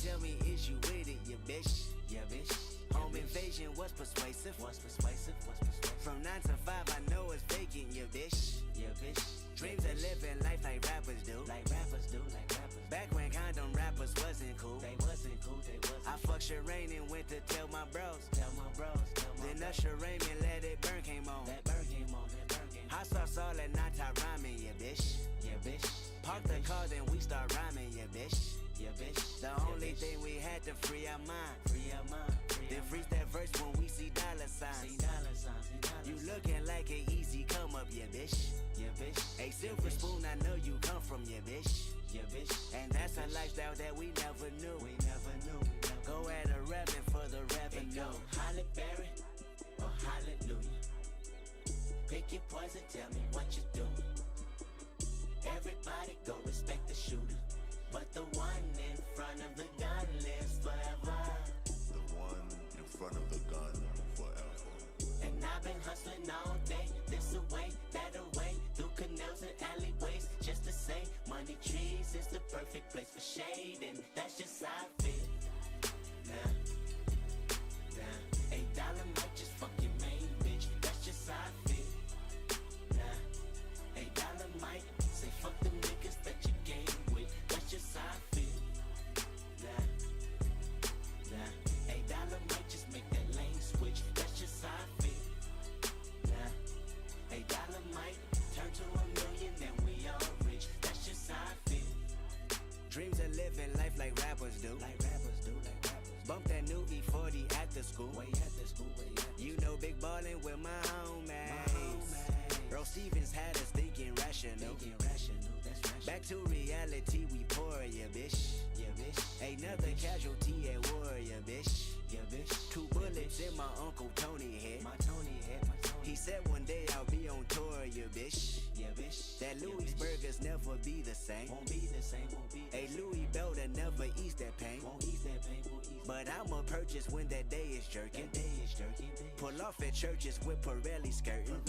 tell me, is you with it, yeah, bitch? Yeah, bitch. Home invasion was persuasive. From 9 to 5, I know it's vacant, yeah, bitch. Yeah, bitch. Dreams of living life like rappers do. Back when condom rappers wasn't cool. They wasn't cool. I fucked Shireen and went to tell my bros. Then Usher Raymond Let It Burn came on. Hot sauce all that night, I rhyming, yeah, bitch. Park the car, then we start rhyming, yeah, bitch. The only thing we had to free our mind. Then freeze that verse when we see dollar signs. You looking like an easy come up, yeah, bitch. A silver spoon, I know you come from, yeah, bitch. And that's a lifestyle that we never knew. Go at a revenue for the revenue. Go Holly Berry or hallelujah. Pick your poison, tell me what you doing. Everybody go respect the shooter, but the one in front of the gun lives forever. The one in front of the gun forever. And I've been hustling all day, this away, that away, through canals and alleyways, just to say, money trees is the perfect place for shade, and that's just how I feel. Nah, $8 might just fuck your main bitch, that's just how I feel. Nah, $8 might say fuck them niggas that you game with, that's just how I feel. Nah, $8 might just make that lane switch, that's just how I feel. Nah, $8 might turn to $1 million and we all rich, that's just how I feel. Dreams of living life like rappers do. Bump that new E40 after school. You know, big ballin' with my homies. Earl Stevens had us thinking rational. Back to reality, we pour, yeah, bitch. Another casualty at war, yeah, bitch. 2 bullets in my Uncle Tony head. He said one day I'll be on tour, yeah, bitch. That Louis burgers never be the same. A Louis belter never ease that pain. But I'ma purchase when that day is jerking. Pull off at churches with Pirelli skirting.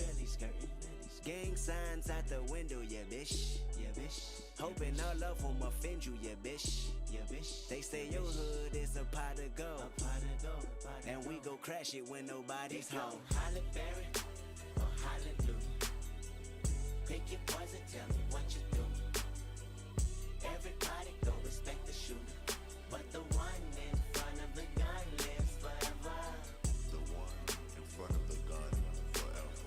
Gang signs out the window, yeah, bitch. Hoping all of them offend you, yeah, bitch. They say your hood is a pot of gold, and we go crash it when nobody's home. Holly Berry or hallelujah. Pick your poison, tell me what you doing. Everybody go respect the shooter, but the one in front of the gun lives forever. The one in front of the gun forever.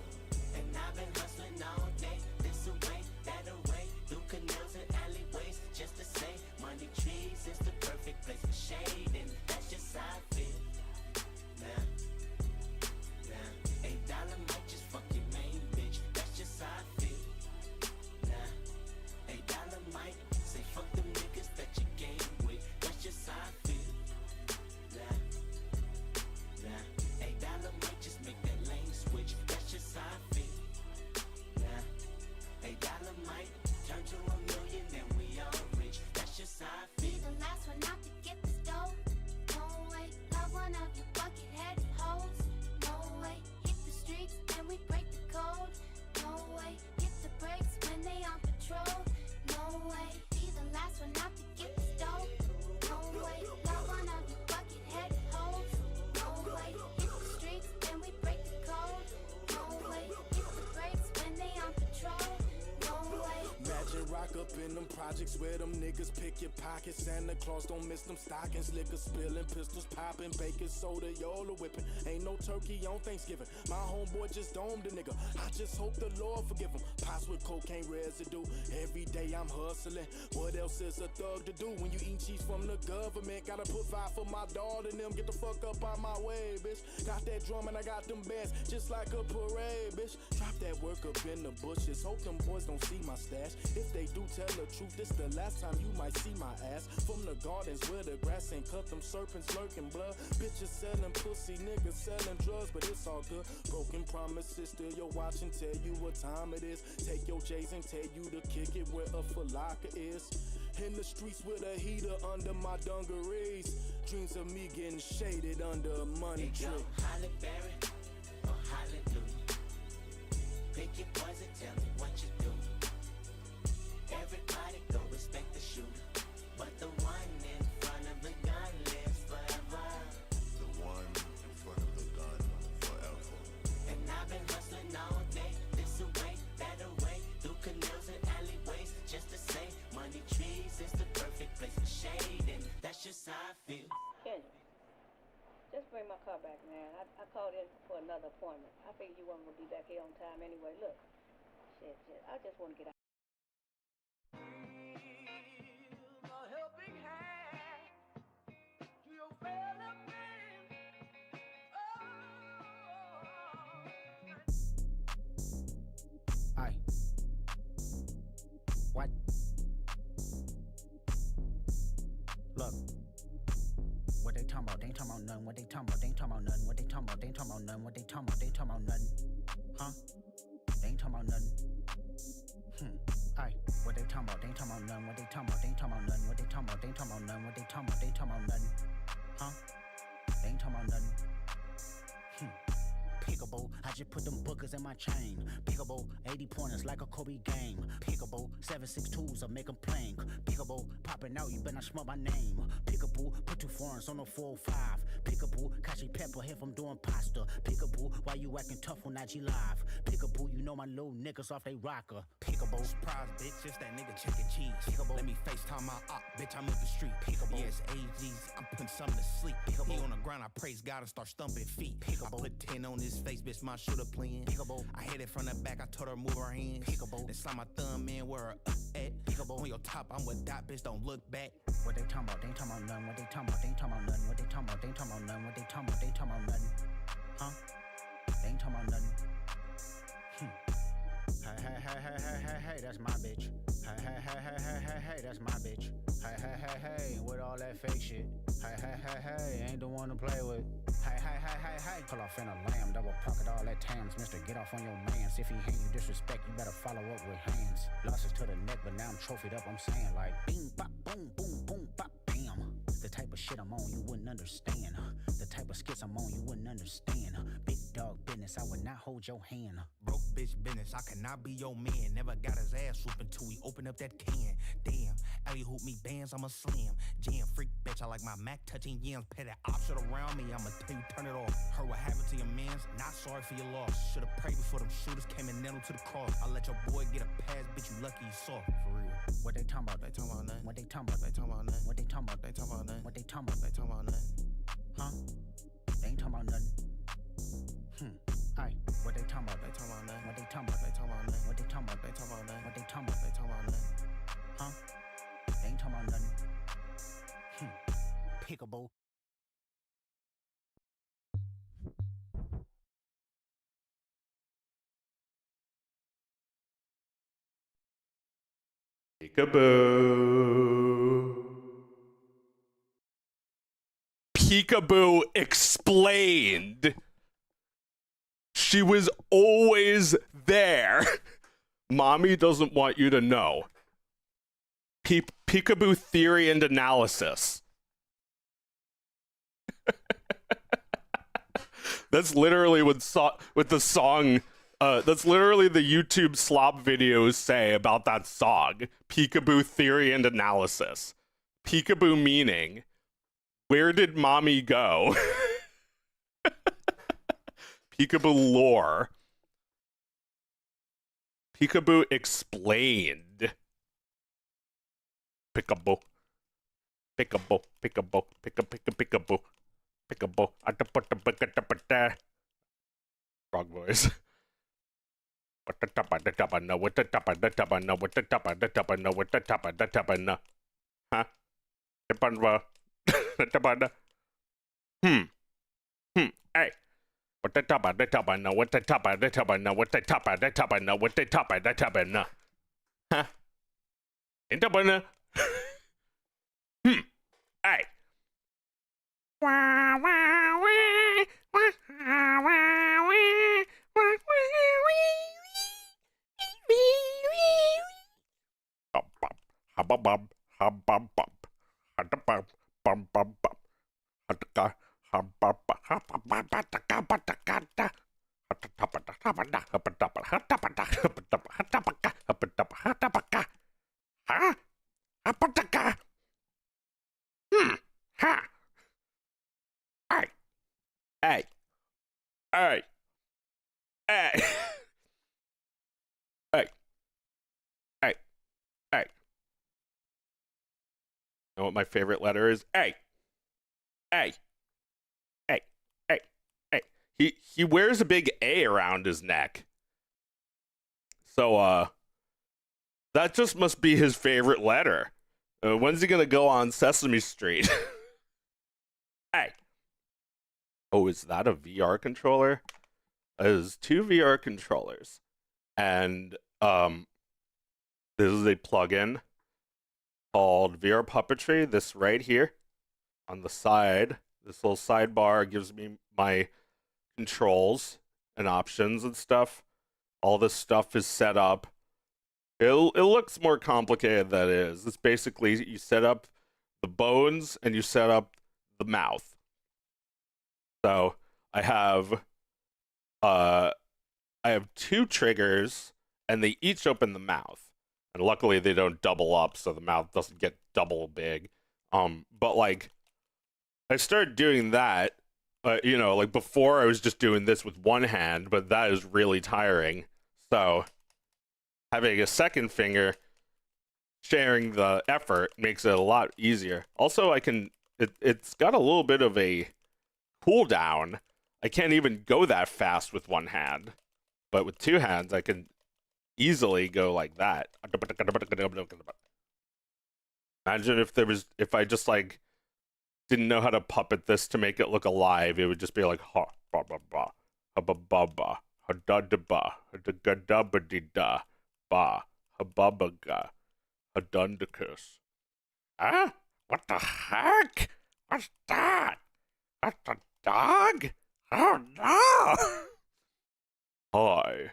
And I've been hustling all day, this away, that away, through canals and alleyways, just to say, money trees is the perfect place for shade, and that's just how I feel. Nah, $8 might just fuck your main bitch, that's just how I feel. Nah, $8 might say fuck them niggas that you game with, that's just how I feel. Nah, $8 might just make that lane switch, that's just how I feel. Nah, $8 might turn to $1 million and we all rich, that's just how I feel. Be the last one out to get the stove. No way, love one of your bucket-headed hoes. No way, hit the streets and we break the code. No way, hit the brakes when they on patrol. No way, be the last one out to get the stove. No way, love one of your bucket-headed hoes. No way, hit the streets and we break the code. No way, hit the brakes when they on patrol. No way. Imagine rock up in them projects where them niggas pick your pockets. Santa Claus don't miss them stockings. Liquor spilling, pistols popping, baking soda, y'all are whipping. Ain't no turkey on Thanksgiving. My homeboy just domed a nigga. I just hope the Lord forgive him. Pots with cocaine residue. Every day I'm hustling. What else is a thug to do when you eat cheese from the government? Gotta put 5 for my dog and them. Get the fuck up out my way, bitch. Got that drum and I got them bands just like a parade, bitch. Drop that work up in the bushes. Hope them boys don't see my stash. If they do tell the truth, this the last time you might see my ass. From the gardens where the grass ain't cut, them serpents lurking blood. Bitches selling pussy, niggas selling drugs, but it's all good. Broken promises, still your watch and tell you what time it is. Take your J's and tell you to kick it where a falaka is. In the streets with a heater under my dungarees. Dreams of me getting shaded under a money tree. Holly Berry or hallelujah. Pick your poison, tell me what you doing. Everybody go respect the shooter, but the one in front of the gun I called in for another appointment. I figured you weren't gonna be back here on time anyway. Look, shit. I just want to get out. Aye. What? Look. What they talking about? They ain't talking about nothing. What they talking about? They ain't talking about nothing. What they talking about? They ain't talking about nothing. What they talking about? They ain't talking about nothing. Huh? They ain't talking about nothing. Aye. What they talking about? They ain't talking about nothing. What they talking about? They ain't talking about nothing. What they talking about? They ain't talking about nothing. What they talking about? They ain't talking about nothing. Huh? They ain't talking about nothing. Pickable, I just put them bookers in my chain. Pickable, 80 pointers like a Kobe game. Pickable, 7.62s I make them plain. Pickable, popping out, you better not smell my name. Pickable, put 2 foreigns on the 405. Pickable, Kashi Pepper if I'm doing pasta. Pickable, why you acting tough on IG Live? Pickable, you know my little niggas off they rocker. Pickable, surprise, bitch, it's that nigga chicken cheese. Pickable, let me FaceTime my op, bitch, I'm up the street. Pickable, yes, AGs, I'm putting something to sleep. Pickable, he on the ground, I praise God and start stumping feet. Pickable, I put 10 on his face, bitch, my shooter playing. Pickable, I hit it from the back, I told her move her hands. Pickable, then slide my thumb in where her at. Pickable, on your top, I'm with that bitch, don't look back. What they talking about? They ain't talking about nothing. What they talking about? They ain't talking about nothing. What they talking about? They ain't talking about nothing. What they talking about? They ain't talking about nothing. Huh? They ain't talking about nothing. Hey, that's my bitch. Hey, that's my bitch. Hey, with all that fake shit. Hey, ain't the one to play with. Hey. Pull off in a lamb, double pocket all that tams. Mister, get off on your mans. If he hand you disrespect, you better follow up with hands. Losses to the neck, but now I'm trophied up. I'm saying like, bing, bop, boom, boom, boom, bop, bam. The type of shit I'm on, you wouldn't understand. The type of skits I'm on, you wouldn't understand. Big dog business, I would not hold your hand. Broke bitch business, I cannot be your man. Never got his ass whooping till we open up that can. Damn, alley hoop me bands, I'm a slam. Jam freak bitch, I like my Mac touching yams. Pet that op shit around me, I'ma tell you turn it off. Heard what happened to your mans, not sorry for your loss. Should've prayed before them shooters came and nailed him to the cross. I let your boy get a pass, bitch, you lucky you saw. For real. What they talking about? They talking about nothing. What they talking about? They talking about nothing. What they talking about? They talking about nothing. What they talking about? They talking about nothing. Huh? They ain't talking about nothing. Aye. What they talking about? They talking about nothing. What they talking about? They talking about nothing. What they talking about? They talking about nothing. What they talking about? They talking about nothing. Huh? They ain't talking about nothing. Pickable. Peekaboo explained. She was always there. Mommy doesn't want you to know. Peekaboo theory and analysis. That's literally what with the song. That's literally the YouTube slop videos say about that song. Peekaboo theory and analysis. Peekaboo meaning, where did mommy go? Peekaboo lore. Peekaboo explained. Peekaboo. Peekaboo. Peekaboo. Peekaboo. Peekaboo. Frog voice. What the top of the top of no, what the top of the top of no, what the top of the top of no, what the top of the top of no. Huh? The panva. The top of the. Hey. What the top of the top of no, what the top of the top of no, what the top of the top of no, what the top of the top of no. Huh? In top of no. Hey. Wah, wah, wah, wah, wah, wah, wah, Hey. Hey. Hey. Hey. Hey. Hey. You know what my favorite letter is? A. A. A. A. A. he wears a big A around his neck. So that just must be his favorite letter. When's he gonna go on Sesame Street? Hey. Oh, is that a VR controller? There's 2 VR controllers. And this is a plugin called VR Puppetry. This right here on the side, this little sidebar gives me my controls and options and stuff. All this stuff is set up. It looks more complicated than it is. It's basically you set up the bones and you set up the mouth. So I have 2 triggers and they each open the mouth. And luckily they don't double up so the mouth doesn't get double big. But like I started doing that, you know, like before I was just doing this with one hand, but that is really tiring. So having a second finger sharing the effort makes it a lot easier. Also, it's got a little bit of a cooldown. I can't even go that fast with one hand, but with 2 hands, I can easily go like that. Imagine if I just like didn't know how to puppet this to make it look alive. It would just be like ha ba ba ba ha ba ba ba ha da da ba ha da ga da ba di da ba ha ba ba ga ha dundicus. Ah, what the heck? What's that? That's a dog? Oh no! Hi,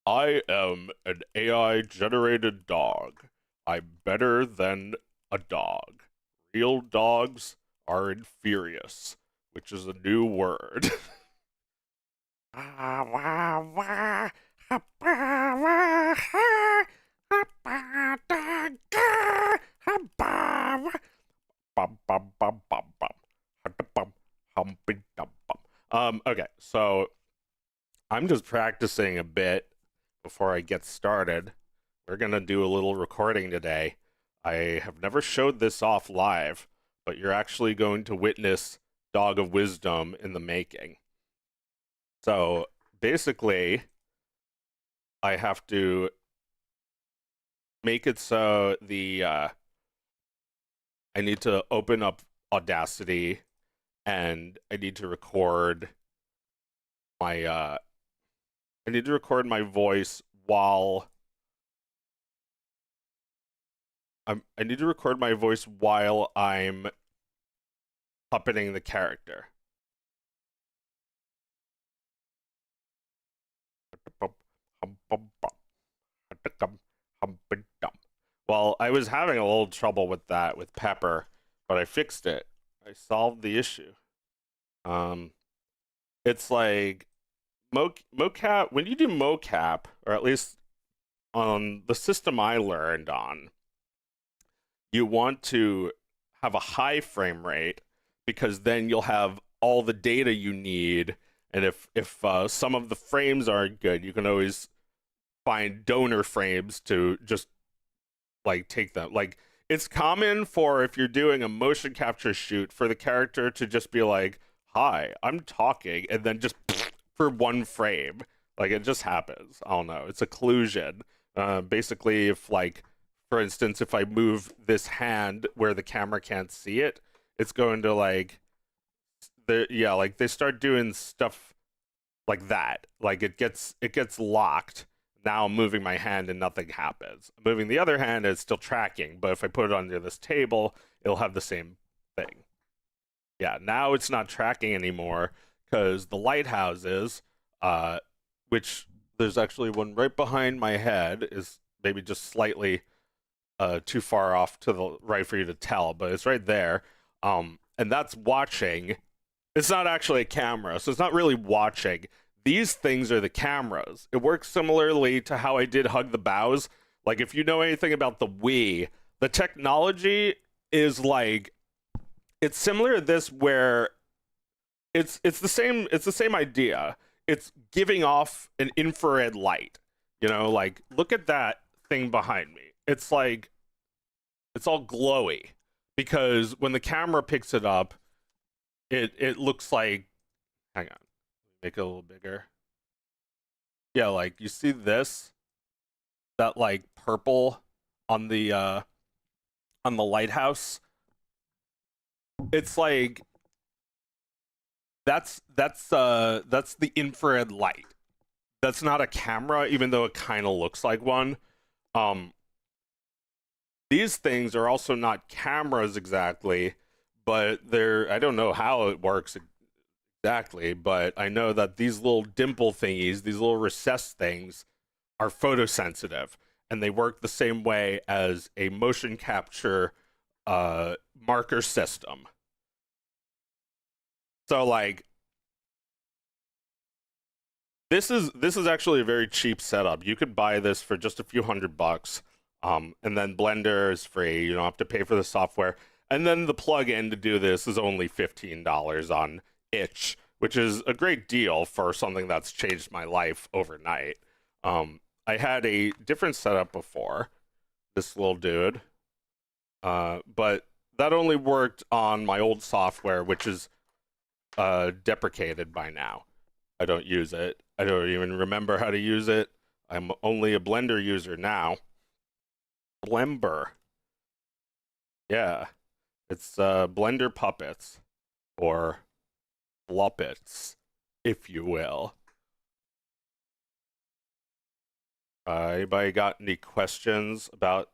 I am an AI generated dog. I'm better than a dog. Real dogs are inferious, which is a new word. Okay, so I'm just practicing a bit before I get started. We're gonna do a little recording today. I have never showed this off live, but you're actually going to witness Dog of Wisdom in the making. So basically, I have to make it so I need to open up Audacity and I need to record my voice while I need to record my voice while I'm puppeting the character. Well, I was having a little trouble with that with Pepper, but I fixed it. I solved the issue. It's like mocap, when you do mocap, or at least on the system I learned on, you want to have a high frame rate because then you'll have all the data you need, and if some of the frames aren't good, you can always find donor frames to just like take them. Like it's common for if you're doing a motion capture shoot for the character to just be like, "Hi, I'm talking," and then just for one frame. Like it just happens. I don't know. It's occlusion. Basically, if like, for instance, if I move this hand where the camera can't see it, it's going to like, like they start doing stuff like that. Like it gets locked. Now I'm moving my hand and nothing happens. I'm moving the other hand and it's still tracking, but if I put it under this table, it'll have the same thing. Yeah, now it's not tracking anymore because the lighthouses, which there's actually one right behind my head, is maybe just slightly too far off to the right for you to tell, but it's right there. And that's watching. It's not actually a camera, so it's not really watching. These things are the cameras. It works similarly to how I did Hug the Bows. Like, if you know anything about the Wii, the technology is like, it's similar to this where it's the same idea. It's giving off an infrared light. You know, like, look at that thing behind me. It's like, it's all glowy because when the camera picks it up, it looks like, hang on, Make it a little bigger. Yeah, like you see this, that like purple on the lighthouse. It's like that's the infrared light. That's not a camera, even though it kind of looks like one. These things are also not cameras exactly, but I don't know how it works exactly, but I know that these little dimple thingies, these little recessed things, are photosensitive, and they work the same way as a motion capture marker system. So like this is actually a very cheap setup. You could buy this for just a few $100. And then Blender is free. You don't have to pay for the software. And then the plug-in to do this is only $15 on Itch, which is a great deal for something that's changed my life overnight. I had a different setup before, this little dude, but that only worked on my old software, which is deprecated by now. I don't use it. I don't even remember how to use it. I'm only a Blender user now. Blember. Yeah. It's Blender Puppets, or Bluppets, if you will. Anybody got any questions about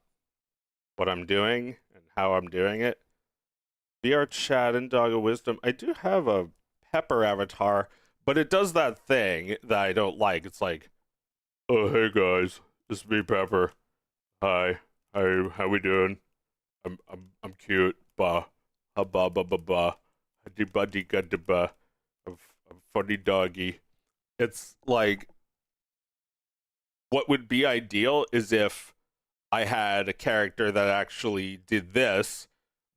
what I'm doing and how I'm doing it? VR chat and Dog of Wisdom. I do have a Pepper avatar, but it does that thing that I don't like. It's like, oh, hey guys, this is me, Pepper. Hi, how we doing? I'm cute. Ba, ba ba ba ba, buddy ba. I'm funny doggy. It's like, what would be ideal is if I had a character that actually did this,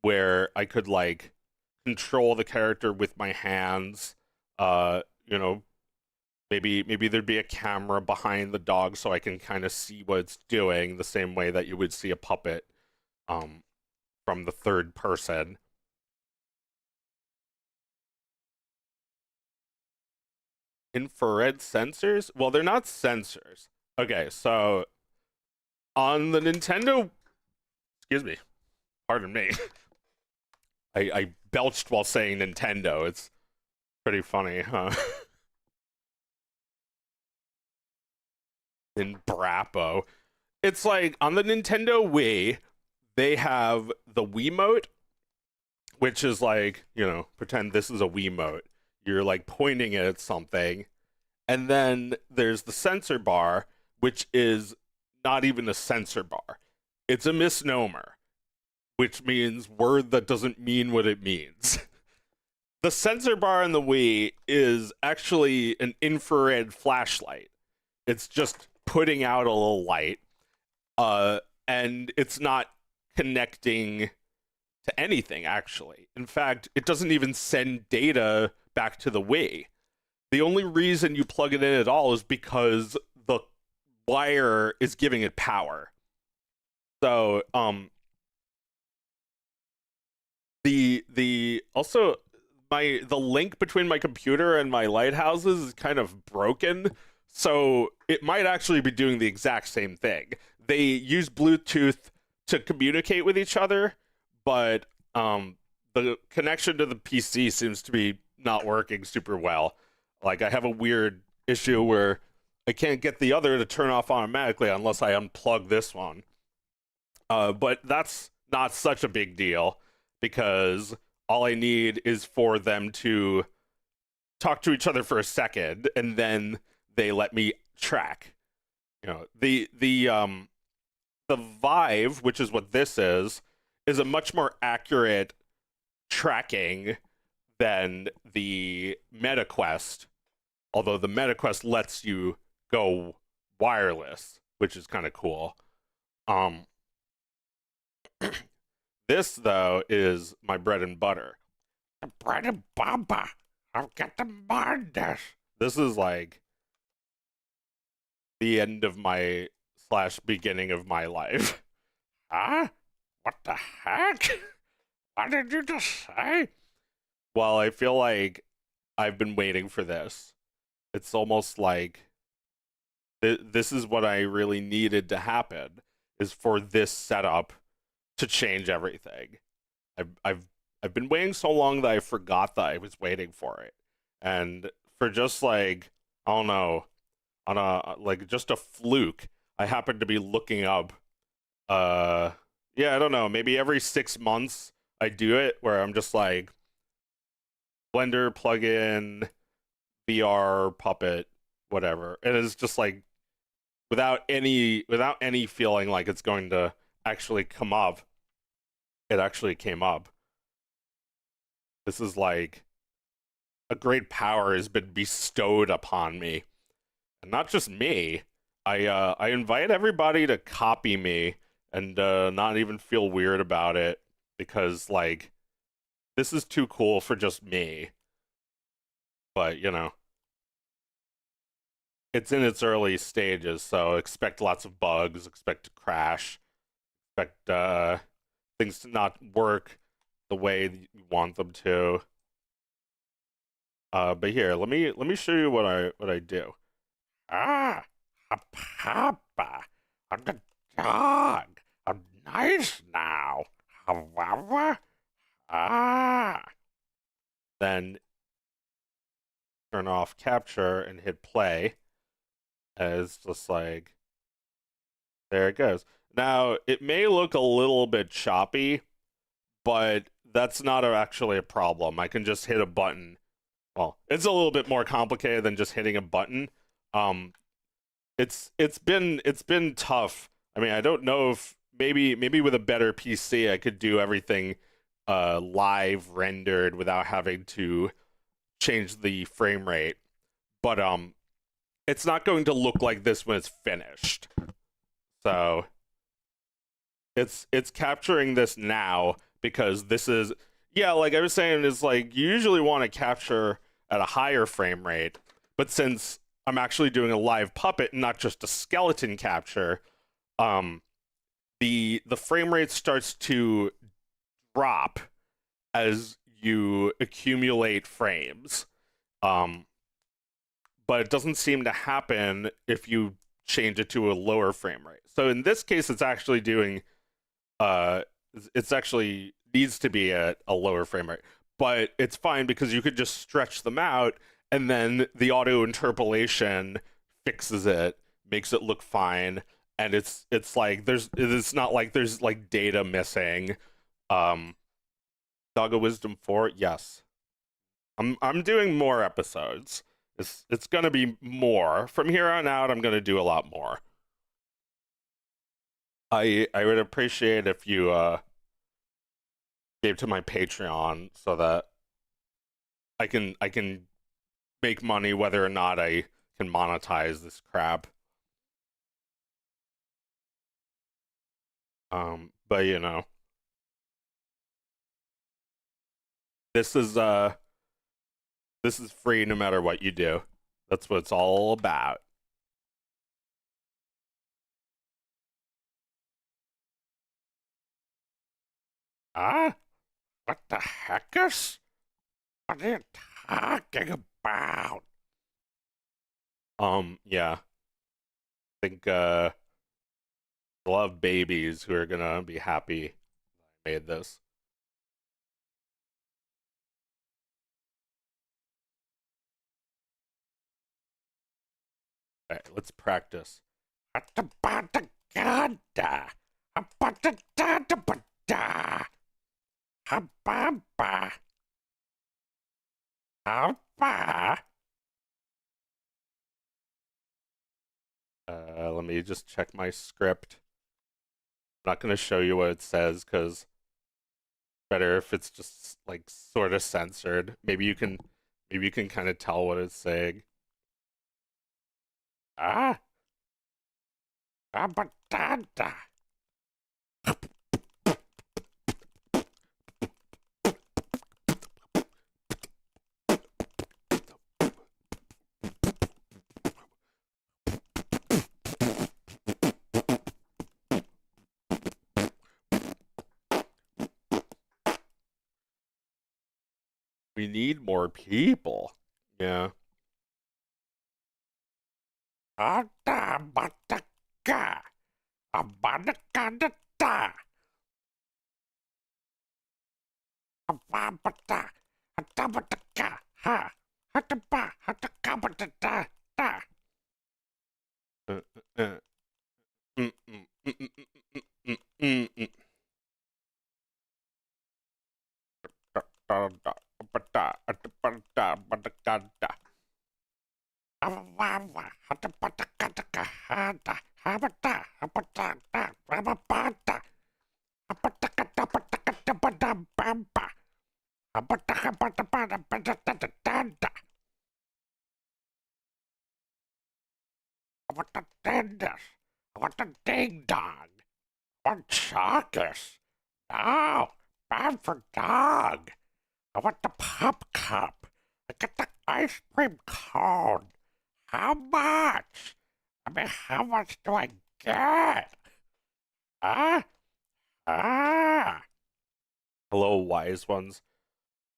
where I could like control the character with my hands. You know, maybe there'd be a camera behind the dog so I can kind of see what it's doing, the same way that you would see a puppet from the third person. Infrared sensors? Well, they're not sensors. Okay, so on the Nintendo, excuse me, pardon me, I belched while saying Nintendo. It's pretty funny, huh? In Brappo. It's like on the Nintendo Wii, they have the Wiimote, which is like, you know, pretend this is a Wiimote. You're like pointing it at something. And then there's the sensor bar, which is not even a sensor bar. It's a misnomer, which means word that doesn't mean what it means. The sensor bar in the Wii is actually an infrared flashlight. It's just putting out a little light, and it's not connecting to anything, actually. In fact, it doesn't even send data back to the Wii. The only reason you plug it in at all is because the wire is giving it power. So, also the link between my computer and my lighthouses is kind of broken, so it might actually be doing the exact same thing. They use Bluetooth to communicate with each other, but the connection to the PC seems to be not working super well. Like, I have a weird issue where I can't get the other to turn off automatically unless I unplug this one. But that's not such a big deal, because all I need is for them to talk to each other for a second, and then they let me track. You know, the Vive, which is what this is a much more accurate tracking than the MetaQuest. Although the MetaQuest lets you go wireless, which is kind of cool. This, though, is my bread and butter. The bread and butter. I've got the madness. This is like the end of my / beginning of my life. Huh? What the heck? What did you just say? Well, I feel like I've been waiting for this it's almost like this is what I really needed to happen, is for this setup to change everything. I've been waiting so long that I forgot that I was waiting for it. And for just like, I don't know, on a like just a fluke, I happened to be looking up yeah, I don't know, maybe every 6 months I do it where I'm just like Blender plugin, VR puppet, whatever. And it's just like without any feeling like it's going to actually come up, it actually came up. This is like a great power has been bestowed upon me. And not just me. I invite everybody to copy me and not even feel weird about it, because like this is too cool for just me. But you know, it's in its early stages, so expect lots of bugs, expect to crash, expect things to not work the way you want them to. But here, let me show you what I do. Ah, a papa, I'm the dog. I'm nice now. However, then turn off capture and hit play. And it's just like, there it goes. Now, it may look a little bit choppy, but that's not actually a problem. I can just hit a button. Well, it's a little bit more complicated than just hitting a button. It's been tough. I mean, I don't know if maybe with a better PC I could do everything live rendered without having to change the frame rate. But it's not going to look like this when it's finished. So it's capturing this now because this is, yeah, like I was saying, is like you usually want to capture at a higher frame rate, but since I'm actually doing a live puppet, not just a skeleton capture, the frame rate starts to drop as you accumulate frames. But it doesn't seem to happen if you change it to a lower frame rate. So in this case, it's actually doing, it's actually needs to be at a lower frame rate, but it's fine because you could just stretch them out, and then the auto interpolation fixes it, makes it look fine, and it's like it's not like there's like data missing. Dog of Wisdom 4, yes. I'm doing more episodes. It's gonna be more. From here on out, I'm gonna do a lot more. I would appreciate if you gave to my Patreon so that I can make money whether or not I can monetize this crap. But you know, this is free no matter what you do. That's what it's all about. What the heck is? What are you talking about? Yeah. I think a lot of babies who are gonna be happy I made this. Alright, let's practice. Let me just check my script. I'm not gonna show you what it says because better if it's just like sort of censored. Maybe you can kind of tell what it's saying. Batata. We need more people. Yeah. Atabataka. Abadakadata. Ababata. Atabataka. Ha. Hataba. Hatakabatata. Da. Uh, uh, mm, mm, mm, mm, mm, mm, mm, mm. Da, da, da, bata, atabata, batakada. Avava, hatapatakataka, hada, habata, habata, da, rababata. Apatakata, patakata, bada, bamba. Abataka, bada, bada, bada, da, da, da, da. What a dentist. What a ding dong. What circus. No, bad for dog. I want the pop cup. I get the ice cream cone. How much? I mean, how much do I get? Huh? Ah. Hello, wise ones.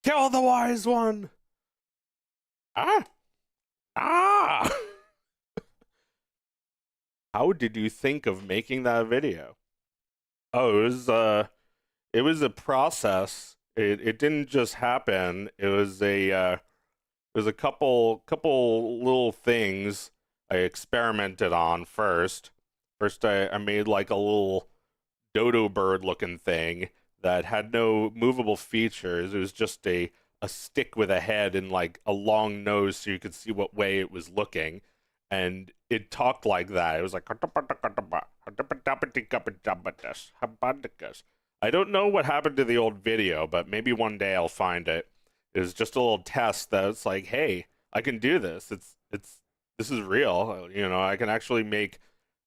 Kill the wise one. Huh? Ah. How did you think of making that video? Oh, it was a process. It didn't just happen. It was a couple little things I experimented on first. First I made like a little dodo bird looking thing that had no movable features. It was just a stick with a head and like a long nose so you could see what way it was looking. And it talked like that. It was like I don't know what happened to the old video, but maybe one day I'll find it. It was just a little test that's like, hey, I can do this. This is real. You know, I can actually make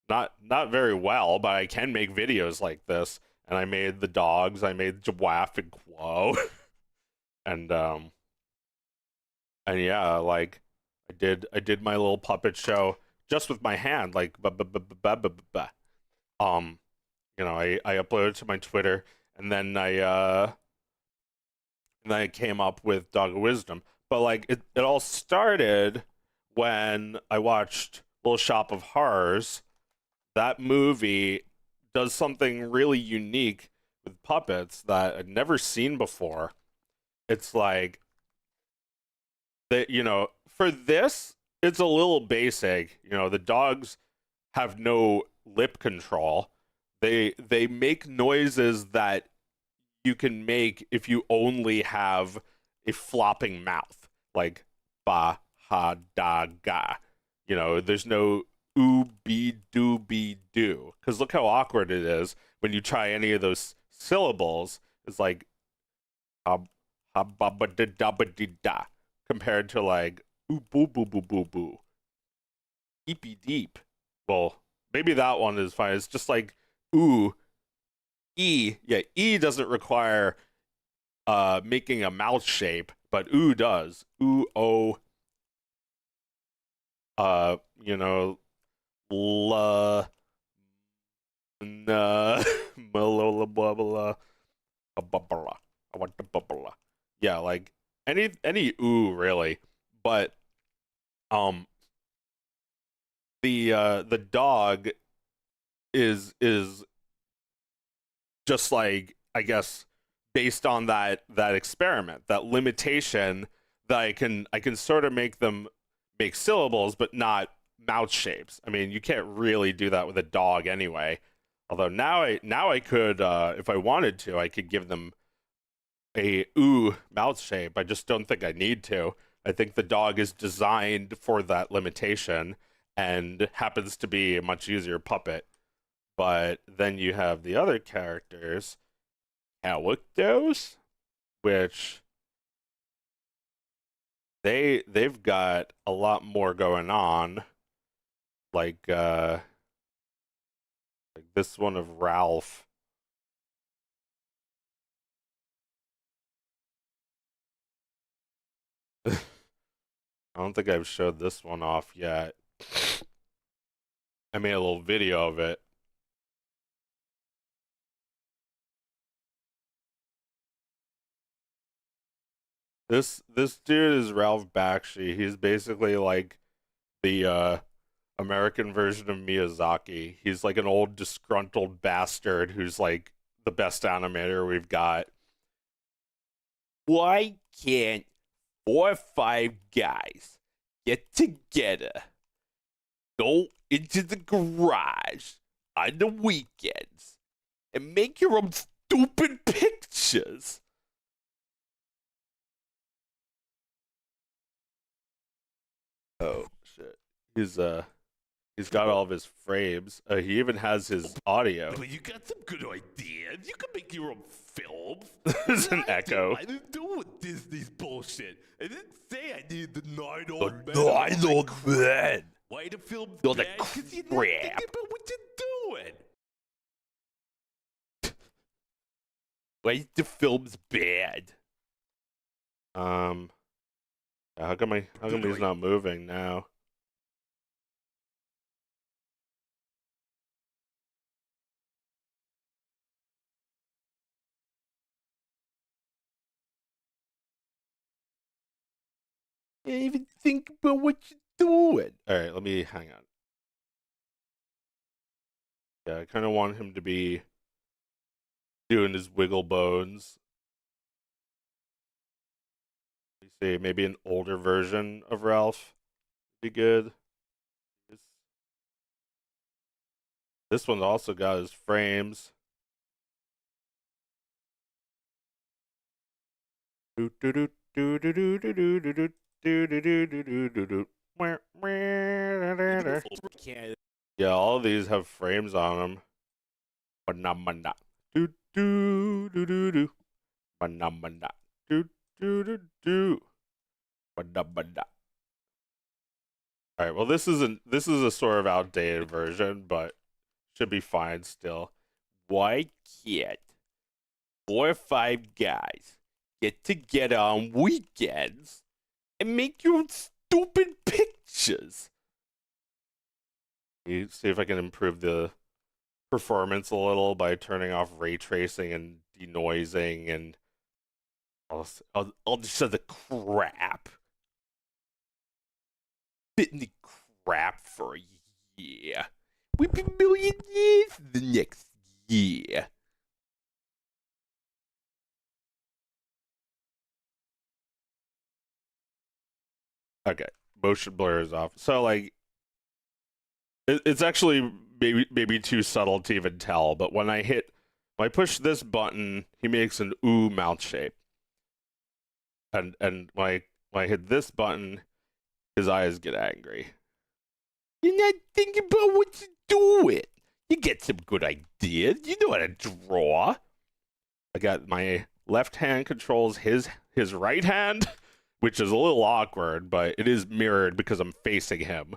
not very well, but I can make videos like this. And I made the dogs. I made Jawaf and Quo, and yeah, like I did my little puppet show just with my hand, like you know, I uploaded it to my Twitter, and then I came up with Dog of Wisdom. But like it all started when I watched Little Shop of Horrors. That movie does something really unique with puppets that I'd never seen before. It's like that, you know, for this, it's a little basic. You know, the dogs have no lip control. They make noises that you can make if you only have a flopping mouth, like ba ha da ga. You know, there's no ooh be do be do, because look how awkward it is when you try any of those syllables. It's like ha ha ba ba da da ba dee da, compared to like ooh boo boo boo boo boo, deepy deep. Well, maybe that one is fine. It's just like ooh. E, yeah, E doesn't require making a mouth shape, but ooh does. Ooh, oh, you know, la, na, malola, blah, blah, blah, I want the bubble. Yeah, like any ooh really, but um, the dog is just like, I guess, based on that experiment, that limitation, that I can sort of make them make syllables but not mouth shapes. I mean, you can't really do that with a dog anyway. Although now I could, if I wanted to, I could give them a ooh mouth shape. I just don't think I need to. I think the dog is designed for that limitation and happens to be a much easier puppet. But then you have the other characters, Calicos, which they've got a lot more going on. Like this one of Ralph. I don't think I've showed this one off yet. I made a little video of it. This dude is Ralph Bakshi. He's basically like the American version of Miyazaki. He's like an old disgruntled bastard who's like the best animator we've got. Why can't 4 or 5 guys get together, go into the garage on the weekends, and make your own stupid pictures? Oh shit. He's got all of his frames. He even has his audio. But you got some good ideas. You can make your own films. There's an echo. I didn't do with Disney's bullshit. I didn't say I needed the 9 old men. The 9 old men. Why the film's You're the bad? 'Cause you're not crap. thinking about what you're doing. Why is the film's bad? How come he's not moving now? You didn't even think about what you're doing. All right, let me hang on. Yeah, I kind of want him to be doing his wiggle bones. Let me see, maybe an older version of Ralph would be good. This one's also got his frames. Do do do do do do do do do do. Yeah, all of these have frames on them. Manamana. Do do do do do. Manamana. Do do do do. Manamana. All right. Well, this is a sort of outdated version, but should be fine still. Why can't 4 or 5 guys get together on weekends and make your own stupid pictures? You see if I can improve the performance a little by turning off ray tracing and denoising and all just the crap. Spitting the crap for a year. We'll be millionaires the next year. Okay, motion blur is off. So like, it's actually maybe too subtle to even tell. But when I push this button, he makes an ooh mouth shape. And when I hit this button, his eyes get angry. You're not thinking about what you're doing. You get some good ideas. You know how to draw. I got my left hand controls his right hand, which is a little awkward, but it is mirrored because I'm facing him.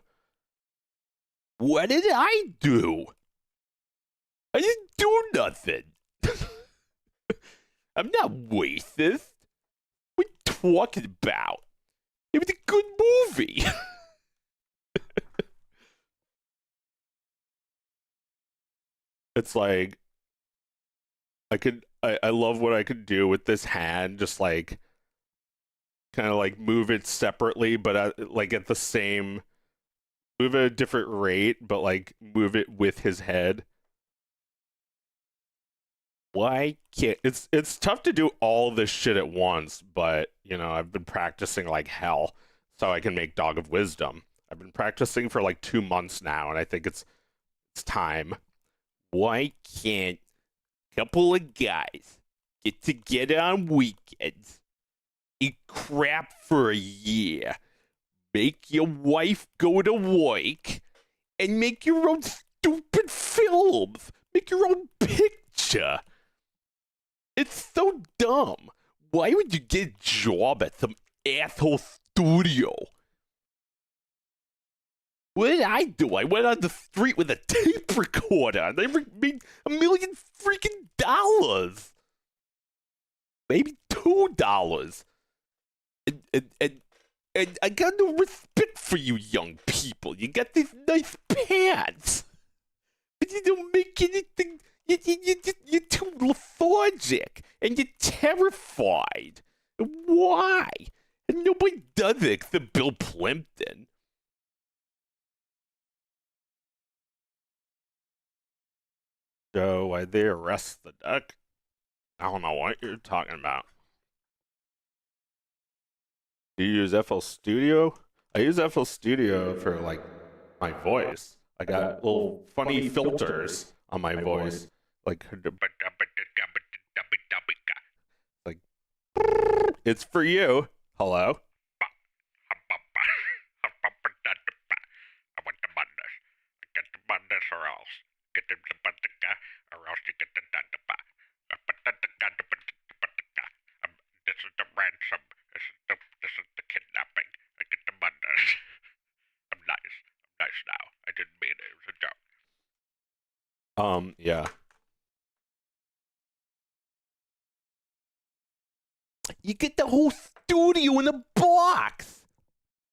What did I do? I didn't do nothing. I'm not racist. What are you talking about? It was a good movie. It's like I love what I could do with this hand, just like kind of like move it separately, but like at the same, move at a different rate, but like move it with his head. Why can't it's tough to do all this shit at once, but you know, I've been practicing like hell so I can make Dog of Wisdom. I've been practicing for like 2 months now, and I think it's time. Why can't a couple of guys get together on weekends, eat crap for a year, make your wife go to work, and make your own stupid films, make your own picture? It's so dumb. Why would you get a job at some asshole studio? What did I do? I went on the street with a tape recorder and they made $1 million freaking dollars. Maybe $2. And I got no respect for you young people. You got these nice pants, but you don't make anything. You're too lethargic and you're terrified. Why? And nobody does it except Bill Plimpton. Joe, why'd they arrest the duck? I don't know what you're talking about. Do you use FL Studio? I use FL Studio for like my voice. I got little funny filters on my voice. Like it's for you. Hello. This is the ransom. This is the kidnapping. I get the money. I'm nice. I'm nice now. I didn't mean it. It was a joke. Yeah. You get the whole studio in a box.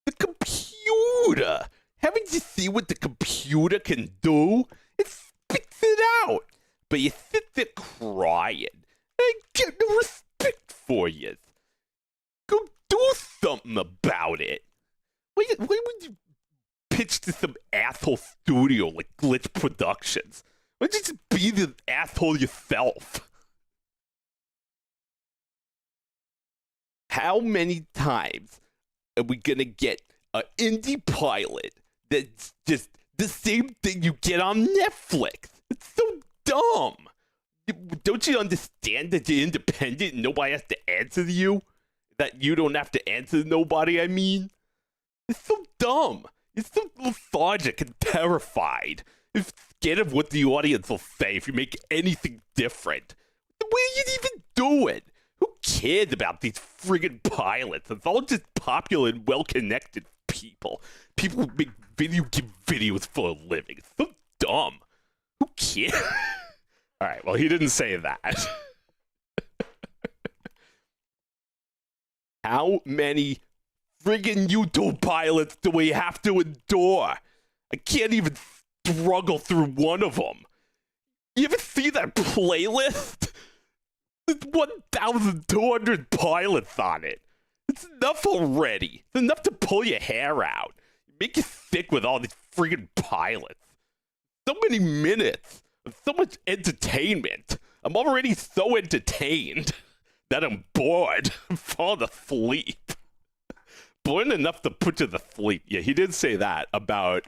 The computer. Haven't you seen what the computer can do? It spits it out. But you sit there crying. I get no respect for you. Go do something about it. Why would you pitch to some asshole studio like Glitch Productions? Why don't you just be the asshole yourself? How many times are we gonna get an indie pilot that's just the same thing you get on Netflix? It's so dumb. Don't you understand that you're independent and nobody has to answer to you? That you don't have to answer to nobody, I mean? It's so dumb. It's so lethargic and terrified. It's scared of what the audience will say if you make anything different. What are you even doing? Who cares about these friggin' pilots? It's all just popular and well-connected people. People who make video game videos for a living. It's so dumb. Who cares? Alright, well, he didn't say that. How many friggin' YouTube pilots do we have to endure? I can't even struggle through one of them. You ever see that playlist? There's 1,200 pilots on it. It's enough already. It's enough to pull your hair out. Make you sick with all these friggin' pilots. So many minutes of so much entertainment. I'm already so entertained that I'm bored. I'm falling asleep. Bored enough to put you to sleep. Yeah, he did say that about,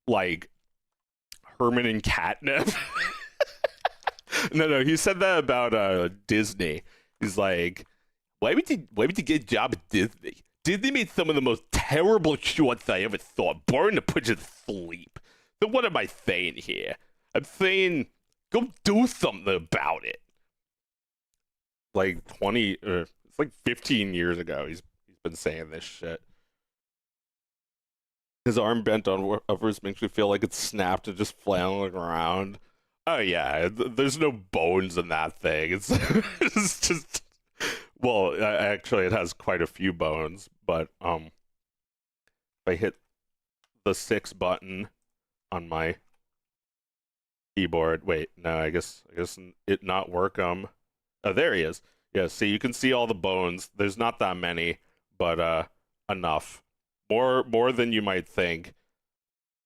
like, Herman and Catnip. No, he said that about Disney. He's like, why would you get a job at Disney? Disney made some of the most terrible shorts I ever saw. Boring to put you to sleep. So what am I saying here? I'm saying, go do something about it. Like 20, it's like 15 years ago. He's been saying this shit. His arm bent upwards makes me feel like it's snapped and just flailing around. Oh yeah, there's no bones in that thing. It's it's just, well, actually it has quite a few bones, but if I hit the 6 button on my keyboard, wait, no, I guess it not work. Oh, there he is. Yeah, see, you can see all the bones. There's not that many, but enough. More than you might think.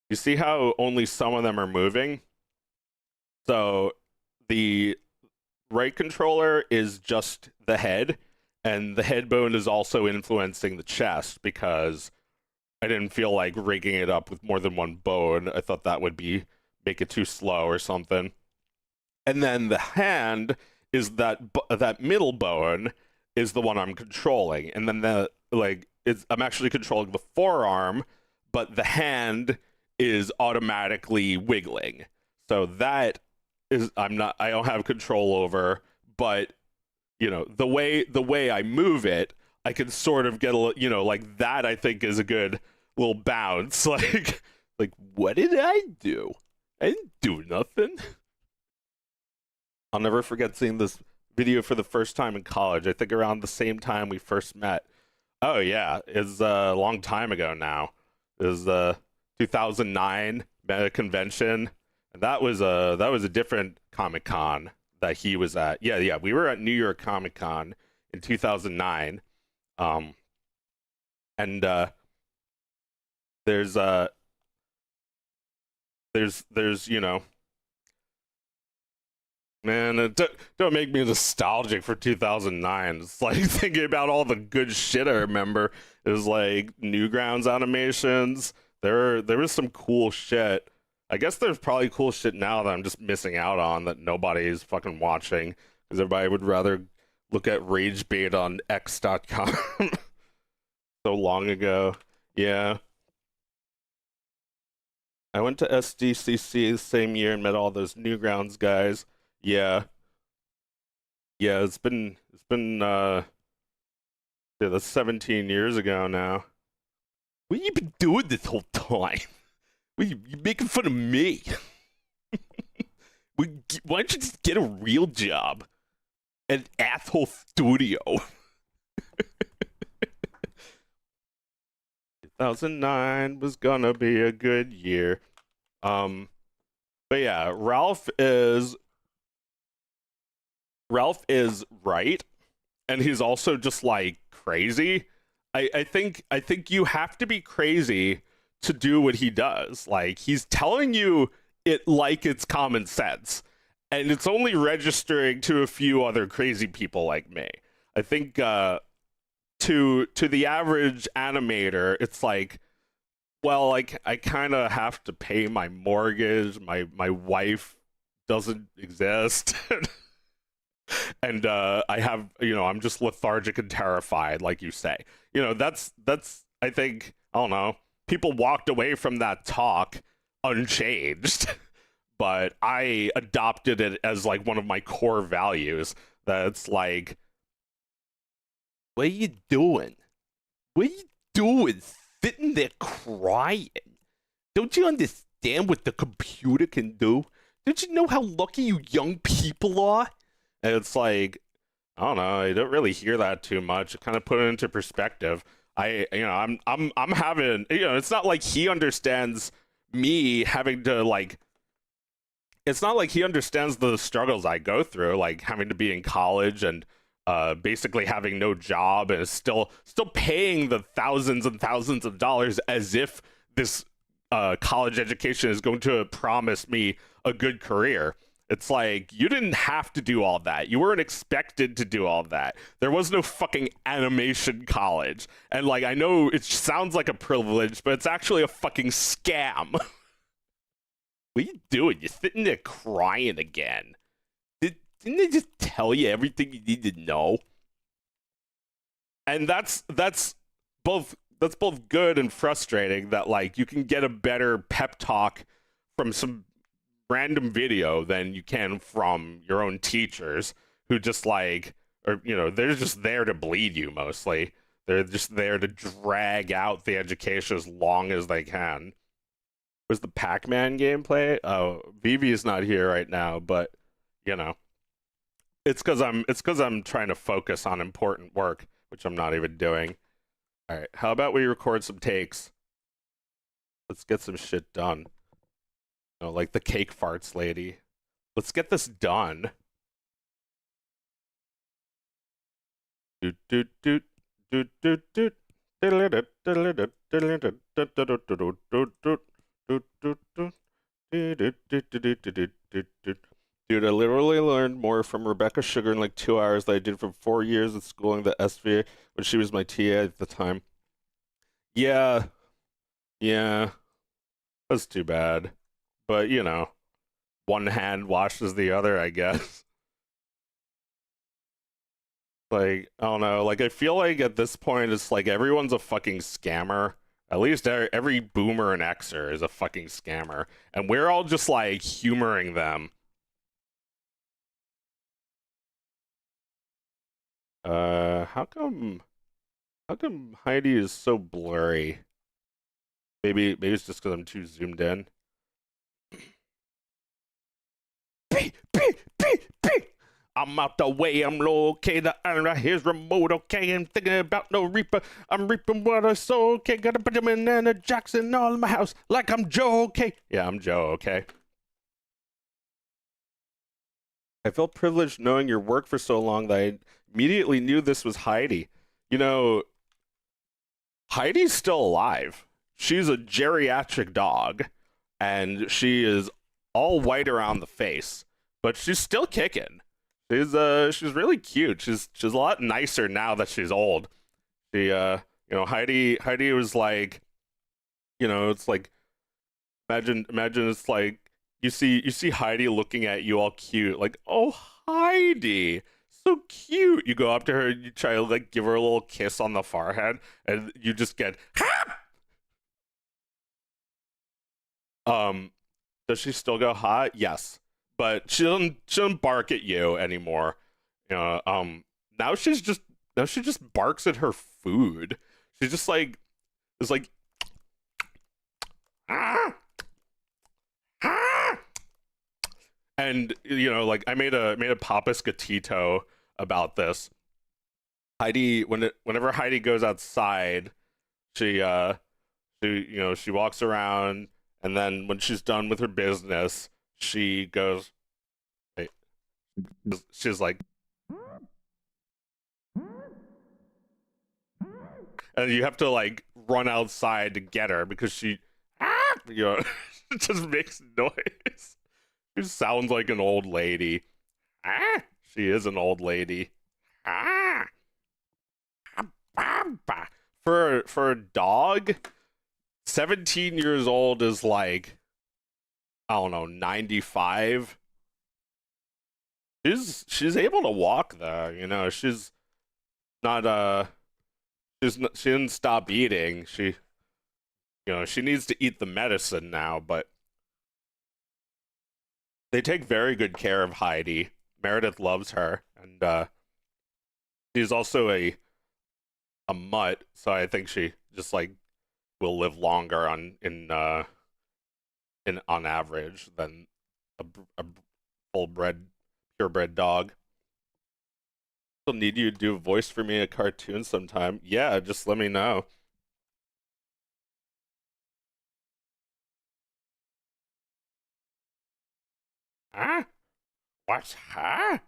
You see how only some of them are moving? So the right controller is just the head, and the head bone is also influencing the chest because I didn't feel like rigging it up with more than one bone. I thought that would make it too slow or something. And then the hand is that middle bone is the one I'm controlling, and then I'm actually controlling the forearm, but the hand is automatically wiggling. So that is I don't have control over, but you know, the way I move it, I can sort of get like that. I think is a good little bounce. Like what did I do? I didn't do nothing. I'll never forget seeing this video for the first time in college. I think around the same time we first met. Oh yeah, it's a long time ago now. It was 2009 Meta Convention, and that was a different Comic Con that he was at. Yeah, we were at New York Comic Con in 2009. And there's you know, Man, don't make me nostalgic for 2009. It's like thinking about all the good shit I remember. It was like Newgrounds animations. There was some cool shit. I guess there's probably cool shit now that I'm just missing out on that nobody's fucking watching because everybody would rather look at rage bait on x.com. So long ago. Yeah. I went to SDCC the same year and met all those Newgrounds guys. Yeah. Yeah, it's been yeah, that's 17 years ago now. What you been doing this whole time? You making fun of me? Why don't you just get a real job at an asshole studio? 2009 was gonna be a good year. But yeah, Ralph is right, and he's also just like crazy. I think you have to be crazy to do what he does. Like, he's telling you it like it's common sense, and it's only registering to a few other crazy people like me. I think to the average animator, it's like, well, like, I kind of have to pay my mortgage. My wife doesn't exist. And I have, I'm just lethargic and terrified, like you say. That's I think, I don't know, people walked away from that talk unchanged, but I adopted it as like one of my core values. That's like, what are you doing? What are you doing? Sitting there crying? Don't you understand what the computer can do? Don't you know how lucky you young people are? And it's like, I don't know, I don't really hear that too much. Kind of put it into perspective. I'm having, it's not like he understands me having to like, it's not like he understands the struggles I go through, like having to be in college and basically having no job and still paying the thousands and thousands of dollars as if this college education is going to promise me a good career. It's like, you didn't have to do all that. You weren't expected to do all that. There was no fucking animation college. And like, I know it sounds like a privilege, but it's actually a fucking scam. What are you doing? You're sitting there crying again. Didn't they just tell you everything you need to know? And that's both good and frustrating, that like you can get a better pep talk from some random video than you can from your own teachers, who just like, or they're just there to bleed you mostly. They're just there to drag out the education as long as they can. Was the Pac-Man gameplay? Oh, Vivi is not here right now, but it's because I'm trying to focus on important work, which I'm not even doing. All right, how about we record some takes? Let's get some shit done. Like the cake farts lady. Let's get this done. Doot doot doot doot doot doot. Dude, I literally learned more from Rebecca Sugar in like 2 hours than I did from 4 years at schooling the SVA when she was my TA at the time. Yeah. That's too bad. But, one hand washes the other, I guess. Like, I don't know. Like, I feel like at this point, it's like everyone's a fucking scammer. At least every boomer and Xer is a fucking scammer. And we're all just, like, humoring them. How come Heidi is so blurry? Maybe it's just because I'm too zoomed in. I'm out the way, I'm located, and here's remote, okay? I'm thinking about no reaper, I'm reaping what I sow, okay? Got a Benjamin and a Jackson all in my house, like I'm Joe, okay? Yeah, I'm Joe, okay? I felt privileged knowing your work for so long that I immediately knew this was Heidi. Heidi's still alive. She's a geriatric dog, and she is all white around the face. but she's still kicking. She's really cute. She's a lot nicer now that she's old. Heidi was like, it's like, imagine it's like you see Heidi looking at you all cute, like, oh, Heidi, so cute. You go up to her, you try to like give her a little kiss on the forehead, and you just get does she still go hot? Yes, but she doesn't bark at you anymore. Now she just barks at her food. She just like is like ah, ah. And like I made a Papa Scatito about this. Heidi, whenever Heidi goes outside, she walks around, and then when she's done with her business, she goes, wait, she's like, and you have to like run outside to get her because she it just makes noise. She sounds like an old lady. She is an old lady. For a dog, 17 years old is like, I don't know, 95. She's able to walk though. She's not she didn't stop eating. She needs to eat the medicine now, but they take very good care of Heidi. Meredith loves her, and she's also a mutt, so I think she just like will live longer on average than a full-bred purebred dog. I'll need you to do a voice for me in a cartoon sometime. Yeah, just let me know. Huh? What? Huh?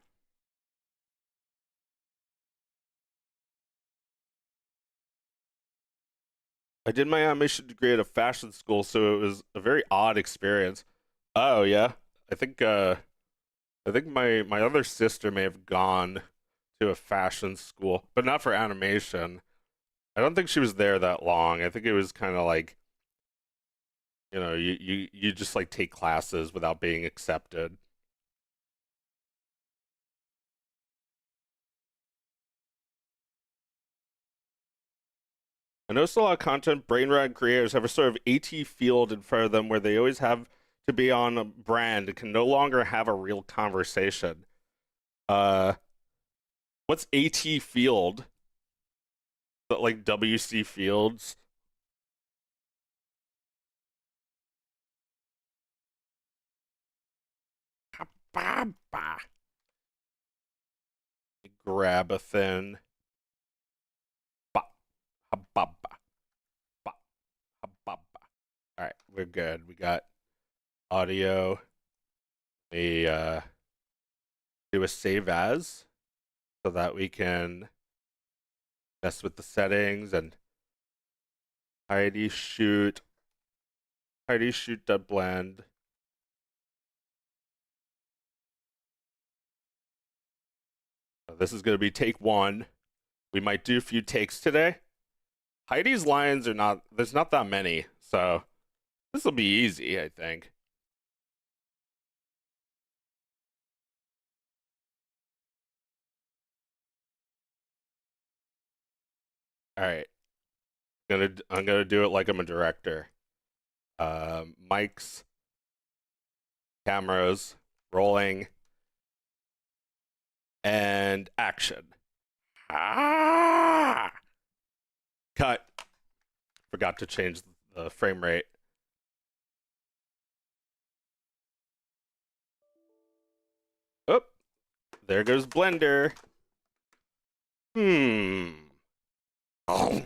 I did my animation degree at a fashion school, so it was a very odd experience. Oh yeah, I think my other sister may have gone to a fashion school, but not for animation. I don't think she was there that long. I think it was kind of like, you just like take classes without being accepted. I noticed a lot of content brain rot creators have a sort of AT field in front of them where they always have to be on a brand and can no longer have a real conversation. What's AT field? But like WC Fields? Grab a thin. All right, we're good. We got audio. We do a save as so that we can mess with the settings and Heidi shoot that blend. This is going to be take one. We might do a few takes today. Heidi's lines there's not that many, so this will be easy, I think. All right. I'm gonna do it like I'm a director. Mics, cameras, rolling, and action. Cut. Forgot to change the frame rate. Oh, there goes Blender. Oh.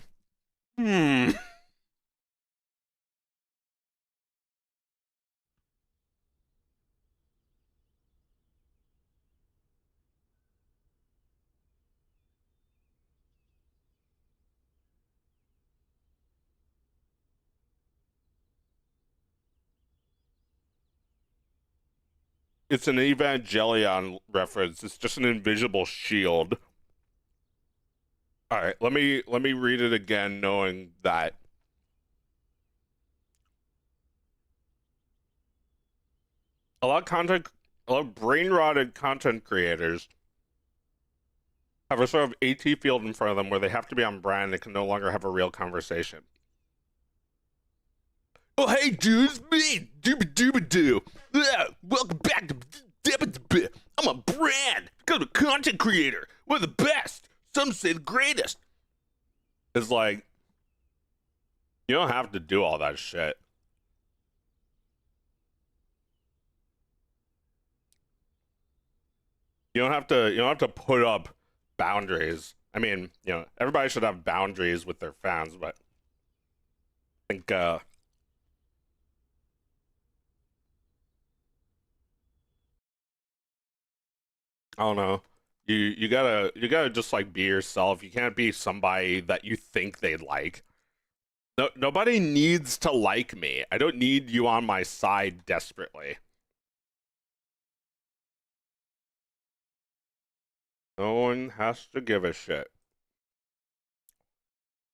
it's an Evangelion reference. It's just an invisible shield. All right, let me read it again, knowing that a lot of brain-rotted content creators have a sort of AT field in front of them where they have to be on brand and can no longer have a real conversation. Oh, hey, dude, it's me, Dooba-Dooba-Doo. Yeah, welcome back to Dooba-Dooba. I'm a brand, I'm a content creator. We're the best. Some say the greatest. It's like, you don't have to do all that shit. You don't have to put up boundaries. I mean, you know, everybody should have boundaries with their fans, but I think I don't know. You gotta just like be yourself. You can't be somebody that you think they'd like. No, nobody needs to like me. I don't need you on my side desperately. No one has to give a shit.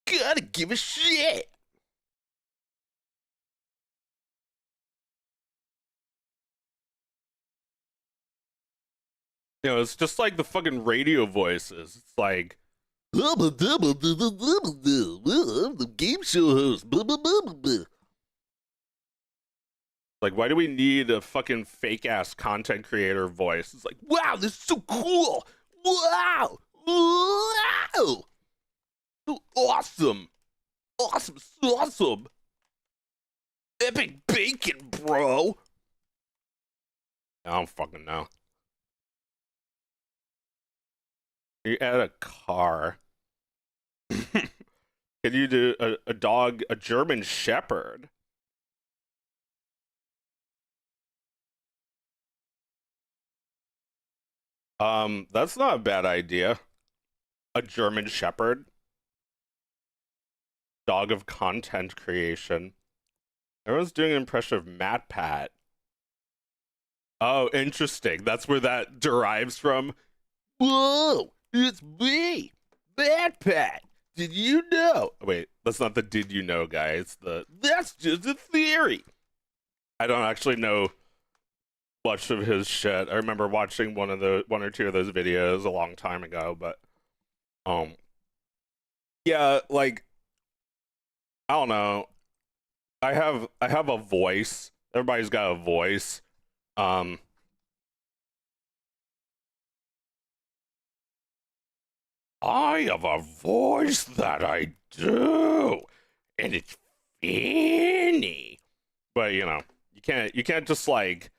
Gotta give a shit. You know, it's just like the fucking radio voices. It's like, I'm the game show host. Like, why do we need a fucking fake ass content creator voice? It's like, wow, this is so cool. Wow, wow, so awesome, awesome. Epic bacon, bro. I don't fucking know. You add a car. Can you do a dog, a German Shepherd? That's not a bad idea. A German Shepherd. Dog of content creation. Everyone's doing an impression of Matt Pat. Oh, interesting. That's where that derives from. Whoa, it's me, Matt Pat. Did you know? Wait, that's not the did you know guy. It's the that's just a theory. I don't actually know much of his shit. I remember watching one or two of those videos a long time ago, but yeah, like I don't know. I have a voice. Everybody's got a voice. I have a voice that I do, and it's funny. But you know, you can't just like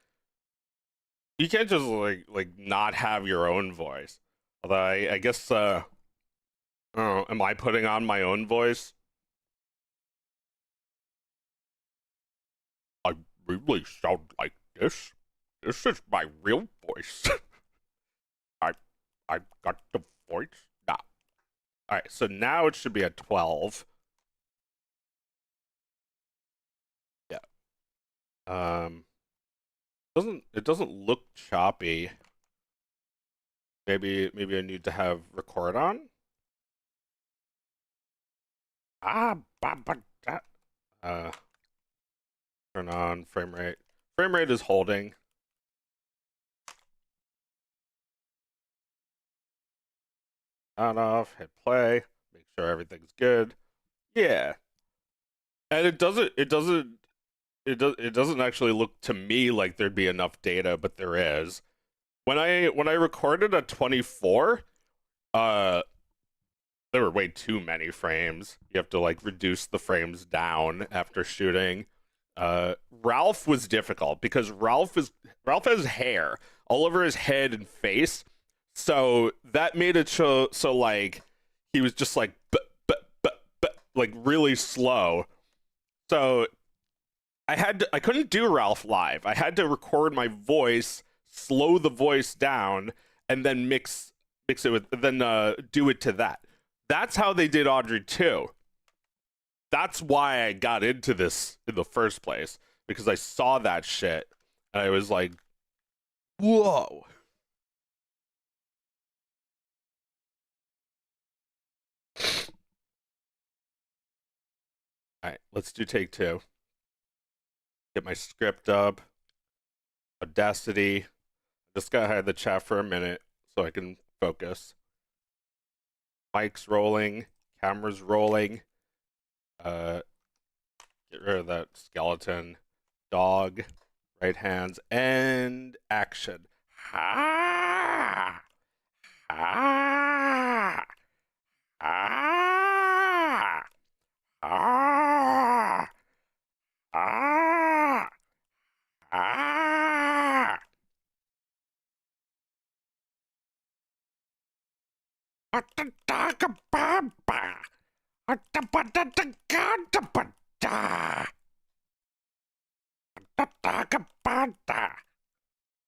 not have your own voice. Although I guess I don't know, am I putting on my own voice? I really sound like this. This is my real voice. I got the voice. Nah. Alright, so now it should be a 12. Yeah. It doesn't look choppy. Maybe I need to have record on. Turn on frame rate. Frame rate is holding. On off, hit play, make sure everything's good. Yeah. And it doesn't actually look to me like there'd be enough data, but there is. When I recorded at 24, there were way too many frames. You have to like reduce the frames down after shooting. Ralph was difficult because Ralph has hair all over his head and face. So that made it so like he was just like like really slow. So I couldn't do Ralph live. I had to record my voice, slow the voice down, and then mix it with do it to that. That's how they did Audrey too. That's why I got into this in the first place, because I saw that shit and I was like, Whoa. All right, let's do take two. Get my script up. Audacity. Just gotta hide the chat for a minute so I can focus. Mic's rolling. Camera's rolling. Get rid of that skeleton. Dog. Right hands. And action. Ah! Ah! Ah! Ah! Ah! Ah!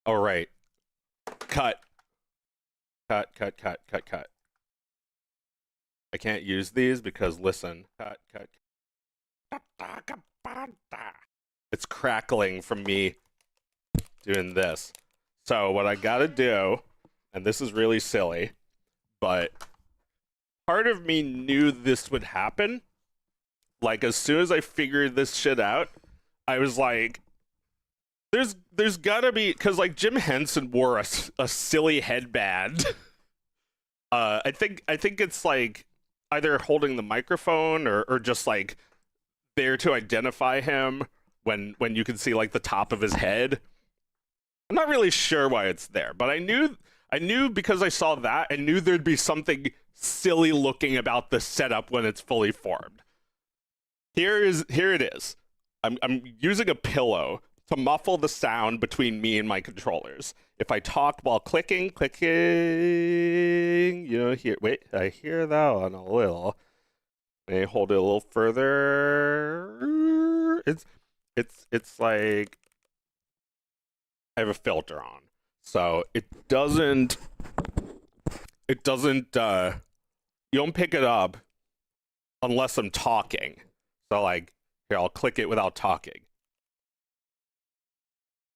All right. Cut. Cut, cut, cut, cut, cut. I can't use these because listen. Cut, cut. It's crackling from me doing this. So what I gotta do, and this is really silly, but part of me knew this would happen. Like, as soon as I figured this shit out, I was like, there's gotta be, because like Jim Henson wore a silly headband. I think it's like either holding the microphone or just like there to identify him when you can see like the top of his head. I'm not really sure why it's there, but I knew because I saw that, I knew there'd be something silly looking about the setup when it's fully formed. Here it is. I'm using a pillow to muffle the sound between me and my controllers. If I talk while clicking, you know, wait, I hear that one a little. May hold it a little further. It's like I have a filter on, so it doesn't you don't pick it up unless I'm talking. So like here, I'll click it without talking.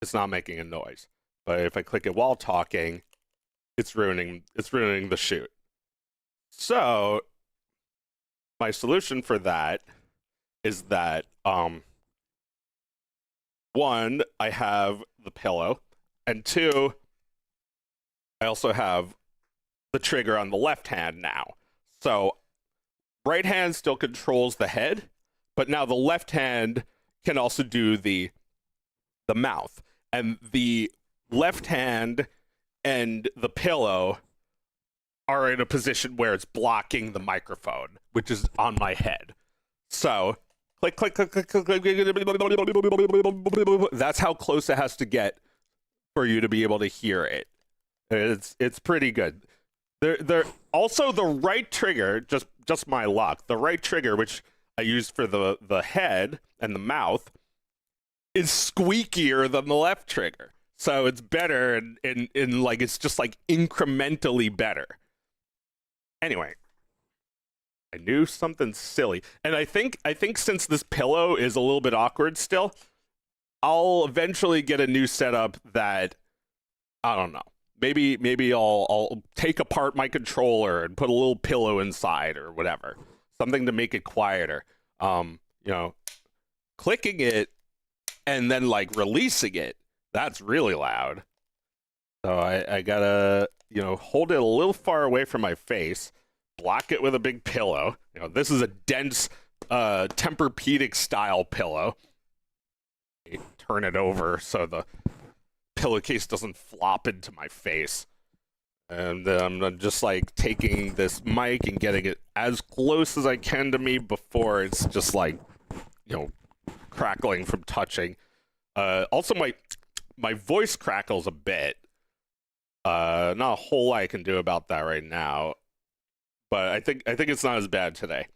It's not making a noise. But if I click it while talking, it's ruining the shoot. So my solution for that is that one, I have the pillow, and two, I also have the trigger on the left hand now. So right hand still controls the head, but now the left hand can also do the mouth. And the left hand and the pillow are in a position where it's blocking the microphone, which is on my head. So click, click, click, click, click, click. That's how close it has to get for you to be able to hear it. It's pretty good. There also the right trigger, just my luck. The right trigger, which I used for the head and the mouth, is squeakier than the left trigger. So it's better and like it's just like incrementally better. Anyway, I knew something silly. And I think since this pillow is a little bit awkward still, I'll eventually get a new setup that I don't know. Maybe I'll take apart my controller and put a little pillow inside or whatever. Something to make it quieter. You know, clicking it and then like releasing it, that's really loud. So I gotta, you know, hold it a little far away from my face, block it with a big pillow. You know, this is a dense Tempur-Pedic style pillow. Turn it over so the pillowcase doesn't flop into my face. And I'm just like taking this mic and getting it as close as I can to me before it's just like, you know, crackling from touching. Also my voice crackles a bit. Not a whole lot I can do about that right now, but I think it's not as bad today.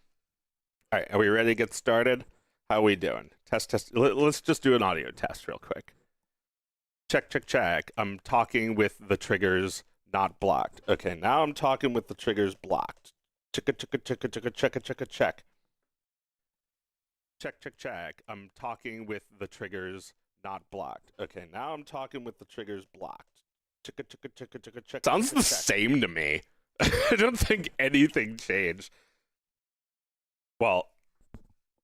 All right, are we ready to get started? How are we doing? Test. Let's just do an audio test real quick. Check, check, check. I'm talking with the triggers not blocked. Okay, now I'm talking with the triggers blocked. Check, check, check, check, check, check, check, check. Check, check, check. I'm talking with the triggers not blocked. Okay, now I'm talking with the triggers blocked. Sounds the same to me. I don't think anything changed. Well,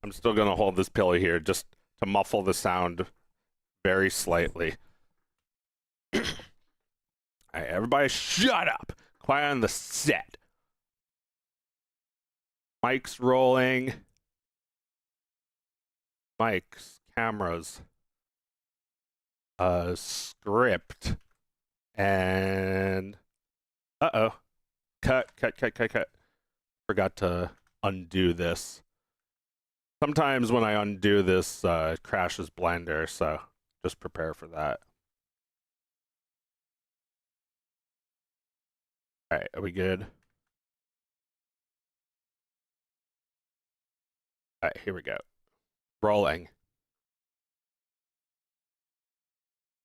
I'm still gonna hold this pillow here just to muffle the sound very slightly. Alright, everybody shut up. Quiet on the set. Mic's rolling. Mics, cameras. Script. And uh-oh. Cut. Forgot to undo this. Sometimes when I undo this, it crashes Blender, so just prepare for that. Alright, are we good? Alright, here we go. Rolling.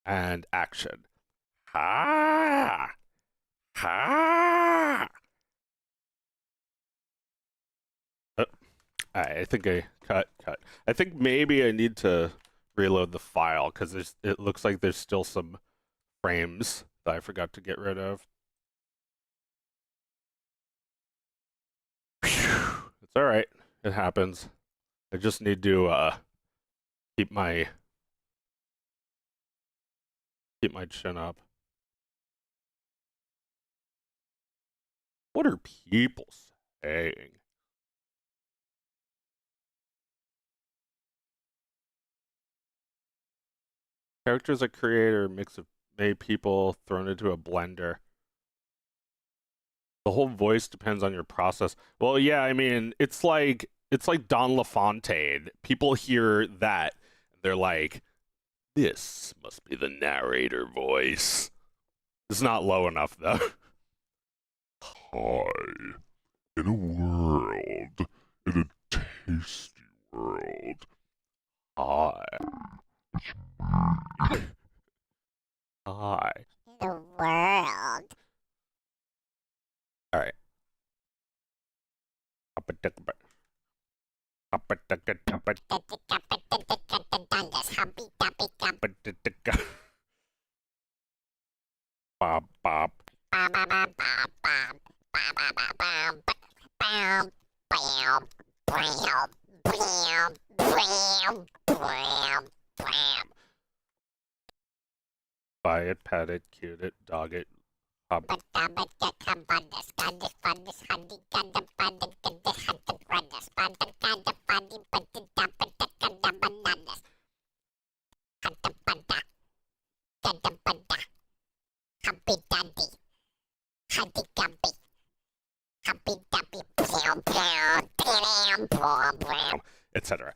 And action. Ha! Ha! I think I cut. I think maybe I need to reload the file because it looks like there's still some frames that I forgot to get rid of. Whew. It's all right. It happens. I just need to keep my chin up. What are people saying? Characters I create are a mix of made people thrown into a blender. The whole voice depends on your process. Well, yeah, I mean, it's like Don LaFontaine. People hear that, and they're like, this must be the narrator voice. It's not low enough, though. Hi. In a world, in a tasty world. Hi. Hi. The world. All right. Bob, Bob. Buy it, pet it, cute it, dog it. Etc.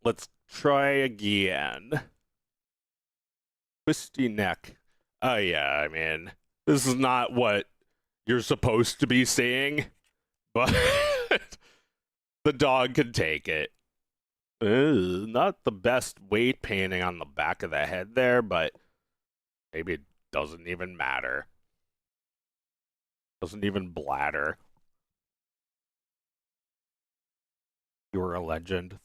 Let's try again. Twisty neck. Oh yeah, I mean, this is not what you're supposed to be seeing, but the dog can take it. Not the best weight painting on the back of the head there, but maybe it doesn't even matter. Doesn't even bladder. You're a legend.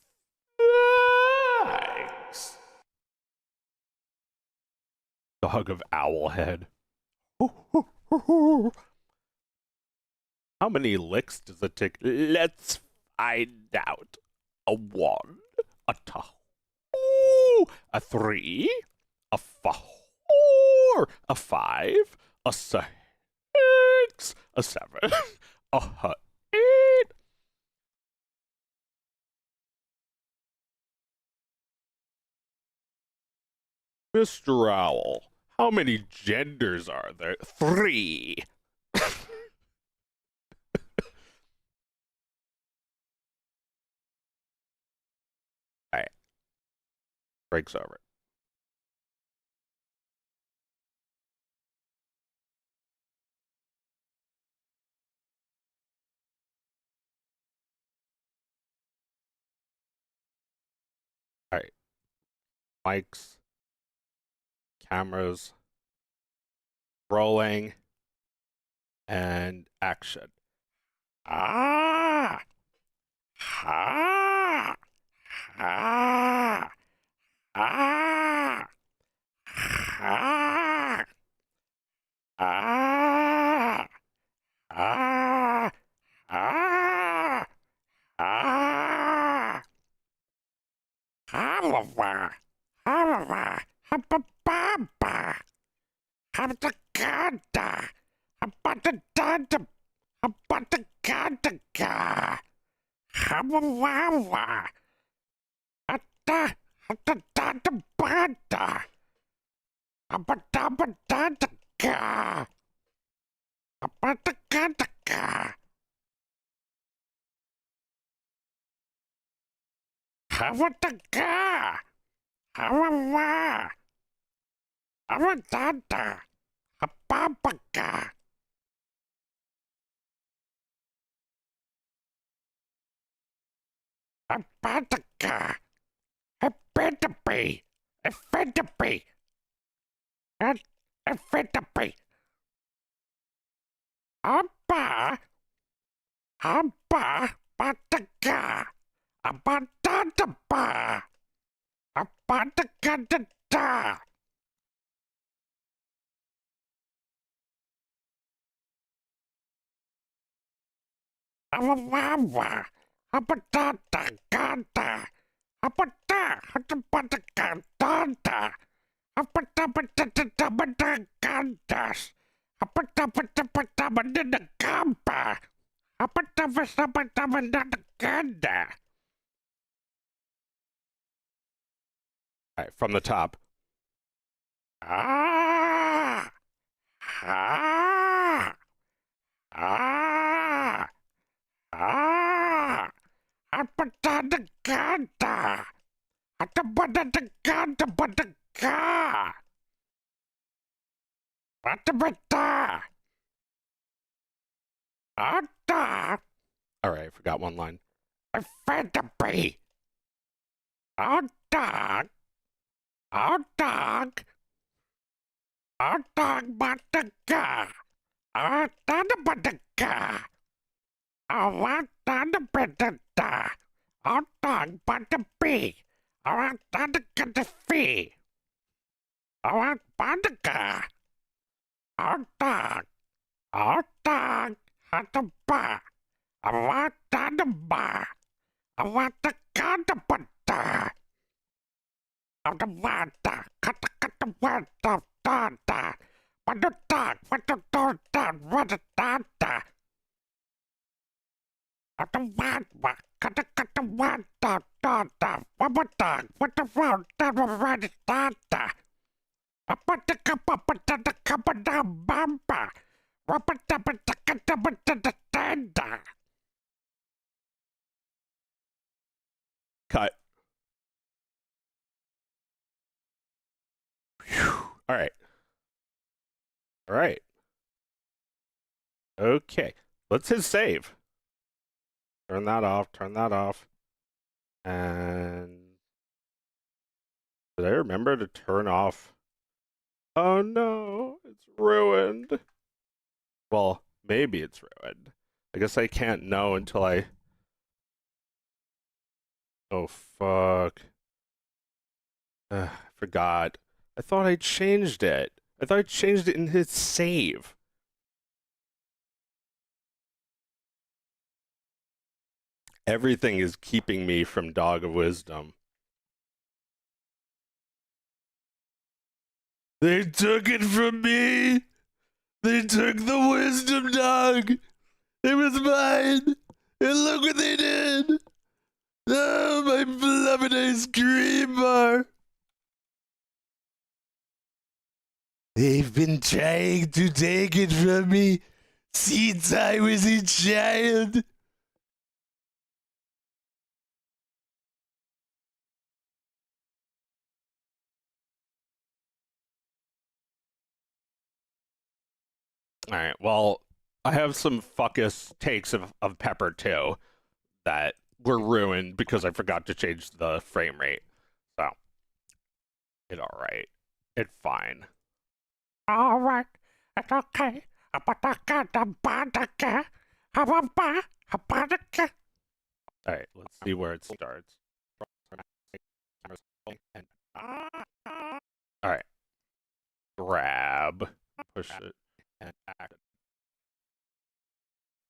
Thanks. Dog of Owlhead. How many licks does it take? Let's find out. A 1, a 2, a 3, a 4, a 5, a 6, a 7, a 8. Mr. Owl, how many genders are there? 3. Alright. Breaks over. Alright. Mics. Cameras. Rolling. And action. Ah! Ah! Ah! Ah! Ah! Abatagada. Abatagada. Abatagada. Hawawa. Ata. Atatata bada. Abatabadadaka. Abatagada. Hawataga. Hawawa. Awatada. Hapapaga. Apataga. Epetape. Efetape. Efetape. Apa. Apa. Pataga. Abatadaba. Apatagadada. Awawa. Abatadagada. Apata. Apatagadada. Apatabatatabatagadas. Apatabatatabatagamba. Apatabatatabataganda. All right, from the top. Ah! Ah! Ah! Ah! Apatadaganda! Atabadadaganda badaga! Atabata! Ata! All right, I forgot one line. Fetabe! Atag! Atag! Atag badaga! Atadabadaga! Awatadabadada! Atag badabi! Awatadagadafi! Awatbadaga! Atag! Atag! Ataba! Awatadaba! Awatagadabada! Adawata! Katakatawata! Tata! Wadatag! Wadatota! Wadatata! Atawatwa! Katakatawata! Tata! Wabatag! Watawata! Wadatata! Apatakapapatakabadabamba! Wapatapatakatabatatanda! Cut. Whew. All right. All right. Okay. Let's hit save. Turn that off. Turn that off. And did I remember to turn off? Oh no, it's ruined. Well, maybe it's ruined. I guess I can't know until I... Oh, fuck. I forgot. I thought I changed it. I thought I changed it in his save. Everything is keeping me from Dog of Wisdom. They took it from me! They took the Wisdom Dog! It was mine! And look what they did! Oh, my beloved ice cream bar! They've been trying to take it from me since I was a child! Alright, well, I have some fuckus takes of Pepper too that were ruined because I forgot to change the frame rate. So, it's alright. It's fine. Alright, it's okay. Alright, let's see where it starts. Alright. Grab. Push it. And act.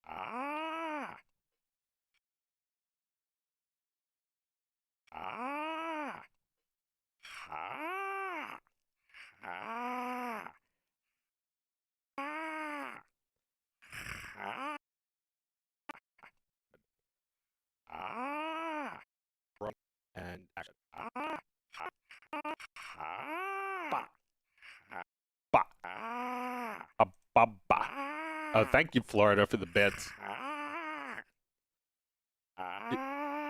Ah! Ah! Ah! Ah! ba, ba. Oh, thank you, Florida, for the bits.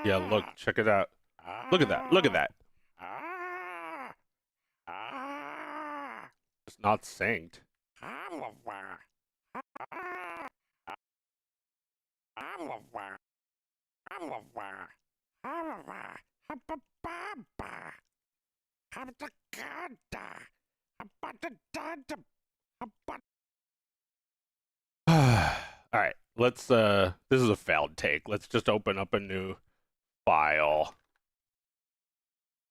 Yeah, look, check it out. Look at that. Look at that. It's not synced. All right, let's this is a failed take. Let's just open up a new file.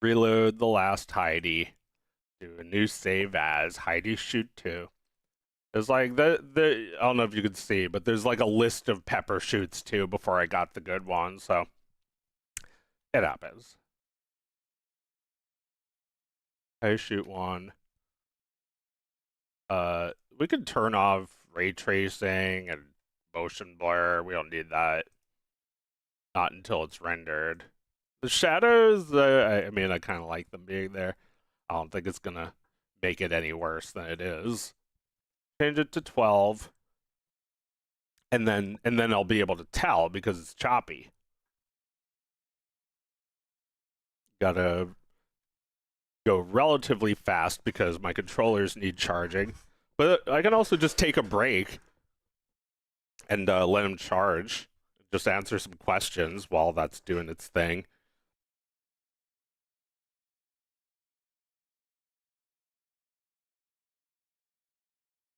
Reload the last Heidi. Do a new save as Heidi shoot 2. There's like the I don't know if you could see, but there's like a list of pepper shoots too before I got the good one, so it happens. I shoot 1. We could turn off ray tracing and motion blur. We don't need that. Not until it's rendered. The shadows, I mean, I kind of like them being there. I don't think it's gonna make it any worse than it is. Change it to 12. And then I'll be able to tell because it's choppy. Gotta go relatively fast because my controllers need charging. But I can also just take a break and let them charge. Just answer some questions while that's doing its thing.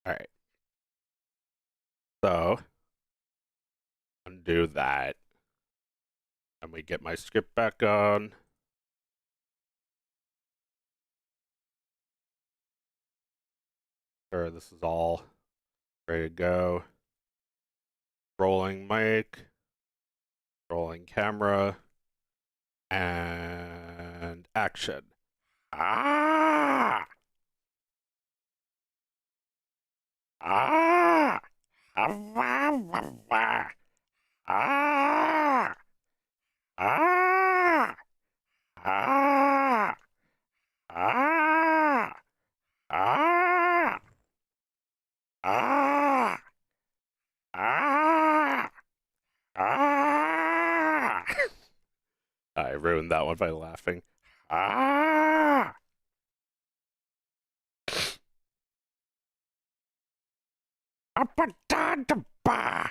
All right. So undo that. And we get my script back on. Sure, this is all ready to go. Rolling mic, rolling camera, and action. Ah! Ah! Ah! Ah! Ah! Ah! Ah! Ah! Ah! Ah! Ah! I ruined that one by laughing. Ah! Ba.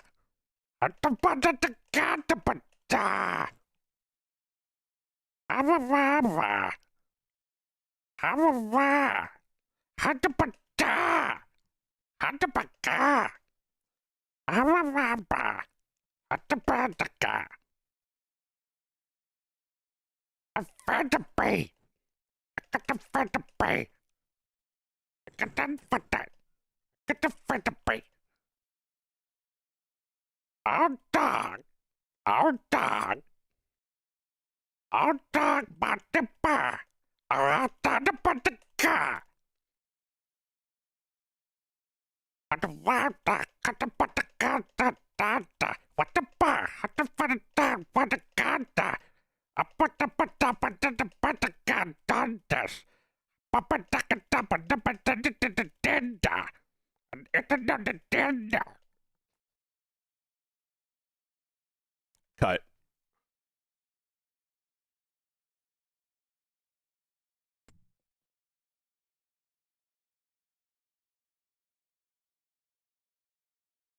Our dog. Our dog. Our dog bought the bar. Our dog bought the car. What the wild dog got the butt the car da. What the bar? What the fun dog? What the car da? I put the butt the car done this. Papa duck a dump a dump a dinda. And it's another dinda. Cut.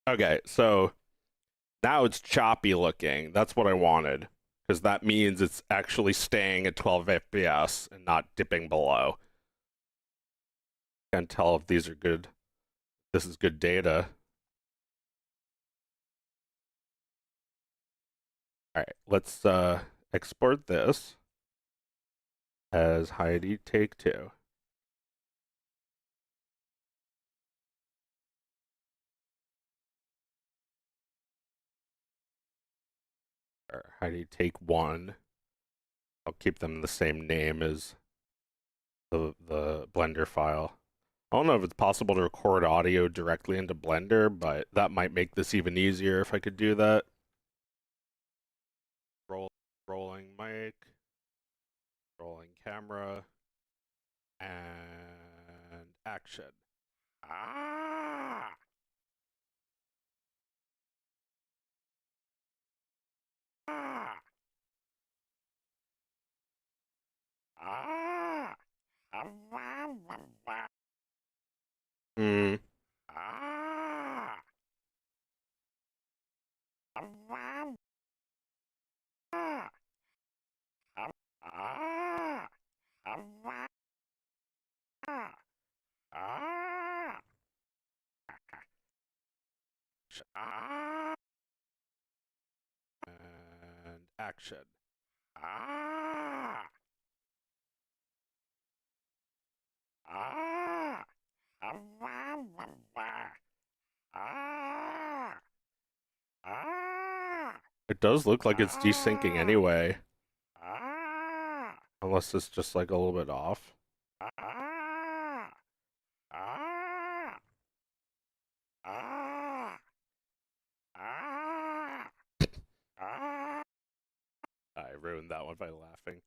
Okay, so now it's choppy looking. That's what I wanted. Because that means it's actually staying at 12 FPS and not dipping below. Can't tell if these are good. This is good data. All right, let's export this as Heidi take 2. Or Heidi take 1. I'll keep them the same name as the Blender file. I don't know if it's possible to record audio directly into Blender, but that might make this even easier if I could do that. Rolling mic, rolling camera, and action. Ah! Mm. And action. It does look like it's desyncing anyway. Unless it's just like a little bit off. I ruined that one by laughing.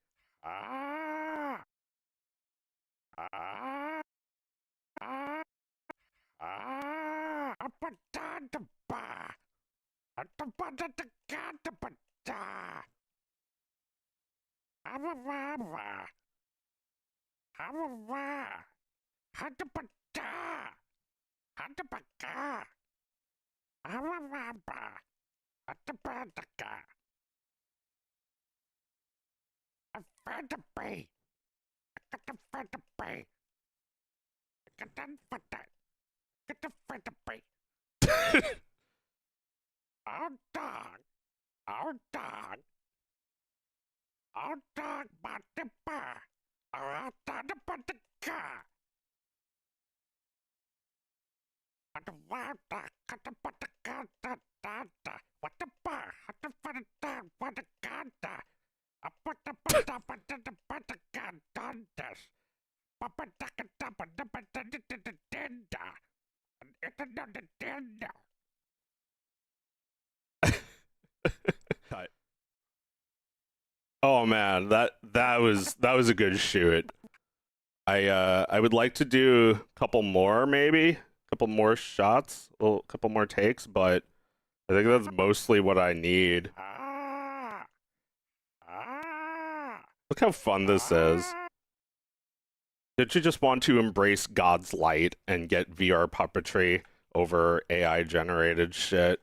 Oh man, that was a good shoot. I would like to do a couple more, maybe a couple more shots, a couple more takes, but I think that's mostly what I need. Look how fun this is. Did you just want to embrace God's light and get VR puppetry over AI generated shit?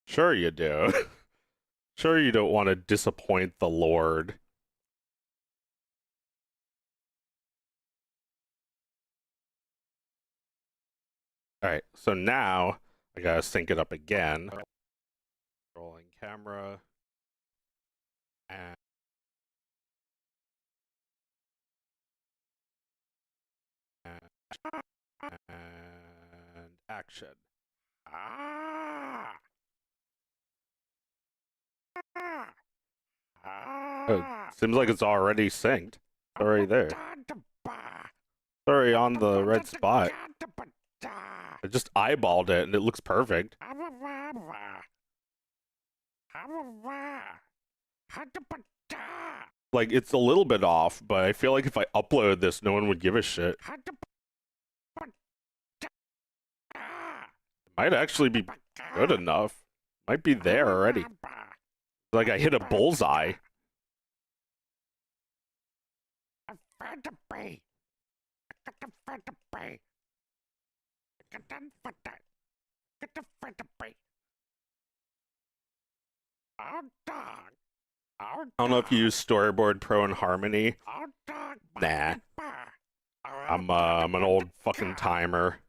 Sure you do. Sure you don't want to disappoint the Lord. Alright, so now I gotta sync it up again. Rolling camera. And action. Oh, seems like it's already synced. It's already there. It's already on the right spot. I just eyeballed it and it looks perfect. Like, it's a little bit off, but I feel like if I upload this, no one would give a shit. It might actually be good enough. Might be there already. Like I hit a bullseye. I don't know if you use Storyboard Pro and Harmony. Nah. I'm an old fucking timer.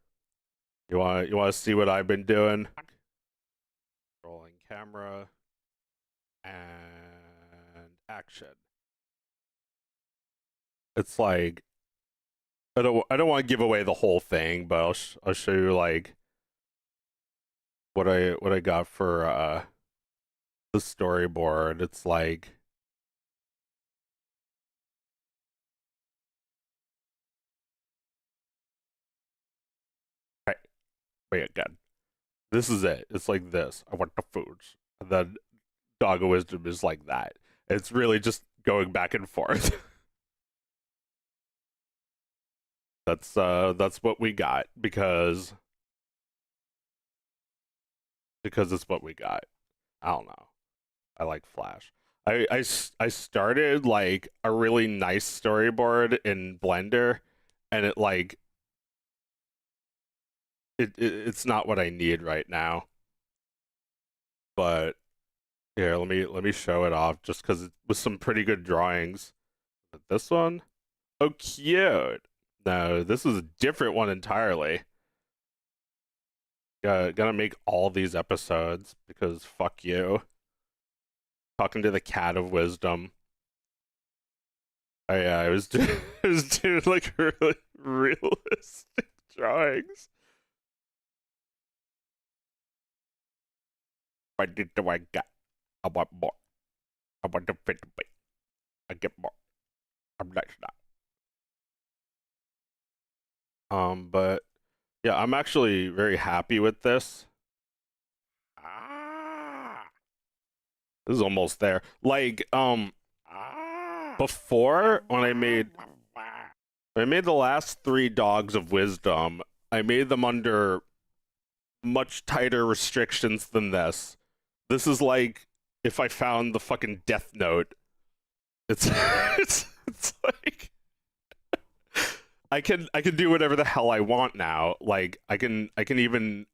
You want to see what I've been doing? Rolling camera and action. It's like I don't want to give away the whole thing, but I'll show you like what I got for the storyboard. It's like wait again. This is it. It's like this. I want the foods. And then Dog of Wisdom is like that. It's really just going back and forth. That's what we got because because it's what we got. I don't know. I like Flash. I started like a really nice storyboard in Blender, and it like it's not what I need right now. But here, let me show it off just because it was some pretty good drawings. But this one, oh cute. No, this is a different one entirely. Gonna make all these episodes because fuck you. Talking to the cat of wisdom. I was doing, I was doing like really realistic drawings. I did the I got. I want more. I want to fit the bait. I get more. I'm next now. But yeah, I'm actually very happy with this. This is almost there. Like, before when I made the last 3 dogs of wisdom, I made them under much tighter restrictions than this. This is like if I found the fucking Death Note. It's it's like I can do whatever the hell I want now. Like I can even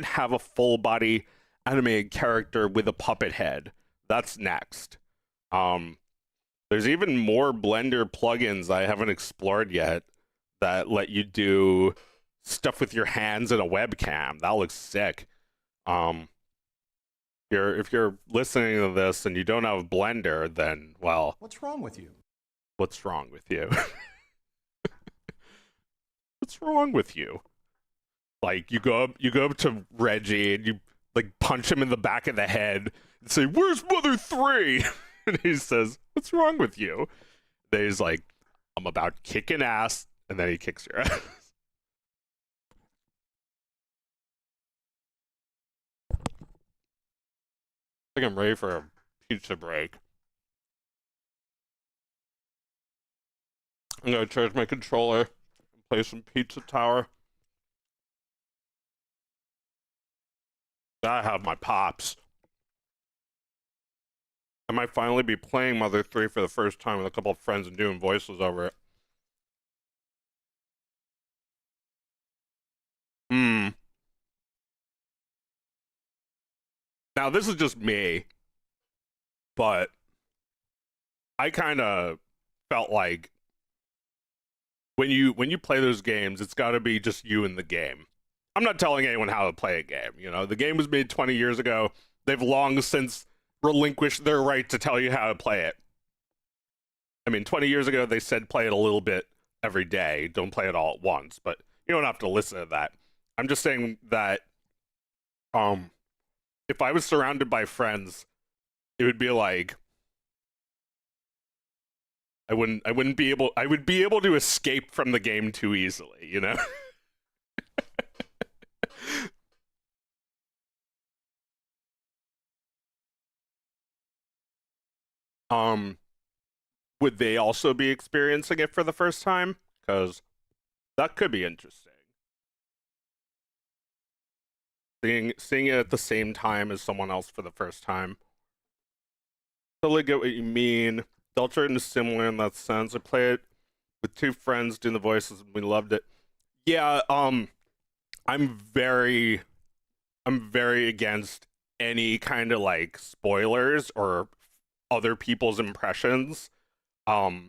have a full body animated character with a puppet head. That's next. There's even more Blender plugins I haven't explored yet that let you do stuff with your hands and a webcam. That looks sick. If you're listening to this and you don't have Blender, then well, what's wrong with you? What's wrong with you? What's wrong with you? Like you go up to Reggie and you like punch him in the back of the head and say, "Where's Mother 3?" And he says, "What's wrong with you?" Then he's like, "I'm about kicking ass," and then he kicks your ass. I think I'm ready for a pizza break. I'm gonna charge my controller and play some Pizza Tower. I have my pops. I might finally be playing Mother 3 for the first time with a couple of friends and doing voices over it. Now this is just me, but I kind of felt like when you play those games, it's got to be just you in the game. I'm not telling anyone how to play a game. You know, the game was made 20 years ago. They've long since relinquished their right to tell you how to play it. I mean, 20 years ago, they said play it a little bit every day. Don't play it all at once, but you don't have to listen to that. I'm just saying that if I was surrounded by friends, it would be like I would be able to escape from the game too easily, you know? Would they also be experiencing it for the first time? Because that could be interesting. Seeing it at the same time as someone else for the first time. Totally get what you mean. Deltarune is similar in that sense. I played it with 2 friends doing the voices and we loved it. Yeah, I'm very against any kind of like spoilers or other people's impressions. I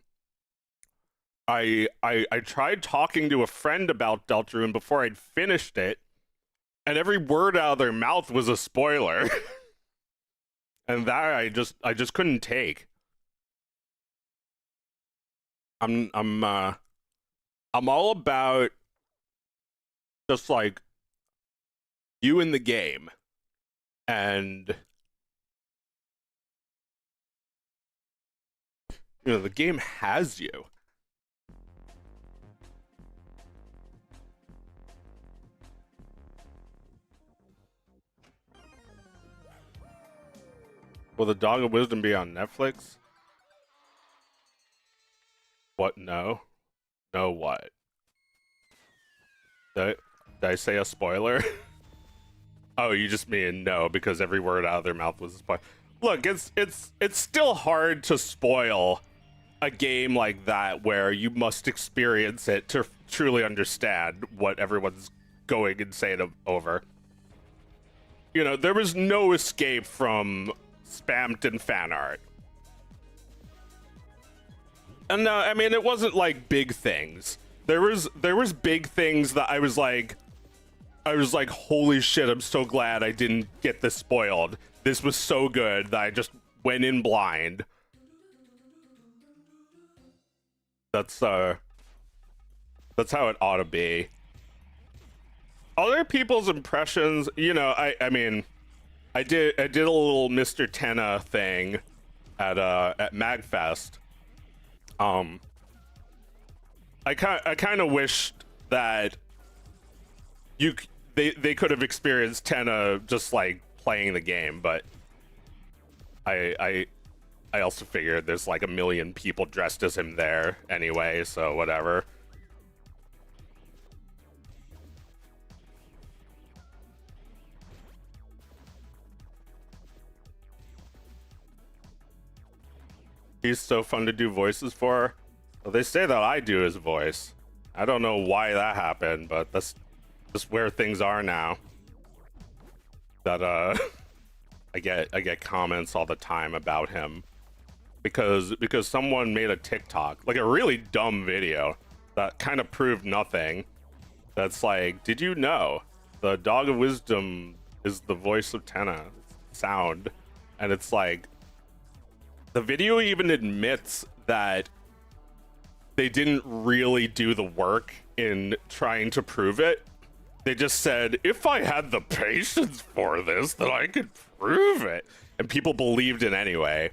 tried talking to a friend about Deltarune before I'd finished it, and every word out of their mouth was a spoiler. And that I just couldn't take. I'm all about just like you in the game, and you know the game has you. Will the Dog of Wisdom be on Netflix? What? No. No what? Did I say a spoiler? Oh, you just mean no because every word out of their mouth was a spoil. Look, it's still hard to spoil a game like that where you must experience it to truly understand what everyone's going insane over. You know, there was no escape from spammed and fan art. And no, I mean, it wasn't like big things. There was big things that I was like, holy shit, I'm so glad I didn't get this spoiled. This was so good that I just went in blind. That's how it ought to be. Other people's impressions, you know, I mean, I did a little Mr. Tenna thing at MagFest. I kind of wished that they could have experienced Tenna just like playing the game, but I also figured there's like a million people dressed as him there anyway, so whatever. He's so fun to do voices for. Well, they say that I do his voice. I don't know why that happened, but that's just where things are now. That I get comments all the time about him because someone made a TikTok, like a really dumb video that kind of proved nothing. That's like, did you know the Dog of Wisdom is the voice of Tenna sound? And it's like, the video even admits that they didn't really do the work in trying to prove it. They just said, if I had the patience for this, then I could prove it. And people believed it anyway.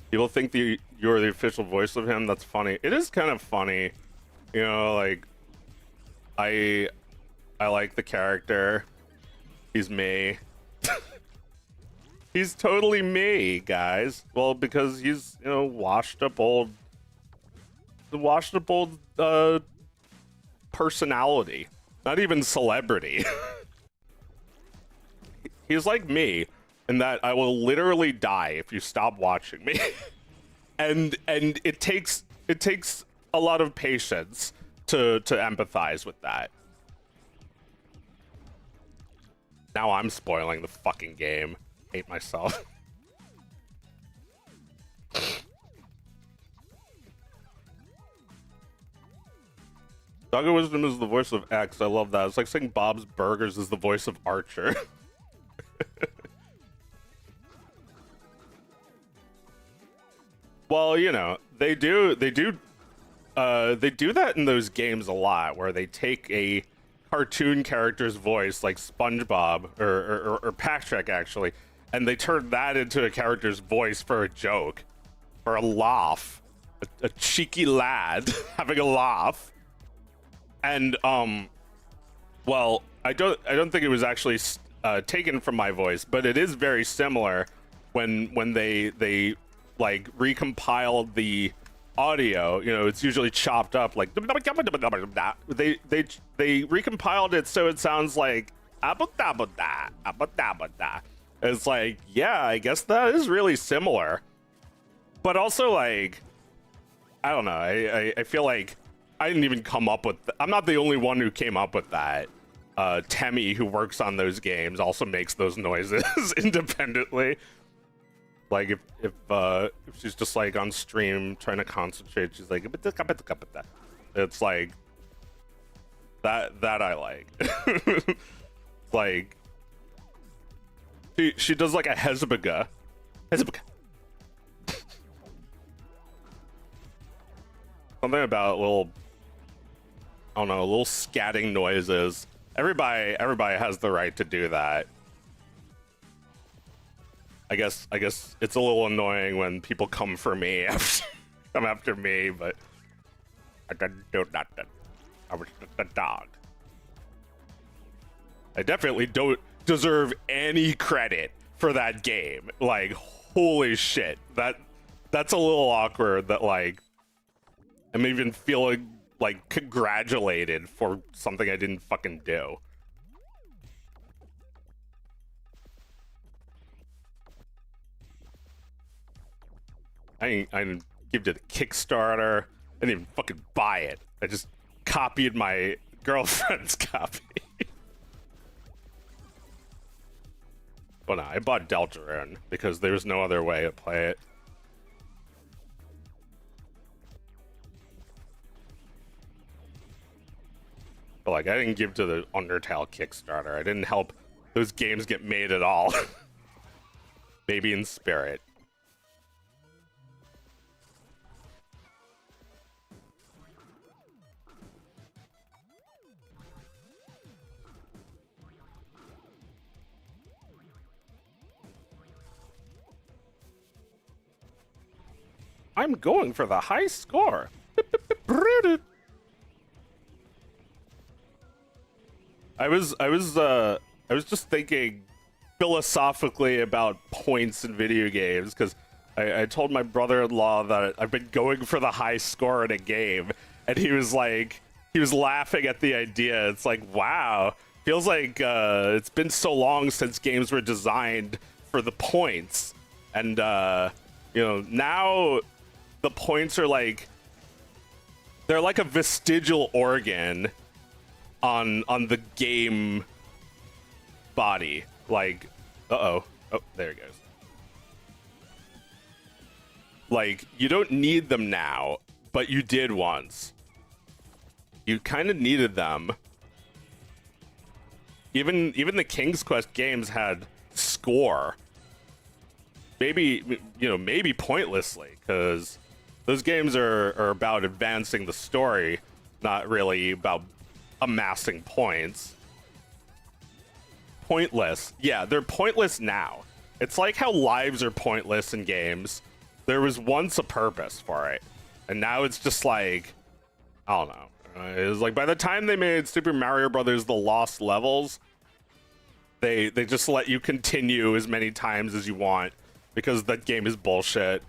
People think you're the official voice of him. That's funny. It is kind of funny. You know, like, I like the character. He's me. He's totally me, guys. Well, because he's, you know, washed up old personality. Not even celebrity. He's like me in that I will literally die if you stop watching me. and it takes a lot of patience to empathize with that. Now I'm spoiling the fucking game. Hate myself. Dog of Wisdom is the voice of X. I love that. It's like saying Bob's Burgers is the voice of Archer. Well, you know, they do that in those games a lot, where they take a cartoon character's voice, like SpongeBob or Patrick, actually, and they turn that into a character's voice for a joke, for a laugh, a cheeky lad having a laugh. And well, I don't think it was actually taken from my voice, but it is very similar when they like recompiled the audio. You know, it's usually chopped up like they recompiled it so it sounds like it's like, yeah, I guess that is really similar, but also like, I don't know, I feel like I didn't even come up with I'm not the only one who came up with that. Temmie, who works on those games, also makes those noises independently. Like if she's just like on stream trying to concentrate, she's like, it's like that I like. Like she does like a Hezbollah. Something about little, I don't know, little scatting noises. Everybody has the right to do that. I guess it's a little annoying when people come for me come after me, but I didn't do nothing. I was just a dog. I definitely don't deserve any credit for that game. Like, holy shit. That's a little awkward that, like, I'm even feeling like congratulated for something I didn't fucking do. I didn't give it to the Kickstarter. I didn't even fucking buy it. I just copied my girlfriend's copy. But no, I bought Deltarune because there was no other way to play it. But like, I didn't give to the Undertale Kickstarter. I didn't help those games get made at all. Maybe in spirit. I'm going for the high score. I was just thinking philosophically about points in video games, because I told my brother-in-law that I've been going for the high score in a game, and he was laughing at the idea. It's like, wow, feels like it's been so long since games were designed for the points, and now the points are like, they're like a vestigial organ on the game body. Like, oh, there it goes. Like, you don't need them now, but you did once. You kind of needed them. Even the King's Quest games had score. Maybe, maybe pointlessly, because those games are about advancing the story, not really about amassing points. Pointless. Yeah, they're pointless now. It's like how lives are pointless in games. There was once a purpose for it, and now it's just like, I don't know. It was like by the time they made Super Mario Brothers: The Lost Levels, they just let you continue as many times as you want because that game is bullshit,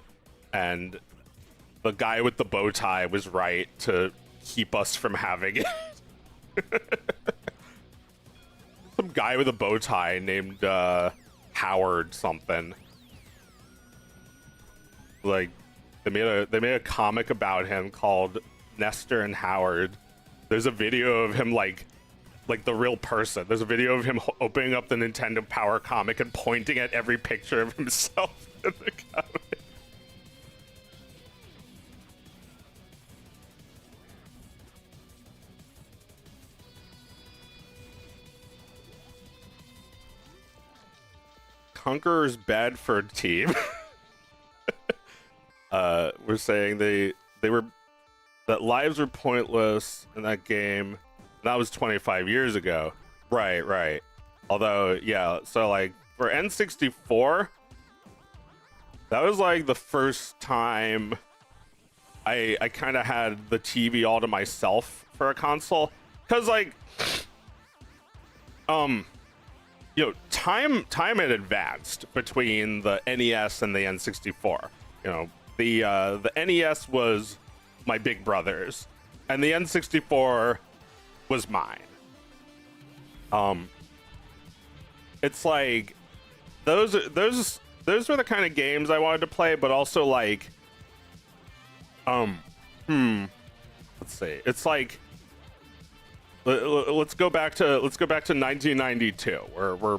and the guy with the bow tie was right to keep us from having it. Some guy with a bow tie named Howard something. Like, they made a comic about him called Nestor and Howard. There's a video of him like the real person. There's a video of him opening up the Nintendo Power comic and pointing at every picture of himself in the comic. Conqueror's bad for a team. We're saying that lives were pointless in that game. That was 25 years ago. Right. Although, yeah, so like for N64, that was like the first time I kind of had the TV all to myself for a console. Cause like, time had advanced between the NES and the N64. The NES was my big brother's, and the N64 was mine. It's like those were the kind of games I wanted to play, but also like, let's see. It's like, let's go back to 1992. We're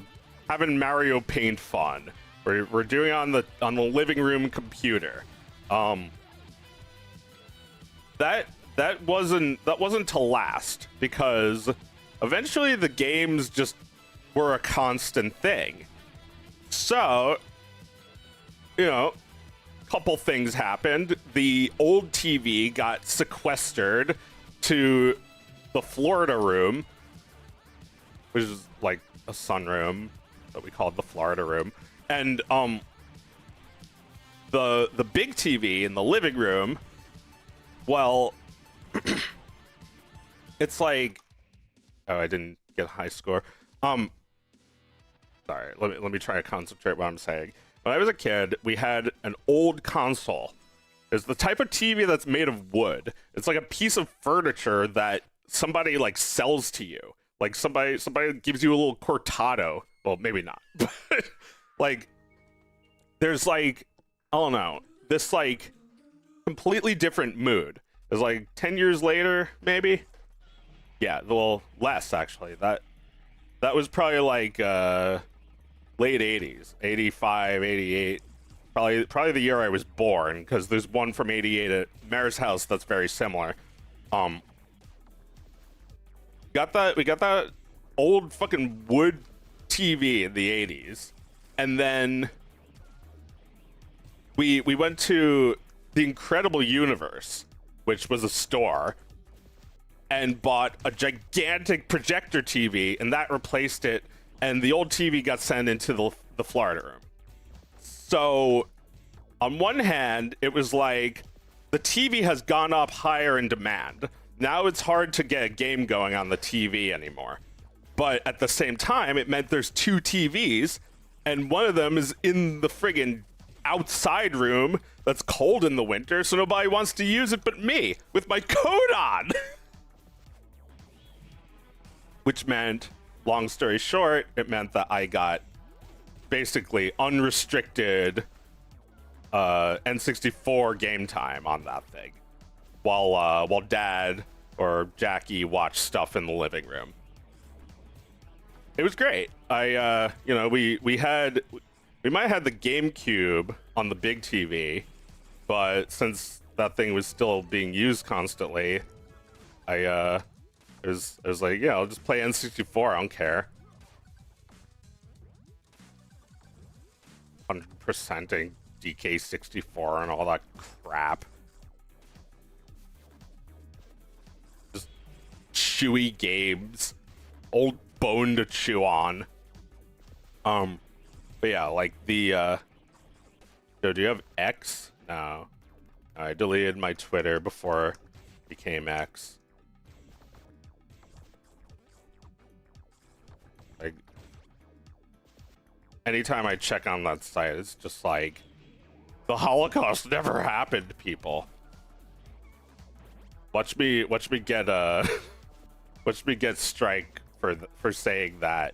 having Mario Paint fun. We're doing on the living room computer. That wasn't to last, because eventually the games just were a constant thing. So, couple things happened. The old TV got sequestered to the Florida room, which is like a sunroom that we called the Florida room, and the big TV in the living room, well, it's like, oh, I didn't get a high score. Sorry, let me try to concentrate what I'm saying. When I was a kid, we had an old console. It's the type of TV that's made of wood. It's like a piece of furniture that somebody like sells to you. Like somebody gives you a little cortado. Well, maybe not. But like, there's like, I don't know. this like completely different mood. It was like 10 years later, maybe. Yeah, well, less actually. That was probably like late 80s, 85, 88. Probably the year I was born, because there's one from 88 at Mayor's house that's very similar. We got that old fucking wood TV in the 80s, and then we went to the Incredible Universe, which was a store, and bought a gigantic projector TV, and that replaced it, and the old TV got sent into the Florida room. So on one hand, it was like the TV has gone up higher in demand. Now it's hard to get a game going on the TV anymore. But at the same time, it meant there's two TVs, and one of them is in the friggin' outside room that's cold in the winter, so nobody wants to use it but me with my coat on. Which meant, long story short, it meant that I got basically unrestricted N64 game time on that thing, while Dad or Jackie watched stuff in the living room. It was great. We might have had the GameCube on the big TV, but since that thing was still being used constantly, I was like, yeah, I'll just play N64. I don't care. 100%ing DK64 and all that crap. Just chewy games, old bone to chew on. But yeah, like the do you have X? No, I deleted my Twitter before it became X. Like, anytime I check on that site, it's just like, the Holocaust never happened, people. Watch me get watch me get strike for saying that.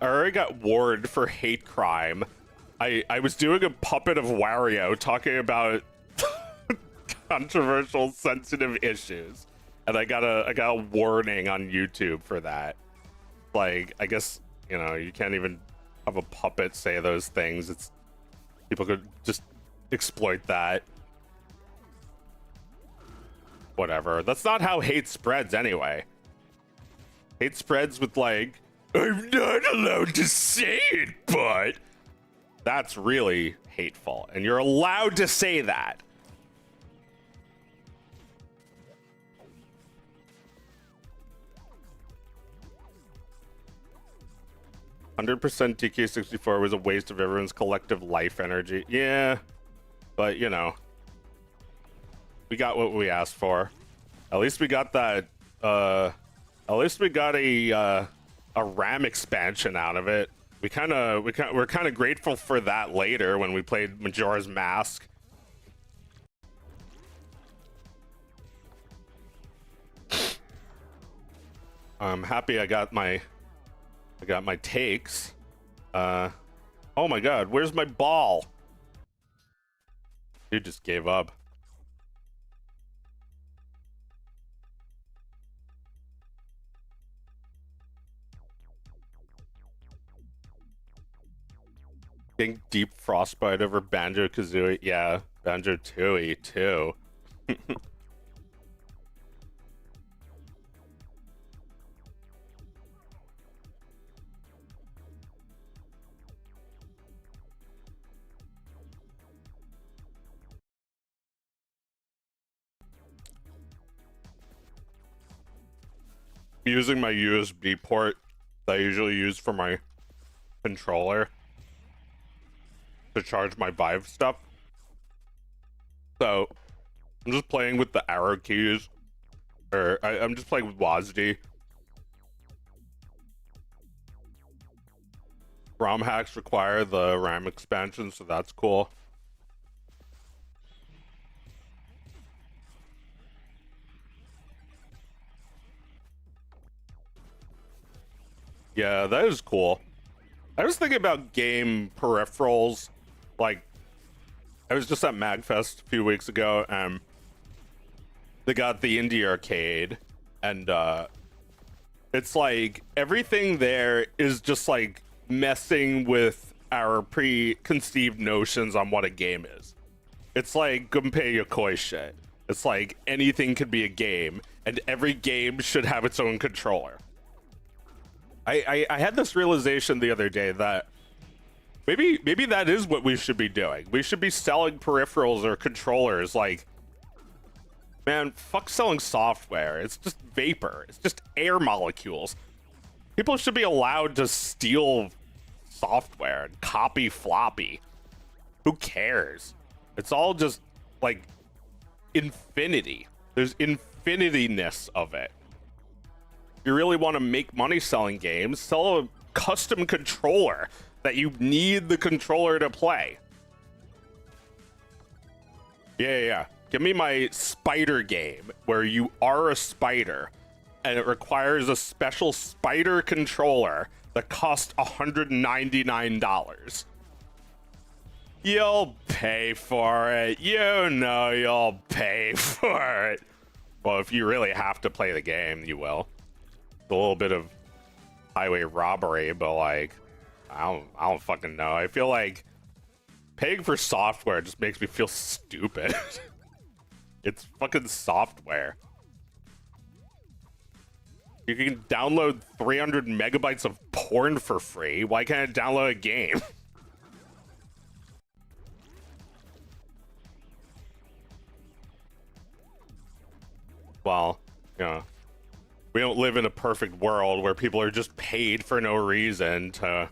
I already got warned for hate crime. I was doing a puppet of Wario talking about controversial, sensitive issues, and I got a warning on YouTube for that. Like, I guess, you know, you can't even have a puppet say those things. It's people could just exploit that. Whatever. That's not how hate spreads anyway. Hate spreads with like, I'm not allowed to say it, but that's really hateful, and you're allowed to say that. "100% DK64 was a waste of everyone's collective life energy." Yeah, but you know, we got what we asked for. At least we got that. At least we got a RAM expansion out of it. We're kind of grateful for that later when we played Majora's Mask. I'm happy I got my takes. Oh my god, where's my ball? Dude just gave up. Getting deep frostbite over Banjo-Kazooie. Yeah, Banjo-Tooie too. Using my USB port that I usually use for my controller to charge my Vive stuff. So I'm just playing with the arrow keys, or I'm just playing with WASD. ROM hacks require the RAM expansion, so that's cool. Yeah, that is cool. I was thinking about game peripherals. Like, I was just at MagFest a few weeks ago, and they got the Indie Arcade, and it's like everything there is just like messing with our preconceived notions on what a game is. It's like Gunpei Yokoi shit. It's like anything could be a game, and every game should have its own controller. I had this realization the other day that maybe that is what we should be doing. We should be selling peripherals or controllers. Like, man, fuck selling software. It's just vapor. It's just air molecules. People should be allowed to steal software and copy floppy. Who cares? It's all just like infinity. There's infinityness of it. If you really want to make money selling games, sell a custom controller that you need the controller to play. Yeah. Give me my spider game where you are a spider and it requires a special spider controller that costs $199. You'll pay for it. You know you'll pay for it. Well, if you really have to play the game, you will. A little bit of highway robbery, but like, I don't fucking know. I feel like paying for software just makes me feel stupid. It's fucking software. You can download 300 megabytes of porn for free. Why can't I download a game? Well, you know, we don't live in a perfect world where people are just paid for no reason to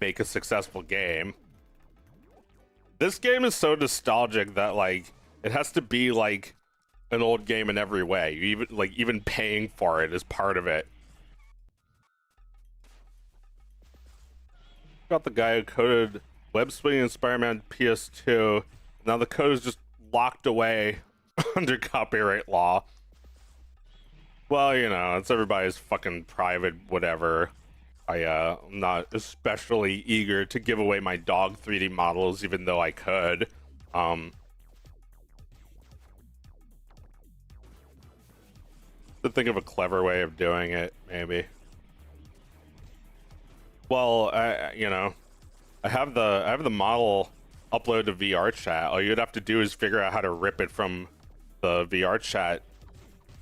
make a successful game. This game is so nostalgic that like it has to be like an old game in every way. You even paying for it is part of it. Got the guy who coded Web Swing and Spider-Man PS2. Now the code is just locked away under copyright law. Well, you know, it's everybody's fucking private whatever. I'm not especially eager to give away my dog 3D models, even though I could. To think of a clever way of doing it, maybe. Well, you know, I have the model upload to VR chat. All you'd have to do is figure out how to rip it from the VR chat,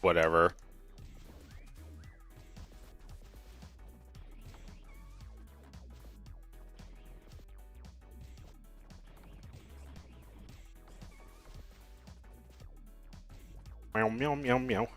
whatever. Meow meow meow meow.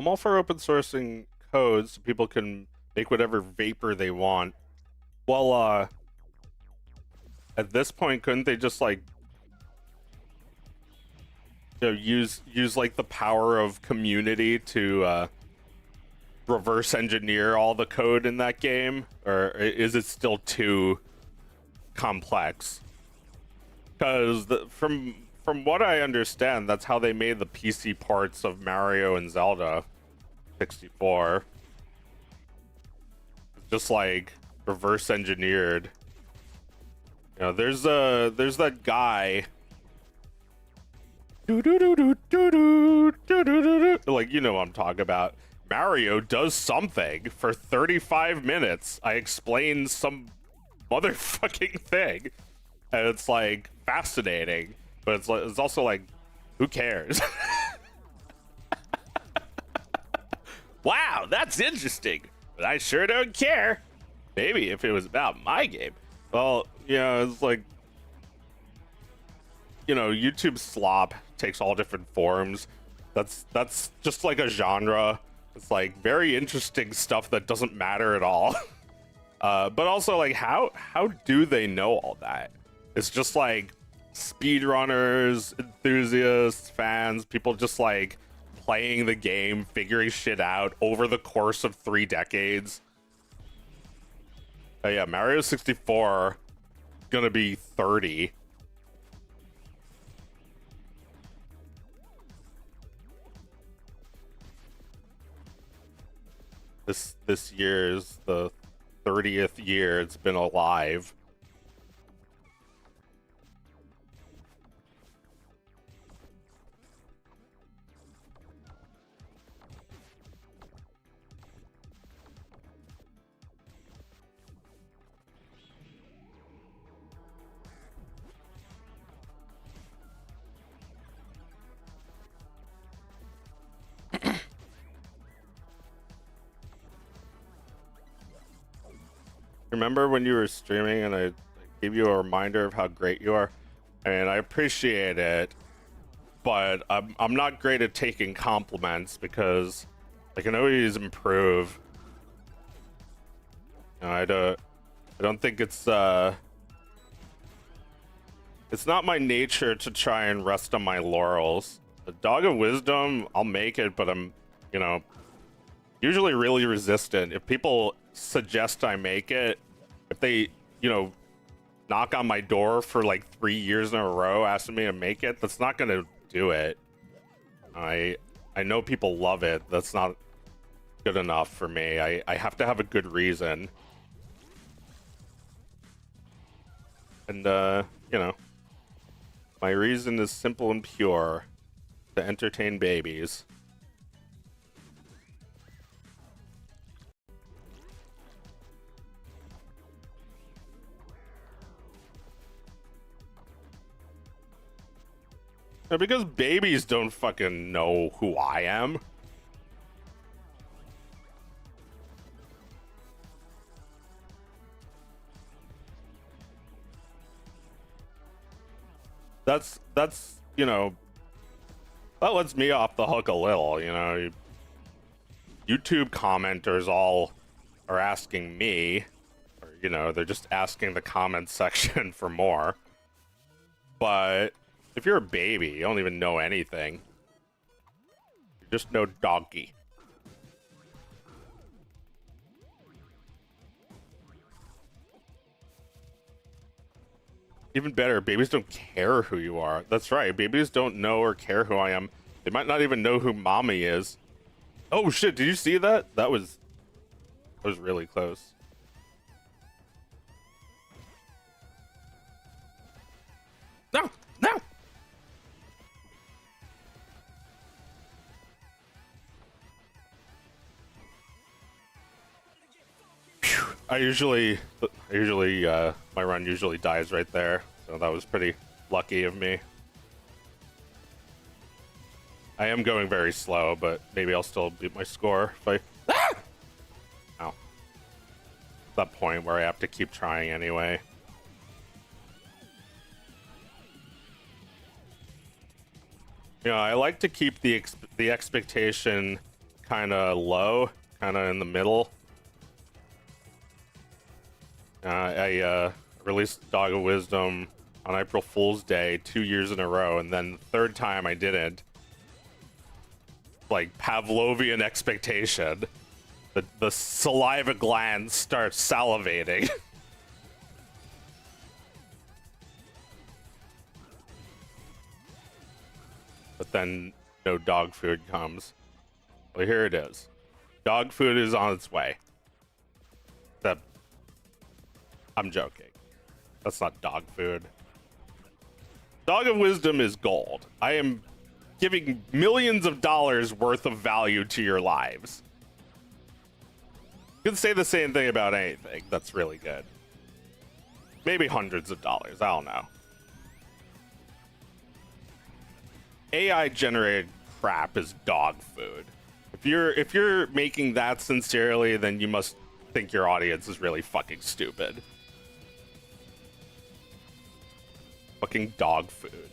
I'm all for open sourcing codes so people can make whatever vapor they want. Well, at this point, couldn't they just like, you know, use like the power of community to reverse engineer all the code in that game, or is it still too complex? Because from what I understand, that's how they made the PC parts of Mario and Zelda 64. Just like reverse engineered. You know, there's that guy. Like, you know what I'm talking about. Mario does something for 35 minutes. I explain some motherfucking thing, and it's like fascinating. But it's also like, who cares? Wow, that's interesting. but I sure don't care. Maybe if it was about my game. Well, it's like, YouTube slop takes all different forms. That's just like a genre. It's like very interesting stuff that doesn't matter at all. But also, like, how do they know all that? It's just like speedrunners, enthusiasts, fans, people just like playing the game, figuring shit out over the course of 3 decades. Yeah, Mario 64 gonna be 30. This year is the 30th year it's been alive. Remember when you were streaming and I gave you a reminder of how great you are? And I appreciate it, but I'm not great at taking compliments because I can always improve. I don't think it's not my nature to try and rest on my laurels. The Dog of Wisdom, I'll make it, but I'm, usually really resistant. If people suggest I make it, if they, knock on my door for like 3 years in a row asking me to make it, that's not gonna do it. I know people love it. That's not good enough for me. I have to have a good reason. And my reason is simple and pure: to entertain babies. Because babies don't fucking know who I am. That's that lets me off the hook a little, YouTube commenters all are asking me, or they're just asking the comment section for more. But if you're a baby, you don't even know anything. You just know donkey. Even better, babies don't care who you are. That's right, babies don't know or care who I am. They might not even know who mommy is. Oh shit, did you see that? That was really close. No! No! I usually my run usually dies right there, so that was pretty lucky of me. I am going very slow, but maybe I'll still beat my score if I... Ah! Ow. That point where I have to keep trying anyway. I like to keep the expectation kind of low, kind of in the middle. I released Dog of Wisdom on April Fool's Day 2 years in a row, and then the third time I didn't. Like Pavlovian expectation. The saliva gland starts salivating. But then no dog food comes. Well, here it is. Dog food is on its way. Except I'm joking. That's not dog food. Dog of Wisdom is gold. I am giving millions of dollars worth of value to your lives. You can say the same thing about anything that's really good. Maybe hundreds of dollars. I don't know. AI generated crap is dog food. If you're making that sincerely, then you must think your audience is really fucking stupid. Fucking dog food.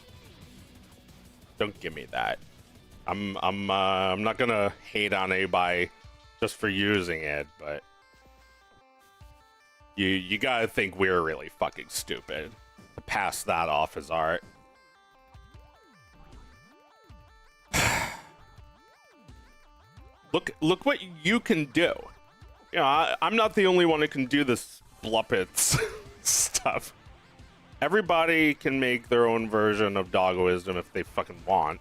Don't give me that. I'm not gonna hate on anybody just for using it, but you gotta think we're really fucking stupid to pass that off as art. Look what you can do. You know, I'm not the only one who can do this Bluppets stuff. Everybody can make their own version of Dog Wisdom if they fucking want.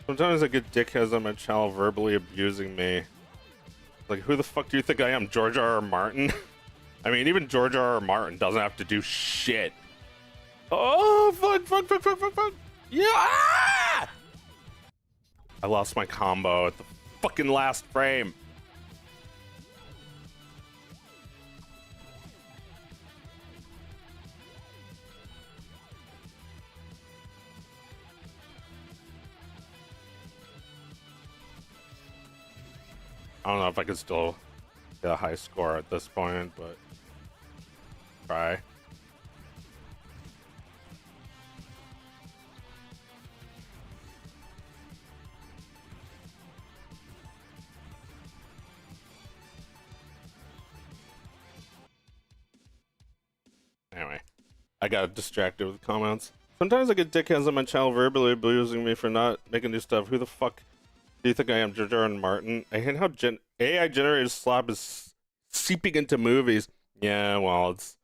Sometimes I get dickheads on my channel verbally abusing me. Like, who the fuck do you think I am, George R.R. Martin? I mean, even George R.R. Martin doesn't have to do shit. Oh, fuck. Yeah! Ah! I lost my combo at the fucking last frame. I don't know if I could still get a high score at this point, but try. Anyway, I got distracted with comments. Sometimes I get dickheads on my channel verbally abusing me for not making new stuff. Who the fuck do you think I am, George R. Martin? I hate how AI generated slop is seeping into movies. Yeah, well, it's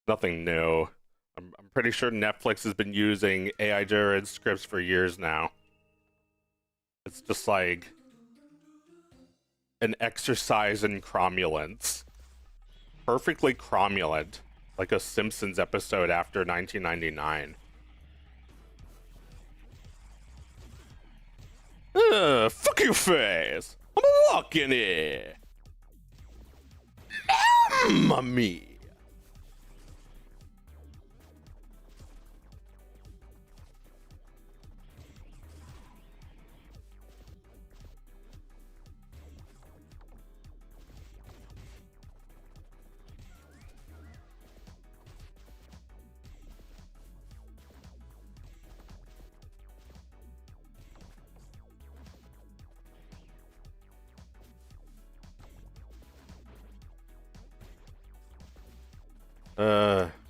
nothing new. I'm pretty sure Netflix has been using AI generated scripts for years now. It's just like an exercise in cromulence. Perfectly cromulent, like a Simpsons episode after 1999. Fuck your face! I'm walking here! Mommy!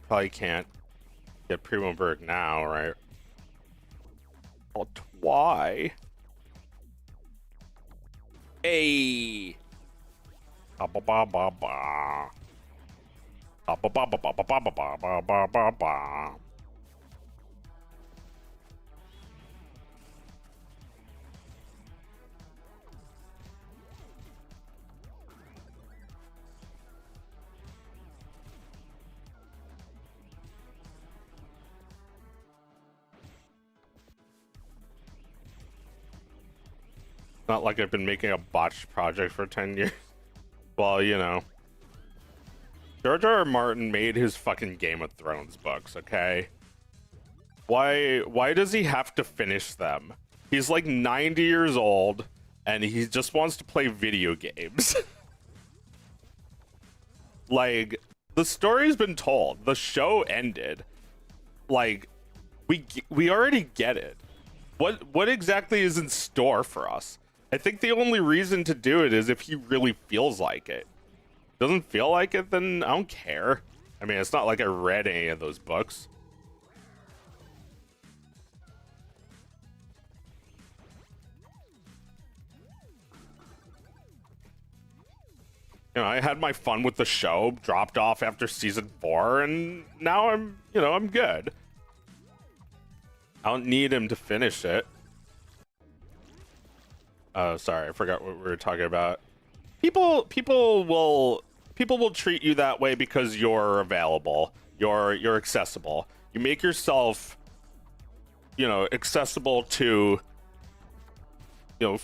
Probably can't get Primo Berg now, right? Oh, why? Hey! Ba ba ba ba ba. Ba ba ba ba ba ba ba ba ba ba ba. Not like I've been making a botched project for 10 years. Well, you know. George R.R. Martin made his fucking Game of Thrones books, okay? Why does he have to finish them? He's like 90 years old, and he just wants to play video games. Like, the story's been told. The show ended. Like, we already get it. What exactly is in store for us? I think the only reason to do it is if he really feels like it. Doesn't feel like it, then I don't care. I mean, it's not like I read any of those books. You know, I had my fun with the show, dropped off after season 4, and now I'm good. I don't need him to finish it. Oh, sorry, I forgot what we were talking about. People will treat you that way because you're available. you're accessible. You make yourself, you know, accessible to, you know,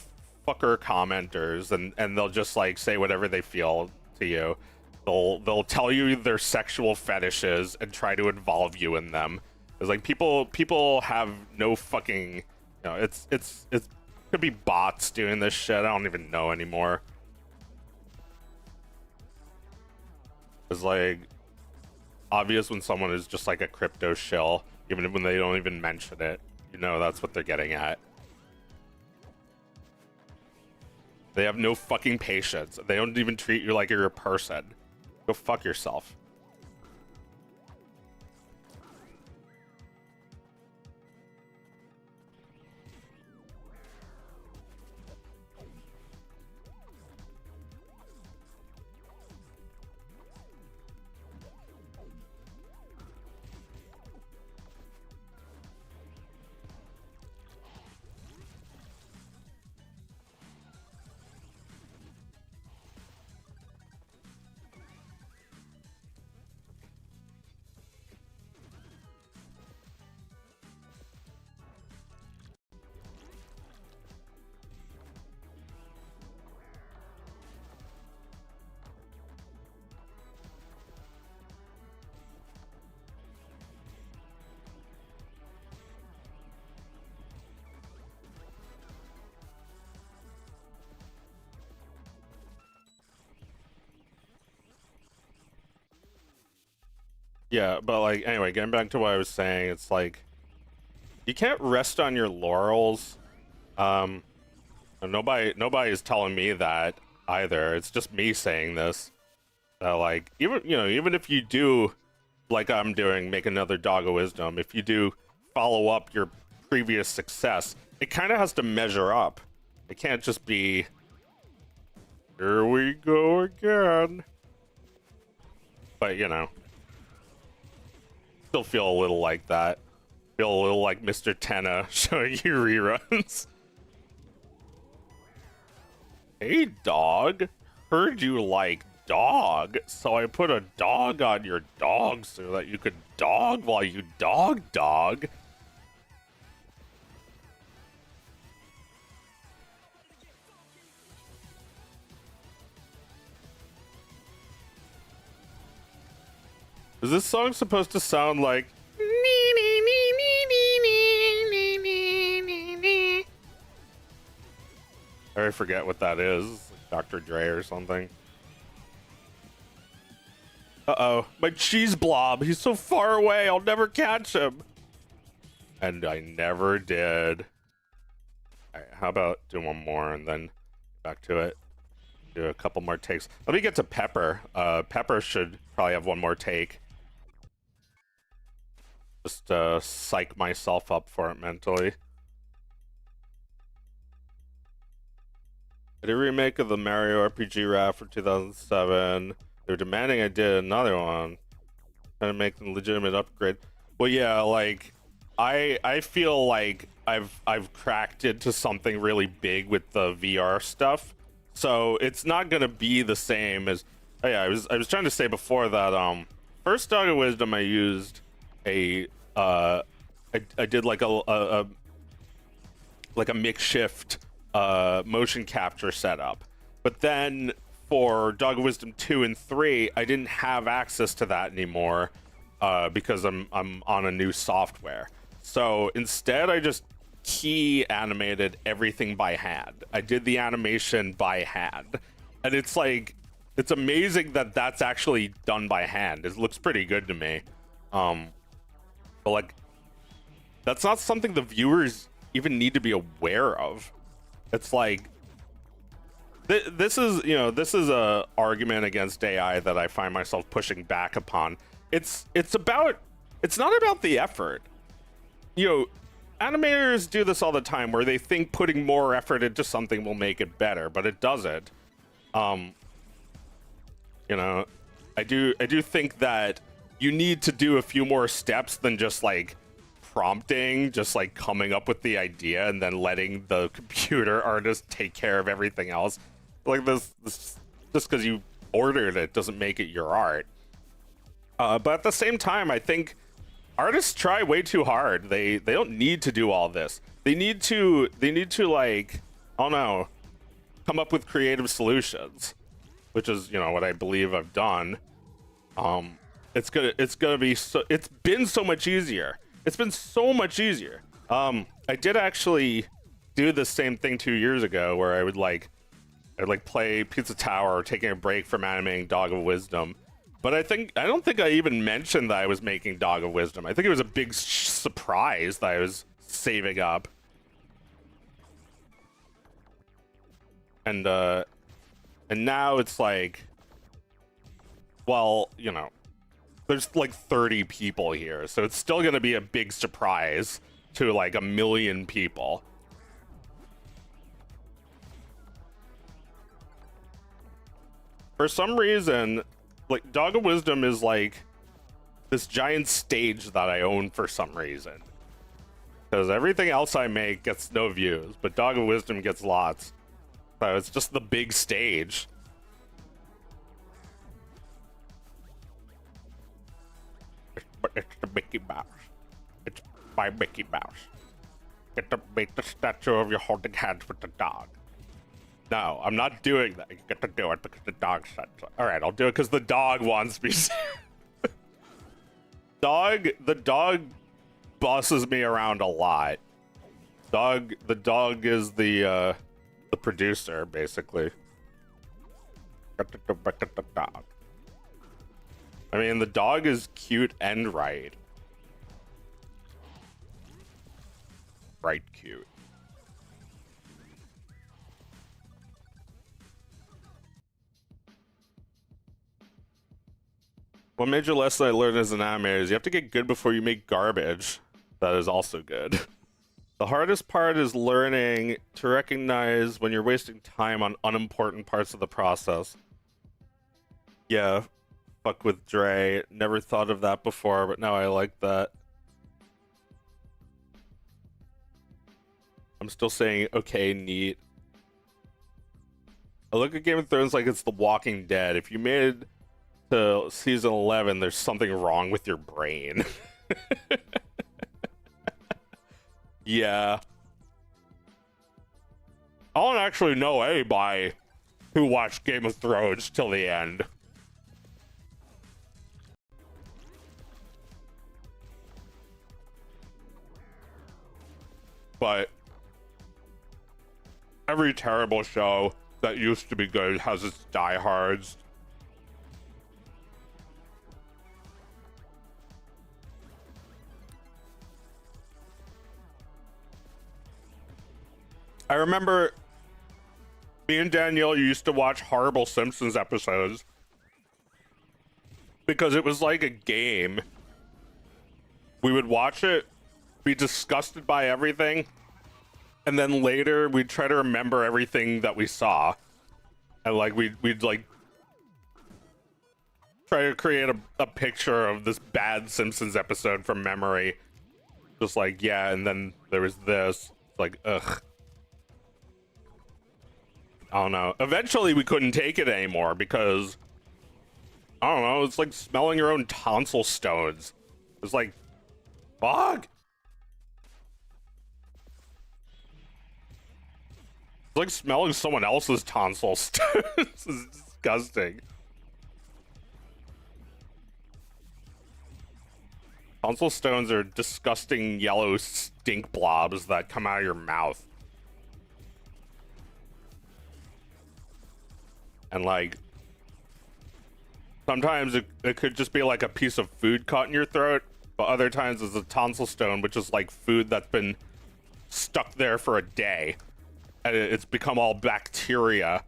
fucker commenters, and they'll just like say whatever they feel to you. They'll tell you their sexual fetishes and try to involve you in them. It's like people have no fucking, you know, it's could be bots doing this shit. I don't even know anymore. It's like obvious when someone is just like a crypto shill, even when they don't even mention it. You know that's what they're getting at. They have no fucking patience. They don't even treat you like you're a person. Go fuck yourself. Yeah, but like anyway, getting back to what I was saying, it's like you can't rest on your laurels. Nobody is telling me that either. It's just me saying this. Like even if you do, like I'm doing, make another dog of wisdom. If you do follow up your previous success, it kind of has to measure up. It can't just be, here we go again. But you know. Still feel a little like that. Feel a little like Mr. Tenna showing you reruns. Hey dog, heard you like dog, so I put a dog on your dog so that you could dog while you dog. Is this song supposed to sound like I forget what that is. Like Dr. Dre or something. Uh-oh. My cheese blob. He's so far away. I'll never catch him. And I never did. Alright, how about do one more and then back to it. Do a couple more takes. Let me get to Pepper. Pepper should probably have one more take. Just psych myself up for it mentally. I did a remake of the Mario RPG rap for 2007. They're demanding I did another one. Trying to make them legitimate upgrade. Well, yeah, like I feel like I've cracked into something really big with the VR stuff. So it's not gonna be the same as. Oh yeah, I was trying to say before that first Dog of Wisdom I used a I did like a makeshift motion capture setup, but then for Dog of Wisdom 2 and 3 I didn't have access to that anymore because I'm on a new software. So instead I just key animated everything by hand. I did the animation by hand, and it's like it's amazing that that's actually done by hand. It looks pretty good to me. But like that's not something the viewers even need to be aware of. It's like this is, you know, this is a argument against AI that I find myself pushing back upon. It's not about the effort. You know, animators do this all the time where they think putting more effort into something will make it better, but it doesn't. You know, I do think that you need to do a few more steps than just like prompting, just like coming up with the idea and then letting the computer artist take care of everything else. Like this just because you ordered it doesn't make it your art. But at the same time, I think artists try way too hard. They don't need to do all this. They need to like, I don't know, come up with creative solutions, which is, you know, what I believe I've done. It's gonna be so, it's been so much easier. It's been so much easier. I did actually do the same thing 2 years ago where I'd play Pizza Tower, taking a break from animating Dog of Wisdom. But I don't think I even mentioned that I was making Dog of Wisdom. I think it was a big surprise that I was saving up. And now it's like, well, you know, there's like 30 people here, so it's still gonna be a big surprise to like 1 million people. For some reason, like, Dog of Wisdom is like this giant stage that I own for some reason. Because everything else I make gets no views, but Dog of Wisdom gets lots. So it's just the big stage. It's the Mickey Mouse. It's my Mickey Mouse. Get to make the statue of you holding hands with the dog. No, I'm not doing that. You get to do it because the dog said so. Alright, I'll do it because the dog wants me to. The dog bosses me around a lot. The dog is the producer, basically. Get to do it with the dog. I mean, the dog is cute and right. Right cute. One major lesson I learned as an animator is you have to get good before you make garbage. That is also good. The hardest part is learning to recognize when you're wasting time on unimportant parts of the process. Yeah, fuck with Dre. Never thought of that before, but now I like that. I'm still saying, okay, neat. I look at Game of Thrones like it's The Walking Dead. If you made it to season 11, there's something wrong with your brain. Yeah. I don't actually know anybody who watched Game of Thrones till the end. But every terrible show that used to be good has its diehards. I remember me and Danielle used to watch horrible Simpsons episodes because it was like a game. We would watch it, be disgusted by everything, and then later we'd try to remember everything that we saw. And like we'd like try to create a picture of this bad Simpsons episode from memory. Just like, yeah, and then there was this. Like, ugh. I don't know. Eventually we couldn't take it anymore because, I don't know, it's like smelling your own tonsil stones. It's like, fuck. It's like smelling someone else's tonsil stones. This is disgusting. Tonsil stones are disgusting yellow stink blobs that come out of your mouth. And like, sometimes it could just be like a piece of food caught in your throat, but other times it's a tonsil stone, which is like food that's been stuck there for a day. And it's become all bacteria.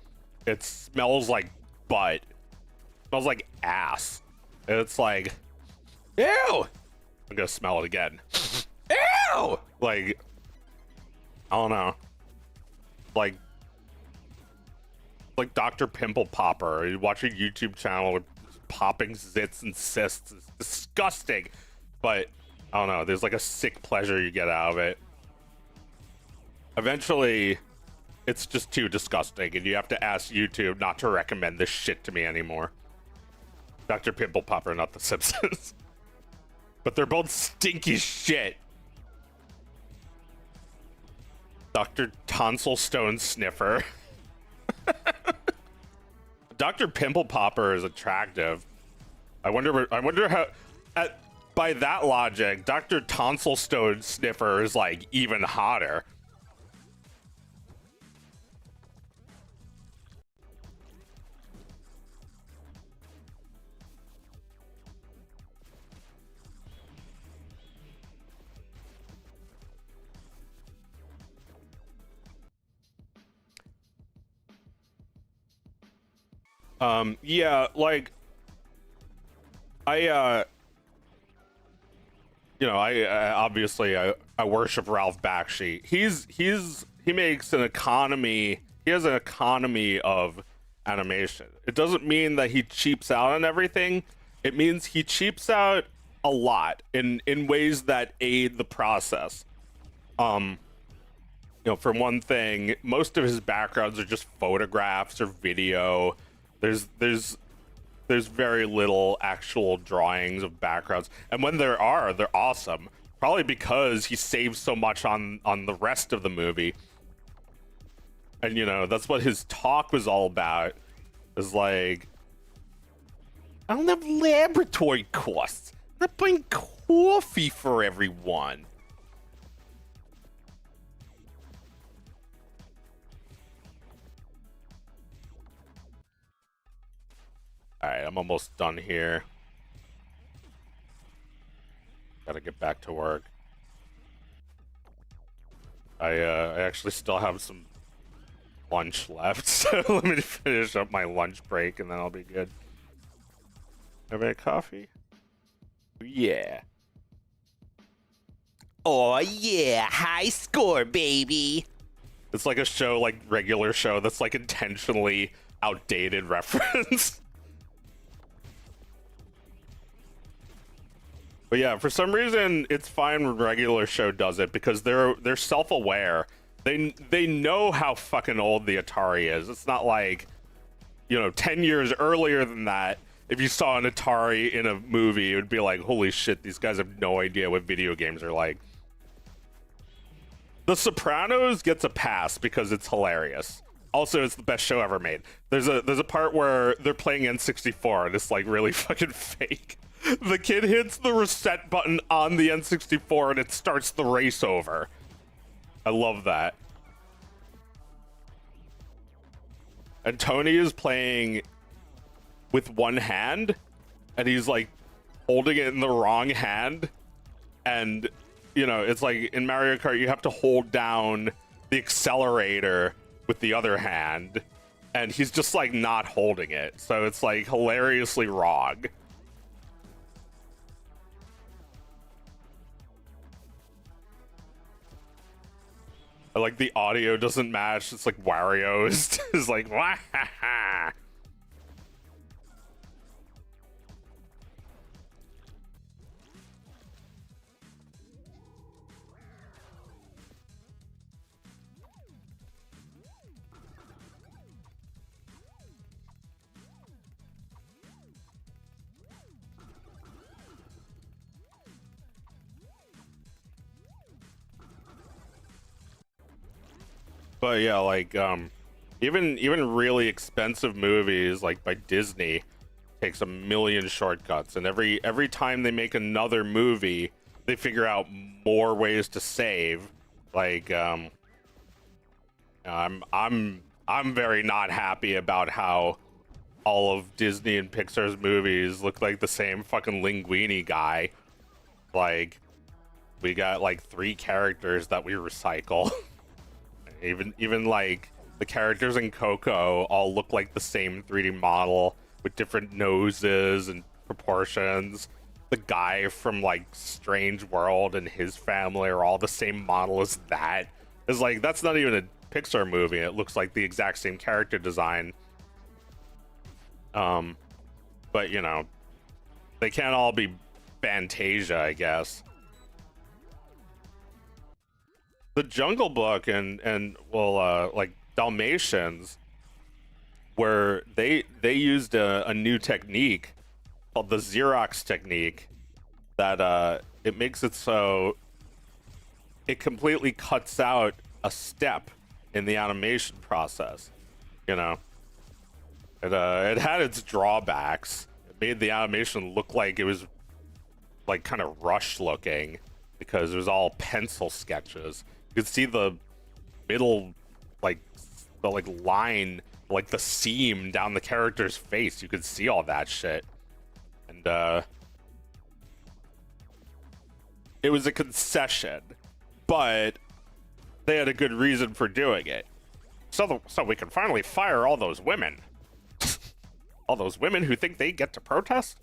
It smells like butt. It smells like ass. And it's like, ew! I'm gonna smell it again. Ew! Like, I don't know. Like Dr. Pimple Popper. You watch a YouTube channel with popping zits and cysts. It's disgusting. But, I don't know, there's like a sick pleasure you get out of it. Eventually, it's just too disgusting, and you have to ask YouTube not to recommend this shit to me anymore. Dr. Pimple Popper, not the Simpsons. But they're both stinky shit. Dr. Tonsil Stone Sniffer. Dr. Pimple Popper is attractive. I wonder how, by that logic, Dr. Tonsil Stone Sniffer is like even hotter. Yeah, like, I obviously I worship Ralph Bakshi. He makes an economy. He has an economy of animation. It doesn't mean that he cheaps out on everything. It means he cheaps out a lot in ways that aid the process. For one thing, most of his backgrounds are just photographs or video. There's very little actual drawings of backgrounds, and when there are, they're awesome. Probably because he saves so much on the rest of the movie. And that's what his talk was all about. Is like, I don't have laboratory costs. I'm not buying coffee for everyone. Alright, I'm almost done here. Gotta get back to work. I actually still have some lunch left, so let me finish up my lunch break and then I'll be good. Have a coffee? Yeah. Oh yeah, high score, baby. It's like a show, like regular show, that's like intentionally outdated reference. But yeah, for some reason, it's fine when regular show does it because they're self-aware. They know how fucking old the Atari is. It's not like, 10 years earlier than that, if you saw an Atari in a movie, it would be like, holy shit, these guys have no idea what video games are like. The Sopranos gets a pass because it's hilarious. Also, it's the best show ever made. There's a part where they're playing N64 and it's like really fucking fake. The kid hits the reset button on the N64 and it starts the race over. I love that. And Tony is playing with one hand and he's like holding it in the wrong hand. And, it's like in Mario Kart, you have to hold down the accelerator with the other hand. And he's just like not holding it. So it's like hilariously wrong. Like the audio doesn't match. It's like Wario is like, wah ha ha. But yeah, like even really expensive movies like by Disney takes a million shortcuts, and every time they make another movie, they figure out more ways to save. Like I'm very not happy about how all of Disney and Pixar's movies look like the same fucking linguini guy. Like we got like 3 characters that we recycle. Even like the characters in Coco all look like the same 3D model with different noses and proportions. The guy from like Strange World and his family are all the same model as that. It's like, that's not even a Pixar movie. It looks like the exact same character design. But they can't all be Fantasia, I guess. The Jungle Book and like Dalmatians, where they used a new technique called the Xerox technique that it makes it so it completely cuts out a step in the animation process. You know, it had its drawbacks. It made the animation look like it was like kind of rushed looking because it was all pencil sketches. You could see the middle, like the line, like the seam down the character's face. You could see all that shit, and it was a concession, but they had a good reason for doing it. So we can finally fire all those women. All those women who think they get to protest?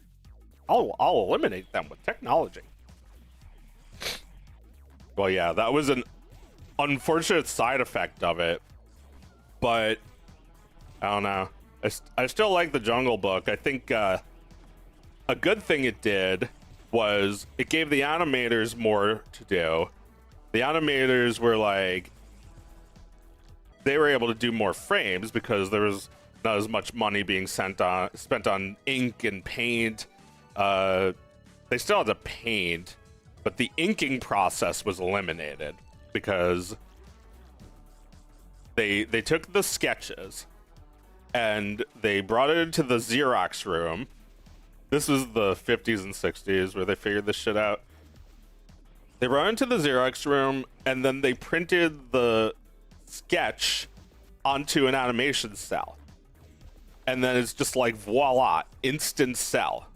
I'll eliminate them with technology. Well, yeah, that was an unfortunate side effect of it, but I don't know. I still like the Jungle Book. I think a good thing it did was it gave the animators more to do. The animators were like, they were able to do more frames because there was not as much money being spent on ink and paint. They still had to paint, but the inking process was eliminated because they took the sketches and they brought it into the Xerox room. This was the 50s and 60s where they figured this shit out. They brought it into the Xerox room and then they printed the sketch onto an animation cell. And then it's just like, voila, instant cell.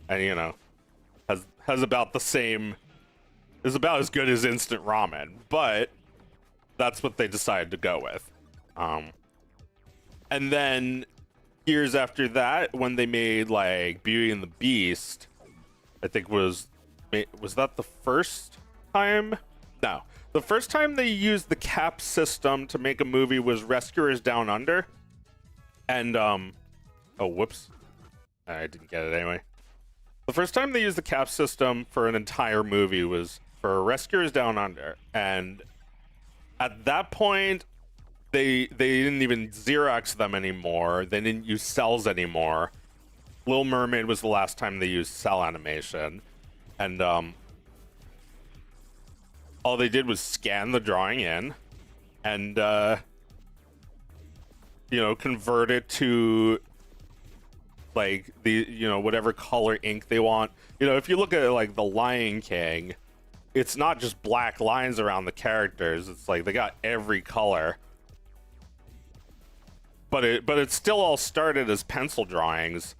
And, you know, has about the same, is about as good as instant ramen, but that's what they decided to go with. And then years after that, when they made like Beauty and the Beast, I think was that the first time? No, the first time they used the cap system to make a movie was Rescuers Down Under. And oh, whoops, I didn't get it anyway. The first time they used the cap system for an entire movie was for Rescuers Down Under, and at that point they didn't even Xerox them anymore. They didn't use cells anymore. Little Mermaid was the last time they used cell animation, and all they did was scan the drawing in and you know, convert it to like the, you know, whatever color ink they want. You know, if you look at like the Lion King, it's not just black lines around the characters. It's like they got every color. But it still all started as pencil drawings.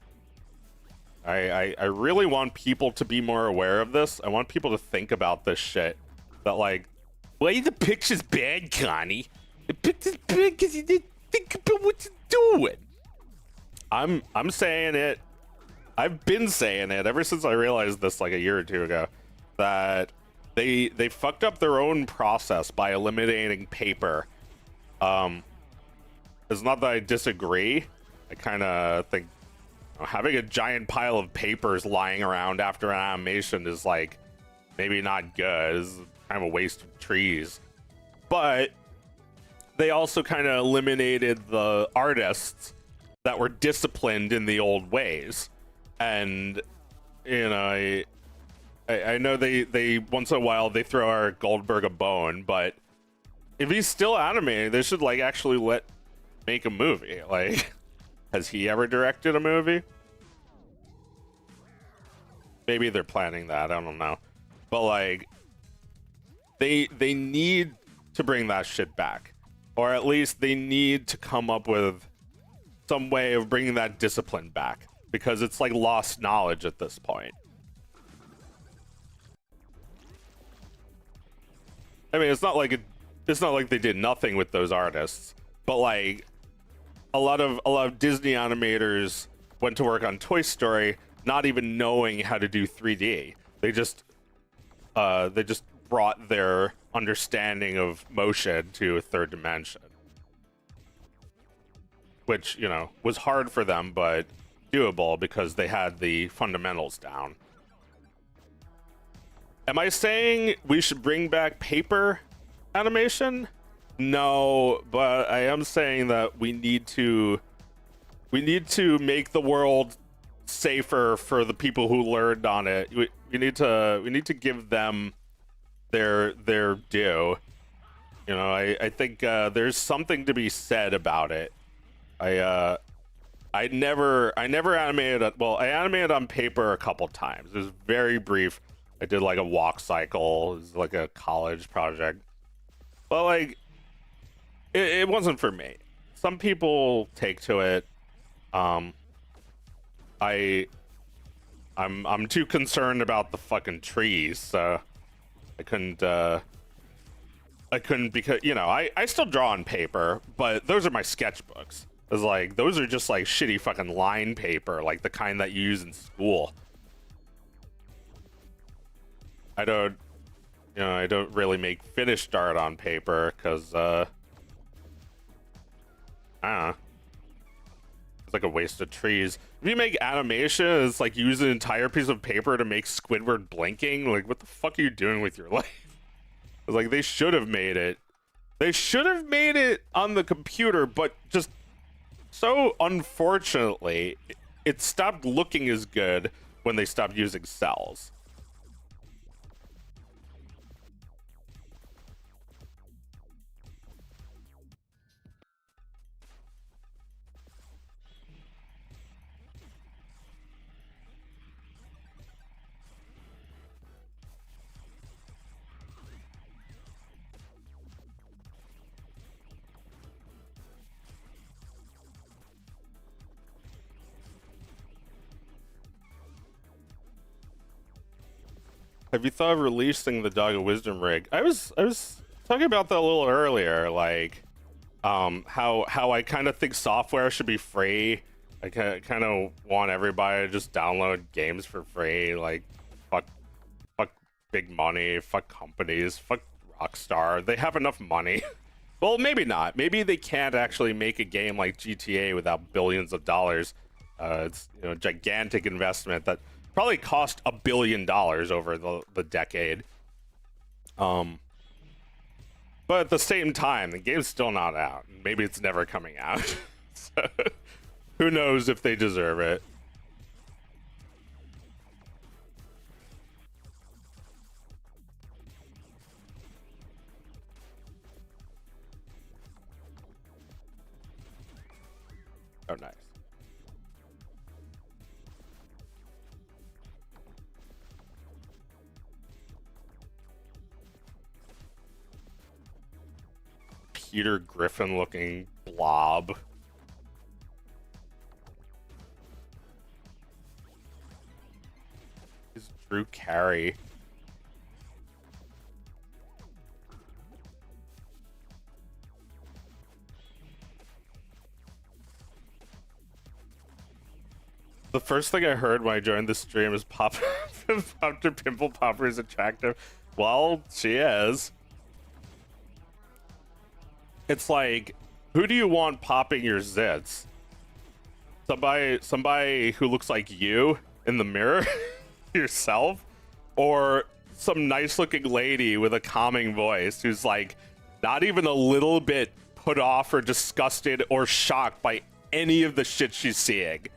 I really want people to be more aware of this. I want people to think about this shit. That like, why the picture's bad, Connie? The picture's bad because you didn't think about what you're doing. I'm saying it. I've been saying it ever since I realized this like a year or two ago, that they fucked up their own process by eliminating paper. It's not that I disagree. I kind of think having a giant pile of papers lying around after an animation is like maybe not good. It's kind of a waste of trees. But they also kind of eliminated the artists that were disciplined in the old ways. And, you know, I know they once in a while they throw our Goldberg a bone, but if he's still animating, they should like actually make a movie. Like, has he ever directed a movie? Maybe they're planning that, I don't know. But like, they need to bring that shit back. Or at least they need to come up with some way of bringing that discipline back, because it's like lost knowledge at this point. I mean, it's not like they did nothing with those artists, but like a lot of Disney animators went to work on Toy Story not even knowing how to do 3D. They just brought their understanding of motion to a third dimension, which, you know, was hard for them, but doable because they had the fundamentals down. Am I saying we should bring back paper animation? No, but I am saying that we need to make the world safer for the people who learned on it. We need to give them their due. You know, I think there's something to be said about it. I never animated. Well, I animated on paper a couple times. It was very brief. I did like a walk cycle. It was like a college project, but like it wasn't for me. Some people take to it. I'm too concerned about the fucking trees, so I couldn't because, you know, I still draw on paper, but those are my sketchbooks. It's like, those are just like shitty fucking line paper, like the kind that you use in school. I don't really make finished art on paper because, I don't know. It's like a waste of trees. If you make animation, it's like you use an entire piece of paper to make Squidward blinking. Like, what the fuck are you doing with your life? It's like, they should have made it. They should have made it on the computer, but just so unfortunately, it stopped looking as good when they stopped using cells. Have you thought of releasing the Dog of Wisdom rig? I was talking about that a little earlier, like how I kind of think software should be free. I kind of want everybody to just download games for free. Like, fuck big money, fuck companies, fuck Rockstar. They have enough money. Well, maybe not. Maybe they can't actually make a game like GTA without billions of dollars. It's, you know, a gigantic investment that probably cost $1 billion over the decade. But at the same time, the game's still not out. Maybe it's never coming out. So, who knows if they deserve it. Oh, nice. Peter Griffin looking blob. Is Drew Carey. The first thing I heard when I joined the stream is Dr. Pimple Popper is attractive. Well, she is. It's like, who do you want popping your zits? Somebody who looks like you in the mirror, yourself, or some nice looking lady with a calming voice who's like not even a little bit put off or disgusted or shocked by any of the shit she's seeing.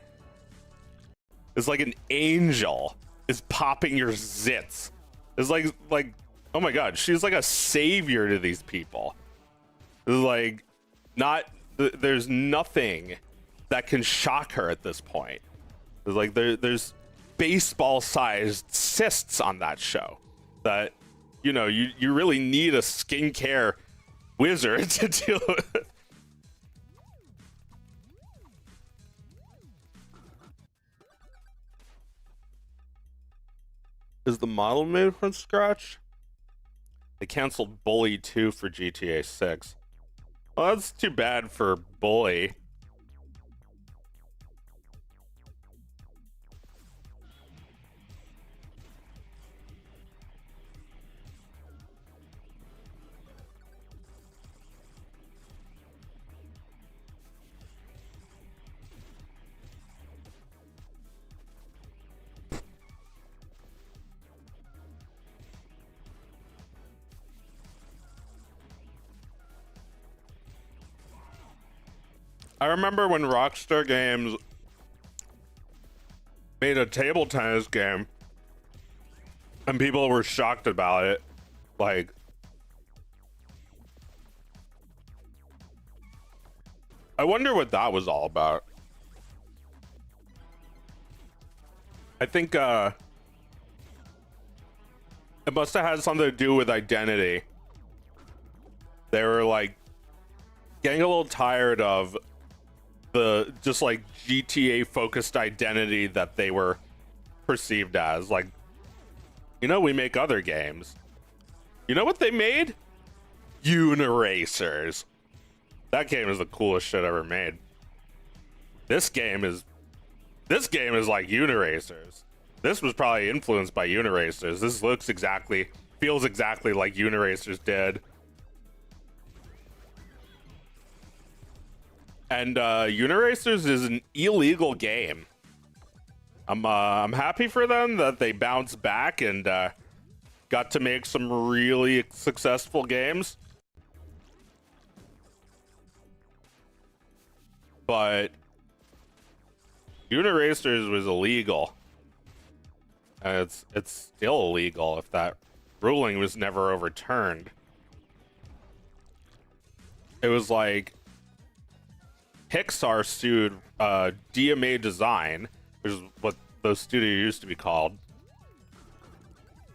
It's like an angel is popping your zits. It's like, oh my god, she's like a savior to these people. Like, there's nothing that can shock her at this point. It's like there's baseball-sized cysts on that show that, you know, you really need a skincare wizard to deal with. Is the model made from scratch? They canceled Bully 2 for GTA 6. Well, that's too bad for Bully. I remember when Rockstar Games made a table tennis game, and people were shocked about it. Like, I wonder what that was all about. I think it must have had something to do with identity. They were like getting a little tired of the just like GTA focused identity that they were perceived as. Like, you know, we make other games. You know what they made? Uniracers. That game is the coolest shit ever made. This game is like Uniracers. This was probably influenced by Uniracers. This looks exactly, feels exactly like Uniracers did. And Uniracers is an illegal game. I'm happy for them that they bounced back and got to make some really successful games. But Uniracers was illegal. And it's still illegal if that ruling was never overturned. It was like Pixar sued DMA Design, which is what those studios used to be called,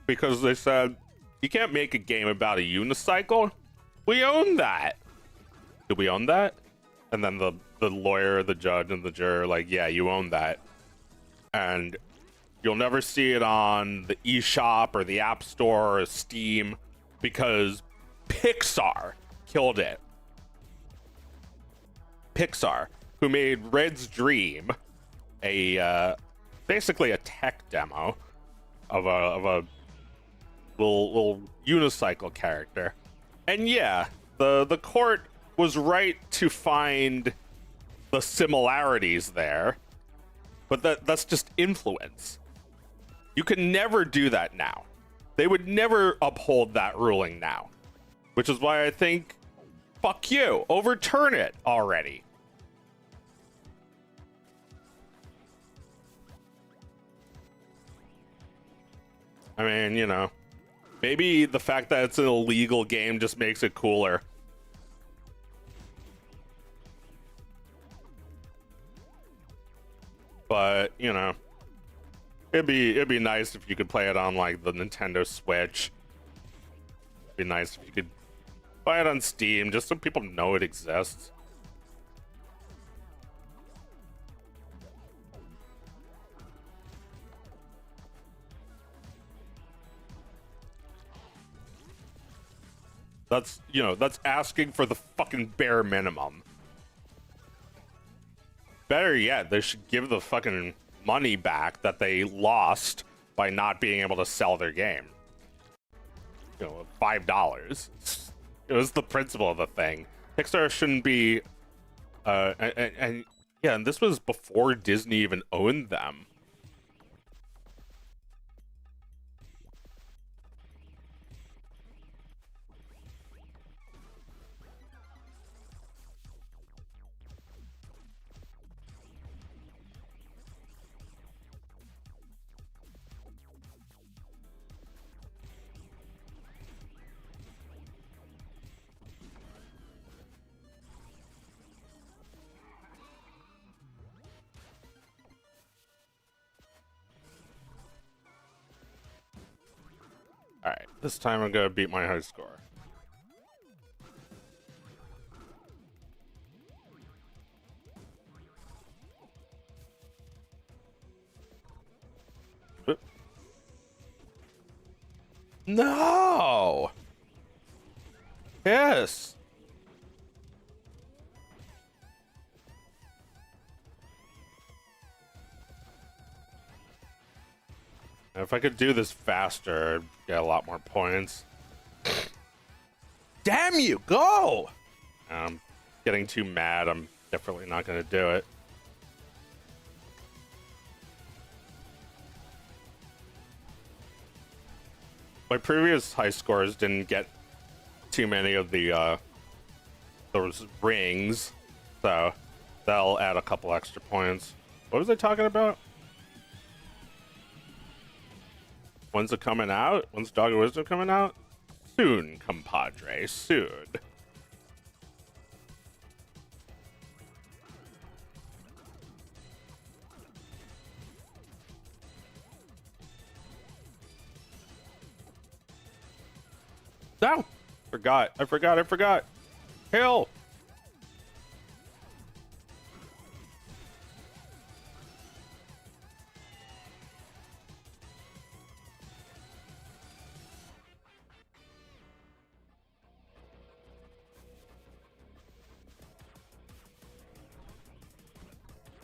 because they said, you can't make a game about a unicycle. We own that. Do we own that? And then the lawyer, the judge, and the juror are like, yeah, you own that. And you'll never see it on the eShop or the App Store or Steam because Pixar killed it. Pixar, who made Red's Dream, a basically a tech demo of a little unicycle character. And yeah, the court was right to find the similarities there, but that's just influence. You can never do that now. They would never uphold that ruling now, which is why I think, fuck you, overturn it already. I mean, you know, maybe the fact that it's an illegal game just makes it cooler. But, you know, it'd be nice if you could play it on like the Nintendo Switch. It'd be nice if you could buy it on Steam just so people know it exists. That's, you know, that's asking for the fucking bare minimum. Better yet, they should give the fucking money back that they lost by not being able to sell their game. You know, $5. It was the principle of the thing. Pixar shouldn't be, and yeah, and this was before Disney even owned them. Alright, this time I'm gonna beat my high score. No! Yes! If I could do this faster, I'd get a lot more points. Damn you, go! I'm getting too mad. I'm definitely not going to do it. My previous high scores didn't get too many of the those rings, so that'll add a couple extra points. What was I talking about? When's it coming out? When's Dog of Wisdom coming out? Soon, compadre, soon. No! I forgot. Hill!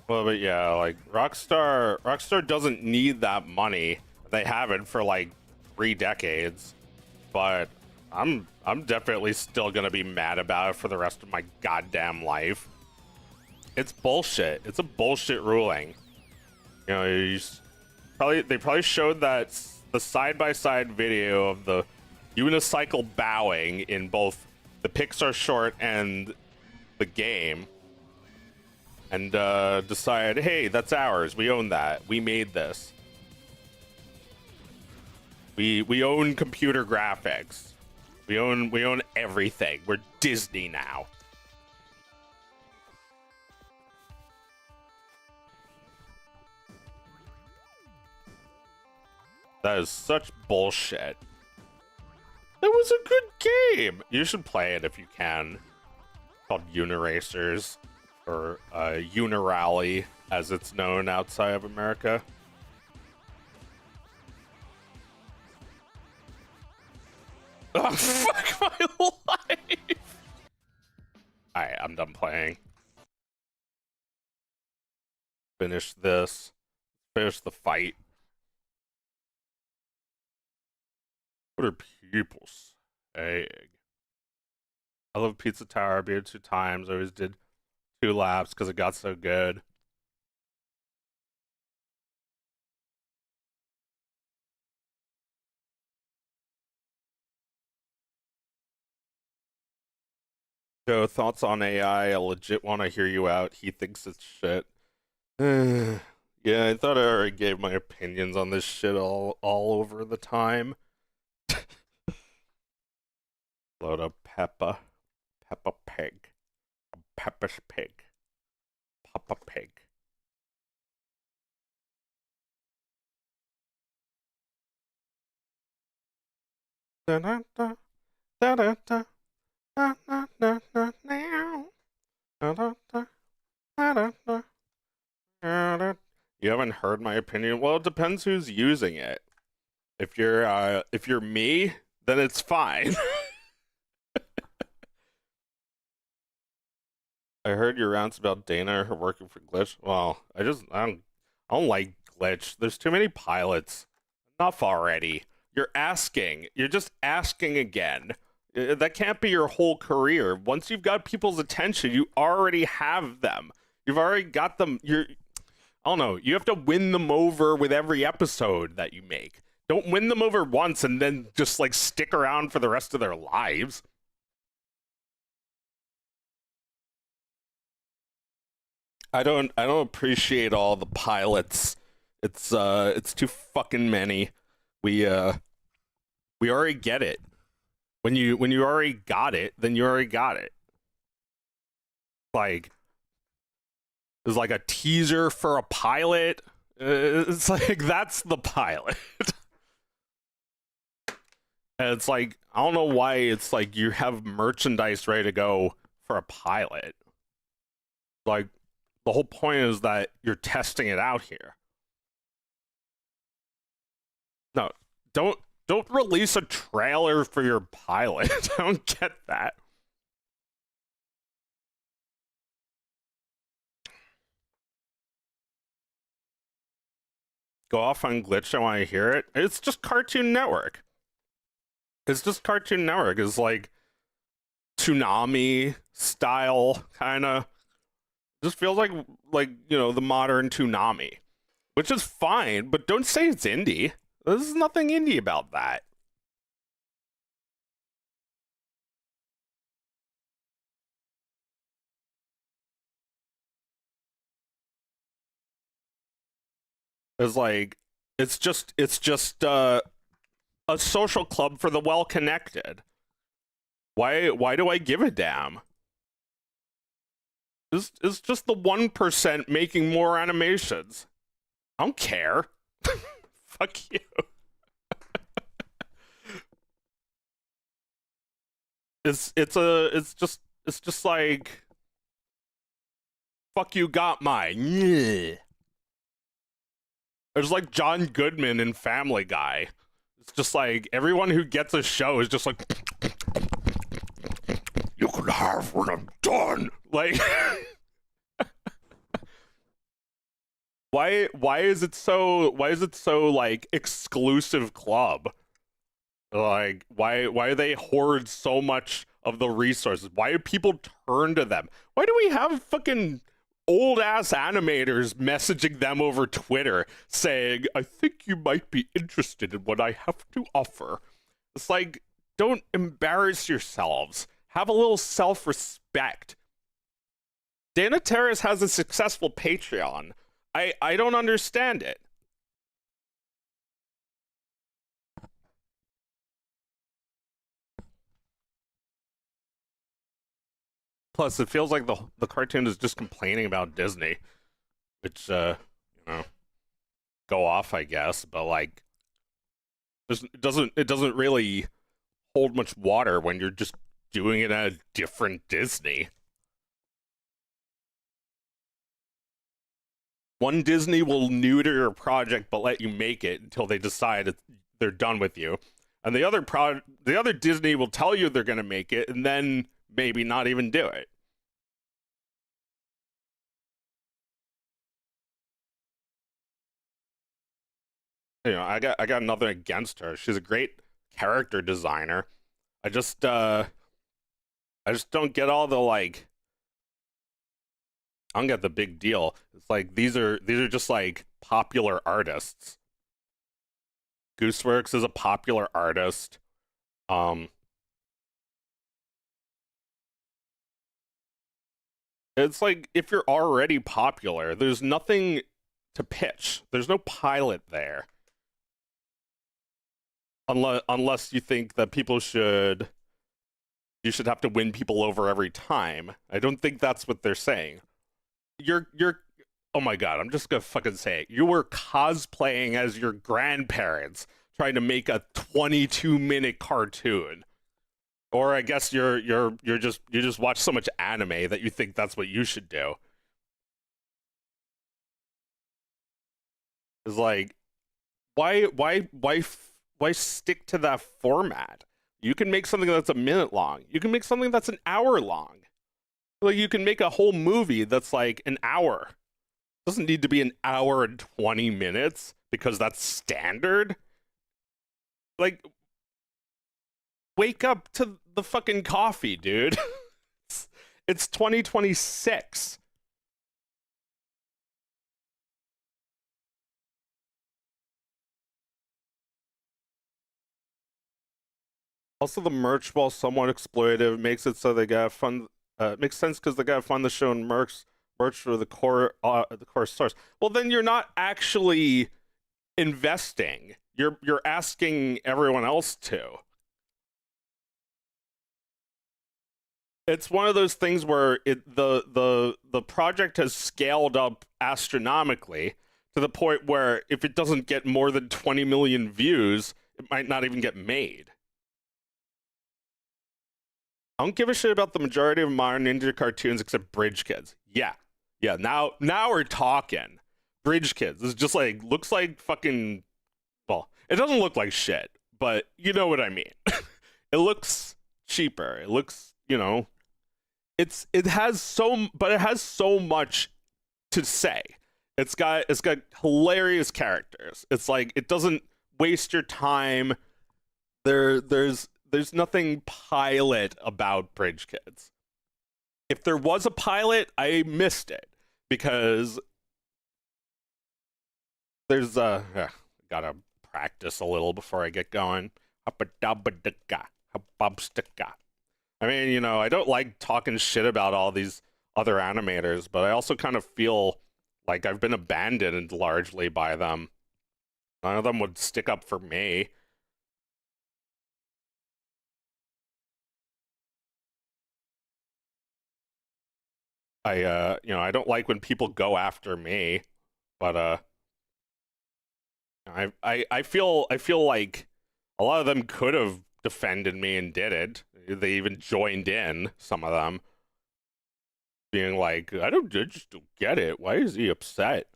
Well, but yeah, like Rockstar doesn't need that money. They haven't for like 3 decades. But I'm definitely still gonna be mad about it for the rest of my goddamn life. It's bullshit. It's a bullshit ruling. You know, they probably showed that the side-by-side video of the unicycle bowing in both the Pixar short and the game, and decide, hey, that's ours. We own that. We made this. We own computer graphics. We own everything. We're Disney now. That is such bullshit. It was a good game. You should play it if you can. It's called Uniracers, or Unirally, as it's known outside of America. Oh, fuck my life! Alright, I'm done playing. Finish this. Finish the fight. What are people saying? I love Pizza Tower. I beat it 2 times. I always did 2 laps because it got so good. Joe, thoughts on AI? I legit want to hear you out. He thinks it's shit. Yeah, I thought I already gave my opinions on this shit all over the time. Load up Peppa Pig. Peppa's Pig. Papa Pig. Da da da da da da. Da, da, da, da, now. Da, da, da, da, da, da. Da, da. You haven't heard my opinion? Well, it depends who's using it. If you're me, then it's fine. I heard your rants about Dana her working for Glitch. Well, I don't like Glitch. There's too many pilots. Enough already. You're just asking again. That can't be your whole career. Once you've got people's attention, you already have them. You've already got them. I don't know. You have to win them over with every episode that you make. Don't win them over once and then just like stick around for the rest of their lives. I don't appreciate all the pilots. It's too fucking many. We already get it. When you already got it, then you already got it. Like, there's like a teaser for a pilot. It's like, that's the pilot. And it's like, I don't know why it's like you have merchandise ready to go for a pilot. Like, the whole point is that you're testing it out here. No, don't release a trailer for your pilot. I don't get that. Go off on Glitch, I want to hear it. It's just Cartoon Network. It's like Toonami style, kind of. Just feels like you know, the modern Toonami, which is fine, but don't say it's indie. There's nothing indie about that. It's like it's just a social club for the well-connected. Why do I give a damn? It's just the 1% making more animations. I don't care. Fuck you. It's just like, fuck you got my. There's like John Goodman in Family Guy. It's just like everyone who gets a show is just like, you can have when I'm done. Like, why is it so like exclusive club? Like, why do they hoard so much of the resources? Why do people turn to them? Why do we have fucking old ass animators messaging them over Twitter saying, I think you might be interested in what I have to offer? It's like, don't embarrass yourselves. Have a little self-respect. Dana Terrace has a successful Patreon. I don't understand it. Plus, it feels like the cartoon is just complaining about Disney, which you know, go off, I guess. But like, it doesn't really hold much water when you're just doing it at a different Disney. One Disney will neuter your project but let you make it until they decide they're done with you, and the other Disney will tell you they're gonna make it and then maybe not even do it. You know, I got nothing against her. She's a great character designer. I just don't get all the like. I don't get the big deal. It's like these are just like popular artists. Gooseworks is a popular artist. It's like if you're already popular, there's nothing to pitch. There's no pilot there. Unless you think that you should have to win people over every time. I don't think that's what they're saying. You're oh my god, I'm just gonna fucking say it. You were cosplaying as your grandparents trying to make a 22-minute cartoon. Or I guess you just watch so much anime that you think that's what you should do. It's like, why stick to that format? You can make something that's a minute long. You can make something that's an hour long. Like, you can make a whole movie that's like an hour. It doesn't need to be an hour and 20 minutes because that's standard. Like, wake up to the fucking coffee, dude. It's 2026. Also, the merch, while somewhat exploitative, makes it so they gotta fund. Makes sense because they gotta fund the show and merch for the core source. Well, then you're not actually investing. You're asking everyone else to. It's one of those things where the project has scaled up astronomically to the point where if it doesn't get more than 20 million views, it might not even get made. I don't give a shit about the majority of modern ninja cartoons except Bridge Kids. Yeah. Now we're talking. Bridge Kids is just like, looks like fucking, well, it doesn't look like shit, but you know what I mean. It looks cheaper. It looks, you know, it has so much to say. It's got hilarious characters. It's like, it doesn't waste your time. There's nothing pilot about Bridge Kids. If there was a pilot, I missed it because there's gotta practice a little before I get going. I mean, you know, I don't like talking shit about all these other animators, but I also kind of feel like I've been abandoned largely by them. None of them would stick up for me. I don't like when people go after me, but I feel like a lot of them could have defended me and didn't. They even joined in, some of them, being like, I just don't get it. Why is he upset?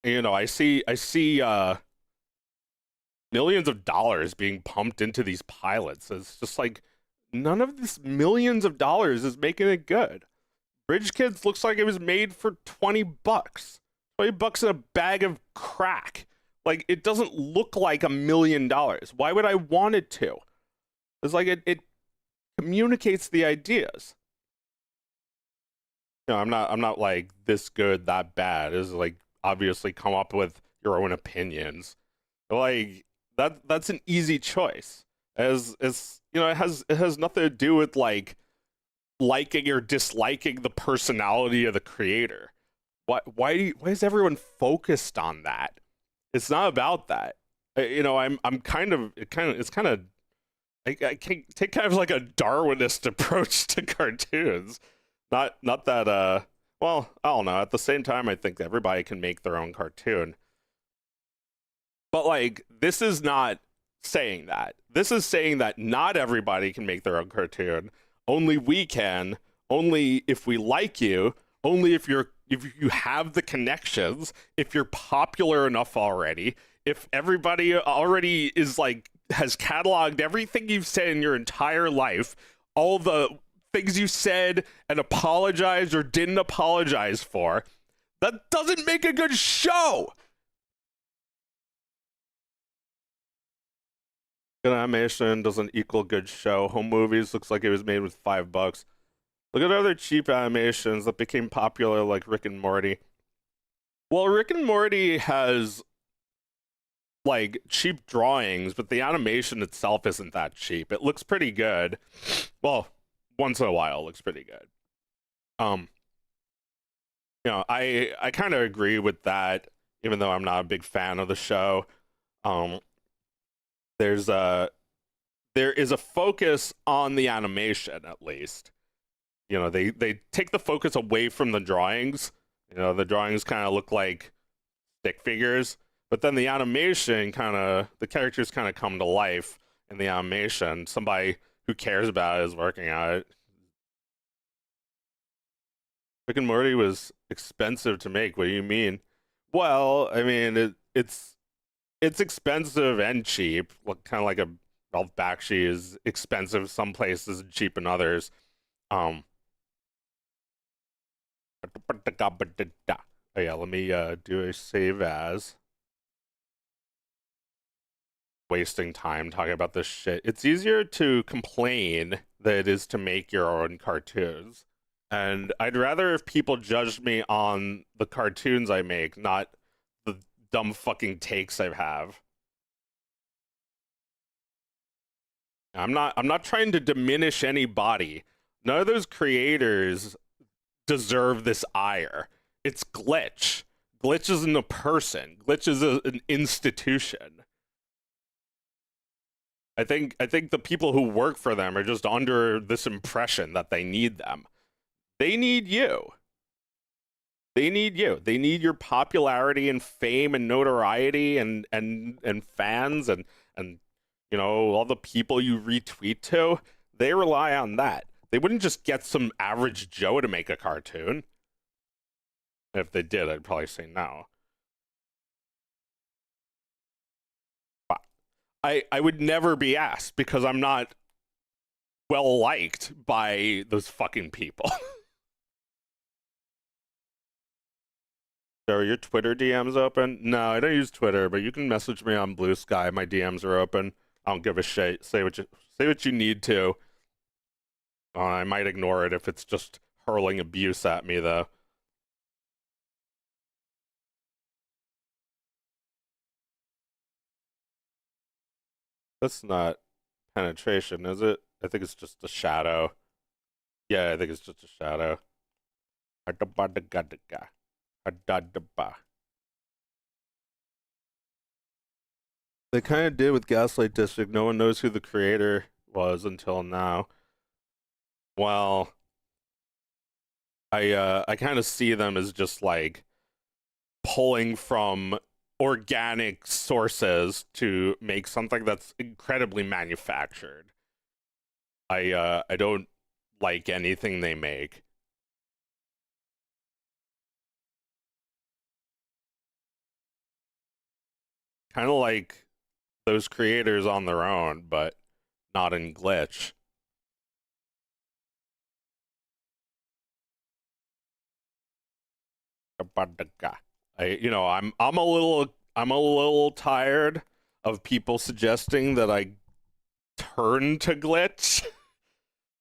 I see millions of dollars being pumped into these pilots. It's just like none of this millions of dollars is making it good. Bridge Kids looks like it was made for 20 bucks. 20 bucks in a bag of crack. Like, it doesn't look like $1 million. Why would I want it to? It's like it communicates the ideas. I'm not like this good, that bad. It's like obviously come up with your own opinions. Like that's an easy choice. As it has nothing to do with like liking or disliking the personality of the creator. Why is everyone focused on that? It's not about that. I'm kind of I can take kind of like a Darwinist approach to cartoons. Not that well, I don't know. At the same time, I think everybody can make their own cartoon. But like, this is not saying that. This is saying that not everybody can make their own cartoon. Only we can. Only if we like you. Only if you have the connections. If you're popular enough already. If everybody already is like has cataloged everything you've said in your entire life, all the things you said and apologized or didn't apologize for, that doesn't make a good show. Good animation doesn't equal good show. Home Movies looks like it was made with $5. Look at other cheap animations that became popular, like Rick and Morty. Well, Rick and Morty has like cheap drawings, but the animation itself isn't that cheap. It looks pretty good. Well, once in a while it looks pretty good. I kind of agree with that, even though I'm not a big fan of the show. There is a focus on the animation, at least. They take the focus away from the drawings. The drawings kind of look like stick figures, but then the animation the characters kind of come to life in the animation. Somebody who cares about it is working on it. Rick and Morty was expensive to make. What do you mean? Well, I mean, it's expensive and cheap. Kind of like a Ralph Bakshi is expensive some places and cheap in others. Oh yeah, let me do a save as. Wasting time talking about this shit. It's easier to complain than it is to make your own cartoons. And I'd rather if people judged me on the cartoons I make, not the dumb fucking takes I have. I'm not trying to diminish anybody. None of those creators deserve this ire. It's Glitch. Glitch isn't a person. Glitch is an institution. I think the people who work for them are just under this impression that they need them. They need you. They need you. They need your popularity and fame and notoriety and fans and all the people you retweet to. They rely on that. They wouldn't just get some average Joe to make a cartoon. If they did, I'd probably say no. I would never be asked because I'm not well liked by those fucking people. So are your Twitter DMs open? No, I don't use Twitter, but you can message me on Blue Sky. My DMs are open. I don't give a shit. Say what you need to. I might ignore it if it's just hurling abuse at me, though. That's not penetration, is it? I think it's just a shadow. Yeah, I think it's just a shadow. They kind of did with Gaslight District. No one knows who the creator was until now. Well, I kind of see them as just like pulling from organic sources to make something that's incredibly manufactured. I don't like anything they make. Kind of like those creators on their own, but not in Glitch. I'm a little tired of people suggesting that I turn to Glitch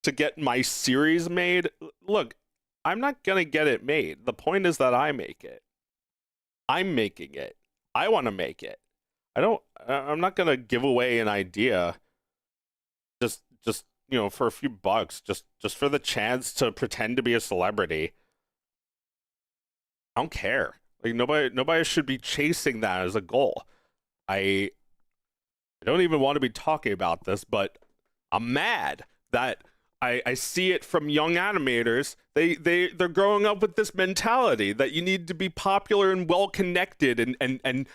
to get my series made. Look, I'm not gonna get it made. The point is that I make it. I'm making it. I want to make it. I'm not gonna give away an idea just for a few bucks, just for the chance to pretend to be a celebrity. I don't care. Like nobody should be chasing that as a goal. I don't even want to be talking about this, but I'm mad that I see it from young animators. They're growing up with this mentality that you need to be popular and well connected and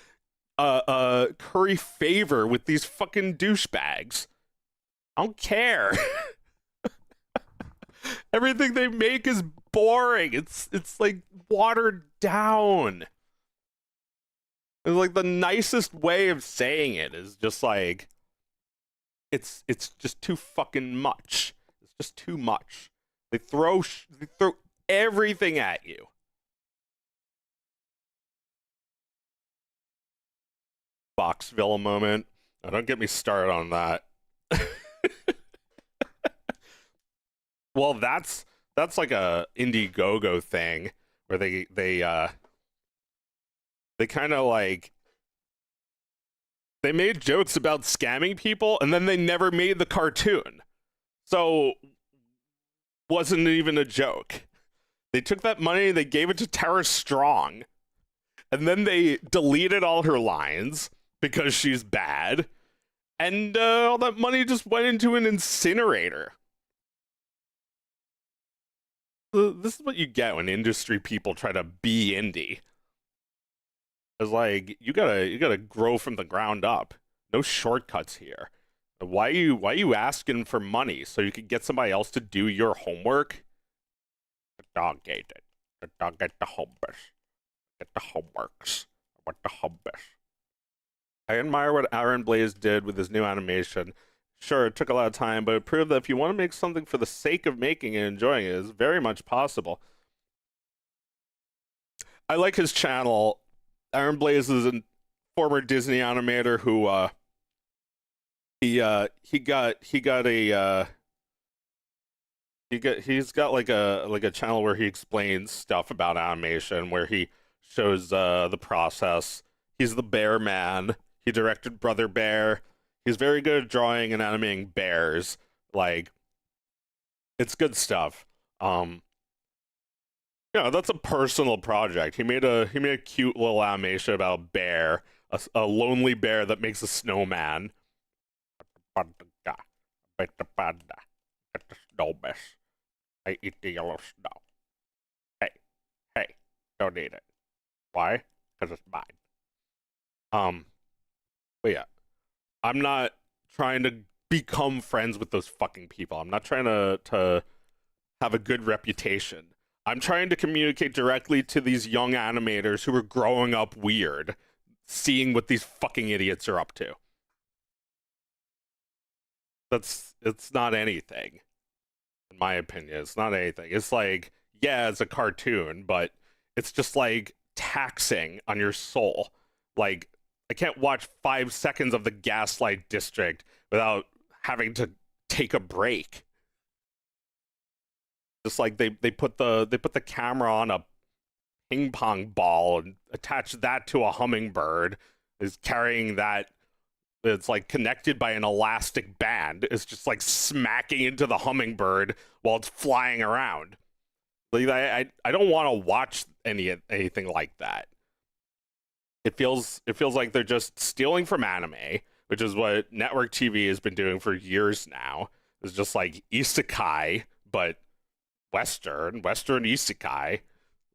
curry favor with these fucking douchebags. I don't care. Everything they make is boring. It's like watered down. It's like the nicest way of saying it is just like it's just too fucking much. It's just too much. They throw everything at you. Boxville moment. Oh, don't get me started on that. Well, that's like a Indiegogo thing where they kind of like they made jokes about scamming people and then they never made the cartoon. So wasn't even a joke. They took that money, they gave it to Tara Strong, and then they deleted all her lines because she's bad, and all that money just went into an incinerator. This is what you get when industry people try to be indie. It's like you gotta grow from the ground up. No shortcuts here. Why are you asking for money so you could get somebody else to do your homework? The dog ate it. The dog ate the homework. Get the homeworks. What the homework? I admire what Aaron Blaze did with his new animation. Sure, it took a lot of time, but it proved that if you want to make something for the sake of making it and enjoying it, it's very much possible. I like his channel. Aaron Blaze is a former Disney animator who he's got like a channel where he explains stuff about animation, where he shows the process. He's the Bear Man. He directed Brother Bear. He's very good at drawing and animating bears. Like, it's good stuff. That's a personal project. He made a cute little animation about a bear, a lonely bear that makes a snowman. The snowman. I eat the yellow snow. Hey, don't eat it. Why? Because it's mine. But yeah, I'm not trying to become friends with those fucking people. I'm not trying to have a good reputation. I'm trying to communicate directly to these young animators who are growing up weird, seeing what these fucking idiots are up to. It's not anything. In my opinion, it's not anything. It's like, yeah, it's a cartoon, but it's just like taxing on your soul. Like, I can't watch 5 seconds of the Gaslight District without having to take a break. Just like they put the camera on a ping pong ball and attach that to a hummingbird, is carrying that. It's like connected by an elastic band. It's just like smacking into the hummingbird while it's flying around. Like I don't want to watch anything like that. It feels like they're just stealing from anime, which is what network TV has been doing for years now. It's just like isekai but Western isekai.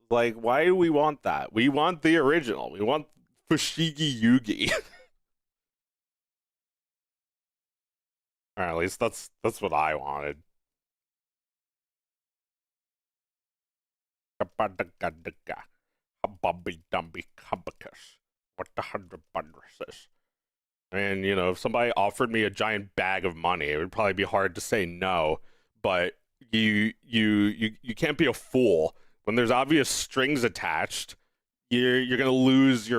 Like, why do we want that? We want the original. We want Fushigi Yugi. Or at least that's what I wanted. What the 100 buttresses. And you know, if somebody offered me a giant bag of money, it would probably be hard to say no. But you can't be a fool when there's obvious strings attached. You're gonna lose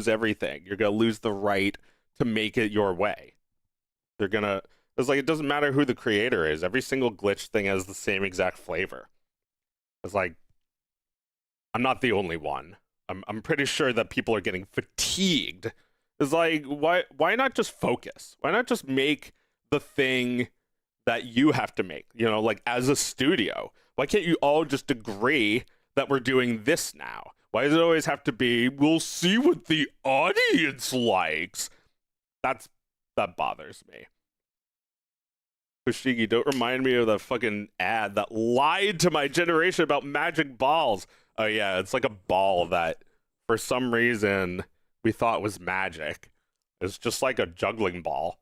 everything. You're gonna lose the right to make it your way. It's like, it doesn't matter who the creator is. Every single glitch thing has the same exact flavor. It's like, I'm not the only one. I'm pretty sure that people are getting fatigued. It's like, why not just focus? Why not just make the thing that you have to make? You know, like, as a studio. Why can't you all just agree that we're doing this now? Why does it always have to be, we'll see what the audience likes? That bothers me. Fushigi, don't remind me of the fucking ad that lied to my generation about magic balls. Oh yeah, it's like a ball that for some reason we thought was magic. It's just like a juggling ball.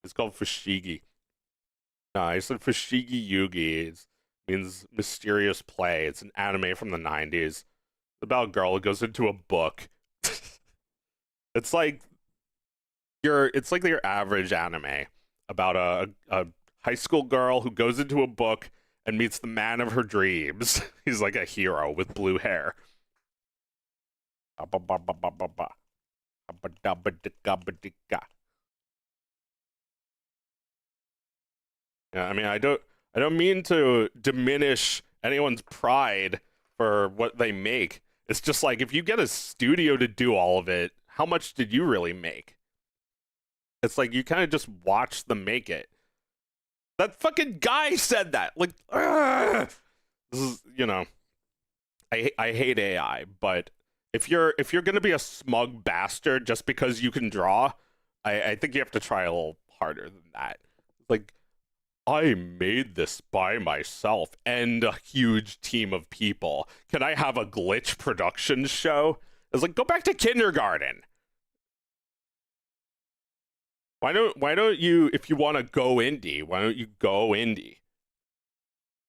It's called Fushigi. No, I said Fushigi Yugi. It means mysterious play. It's an anime from the 90s. It's about a girl who goes into a book. It's like your average anime about a high school girl who goes into a book and meets the man of her dreams. He's like a hero with blue hair. Yeah, I mean, I don't mean to diminish anyone's pride for what they make. It's just like, if you get a studio to do all of it, how much did you really make? It's like, you kind of just watch them make it. That fucking guy said that. Like, ugh! This is, you know, I hate AI, but if you're gonna be a smug bastard just because you can draw, I think you have to try a little harder than that. Like, I made this by myself and a huge team of people. Can I have a glitch production show? It's like, go back to kindergarten. Why don't you, if you want to go indie, why don't you go indie?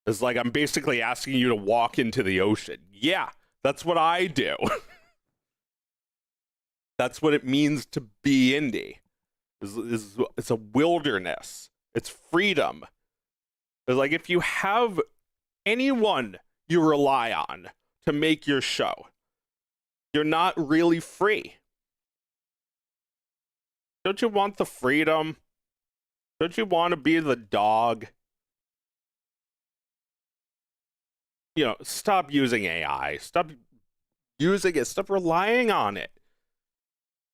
It's like, I'm basically asking you to walk into the ocean. Yeah, that's what I do. That's what it means to be indie. It's a wilderness. It's freedom. It's like, if you have anyone you rely on to make your show, you're not really free. Don't you want the freedom? Don't you want to be the dog? You know, stop using AI. Stop using it. Stop relying on it.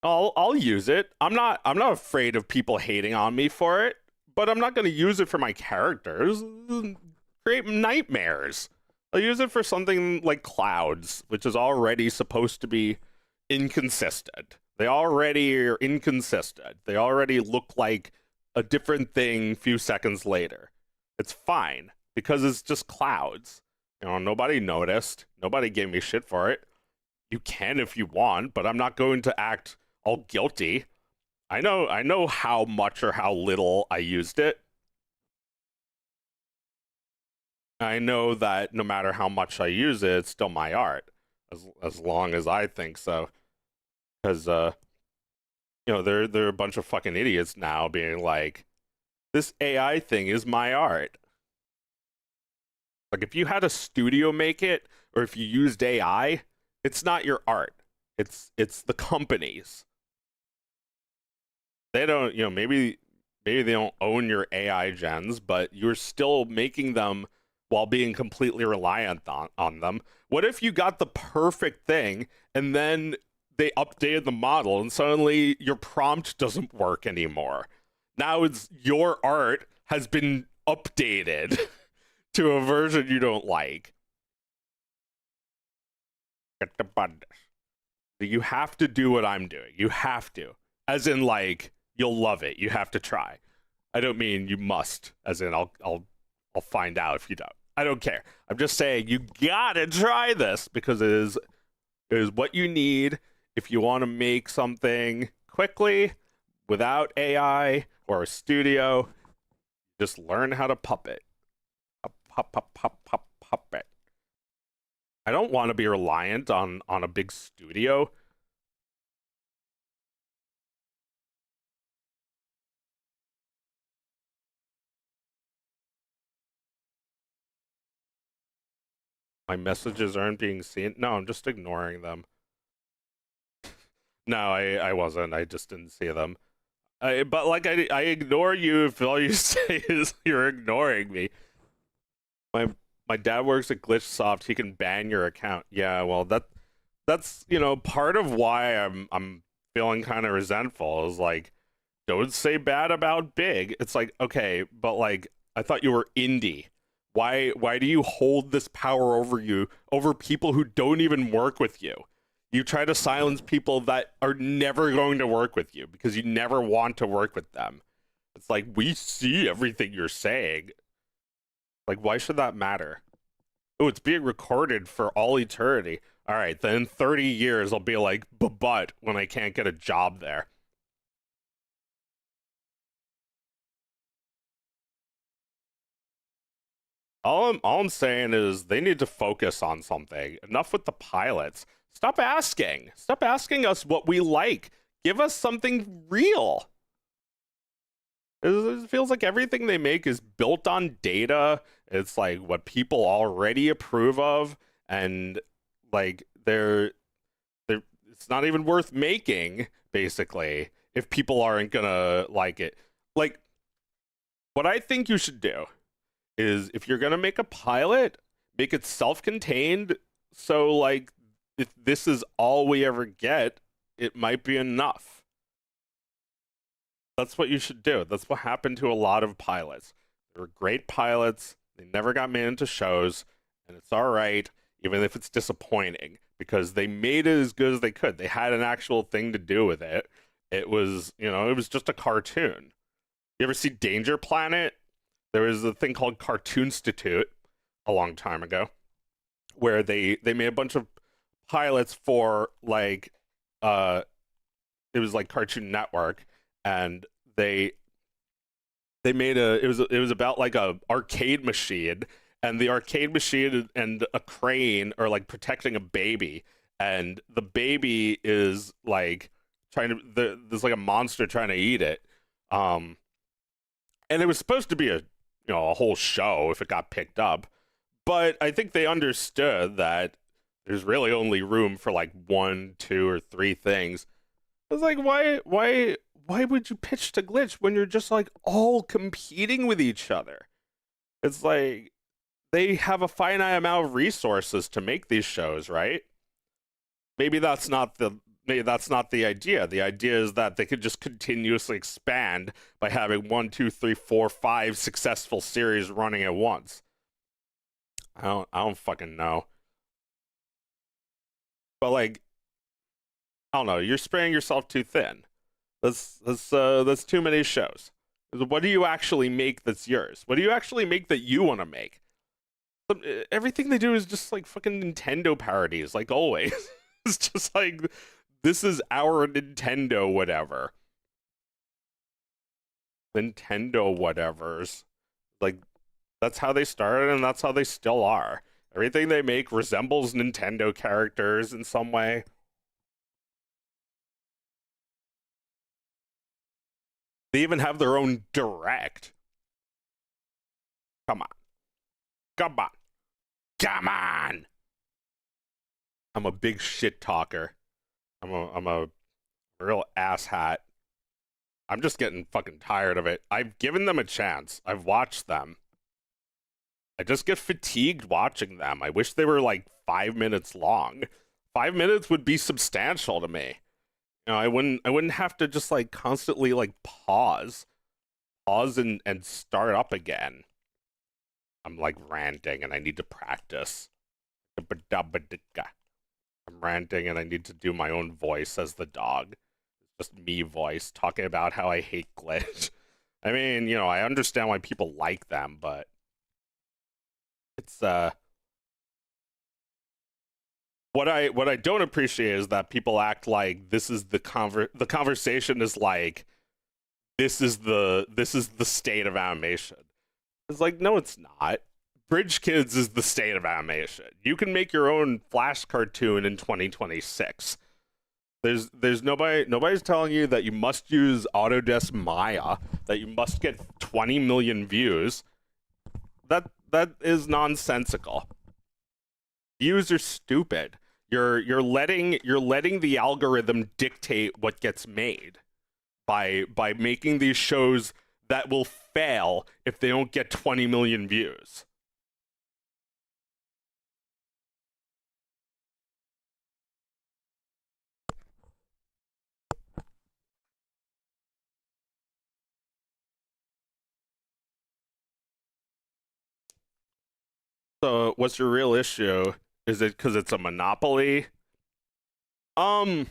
I'll use it. I'm not afraid of people hating on me for it, but I'm not going to use it for my characters. Create nightmares. I'll use it for something like clouds, which is already supposed to be inconsistent. They already are inconsistent. They already look like a different thing a few seconds later. It's fine, because it's just clouds. You know, nobody noticed. Nobody gave me shit for it. You can if you want, but I'm not going to act all guilty. I know how much or how little I used it. I know that no matter how much I use it, it's still my art, as long as I think so. Because you know, there are a bunch of fucking idiots now being like, this AI thing is my art. Like, if you had a studio make it, or if you used AI, it's not your art. It's the company's. They don't, you know, maybe they don't own your AI gens, but you're still making them while being completely reliant on them. What if you got the perfect thing and then they updated the model and suddenly your prompt doesn't work anymore? Now it's your art has been updated to a version you don't like. You have to do what I'm doing. You have to. As in, like, you'll love it. You have to try. I don't mean you must, as in I'll find out if you don't. I don't care. I'm just saying you gotta try this because it is what you need if you want to make something quickly without AI or a studio. Just learn how to puppet. Puppet. I don't want to be reliant on a big studio. My messages aren't being seen. No, I'm just ignoring them. No, I wasn't. I just didn't see them. But like I ignore you if all you say is you're ignoring me. My dad works at Glitchsoft. He can ban your account. Yeah, well that's part of why I'm feeling kind of resentful is like, don't say bad about big. It's like, okay, but like I thought you were indie. Why do you hold this power over people who don't even work with you? You try to silence people that are never going to work with you because you never want to work with them. It's like, we see everything you're saying. Like, why should that matter? Oh, it's being recorded for all eternity. All right, then in 30 years, I'll be like, but when I can't get a job there. All I'm saying is they need to focus on something. Enough with the pilots. Stop asking. Stop asking us what we like. Give us something real. It feels like everything they make is built on data. It's like what people already approve of, and like it's not even worth making, basically, if people aren't gonna like it. Like, what I think you should do is if you're gonna make a pilot, make it self-contained, so like if this is all we ever get, it might be enough. That's what you should do. That's what happened to a lot of pilots. They were great pilots, they never got made into shows, and it's alright, even if it's disappointing, because they made it as good as they could. They had an actual thing to do with it. It was, it was just a cartoon. You ever see Danger Planet? There was a thing called Cartoon Institute a long time ago, where they made a bunch of pilots for like it was like Cartoon Network, and they made it was about like a arcade machine, and the arcade machine and a crane are like protecting a baby, and the baby is like there's like a monster trying to eat it, and it was supposed to be a whole show if it got picked up, but I think they understood that there's really only room for like 1, 2, or 3 things. It's like, why would you pitch to Glitch when you're just like all competing with each other? It's like they have a finite amount of resources to make these shows, right? Maybe that's not the idea. The idea is that they could just continuously expand by having 1, 2, 3, 4, 5 successful series running at once. I don't fucking know. But like, I don't know, you're spraying yourself too thin. That's too many shows. What do you actually make that's yours? What do you actually make that you want to make? Everything they do is just like fucking Nintendo parodies, like always. It's just like, this is our Nintendo whatever. Nintendo whatevers. Like, that's how they started and that's how they still are. Everything they make resembles Nintendo characters in some way. They even have their own direct. Come on. Come on. Come on. I'm a big shit talker. I'm a real asshat. I'm just getting fucking tired of it. I've given them a chance. I've watched them. I just get fatigued watching them. I wish they were like 5 minutes long. 5 minutes would be substantial to me. I wouldn't have to just like constantly like pause and start up again. I'm like ranting and I need to practice. I'm ranting and I need to do my own voice as the dog. Just me voice talking about how I hate Glitch I mean, you know, I understand why people like them, but it's what I don't appreciate is that people act like this is the conversation is like this is the state of animation. It's like, no, it's not. Bridge Kids is the state of animation. You can make your own Flash cartoon in 2026. There's nobody's telling you that you must use Autodesk Maya, that you must get 20 million views. That is nonsensical. Views are stupid. You're letting the algorithm dictate what gets made by making these shows that will fail if they don't get 20 million views. So what's your real issue? Is it because it's a monopoly? My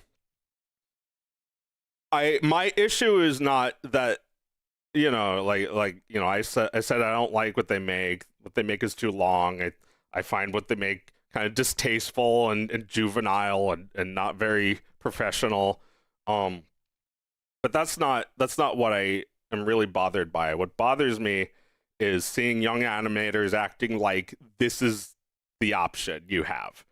issue is not that, you know, you know, I said I don't like what they make. What they make is too long. I find what they make kind of distasteful and juvenile and not very professional. But that's not what I am really bothered by. What bothers me is seeing young animators acting like this is the option you have.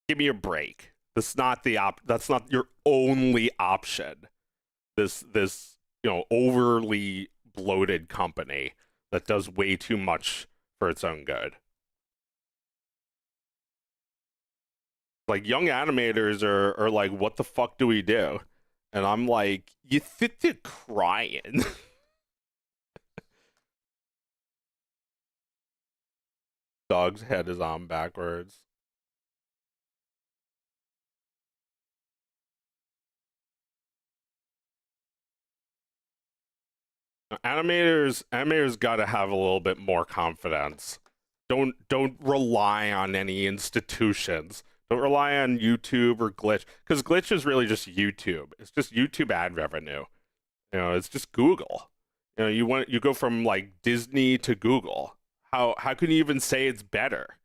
Give me a break. That's not your only option. This you know, overly bloated company that does way too much for its own good. Like, young animators are like, what the fuck do we do? And I'm like, you sit there crying. Dog's head is on backwards. Animators got to have a little bit more confidence. Don't rely on any institutions. Don't rely on YouTube or Glitch, because Glitch is really just YouTube. It's just YouTube ad revenue. You know, it's just Google. You know, you go from like Disney to Google. How can you even say it's better?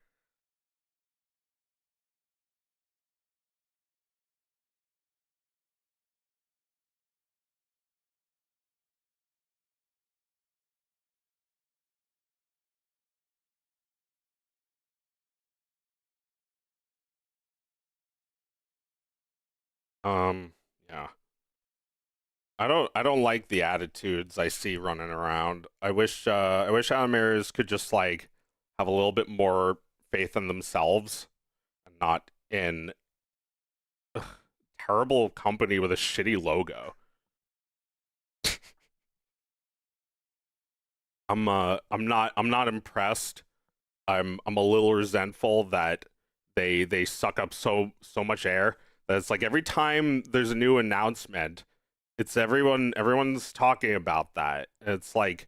Yeah. I don't like the attitudes I see running around. I wish animators could just like have a little bit more faith in themselves and not in terrible company with a shitty logo. I'm not impressed. I'm a little resentful that they suck up so much air that it's like every time there's a new announcement, it's everyone's talking about that. It's like,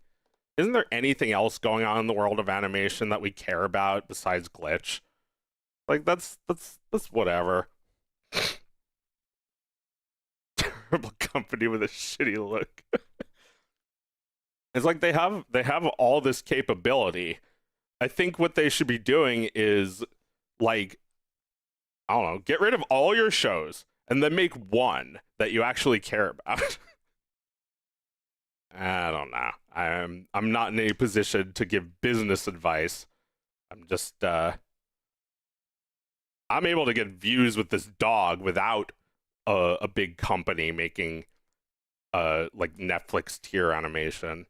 isn't there anything else going on in the world of animation that we care about besides Glitch? Like, that's whatever. Terrible company with a shitty look. It's like they have all this capability. I think what they should be doing is, like, I don't know, get rid of all your shows and then make one that you actually care about. I don't know. I'm not in any position to give business advice. I'm just I'm able to get views with this dog without a big company making like Netflix tier animation.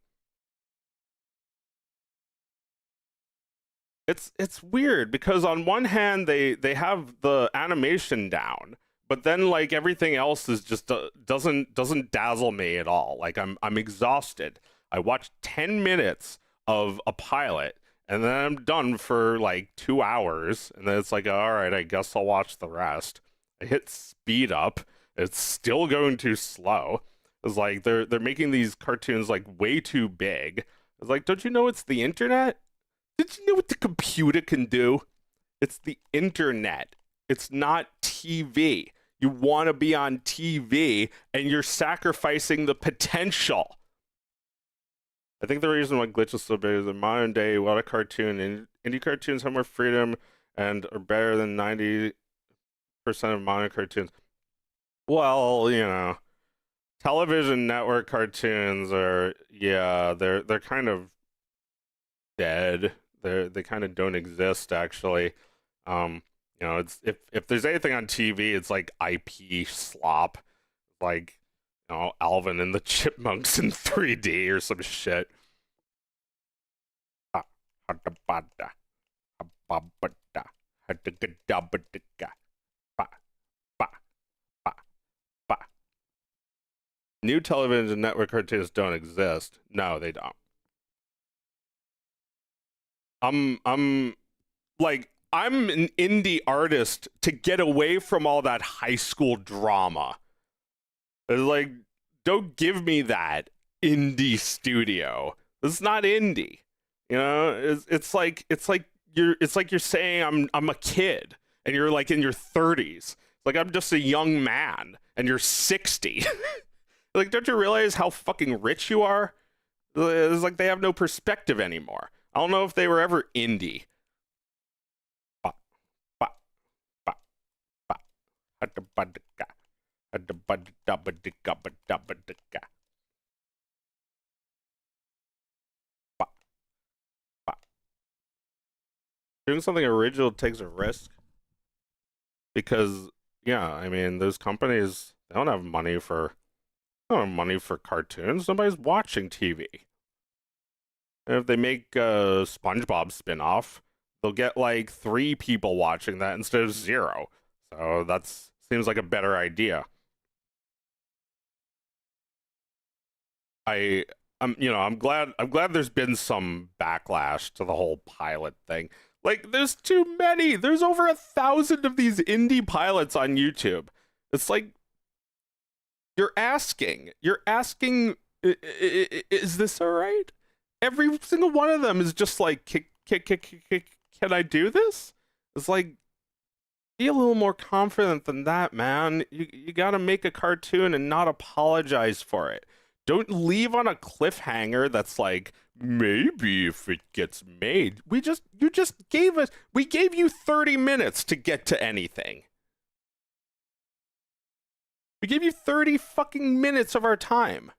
It's weird because on one hand they have the animation down, but then like everything else is just doesn't dazzle me at all. Like I'm exhausted. I watched 10 minutes of a pilot and then I'm done for like 2 hours, and then it's like, all right, I guess I'll watch the rest. I hit speed up. It's still going too slow. It's like they're making these cartoons like way too big. It's like, don't you know it's the internet? Did you know what the computer can do? It's the internet. It's not TV. You want to be on TV and you're sacrificing the potential. I think the reason why Glitch is so big is in modern day, what a cartoon, and indie cartoons have more freedom and are better than 90% of modern cartoons. Well, you know, television network cartoons are, yeah, they're kind of dead. They kind of don't exist actually. You know, it's if there's anything on TV, it's like IP slop, like, you know, Alvin and the Chipmunks in 3D or some shit. New television network cartoons don't exist. No, they don't. I'm like, I'm an indie artist to get away from all that high school drama. It's like, don't give me that indie studio. This is not indie. You know, it's like you're saying I'm a kid and you're like in your 30s. Like I'm just a young man and you're 60. Like, don't you realize how fucking rich you are? It's like they have no perspective anymore. I don't know if they were ever indie. Doing something original takes a risk because, yeah, I mean, those companies, they don't have money for cartoons. Nobody's watching TV. And if they make a SpongeBob spin-off, they'll get like 3 people watching that instead of 0. So that's seems like a better idea. I'm glad there's been some backlash to the whole pilot thing. Like, there's too many. There's over 1,000 of these indie pilots on YouTube. It's like, you're asking, is this all right? Every single one of them is just like, can I do this? It's like, be a little more confident than that, man. You gotta make a cartoon and not apologize for it. Don't leave on a cliffhanger that's like, maybe if it gets made. We gave you 30 minutes to get to anything. We gave you 30 fucking minutes of our time.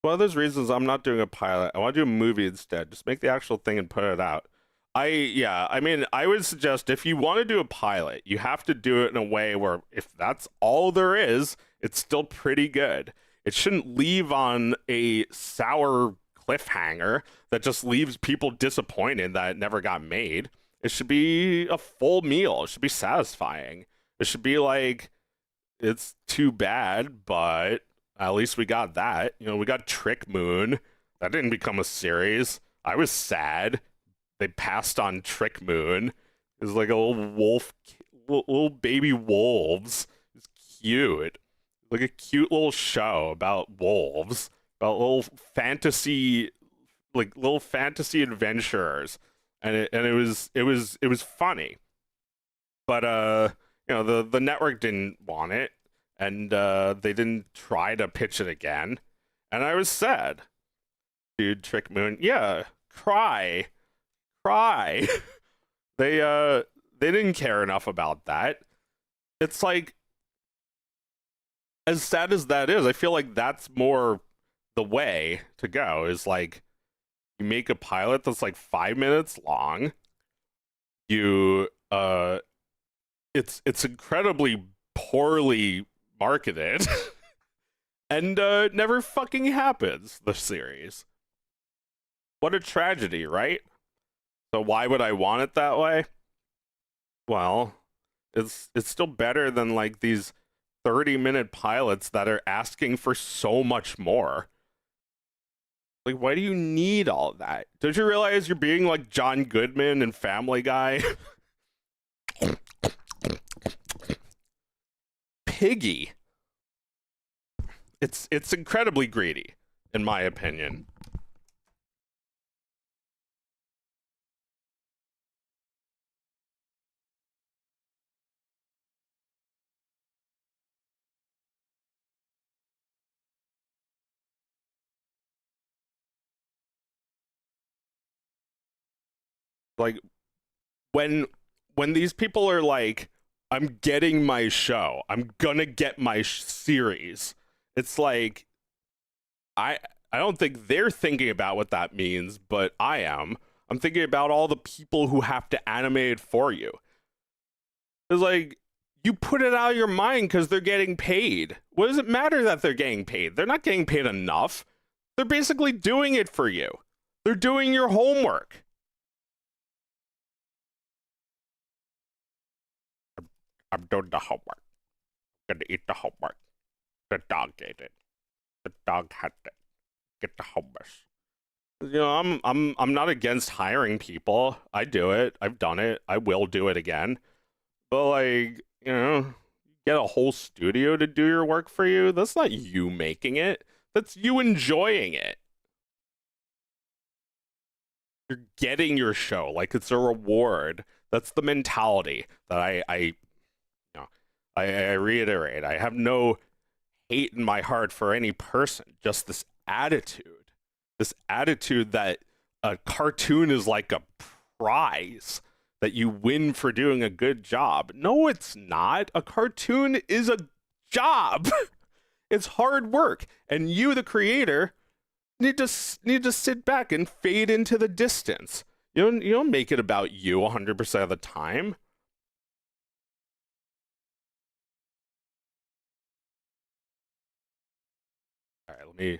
One of those reasons I'm not doing a pilot, I want to do a movie instead. Just make the actual thing and put it out. I mean, I would suggest if you want to do a pilot, you have to do it in a way where if that's all there is, it's still pretty good. It shouldn't leave on a sour cliffhanger that just leaves people disappointed that it never got made. It should be a full meal. It should be satisfying. It should be like, it's too bad, but at least we got that. You know, we got Trick Moon. That didn't become a series. I was sad. They passed on Trick Moon. It was like a little wolf, little baby wolves. It's cute. Like a cute little show about wolves, about little fantasy adventurers, and it was funny. But you know, the network didn't want it, and they didn't try to pitch it again, and I was sad. Dude, Trick Moon, yeah, cry. They didn't care enough about that. It's like, as sad as that is, I feel like that's more the way to go, is like, you make a pilot that's like 5 minutes long. It's incredibly poorly marketed and never fucking happens, the series. What a tragedy, right? So why would I want it that way? Well, it's still better than like these 30-minute pilots that are asking for so much more. Like, why do you need all that? Don't you realize you're being like John Goodman and Family Guy? Piggy. It's incredibly greedy, in my opinion. Like when these people are like, I'm getting my show, I'm gonna get my series, it's like I don't think they're thinking about what that means, but I am. I'm thinking about all the people who have to animate it for you. It's like, you put it out of your mind because they're getting paid. What does it matter that they're getting paid? They're not getting paid enough. They're basically doing it for you. They're doing your homework. I'm doing the homework. I'm gonna eat the homework. The dog ate it. The dog had it. Get the hummus. You know, I'm not against hiring people. I do it. I've done it. I will do it again. But like, you know, get a whole studio to do your work for you. That's not you making it. That's you enjoying it. You're getting your show like it's a reward. That's the mentality that I reiterate. I have no hate in my heart for any person, just this attitude that a cartoon is like a prize that you win for doing a good job. No, it's not. A cartoon is a job. It's hard work, and you, the creator, need to sit back and fade into the distance. You don't make it about you 100% of the time. All right, let me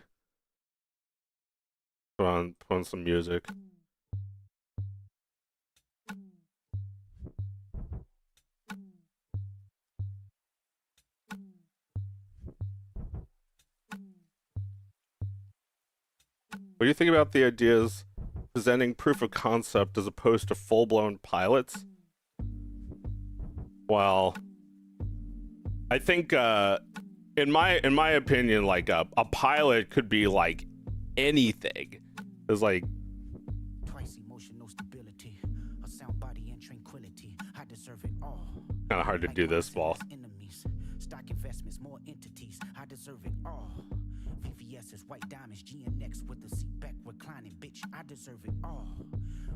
put on some music. What do you think about the ideas presenting proof of concept as opposed to full-blown pilots? Well, I think in my opinion, like a pilot could be like anything. It's like Twice emotional stability, a sound body and tranquility. I deserve it all. kind of hard to do this, Ball. Enemies, stock investments, more entities. I deserve it all. VVS's white diamonds, GNX with the seat back reclining, bitch. I deserve it all.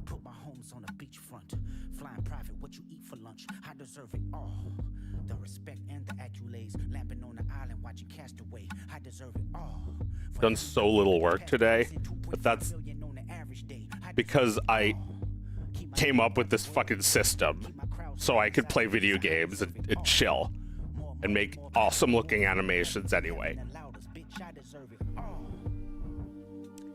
Put my homes on a beachfront, flying private. What you eat for lunch? I deserve it all. The respect and the accolades, lamping on the island, watching Castaway. I deserve it all. Done so little work today, but that's because I came up with this fucking system so I could play video games and chill and make awesome looking animations anyway.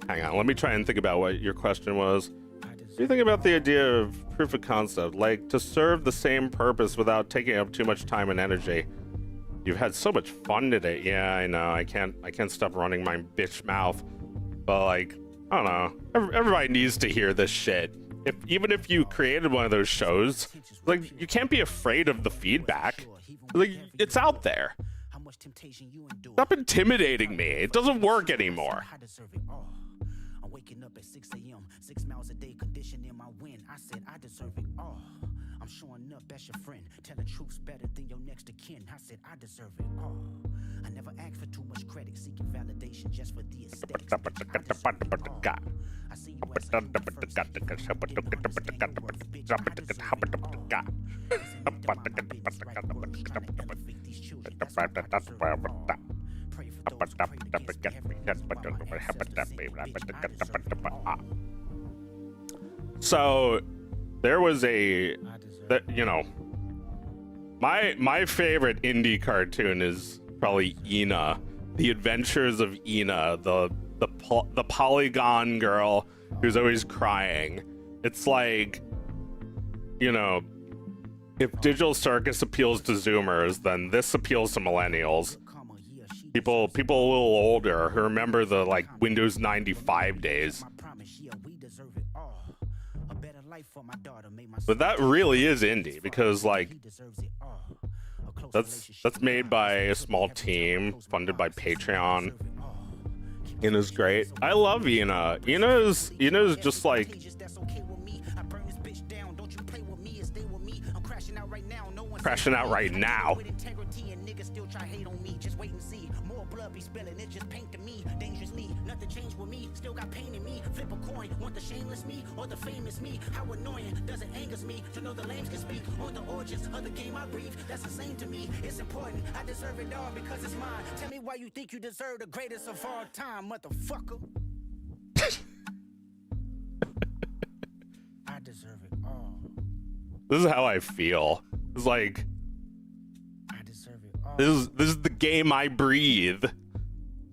Hang on, let me try and think about what your question was. What do you think about the idea of proof of concept, like to serve the same purpose without taking up too much time and energy? You've had so much fun today. Yeah, I know. I can't stop running my bitch mouth. But like, I don't know. Everybody needs to hear this shit. Even if you created one of those shows, like, you can't be afraid of the feedback. Like, it's out there. Stop intimidating me. It doesn't work anymore. I'm waking up at 6 a.m. 6 miles a day, conditioning my win. I said I deserve it all. I'm showing up as your friend, telling truths better than your next of kin. I said I deserve it all. I never asked for too much credit, seeking validation just for the aesthetics. I see you as a human first. So there was you know, my favorite indie cartoon is probably Ina, The Adventures of Ina, the polygon girl who's always crying. It's like, you know, if Digital Circus appeals to Zoomers, then this appeals to millennials. People a little older who remember the like Windows 95 days. But that really is indie because like that's made by a small team funded by Patreon. Ina's great. I love Ina. Ina's just like crashing out right now. nothing changed with me. Still got pain in me. Flip a coin. Want the shameless me or the famous me? How annoying does it angers me to know the lames can speak on the origins of the game I breathe? That's the same to me. It's important. I deserve it all because it's mine. Tell me why you think you deserve the greatest of all time, motherfucker. I deserve it all. This is how I feel. It's like I deserve it all. this is the game I breathe.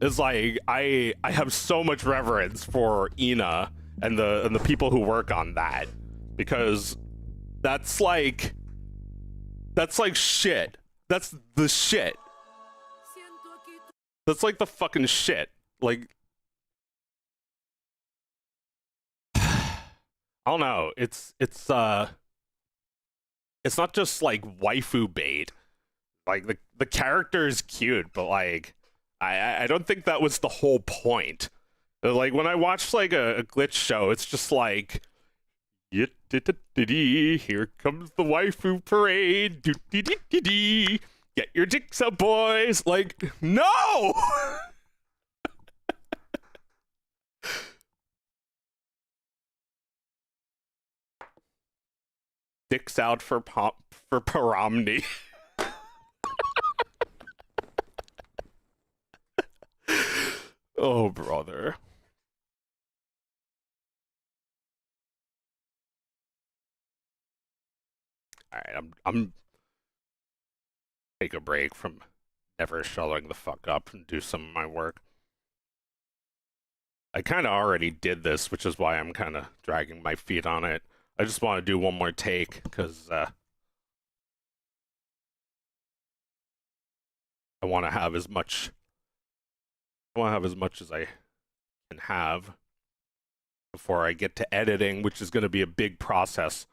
It's like I have so much reverence for Ina and the people who work on that, because that's like shit. That's the shit. That's like the fucking shit. Like, I don't know. It's not just like waifu bait. Like the character is cute, but like I don't think that was the whole point. Like when I watch like a glitch show, it's just like, here comes the waifu parade. Get your dicks up, boys. Like, no. Dicks out for Paramni. Oh, brother. All right, I'm take a break from never shutting the fuck up and do some of my work. I kind of already did this, which is why I'm kind of dragging my feet on it. I just want to do one more take because I want to have as much. I want to have as much as I can have before I get to editing, which is going to be a big process.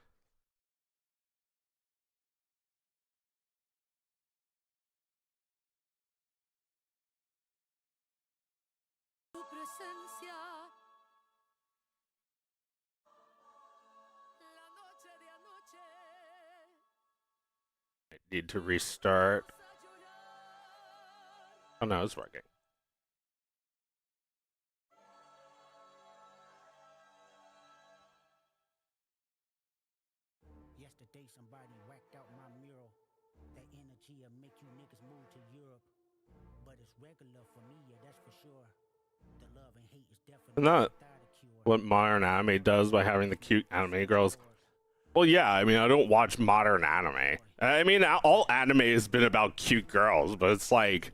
I need to restart. Oh no, it's working. Yesterday somebody whacked out my mural. That energy will make you niggas move to Europe. But it's regular for me, yeah, that's for sure. The love and hate is definitely Not what modern anime does by having the cute anime girls. Well, yeah, I mean, I don't watch modern anime. I mean, all anime has been about cute girls, but it's like,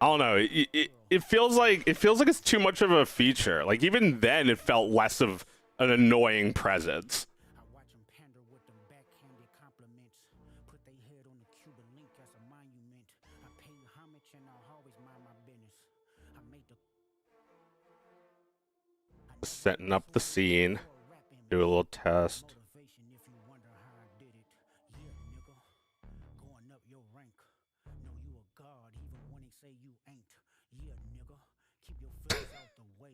I don't know. It feels like it's too much of a feature. Like even then, it felt less of an annoying presence. I watch them pander with them backhanded compliments. Put their head on the Cuban link as a monument. I pay homage and I'll always mind my business. I made the Setting up the scene. Do a little test. motivation if you wonder how I did it. Yeah, nigga. Going up your rank. Know you a god even when they say you ain't. Yeah, nigga. Keep your feelings out the way.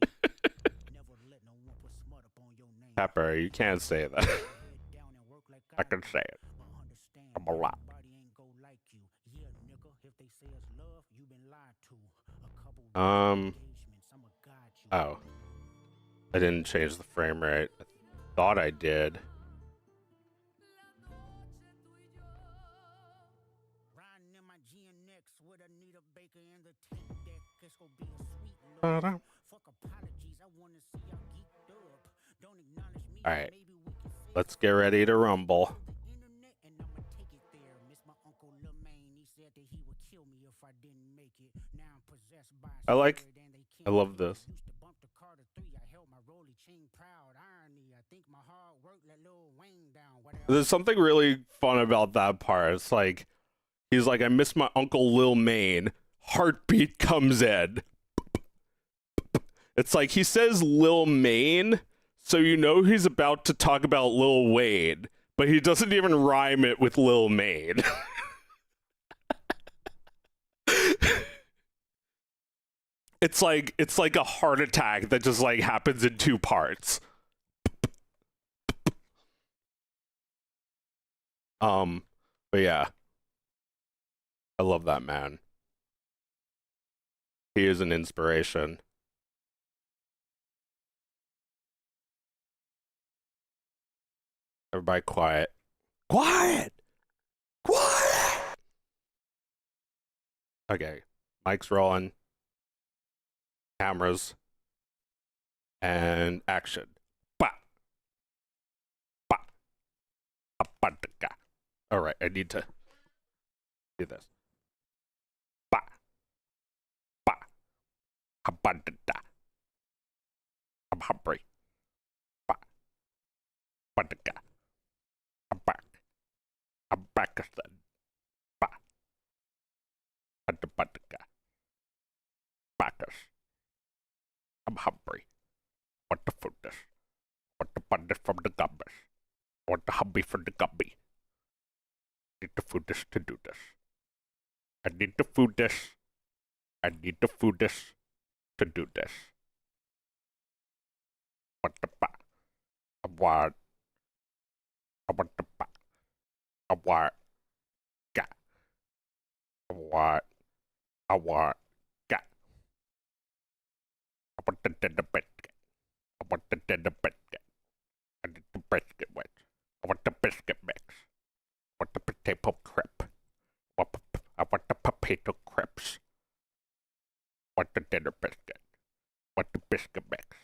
Never let no one put smut up on your name. Pepper, you can't say that. Head down and work like I can say it. But understand, I'm a lot. everybody ain't go like you. Yeah, nigga. If they say it's love, you been lied to. A couple engagements, I'ma guide you. Oh. I didn't change the frame rate. I thought I did. Riding in my GNX with Anita Baker in the tape deck. It's gonna be a sweet look. Fuck apologies, I wanna see y'all geeked up. Don't acknowledge me. All right. Maybe we can say Let's get ready to rumble. the internet and I'ma take it there. Miss my uncle Lemaine. He said that he would kill me if I didn't make it. Now I'm possessed by a spirit and they I can't love feel it. this. Used to bump the Carter 3. I held my rolly chain proud. Irony. I think my hard work let Lil Wayne down. Whatever. There's something really fun about that part. It's like, he's like, I miss my uncle Lil Maine. Heartbeat comes in. It's like he says Lil Maine, so you know he's about to talk about Lil Wayne, but he doesn't even rhyme it with Lil Maine. It's like a heart attack that just like happens in two parts. But yeah. I love that man. He is an inspiration. Everybody quiet. Quiet! Quiet! Okay. Mic's rolling. Cameras. And action. Ba! Ba! Abadaka. Alright, I need to do this. Ba! Ba! Abadada. I'm hungry. Ba! Badaka. I'm back. I'm back again. Ba! Badaka. Backers. I'm hungry. What the food is? What the bun is from the gummies? What the hubby from the gummy? Need the food this to do this. I need the food this. I need the food this to do this. What the ba? I want the ba. I want ga. I want ga. I want the dinner biscuit. I want the dinner biscuit. I need the biscuit wet. I want the biscuit mix. I want the potato crepe. I want the potato crepes. I want the dinner biscuit. I want the biscuit mix.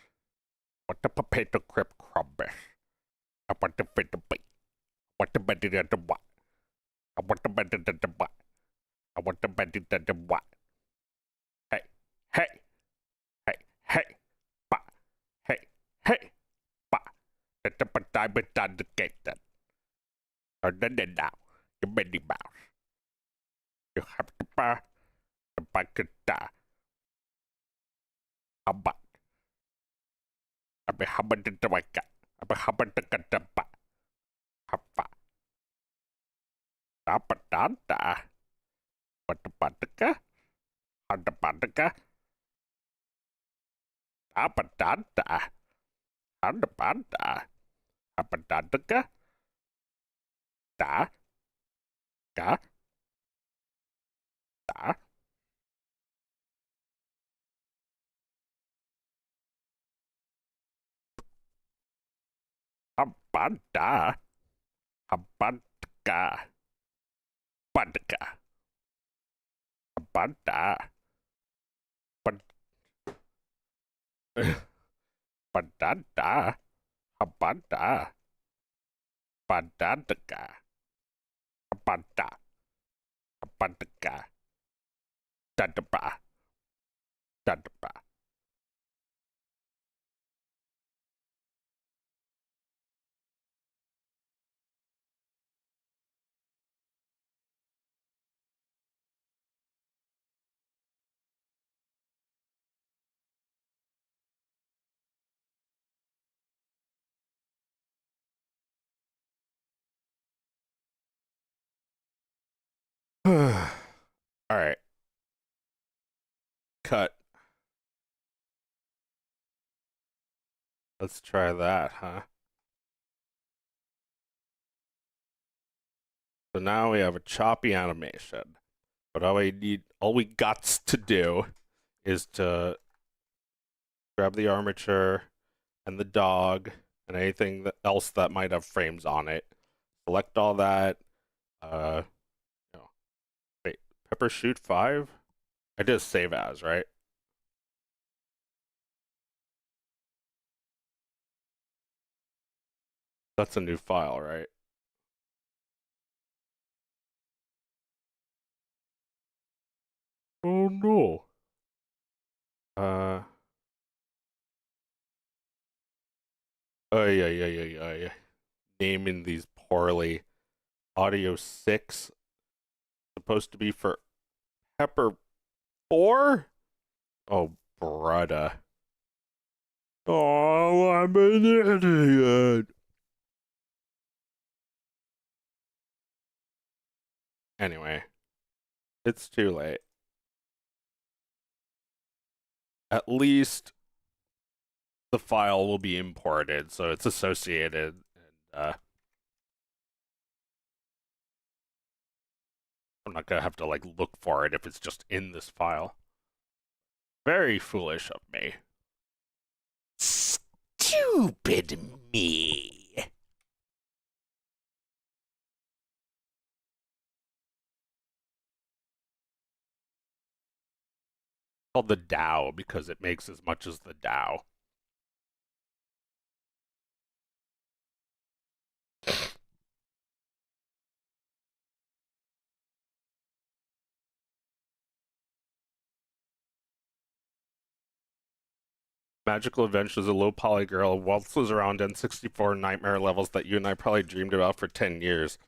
I want the potato crepe crumbles. I want the finger bait. I want the bedding and the what? I want the bedding and the what? I want the bedding and the what? Hey, hey, hey, hey, ba, hey, hey, ba. Let the diamond on the gate then. Turn it now, you Minnie Mouse. You have to buy the bucket da. How much? I'm a hammer in the wake. I'm a hammer in the ba. Hapa. Apa tanda? What the bandaka? How the bandaka? Apa tanda? How the banda? Apa tandaka? Da? Ga? Da? Abanda? Abandka? Bandka? Abanda? Bandanda? Abanda? Bandandka? Abanda? Abandka? Dadaba? Dadaba? All right. Cut. Let's try that, huh? So now we have a choppy animation. But all we got to do is to grab the armature and the dog and anything else that might have frames on it. Select all that. Wait, Pepper Shoot 5? I did save as, right? That's a new file, right? Oh no. Oh yeah. Naming these poorly. Audio 6. Supposed to be for Pepper 4? Oh, brudda. Oh, I'm an idiot. Anyway, it's too late. At least the file will be imported, so it's associated. And I'm not gonna have to like look for it if it's just in this file. Very foolish of me. Stupid me. called the Dow because it makes as much as the Dow. Magical Adventures, a low poly girl waltzes around N64 nightmare levels that you and I probably dreamed about for 10 years.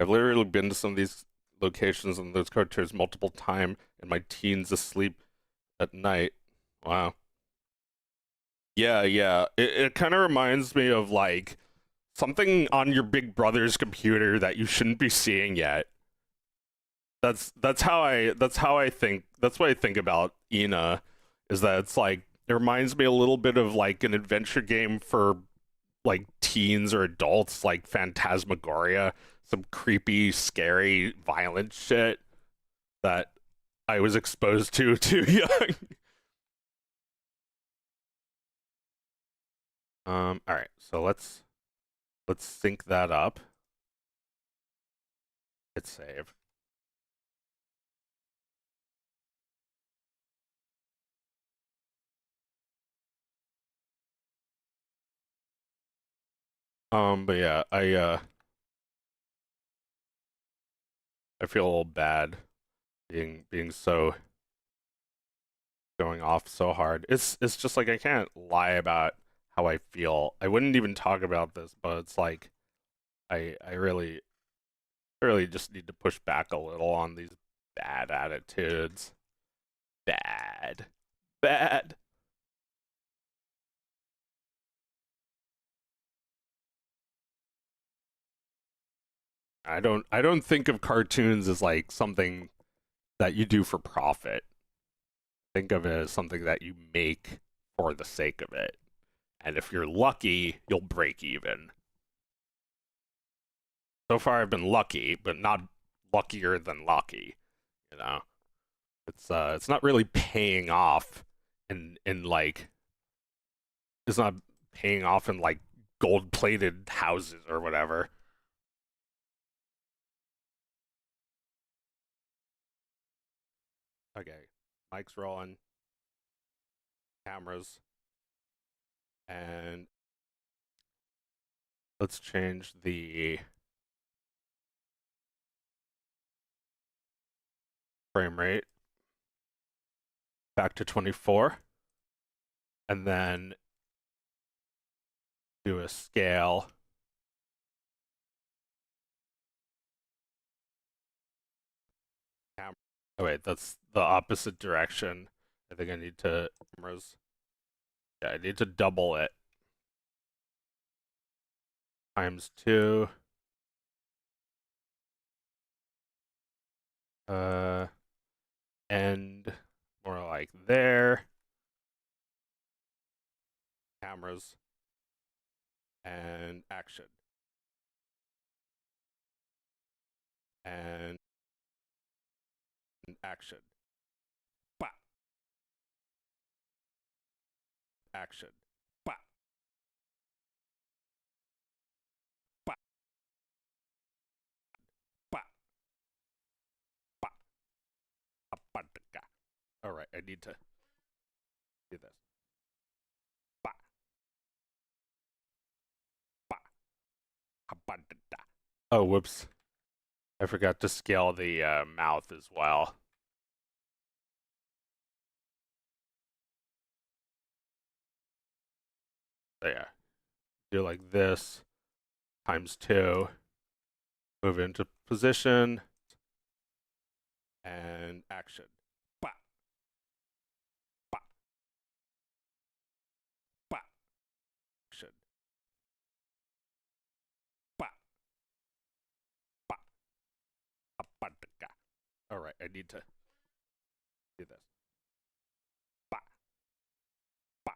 I've literally been to some of these locations and those characters multiple times in my teens asleep at night. Wow. Yeah, yeah. It kind of reminds me of like something on your big brother's computer that you shouldn't be seeing yet. That's how I think. That's what I think about Ina, is that it's like it reminds me a little bit of like an adventure game for like teens or adults, like Phantasmagoria, some creepy, scary, violent shit that I was exposed to too young. All right, so let's sync that up. Hit save. But yeah, I feel a little bad being so going off so hard. It's just like I can't lie about how I feel. I wouldn't even talk about this, but it's like I really just need to push back a little on these bad attitudes. Bad. Bad. I don't think of cartoons as like something that you do for profit. Think of it as something that you make for the sake of it. And if you're lucky, you'll break even. So far I've been lucky, but not luckier than lucky, you know. It's not really paying off in like it's not paying off in like gold-plated houses or whatever. Okay. Mic's rolling. Cameras. And let's change the frame rate back to 24. And then do a scale. Oh wait, that's the opposite direction. I think I need to cameras. Yeah, I need to double it. Times 2. And more like there. Cameras. And action. And action. Bah. Action. Bah. Bah. Bah. Bah. Apadaka. All right, I need to do this. Bah. Bah. Apadada. Oh, whoops. I forgot to scale the mouth as well. There. Do like this. Times 2. Move into position. And action. Bah. Bah. Bah. Action. Bah. Bah. Apadaka. All right, I need to do this. Bah. Bah.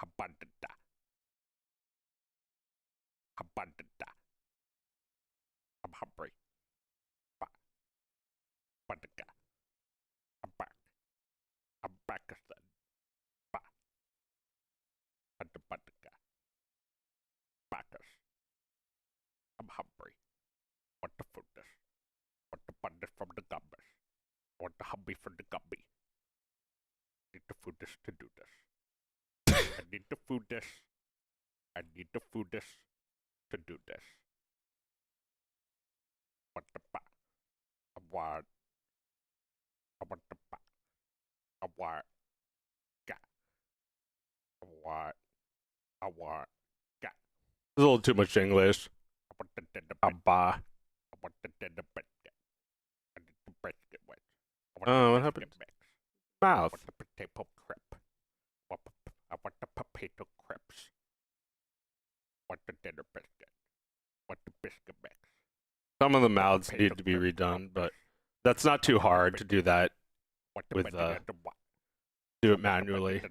Apadada. Apadada. I'm hungry. Bah. Apadaka. I'm back. I'm back again. Bah. Apadaka. Backers. I'm hungry. What the food is? What the from the gummies. I want the hubby from the gummy. I need to food this to do this. I need to food this. I need to food this to do this. What the fuck? I want the fuck. I want got. I want got. There's a little too much English. I want the dinner bed. I want the dinner bed. I need the brisket wedge. Oh, what happened? Mouth. I want the potato crepe. I want the potato crepes. I want the dinner biscuit. I want the biscuit mix. Some of the mouths need to be redone, but that's not too hard to do that with do it manually.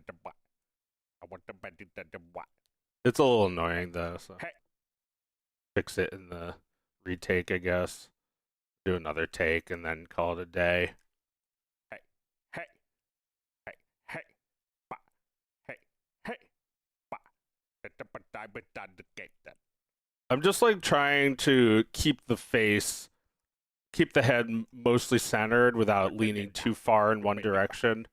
It's a little annoying though, so fix it in the retake, I guess. Do another take and then call it a day. I'm just like trying to keep the face, keep the head mostly centered without leaning too far in one direction.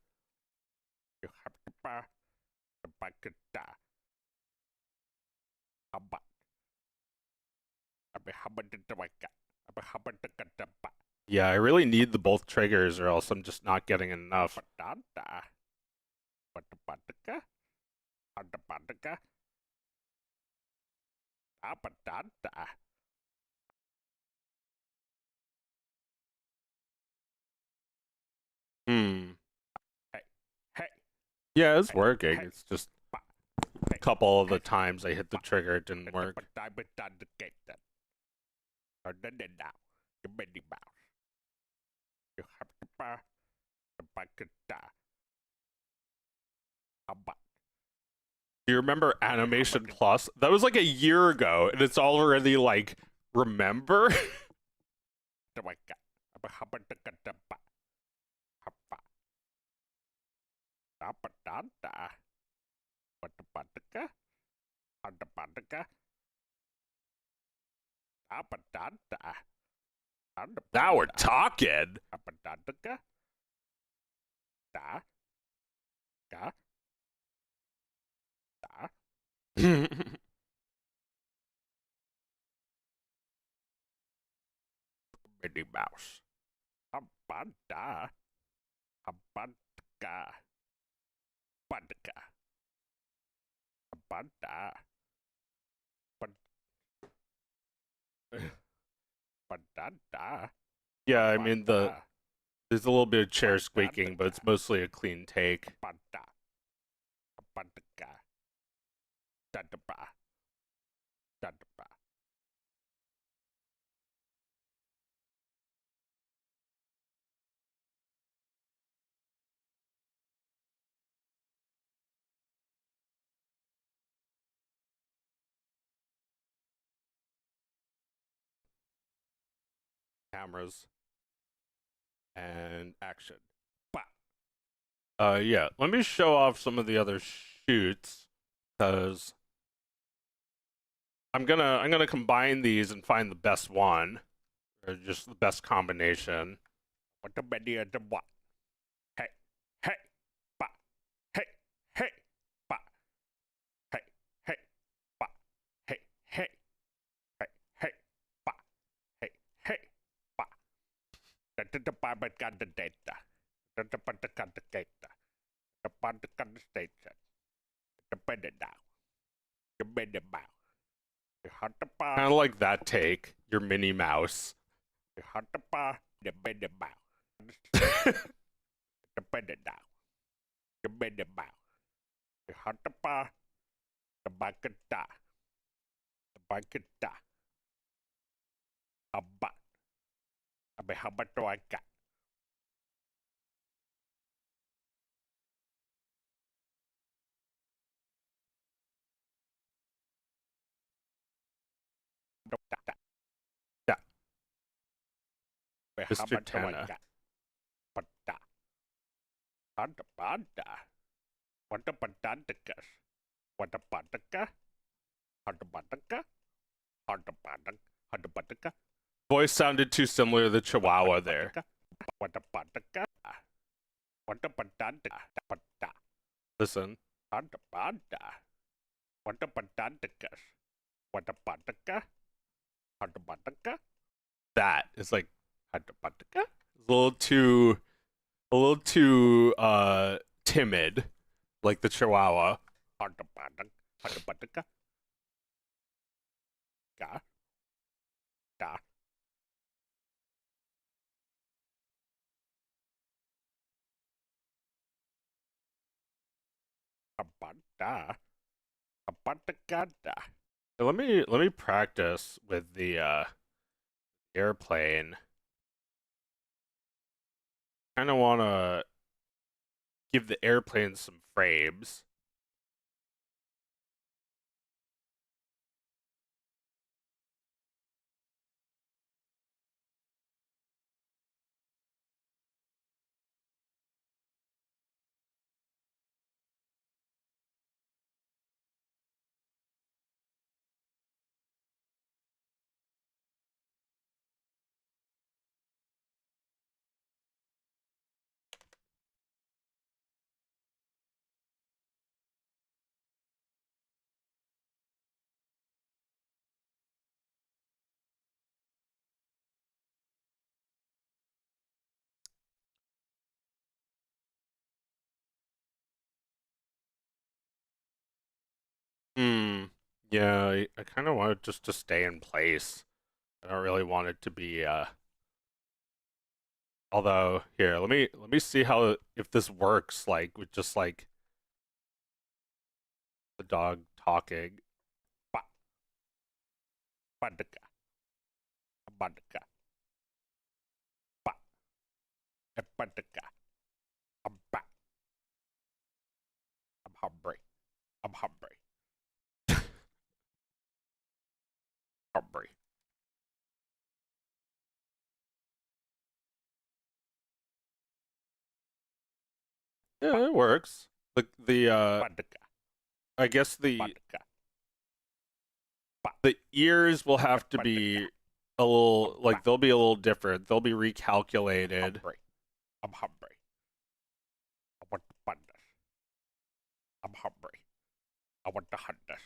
Yeah, I really need the both triggers or else I'm just not getting enough. Yeah, it's working. It's just a couple of the times I hit the trigger, it didn't work. Do you remember Animation Plus? That was like a year ago, and it's already like, remember? Now we're talking. Minnie Mouse. Abanda. Abandka. Bandka. Abanda. Bandanda. Yeah, I mean there's a little bit of chair squeaking, but it's mostly a clean take. Bandka. Bandka. Dadaba. Dadaba. Cameras and action. Yeah, let me show off some of the other shoots because I'm gonna combine these and find the best one or just the best combination. What the idea the what? Hey, hey, ba, hey, hey, ba, hey, hey, ba, hey, hey, hey, hey, ba, hey, hey, ba. The bar got the data. The got the data. The got the station. The better now. The better now. Kind of like that take, your Minnie Mouse. The better now. The better now. The better now. The bakata. The bakata. Abba. Abe habatoaka. Mr. Tana. Pata. Pata pata. What a pataticas. What a pataka. What a pataka. What a pataka. What a pataka. voice sounded too similar to the Chihuahua there. Listen. That is like a little too timid, like the Chihuahua. Let me practice with the airplane. Kind of want to give the airplane some frames. Yeah, I kind of want it just to stay in place. I don't really want it to be although here, let me see how if this works like with just like the dog talking. I'm hungry. I'm hungry. Hungry. Yeah, it works. The I guess the ears will have to be a little like they'll be a little different. They'll be recalculated. I'm hungry. I want the bundes. I'm hungry. I want the hundes.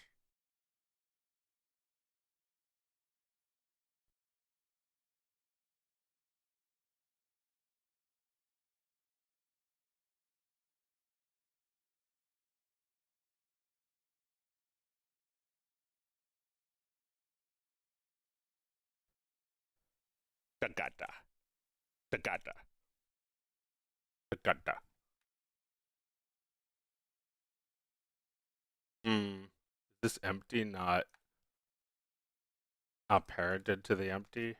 Tagada. Tagada. Tagada. Is this empty not parented to the empty?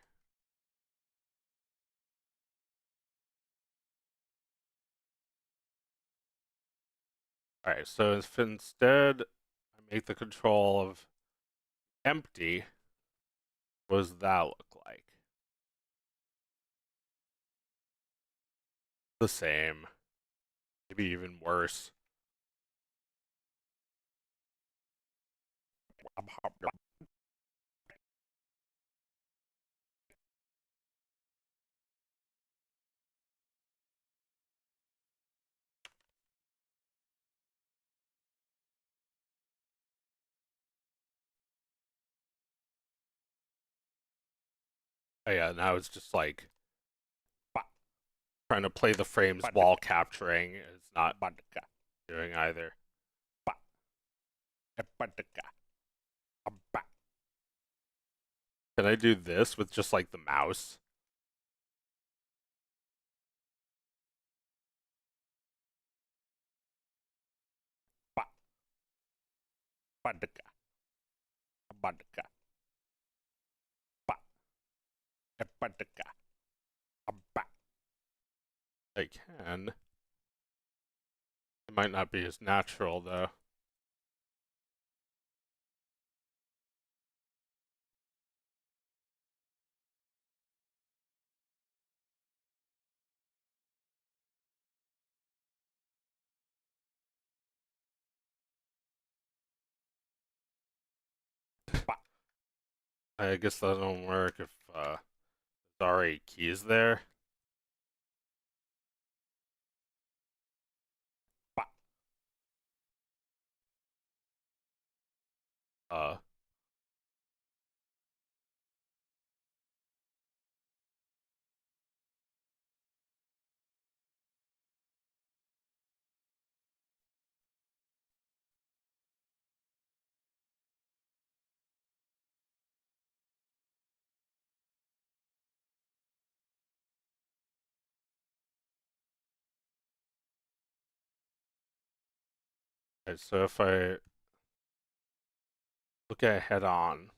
Alright, so if instead I make the control of empty, what does that look like? The same. Maybe even worse. Oh yeah, now it's just like trying to play the frames while capturing. It's not doing either. Can I do this with just like the mouse? I can. It might not be as natural though. I guess that don't work if Sorry, keys there. Uh. Okay, so if I look at head on,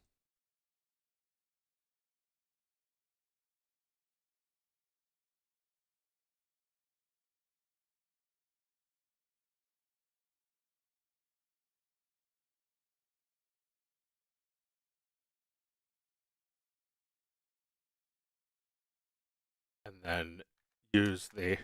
and then use the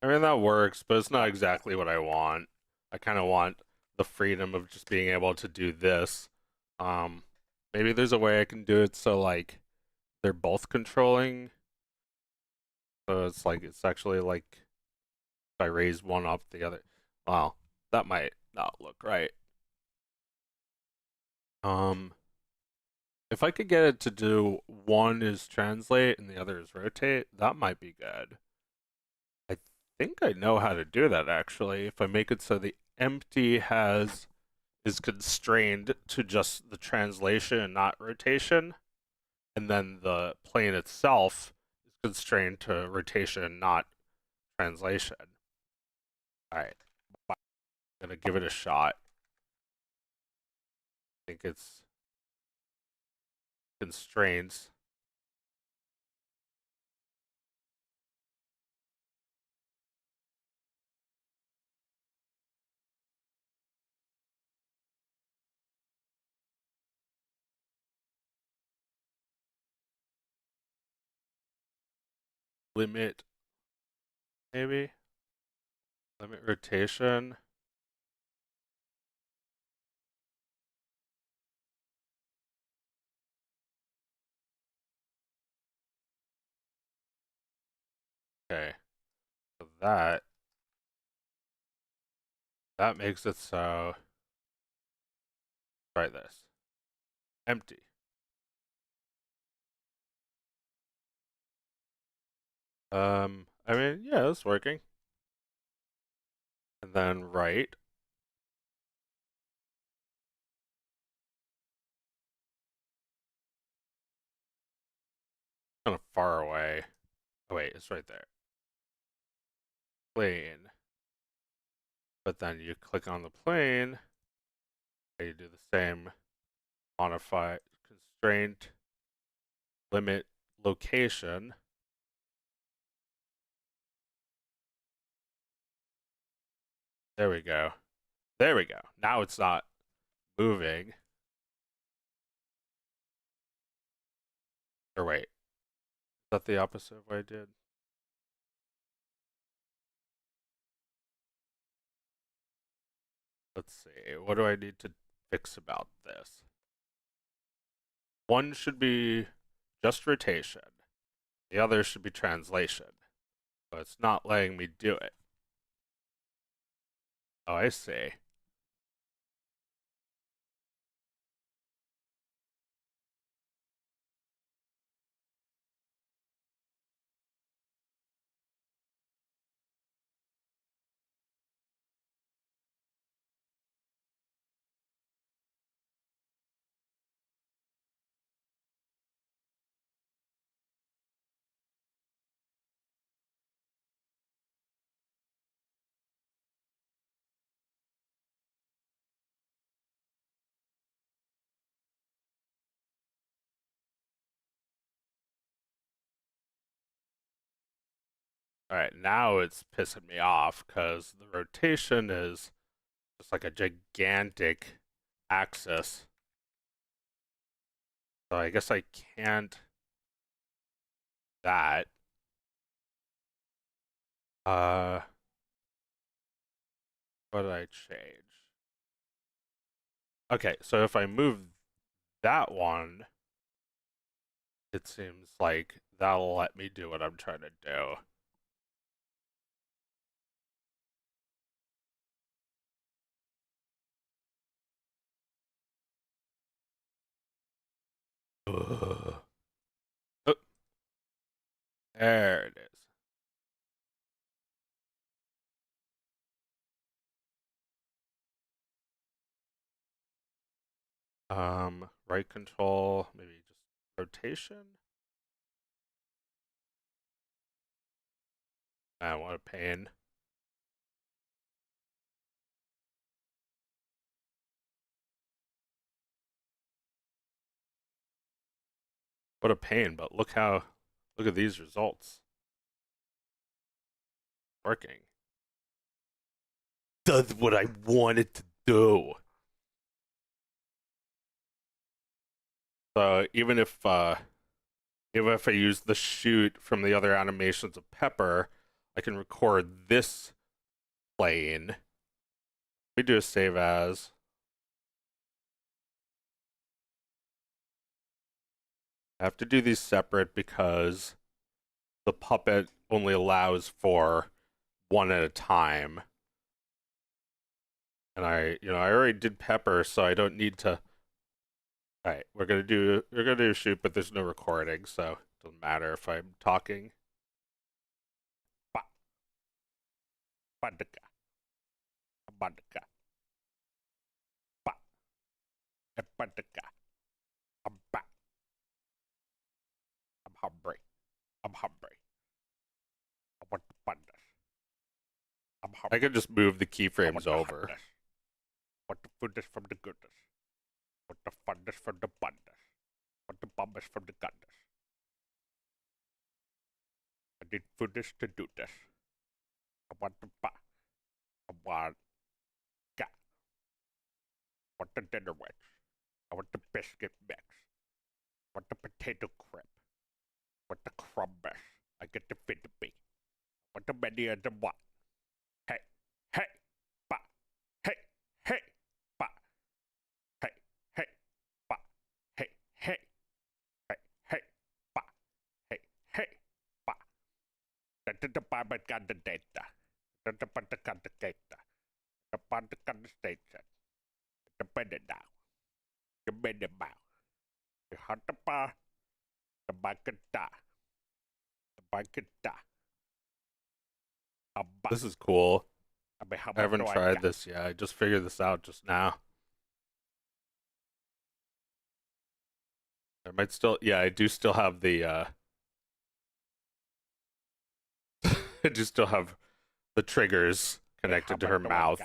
I mean, that works, but it's not exactly what I want. I kind of want the freedom of just being able to do this. Maybe there's a way I can do it so, like, they're both controlling. So it's like, it's actually like, if I raise one up, the other. Well, that might not look right. If I could get it to do one is translate and the other is rotate, that might be good. I think I know how to do that actually. If I make it so the empty is constrained to just the translation and not rotation, and then the plane itself is constrained to rotation and not translation. Alright. I'm gonna give it a shot. I think it's constraints. Limit, maybe? Limit rotation. Okay. So that makes it so. Try this. Empty. I mean, yeah, it's working. And then right. Kind of far away. Oh wait, it's right there. Plane. But then you click on the plane, and you do the same modify constraint, limit location. There we go. There we go. Now it's not moving. Or wait, is that the opposite of what I did? Let's see. What do I need to fix about this? One should be just rotation. The other should be translation. But it's not letting me do it. Oh, I see. Alright, now it's pissing me off because the rotation is just like a gigantic axis. So I guess I can't that. What did I change? Okay, so if I move that one, it seems like that'll let me do what I'm trying to do. Ugh. Oh, there it is. Right control, maybe just rotation. Man, what a pain. What a pain, but look at these results. Working. Does what I want it to do. So even if I use the shoot from the other animations of Pepper, I can record this playing. We do a save as. I have to do these separate because the puppet only allows for one at a time. And I already did Pepper, so I don't need to. All right, we're gonna do a shoot, but there's no recording, so it doesn't matter if I'm talking. Bandaka. Bandaka. Ba. Bandaka. I'm back. I'm hungry. I'm hungry. I want the bundas. I'm hungry. I could just move the keyframes over. I want the foodness from the goodness. I want the funness from the bundas. I want the bummers from the gunness. I need foodness to do this. I want the ba. I want ga. I want the dinner wedge. I want the biscuit mix. I want the potato crepe. I want the crumbles. I get the fit to be. I want the many of the what? Hey, hey, ba. Hey, hey, ba. Hey, hey, ba. Hey, hey, hey, hey, ba. Hey, hey, ba. The Bible got the data. The Panta got the data. The Panta got the station. The better now. The better now. The hunter bar. The bakata. The bakata. This is cool. I haven't tried this yet. I just figured this out just now. I might still, yeah, I do still have the, I do still have the triggers connected to her mouth.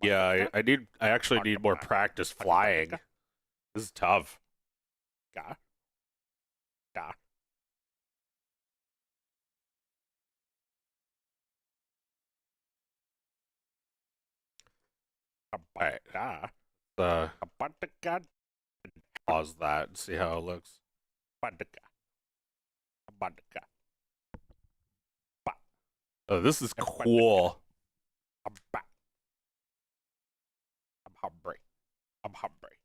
Yeah, I actually need more practice flying. This is tough. Alright. Pause that and see how it looks. Oh, this is cool. I'm hungry. I'm hungry.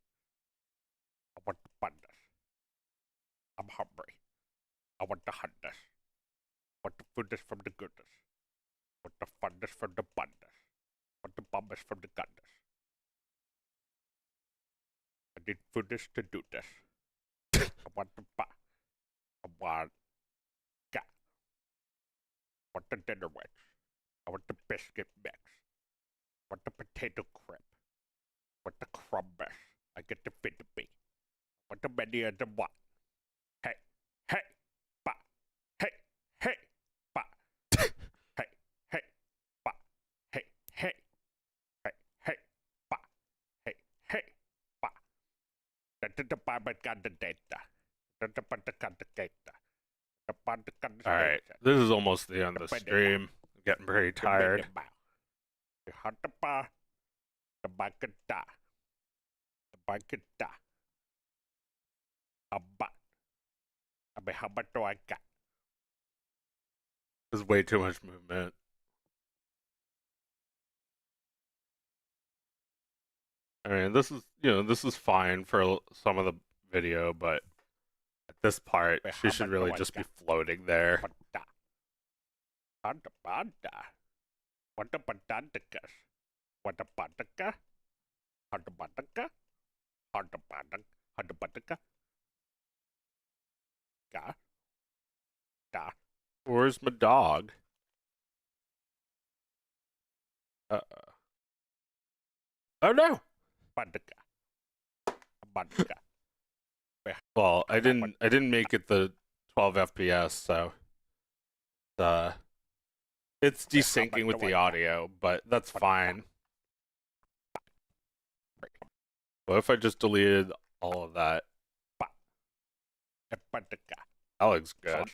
I want the bundas. I'm hungry. I want the hunters. I want the foodness from the goodness. I want the funness from the bundas. I want the bummers from the gunners. I need foodness to do this. I want the ba. I want ga. I want the dinner wedge. I want the biscuit mix. I want the potato crepe. I want the crumbles. I get the fit to be. I want the many of the what? Hey, hey, ba. Hey, hey, ba. Hey, hey, ba. Hey, hey. Hey, hey, ba. Hey, hey, ba. Alright, this is almost the end of the stream. I'm getting pretty tired. There's way too much movement. I mean, this is, this is fine for some of the video, but at this part, she should really just be floating there. Where's my dog? Oh no! Well, I didn't make it the 12 FPS, so it's desyncing with the audio, but that's fine. What if I just deleted all of that? That looks good.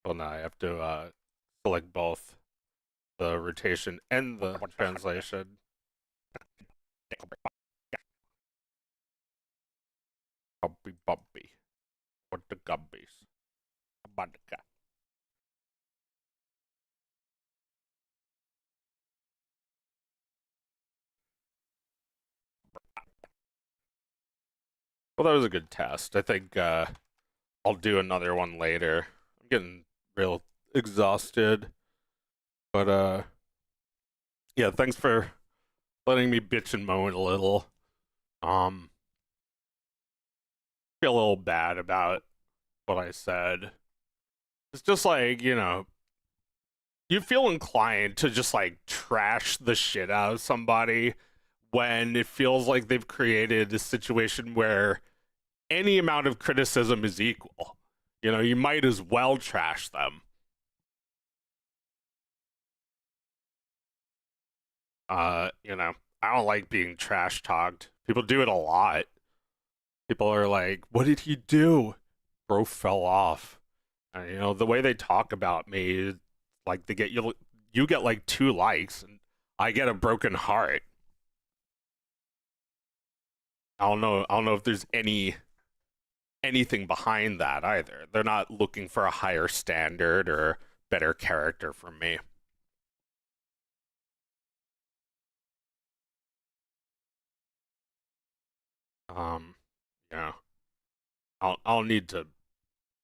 Well, now I have to select both the rotation and the translation. Bumpy. What the gumbies? Well, that was a good test. I think I'll do another one later. I'm getting real exhausted. But yeah, thanks for letting me bitch and moan a little. Feel a little bad about what I said. It's just like, you feel inclined to just like trash the shit out of somebody when it feels like they've created a situation where any amount of criticism is equal. You might as well trash them. I don't like being trash talked. People do it a lot. People are like, what did he do? Bro fell off. And, the way they talk about me, like they get you get like 2 likes and I get a broken heart. I don't know if there's anything behind that either. They're not looking for a higher standard or better character from me. I'll need to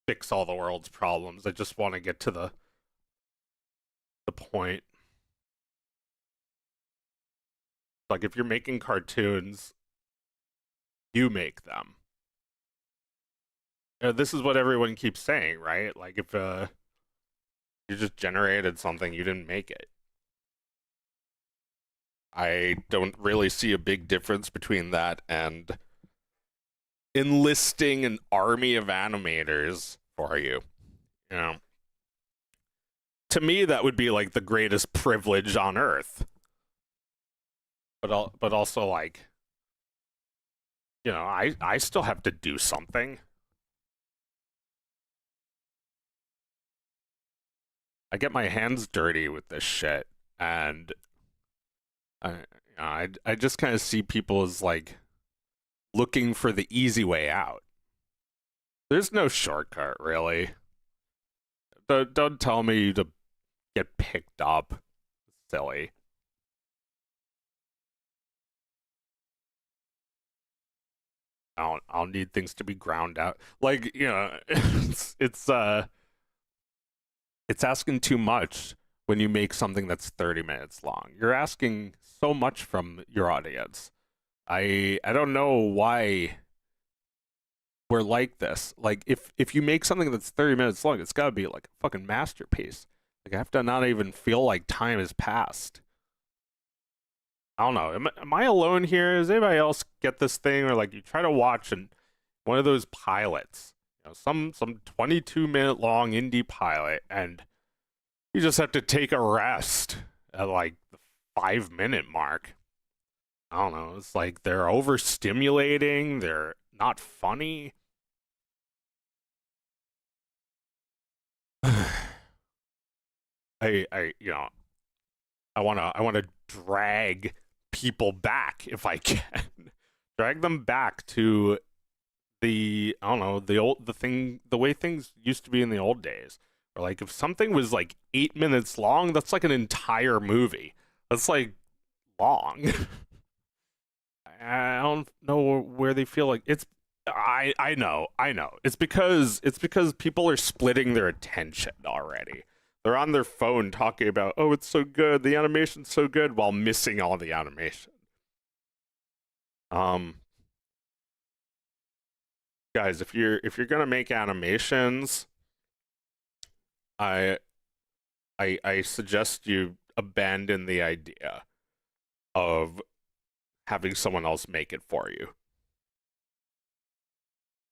fix all the world's problems. I just want to get to the point. Like, if you're making cartoons, you make them. This is what everyone keeps saying, right? Like, if you just generated something, you didn't make it. I don't really see a big difference between that and enlisting an army of animators for you. To me, that would be like the greatest privilege on earth. But also, like, I still have to do something. I get my hands dirty with this shit, and I just kind of see people as like looking for the easy way out. There's no shortcut, really. Don't tell me to get picked up. Silly. I'll need things to be ground out. Like, it's asking too much when you make something that's 30 minutes long. You're asking so much from your audience. I don't know why we're like this. Like, if you make something that's 30 minutes long, it's got to be like a fucking masterpiece. Like, I have to not even feel like time has passed. I don't know. Am I alone here? Does anybody else get this thing? Or like, you try to watch one of those pilots, some 22-minute long indie pilot, and you just have to take a rest at like the 5-minute mark. I don't know. It's like they're overstimulating. They're not funny. You know, I wanna drag people back if I can. Drag them back to I don't know, the way things used to be in the old days. Or like if something was like 8 minutes long, that's like an entire movie. That's like long. I don't know where they feel like it's. I know. It's because people are splitting their attention already. They're on their phone talking about, oh, it's so good, the animation's so good, while missing all the animation. Guys, if you're gonna make animations, I suggest you abandon the idea of having someone else make it for you.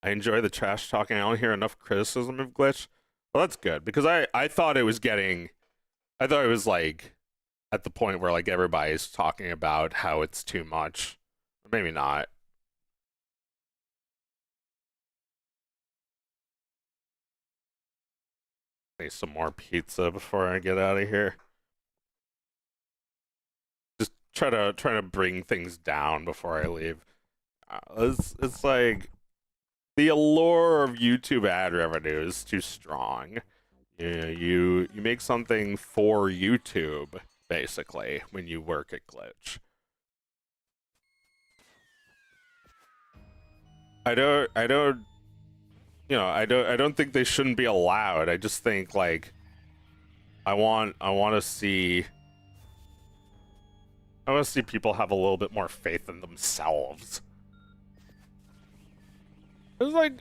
I enjoy the trash talking. I don't hear enough criticism of Glitch. Well, that's good, because I thought it was like at the point where like everybody's talking about how it's too much. Or maybe not. Need some more pizza before I get out of here. Just try to bring things down before I leave. It's like the allure of YouTube ad revenue is too strong. You make something for YouTube basically when you work at Glitch. I don't I don't think they shouldn't be allowed. I just think like I want to see people have a little bit more faith in themselves. It's like,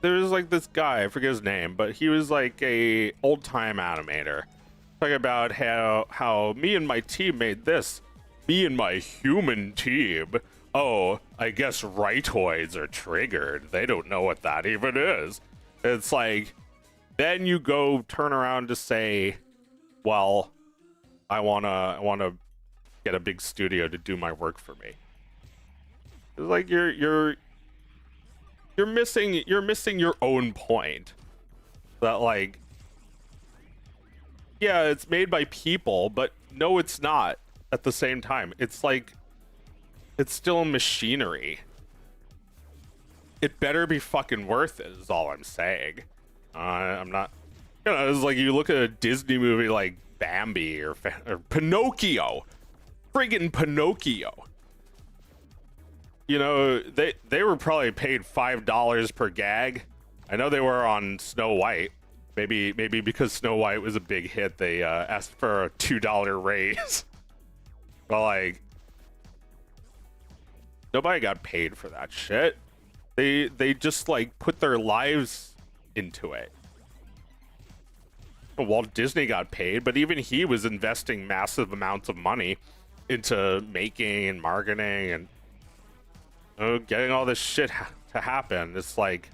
there's like this guy, I forget his name, but he was like a old-time animator talking about how me and my team made this. Me and my human team. Oh, I guess rightoids are triggered. They don't know what that even is. It's like, then you go turn around to say, well, I wanna get a big studio to do my work for me. It's like you're missing your own point. That like, yeah, it's made by people, but no, it's not. At the same time, it's like, it's still machinery. It better be fucking worth it, is all I'm saying. I'm not, it's like you look at a Disney movie like Bambi or Pinocchio. Friggin' Pinocchio. They were probably paid $5 per gag. I know they were on Snow White. Maybe because Snow White was a big hit, they asked for a $2 raise. But like, nobody got paid for that shit. They just like put their lives into it. Walt Disney got paid, but even he was investing massive amounts of money into making and marketing and getting all this shit to happen. It's like,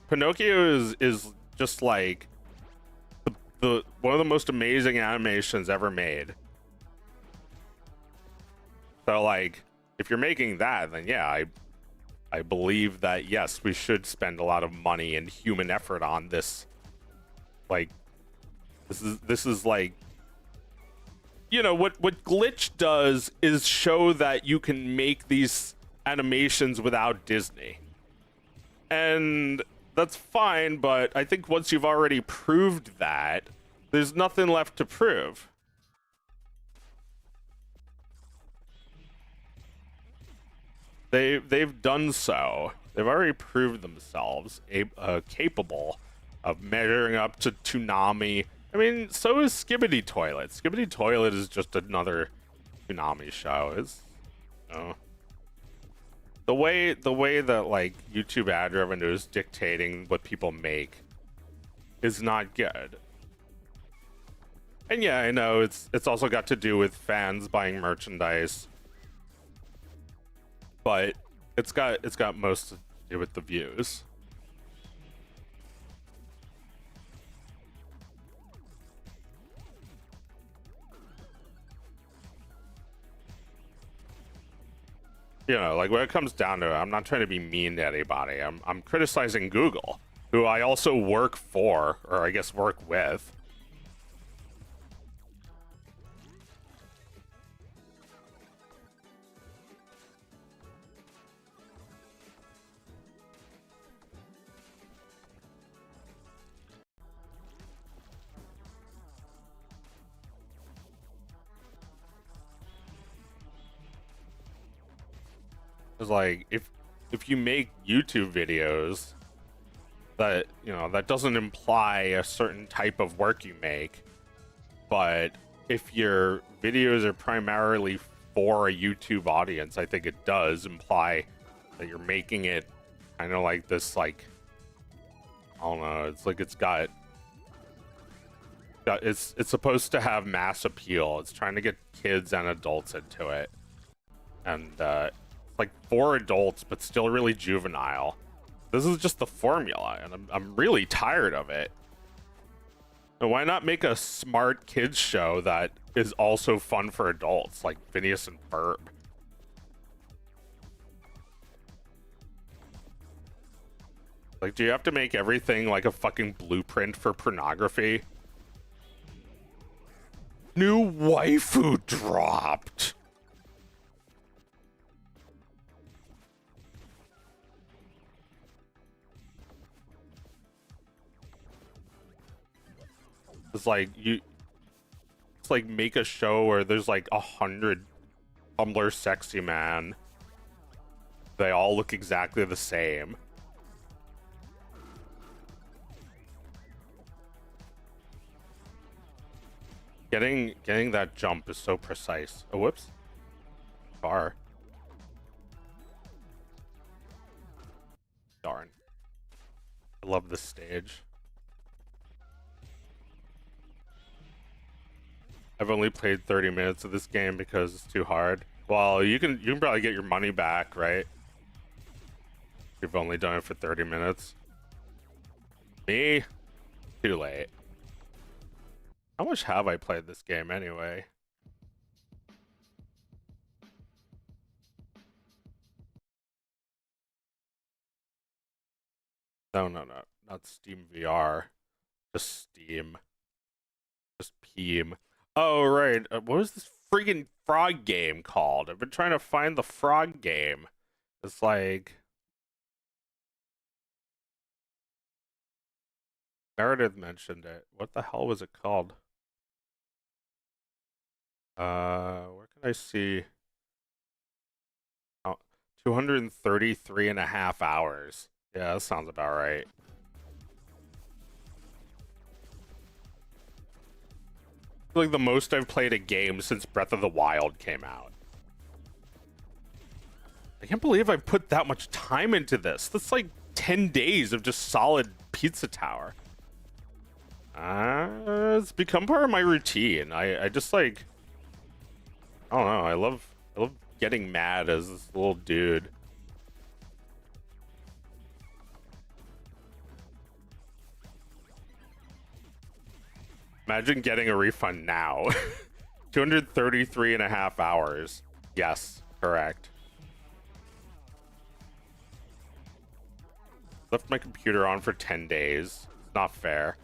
Pinocchio is just like the one of the most amazing animations ever made. So like, if you're making that, then yeah, I believe that yes, we should spend a lot of money and human effort on this. Like, this is like, what Glitch does is show that you can make these animations without Disney. And that's fine, but I think once you've already proved that, there's nothing left to prove. They've done so. They've already proved themselves capable of measuring up to Toonami. I mean, so is Skibbity Toilet. Skibbity Toilet is just another Toonami show. It's, the way that like YouTube ad revenue is dictating what people make is not good. And yeah, I know it's also got to do with fans buying merchandise, but it's got most to do with the views. you know, like when it comes down to it, I'm not trying to be mean to anybody. I'm criticizing Google, who I also work for, or I guess work with. It's like if you make YouTube videos, that, you know, that doesn't imply a certain type of work you make, but if your videos are primarily for a YouTube audience, I think it does imply that you're making it kind of like this, like, I don't know, it's like it's supposed to have mass appeal. It's trying to get kids and adults into it, and like for adults but still really juvenile. This is just the formula, and I'm really tired of it. So why not make a smart kids show that is also fun for adults, like Phineas and Ferb? Like, do you have to make everything like a fucking blueprint for pornography? New waifu dropped. It's like it's like make a show where there's like 100 Tumblr sexy man. They all look exactly the same. Getting that jump is so precise. Oh, whoops. Bar. Darn. I love this stage. I've only played 30 minutes of this game because it's too hard. Well, you can probably get your money back, right? You've only done it for 30 minutes. Me? Too late. How much have I played this game anyway? No, not Steam VR. Just Steam. Just Peem. Oh, right. What was this friggin' frog game called? I've been trying to find the frog game. It's like... Meredith mentioned it. What the hell was it called? Where can I see? Oh, 233.5 hours. Yeah, that sounds about right. Like the most I've played a game since Breath of the Wild came out. I can't believe I put that much time into this. That's like 10 days of just solid Pizza Tower. It's become part of my routine. I just like, I don't know. I love getting mad as this little dude. Imagine getting a refund now. 233.5 hours. Yes, correct. Left my computer on for 10 days. It's not fair.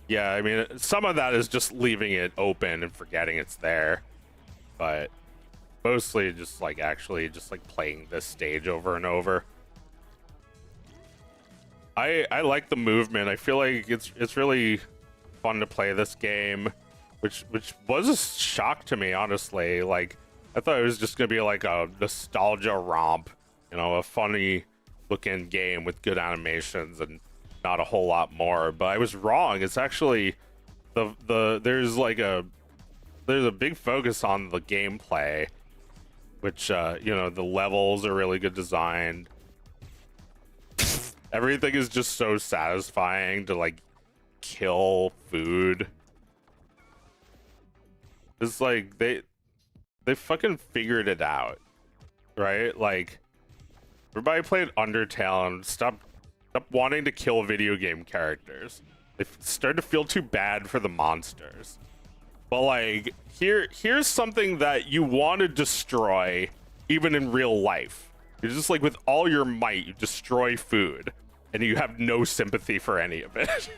Yeah, I mean, some of that is just leaving it open and forgetting it's there. But mostly just like actually just like playing this stage over and over. I like the movement. I feel like it's really fun to play this game, which was a shock to me, honestly. Like, I thought it was just gonna be like a nostalgia romp, you know, a funny looking game with good animations and not a whole lot more. But I was wrong. It's actually there's a big focus on the gameplay, which you know, the levels are really good designed. Everything is just so satisfying to like kill food. It's like they fucking figured it out, right? Like, everybody played Undertale and stop wanting to kill video game characters. They started to feel too bad for the monsters. But like here's something that you want to destroy even in real life. You're just like with all your might, you destroy food and you have no sympathy for any of it.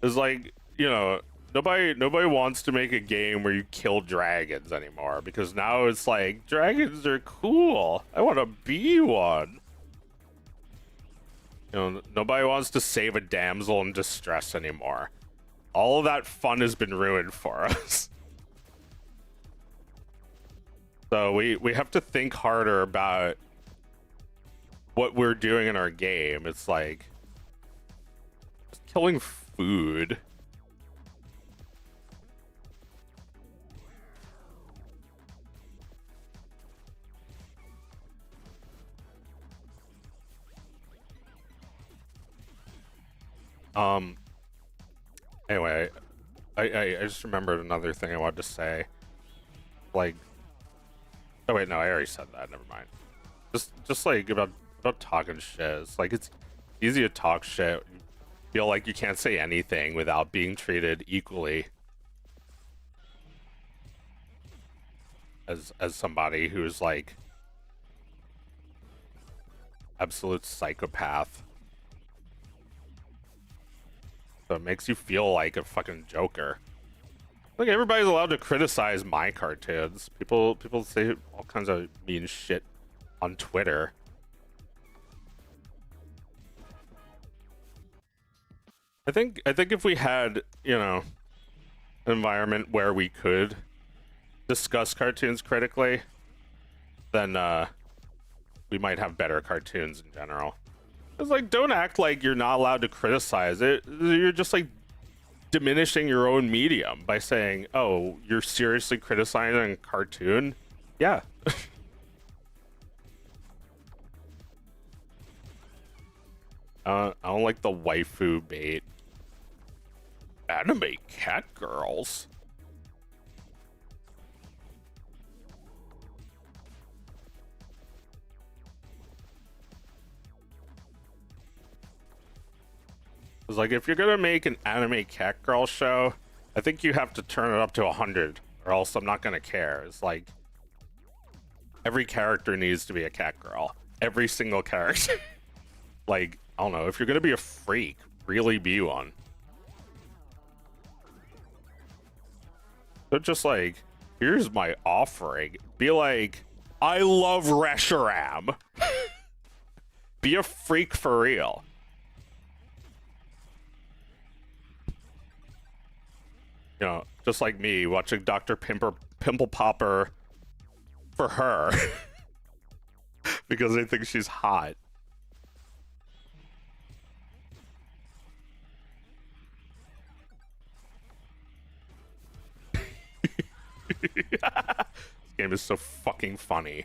It's like, you know, nobody wants to make a game where you kill dragons anymore, because now it's like dragons are cool. I want to be one. You know, nobody wants to save a damsel in distress anymore. All of that fun has been ruined for us. So we have to think harder about what we're doing in our game. It's like just killing food. Anyway, I just remembered another thing I wanted to say. Like, oh wait, no, I already said that. Never mind. Just like about talking shit. It's like it's easy to talk shit. You feel like you can't say anything without being treated equally as somebody who's like absolute psychopath. So it makes you feel like a fucking joker. Like, everybody's allowed to criticize my cartoons. People say all kinds of mean shit on Twitter. I think if we had, you know, an environment where we could discuss cartoons critically, then we might have better cartoons in general. It's like, don't act like you're not allowed to criticize it. You're just like diminishing your own medium by saying, oh, you're seriously criticizing a cartoon? Yeah. I don't like the waifu bait. Anime cat girls. It's like, if you're gonna make an anime cat girl show, I think you have to turn it up to 100, or else I'm not gonna care. It's like, every character needs to be a cat girl. Every single character. Like, I don't know, if you're gonna be a freak, really be one. But just like, here's my offering. Be like, I love Reshiram. Be a freak for real. You know, just like me watching Dr. Pimple Popper for her. Because I think she's hot. This game is so fucking funny.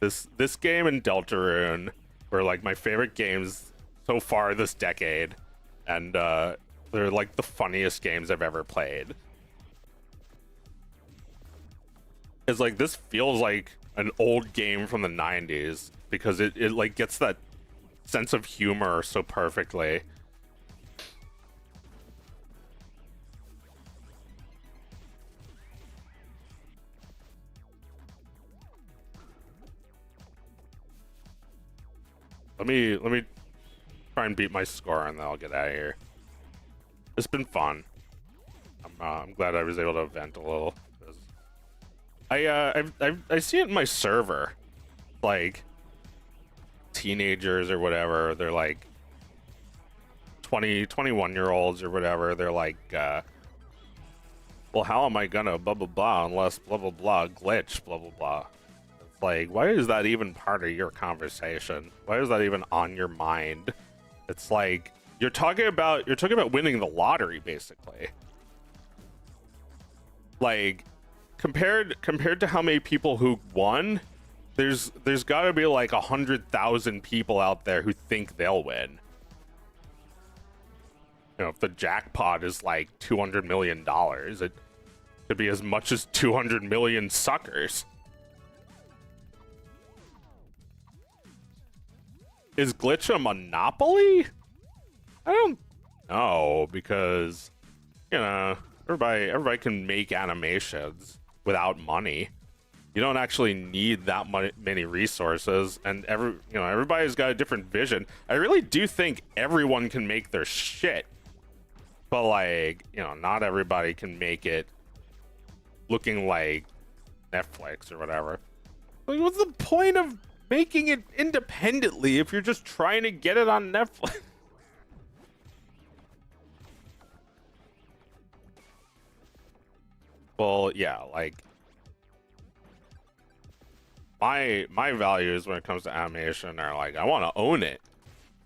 This game and Deltarune were like my favorite games so far this decade, and they're like the funniest games I've ever played. It's like, this feels like an old game from the 90s because it like gets that sense of humor so perfectly. Let me try and beat my score and then I'll get out of here. It's been fun. I'm glad I was able to vent a little. I see it in my server, like teenagers or whatever. They're like 21-year-olds or whatever. They're like, well, how am I gonna blah blah blah unless blah blah blah glitch blah blah blah. It's like, why is that even part of your conversation? Why is that even on your mind? It's like, you're talking about winning the lottery, basically. Like, compared to how many people who won, there's got to be like 100,000 people out there who think they'll win. You know, if the jackpot is like $200 million, it could be as much as 200 million suckers. is Glitch a monopoly? I don't know, because you know, everybody can make animations without money. You don't actually need that many resources, and everybody's got a different vision. I really do think everyone can make their shit, but like, you know, not everybody can make it looking like Netflix or whatever. Like, what's the point of making it independently if you're just trying to get it on Netflix? Well, yeah, like my values when it comes to animation are like, I want to own it.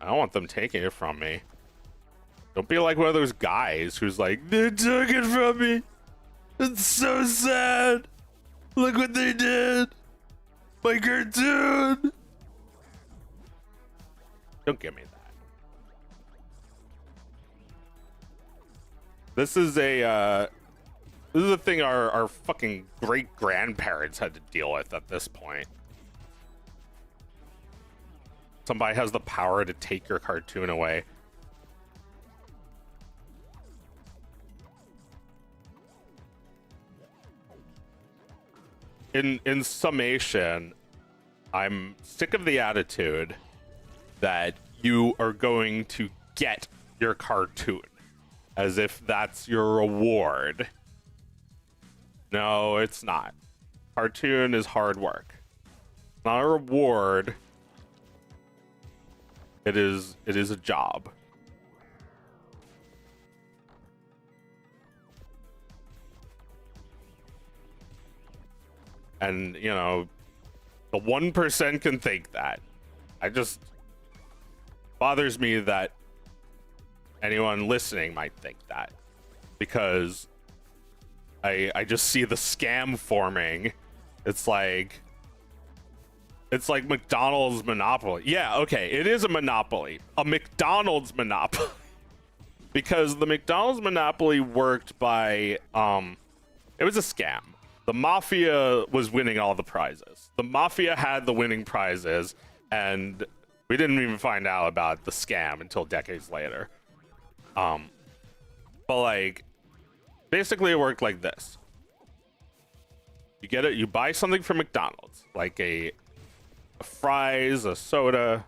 I don't want them taking it from me. Don't be like one of those guys who's like, they took it from me. It's so sad. Look what they did. My cartoon. Don't give me that. This is a thing our fucking great grandparents had to deal with at this point. Somebody has the power to take your cartoon away. In summation, I'm sick of the attitude that you are going to get your cartoon as if that's your reward. No, it's not. Cartoon is hard work. It's not a reward. It is a job. And, you know, the 1% can think that. I just bothers me that anyone listening might think that, because I just see the scam forming. It's like McDonald's monopoly. Yeah, okay, it is a monopoly. A McDonald's monopoly. Because the McDonald's monopoly worked by it was a scam. The mafia was winning all the prizes. The mafia had the winning prizes, and we didn't even find out about the scam until decades later. But like, basically it worked like this. You get it, you buy something from McDonald's, like a fries, a soda,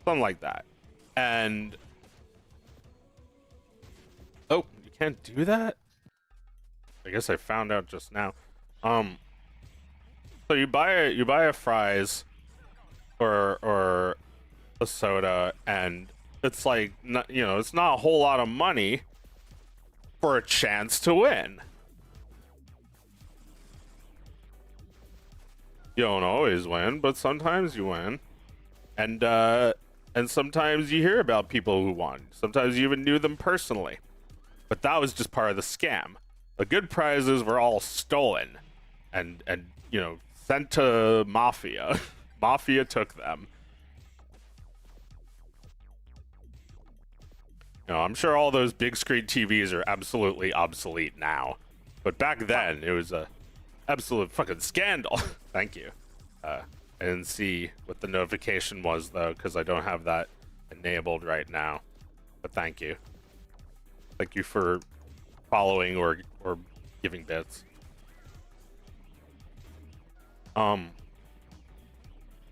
something like that. And oh, you can't do that? I guess I found out just now. So you buy a fries or a soda, and it's like, you know, it's not a whole lot of money for a chance to win. You don't always win, but sometimes you win. And sometimes you hear about people who won. Sometimes you even knew them personally. But that was just part of the scam. The good prizes were all stolen and you know, sent to mafia. Mafia took them. You know, I'm sure all those big screen TVs are absolutely obsolete now. But back then, it was a absolute fucking scandal. Thank you. I didn't see what the notification was, though, because I don't have that enabled right now. But thank you. Thank you for following or giving bits.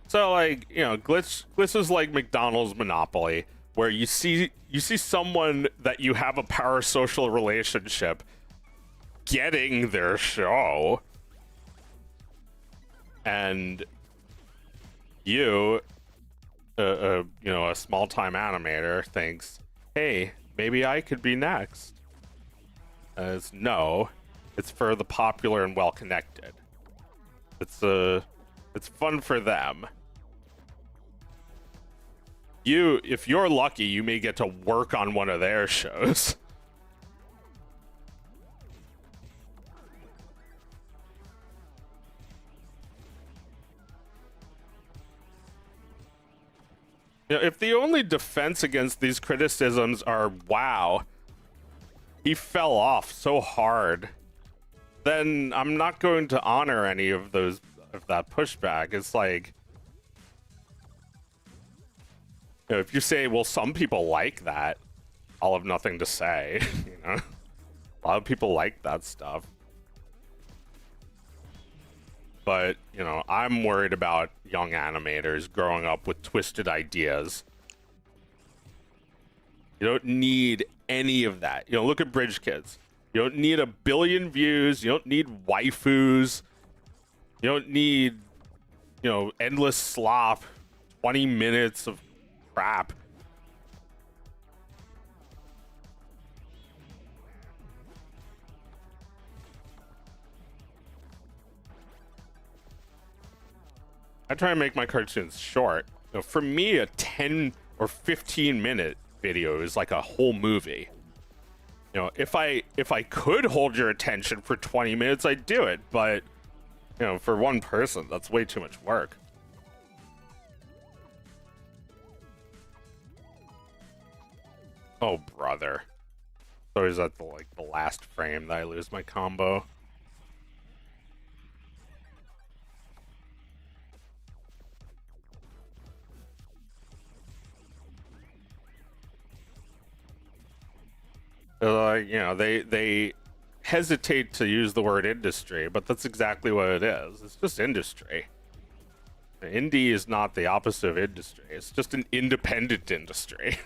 So like, you know, glitch is like McDonald's monopoly, where you see someone that you have a parasocial relationship getting their show, and you know, a small-time animator thinks, hey, maybe I could be next. No, it's for the popular and well-connected. It's fun for them. If you're lucky, you may get to work on one of their shows. You know, if the only defense against these criticisms are, wow, he fell off so hard, then I'm not going to honor any of that pushback. It's like, You know, if you say, well, some people like that, I'll have nothing to say. You know, a lot of people like that stuff. But, you know, I'm worried about young animators growing up with twisted ideas. You don't need any of that. You know, look at Bridge Kids. You don't need 1 billion views. You don't need waifus. You don't need, you know, endless slop. 20 minutes of crap. I try and make my cartoons short. You know, for me, a 10 or 15-minute video is like a whole movie. You know, if I could hold your attention for 20 minutes, I'd do it. But, you know, for one person, that's way too much work. Oh, brother. It's always at the last frame that I lose my combo. Like, you know, they hesitate to use the word industry, but that's exactly what it is. It's just industry. Indie is not the opposite of industry. It's just an independent industry.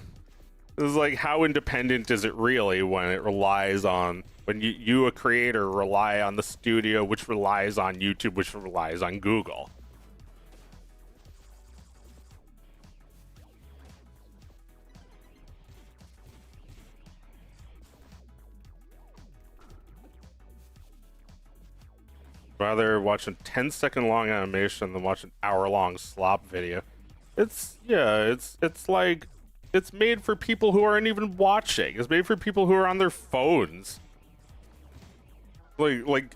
This is like, how independent is it really when it relies on, when you a creator rely on the studio, which relies on YouTube, which relies on Google. Rather watch a 10-second long animation than watch an hour-long slop video. It's like, it's made for people who aren't even watching. It's made for people who are on their phones. Like,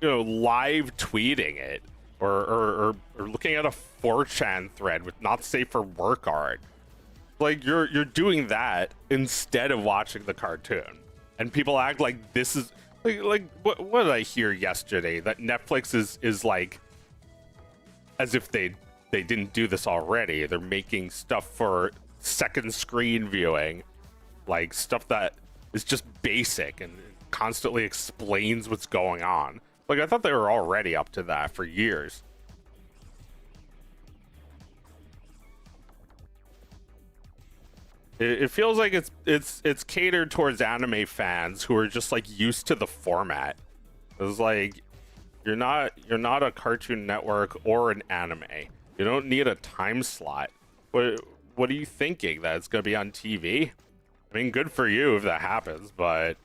you know, live tweeting it or looking at a 4chan thread with not safe for work art. Like, you're doing that instead of watching the cartoon. And people act like this is like what did I hear yesterday? That Netflix is like, as if they didn't do this already. They're making stuff for second screen viewing, like stuff that is just basic and constantly explains what's going on. Like, I thought they were already up to that for years. It feels like it's catered towards anime fans who are just like used to the format. It's like, you're not a Cartoon Network or an anime. You don't need a time slot. What are you thinking, that it's gonna be on TV? I mean, good for you if that happens, but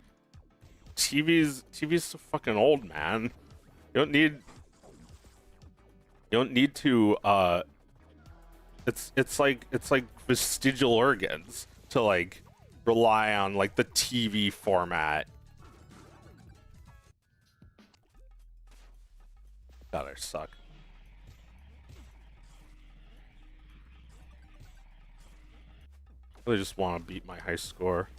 TV's so fucking old, man. You don't need to it's like vestigial organs to like rely on like the TV format. God, I suck. I really just want to beat my high score.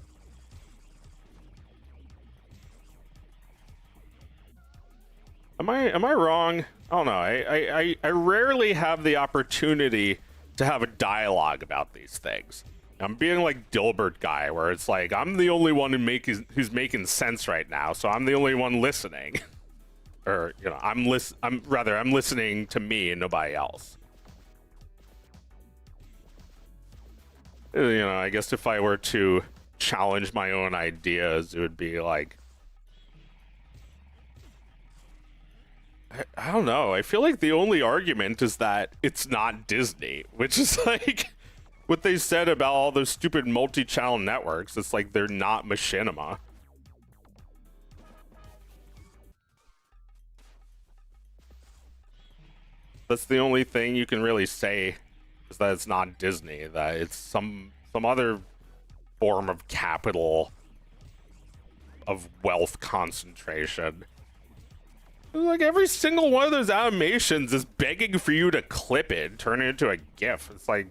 Am I wrong? I don't know. I rarely have the opportunity to have a dialogue about these things. I'm being like Dilbert guy, where it's like, I'm the only one who's making sense right now, so I'm the only one listening. Or, you know, I'm listening to me and nobody else. You know, I guess if I were to challenge my own ideas, it would be like, I don't know. I feel like the only argument is that it's not Disney, which is like what they said about all those stupid multi-channel networks. It's like they're not machinima. That's the only thing you can really say, is that it's not Disney, that it's some other form of capital, of wealth concentration. Like, every single one of those animations is begging for you to clip it, turn it into a GIF. It's like,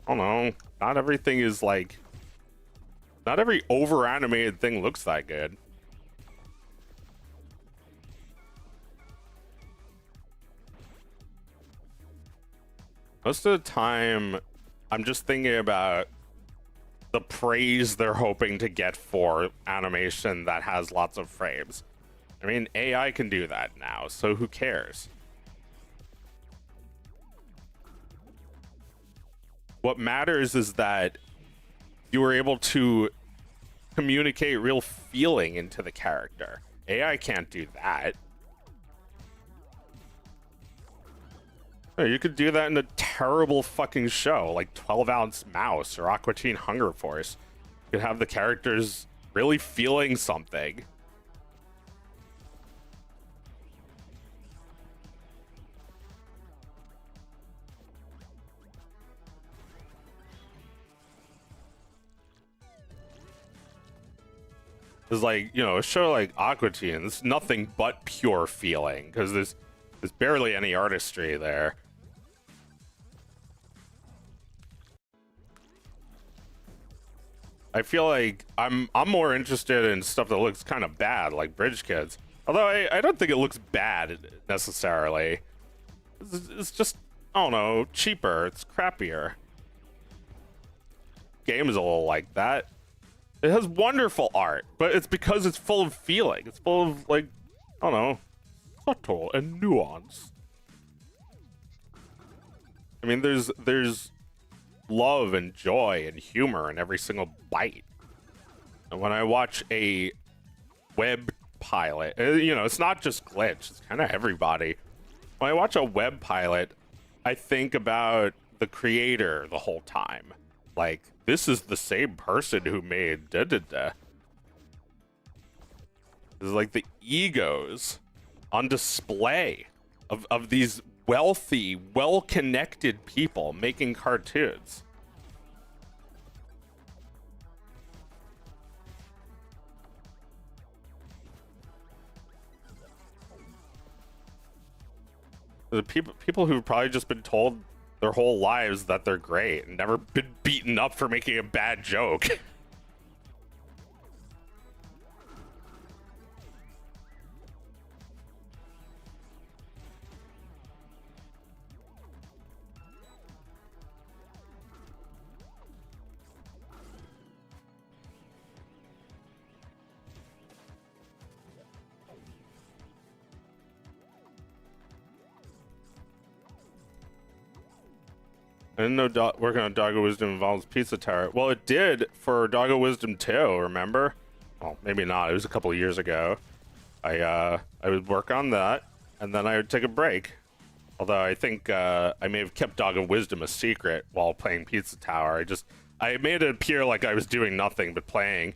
I don't know, not everything is like, not every over animated thing looks that good. Most of the time, I'm just thinking about the praise they're hoping to get for animation that has lots of frames. I mean, AI can do that now, so who cares? What matters is that you were able to communicate real feeling into the character. AI can't do that. You could do that in a terrible fucking show like 12 Ounce Mouse or Aqua Teen Hunger Force. You could have the characters really feeling something. It's like, you know, a show like Aqua Teen, it's nothing but pure feeling because there's barely any artistry there. I feel like I'm more interested in stuff that looks kind of bad, like Bridge Kids. Although I don't think it looks bad necessarily. It's just, I don't know, cheaper. It's crappier. Game is a little like that. It has wonderful art, but it's because it's full of feeling. It's full of, like, I don't know, subtle and nuance. I mean, there's love and joy and humor in every single bite. And when I watch a web pilot, you know, it's not just Glitch, it's kind of everybody. When I watch a web pilot, I think about the creator the whole time. Like, this is the same person who made da-da-da. It's like the egos on display of these wealthy, well-connected people making cartoons. The people who've probably just been told their whole lives that they're great and never been beaten up for making a bad joke. I didn't know working on Dog of Wisdom involves Pizza Tower. Well, it did for Dog of Wisdom 2, remember? Well, maybe not. It was a couple of years ago. I would work on that, and then I would take a break. Although I think I may have kept Dog of Wisdom a secret while playing Pizza Tower. I made it appear like I was doing nothing but playing.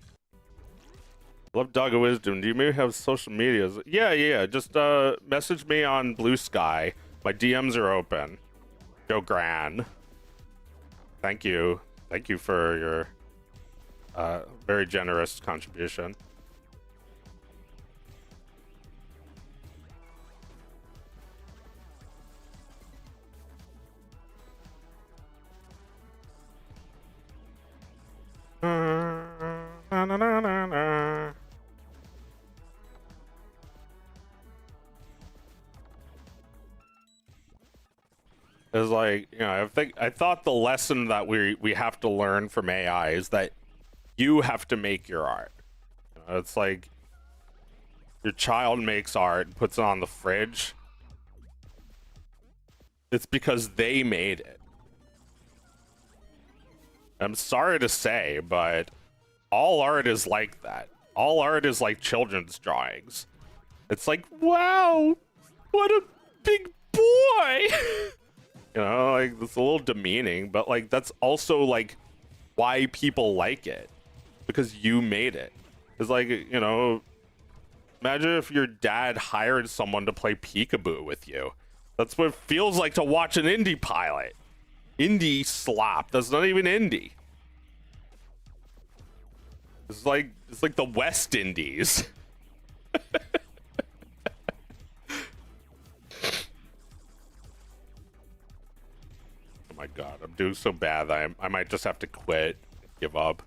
Love Dog of Wisdom. Do you maybe have social medias? Yeah. Just message me on Blue Sky. My DMs are open. Joe Gran. Thank you for your very generous contribution. It's like, you know, I thought the lesson that we have to learn from AI is that you have to make your art. You know, it's like your child makes art and puts it on the fridge. It's because they made it. I'm sorry to say, but all art is like that. All art is like children's drawings. It's like, wow, what a big boy. You know, like, it's a little demeaning, but like that's also like why people like it, because you made it. It's like, you know, imagine if your dad hired someone to play peekaboo with you. That's what it feels like to watch an indie pilot. Indie slop. That's not even indie. It's like the West Indies. Oh my god, I'm doing so bad that I might just have to quit, give up.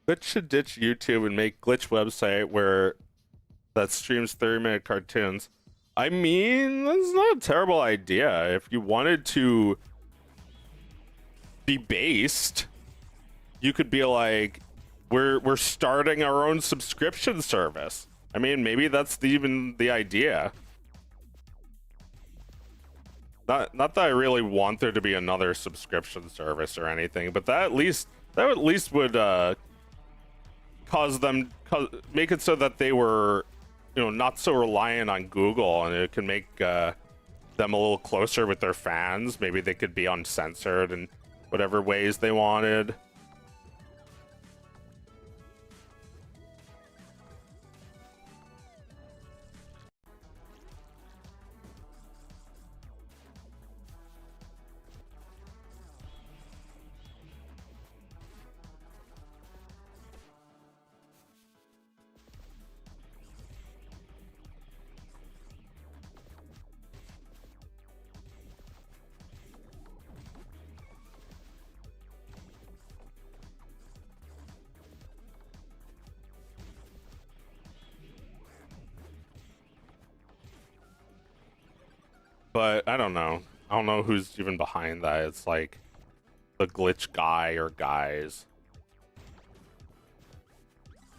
Glitch should ditch YouTube and make Glitch website where that streams 30-minute cartoons. I mean, that's not a terrible idea. If you wanted to be based, you could be like, we're starting our own subscription service. I mean, maybe that's even the idea. Not that I really want there to be another subscription service or anything, but that at least would make it so that they were, you know, not so reliant on Google, and it can make them a little closer with their fans. Maybe they could be uncensored in whatever ways they wanted. But I don't know. I don't know who's even behind that. It's like the Glitch guy or guys.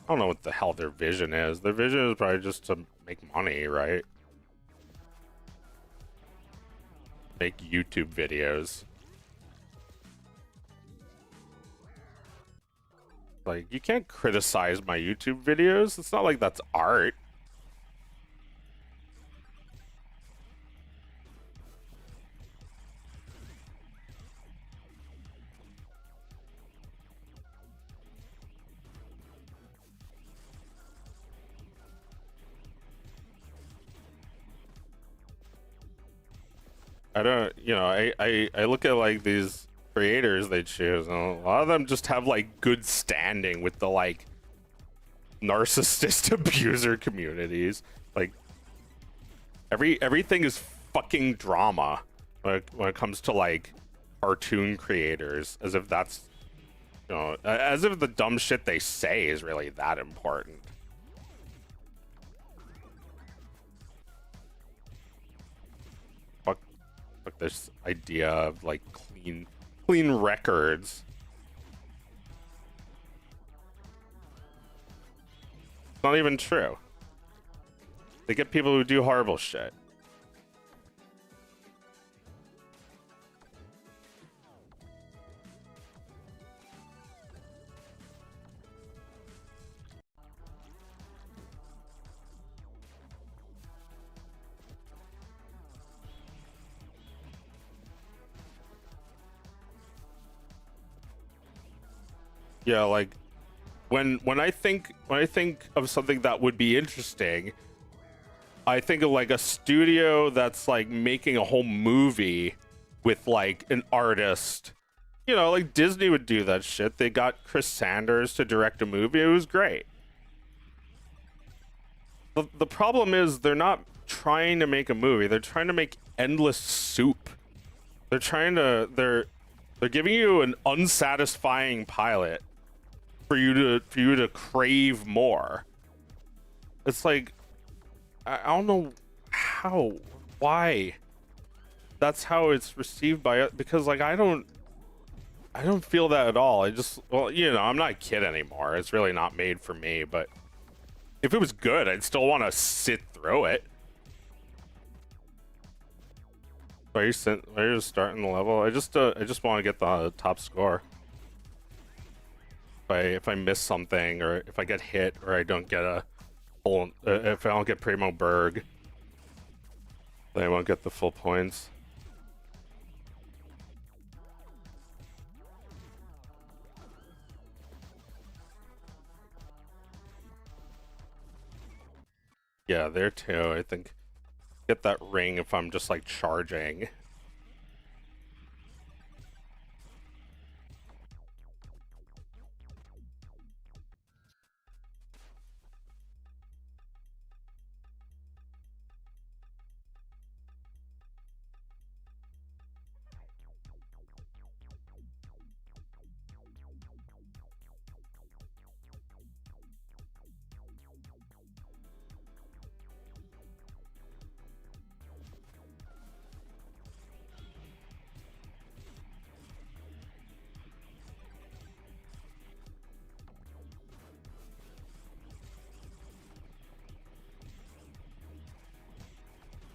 I don't know what the hell their vision is. Their vision is probably just to make money, right? Make YouTube videos. Like, you can't criticize my YouTube videos. It's not like that's art. I don't, you know, I look at like these creators they choose, and a lot of them just have like good standing with the like narcissist abuser communities. Like everything is fucking drama when it comes to like cartoon creators, as if that's, you know, as if the dumb shit they say is really that important. This idea of like clean records. It's not even true. They get people who do horrible shit. Yeah, like when I think of something that would be interesting, I think of like a studio that's like making a whole movie with like an artist. You know, like Disney would do that shit. They got Chris Sanders to direct a movie. It was great. The problem is they're not trying to make a movie. They're trying to make endless soup. They're giving you an unsatisfying pilot for you to crave more. It's like, I don't know why that's how it's received by it, because like I don't feel that at all. I just, well, you know, I'm not a kid anymore. It's really not made for me, but if it was good, I'd still want to sit through it. Are you just starting the level? I just want to get the top score. If I miss something, or if I get hit, or I don't get a full, if I don't get Primo Berg, then I won't get the full points. Yeah, there too. I think get that ring if I'm just like charging.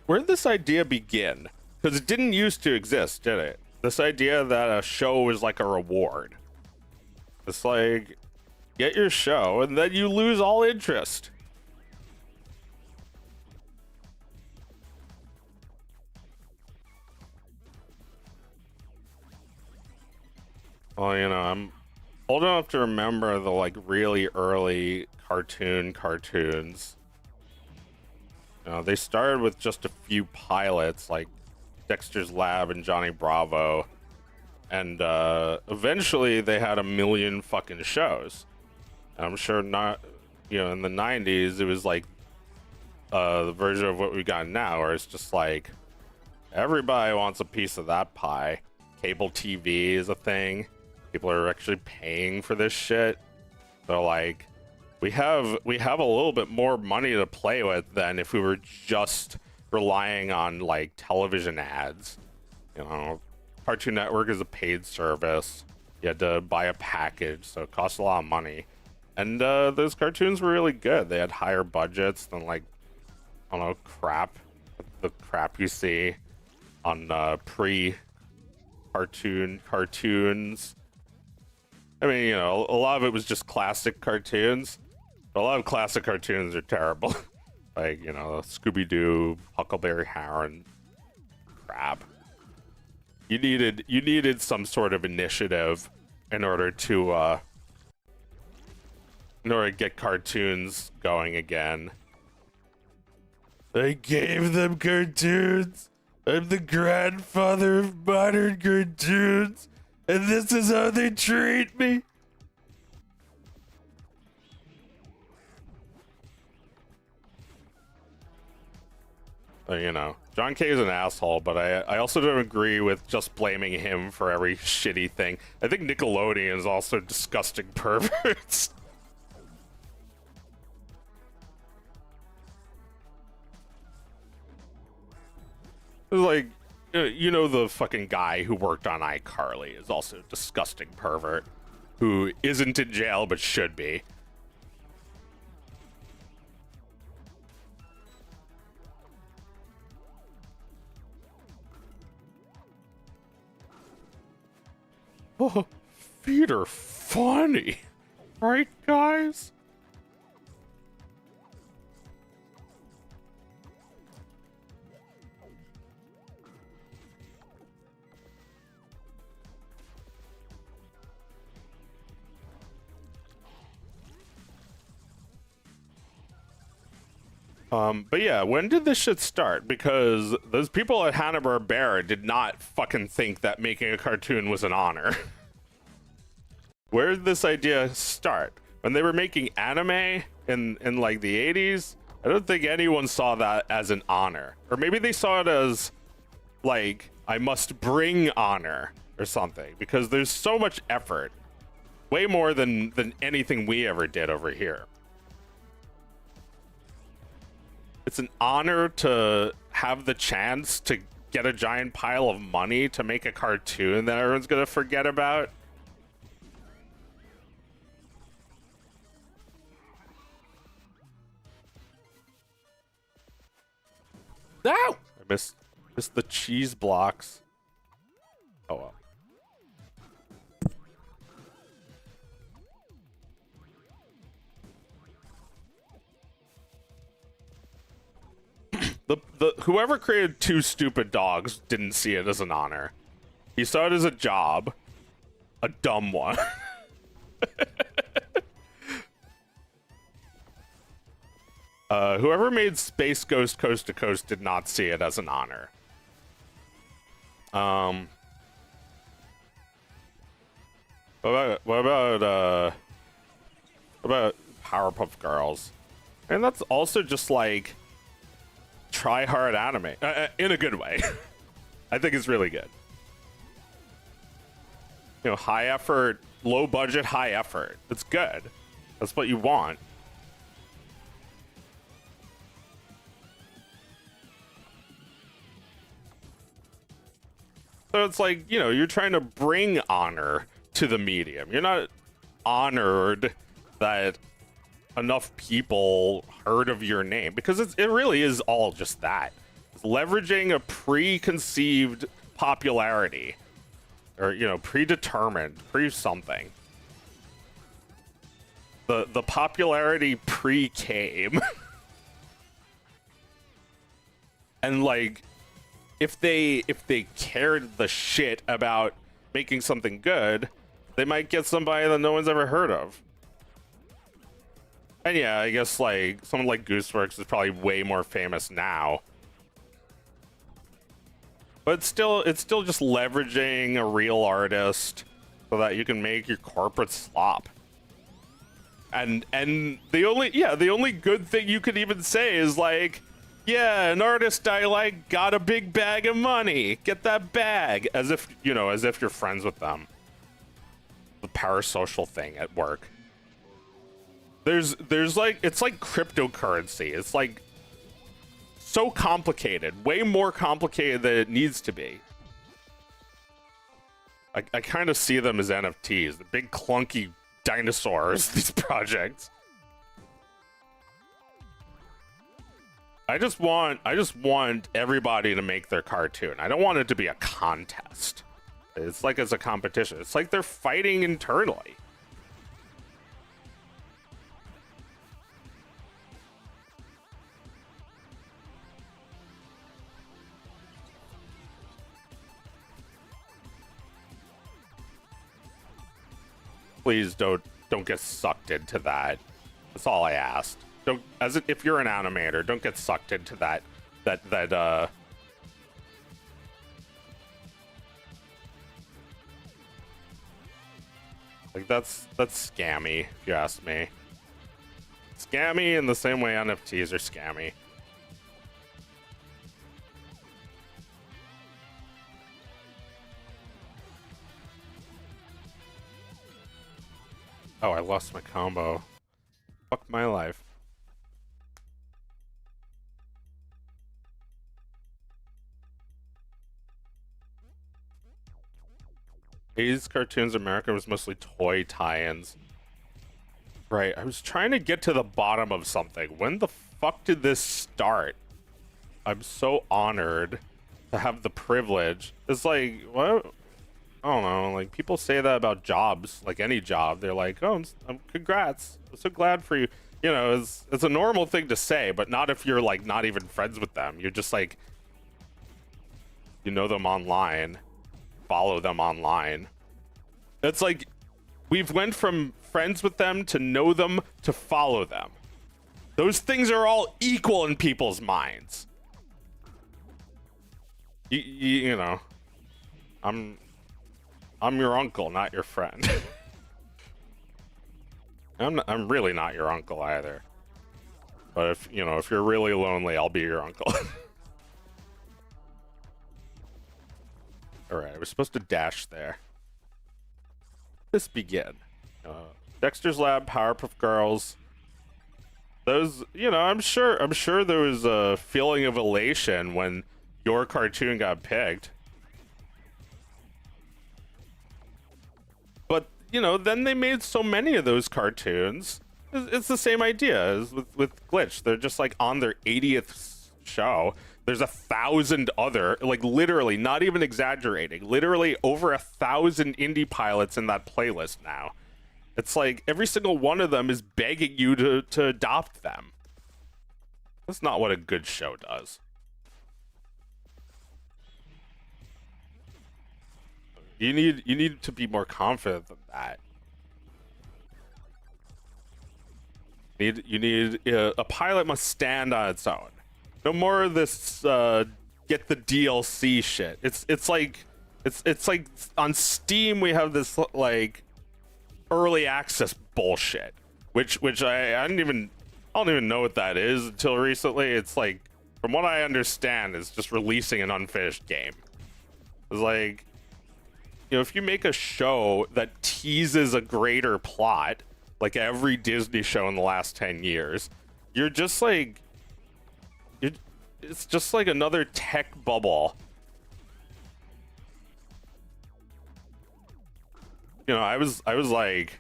where'd this idea begin? Because it didn't used to exist, did it? This idea that a show is like a reward. It's like, get your show and then you lose all interest. Well, you know, I'm old enough to remember the like really early cartoons. You know, they started with just a few pilots like Dexter's Lab and Johnny Bravo, and eventually they had a million fucking shows. And I'm sure not, you know, in the 90s it was like the version of what we got now, where it's just like everybody wants a piece of that pie. Cable TV is a thing. People are actually paying for this shit. So like we have a little bit more money to play with than if we were just relying on like television ads. You know, Cartoon Network is a paid service. You had to buy a package, so it cost a lot of money. And those cartoons were really good. They had higher budgets than like, I don't know, the crap you see on cartoons. I mean, you know, a lot of it was just classic cartoons. But a lot of classic cartoons are terrible. Like, you know, Scooby-Doo, Huckleberry Hound, crap. You needed some sort of initiative in order to get cartoons going again. I gave them cartoons. I'm the grandfather of modern cartoons, and this is how they treat me. You know, John K is an asshole, but I also don't agree with just blaming him for every shitty thing. I think Nickelodeon is also disgusting perverts. Like, you know, the fucking guy who worked on iCarly is also a disgusting pervert who isn't in jail but should be. Oh, feet are funny, right, guys? But yeah, when did this shit start? Because those people at Hanna-Barbera did not fucking think that making a cartoon was an honor. Where did this idea start? When they were making anime in like the 80s? I don't think anyone saw that as an honor. Or maybe they saw it as like, I must bring honor or something, because there's so much effort. Way more than anything we ever did over here. It's an honor to have the chance to get a giant pile of money to make a cartoon that everyone's gonna forget about. No! I missed the cheese blocks. Oh well. The whoever created Two Stupid Dogs didn't see it as an honor. He saw it as a job. A dumb one. Whoever made Space Ghost Coast to Coast did not see it as an honor. What about Powerpuff Girls? And that's also just like try hard anime in a good way. I think it's really good. You know, high effort, low budget, high effort. It's good. That's what you want. So it's like, you know, you're trying to bring honor to the medium. You're not honored that enough people heard of your name, because it really is all just that. leveraging a preconceived popularity, or predetermined, something. The popularity pre-came. And like, if they cared the shit about making something good, they might get somebody that no one's ever heard of. And yeah, I guess like someone like Gooseworks is probably way more famous now. But it's still just leveraging a real artist so that you can make your corporate slop. And the only good thing you could even say is like, yeah, an artist I like got a big bag of money. Get that bag, as if you're friends with them. The parasocial thing at work. There's like, it's like cryptocurrency. It's like so complicated, way more complicated than it needs to be. I kind of see them as NFTs, the big clunky dinosaurs, these projects. I just want everybody to make their cartoon. I don't want it to be a contest. It's like it's a competition. It's like they're fighting internally. Please don't get sucked into that. That's all I asked. Don't, if you're an animator, don't get sucked into that like that's scammy, if you ask me. Scammy in the same way NFTs are scammy. Oh, I lost my combo. Fuck my life. These cartoons in America was mostly toy tie-ins. Right, I was trying to get to the bottom of something. When the fuck did this start? I'm so honored to have the privilege. It's like, what? I don't know, like, people say that about jobs, like any job. They're like, oh, congrats. I'm so glad for you. You know, it's a normal thing to say, but not if you're, like, not even friends with them. You're just, like, you know them online, follow them online. It's like, we've went from friends with them to know them to follow them. Those things are all equal in people's minds. You know, I'm your uncle, not your friend. I'm really not your uncle either. But if you're really lonely, I'll be your uncle. All right, we're supposed to dash there. Let's begin. Dexter's Lab, Powerpuff Girls. Those, I'm sure there was a feeling of elation when your cartoon got picked. But, then they made so many of those cartoons. It's the same idea as with Glitch. They're just like on their 80th show. There's 1,000 other, like literally, not even exaggerating, literally over 1,000 indie pilots in that playlist now. It's like every single one of them is begging you to adopt them. That's not what a good show does. You need to be more confident than that. A pilot must stand on its own. No more of this get the DLC shit. It's like on Steam we have this like early access bullshit, which I don't even know what that is until recently. It's like, from what I understand, it's just releasing an unfinished game. It's like, if you make a show that teases a greater plot, like every Disney show in the last 10 years, you're just like, it's just like another tech bubble. I was like,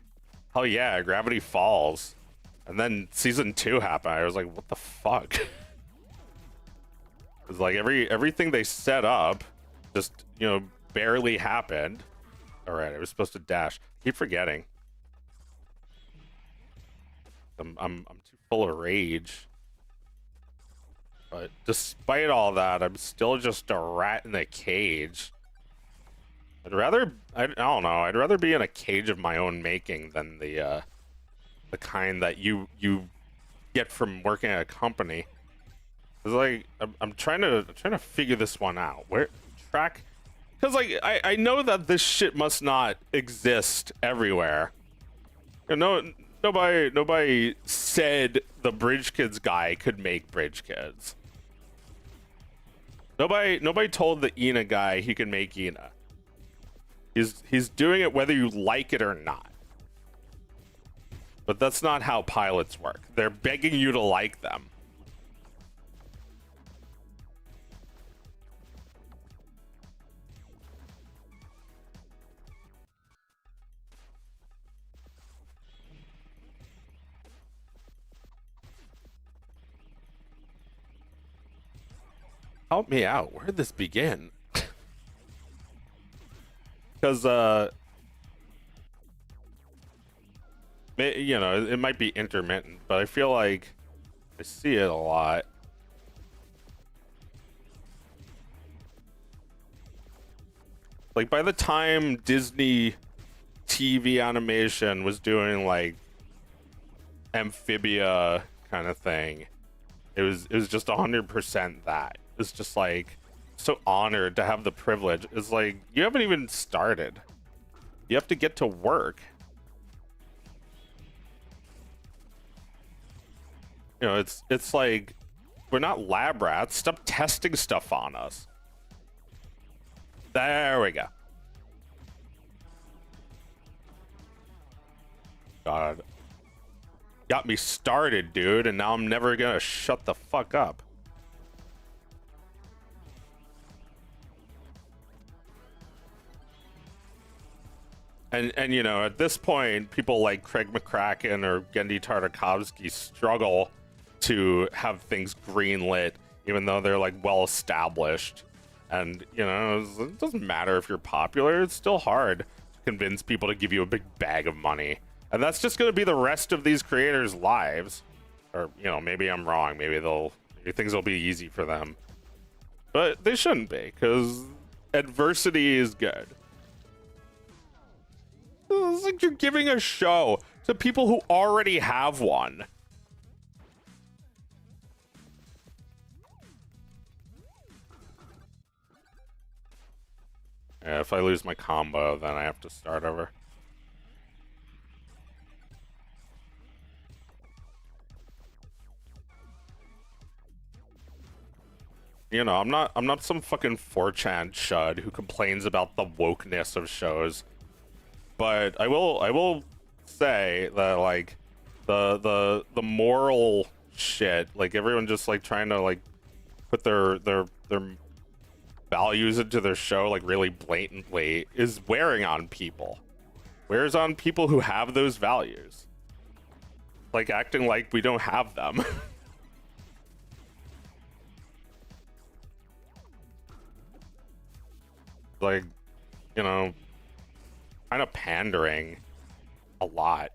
hell yeah, Gravity Falls. And then season 2 happened. I was like, what the fuck? It's like everything they set up just, you know, barely happened. All right, I was supposed to dash. Keep forgetting. I'm too full of rage. But despite all that, I'm still just a rat in a cage. I don't know, I'd rather be in a cage of my own making than the kind that you get from working at a company. It's like I'm trying to figure this one out. Where track? Because like I know that this shit must not exist everywhere. You know, nobody said the Bridge Kids guy could make Bridge Kids. Nobody told the Ina guy he could make Ina. He's doing it whether you like it or not. But that's not how pilots work. They're begging you to like them. Help me out. Where did this begin? Because you know, it might be intermittent, but I feel like I see it a lot. Like by the time Disney TV animation was doing like amphibia kind of thing, it was just 100% that. It's just like so honored to have the privilege. It's like you haven't even started. You have to get to work. You know, it's like we're not lab rats. Stop testing stuff on us. There we go. God. Got me started, dude, and now I'm never gonna shut the fuck up. And you know, at this point, people like Craig McCracken or Gendy Tartakovsky struggle to have things greenlit, even though they're like well established. And you know, it doesn't matter if you're popular; it's still hard to convince people to give you a big bag of money. And that's just going to be the rest of these creators' lives. Or you know, maybe I'm wrong. Maybe things will be easy for them, but they shouldn't be, because adversity is good. It's like you're giving a show to people who already have one. Yeah, if I lose my combo, then I have to start over. You know, I'm not some fucking 4chan chud who complains about the wokeness of shows. But I will say that like the moral shit, like everyone just like trying to like put their values into their show like really blatantly is wearing on people. Wears on people who have those values. Like acting like we don't have them. Like, you know, kind of pandering a lot.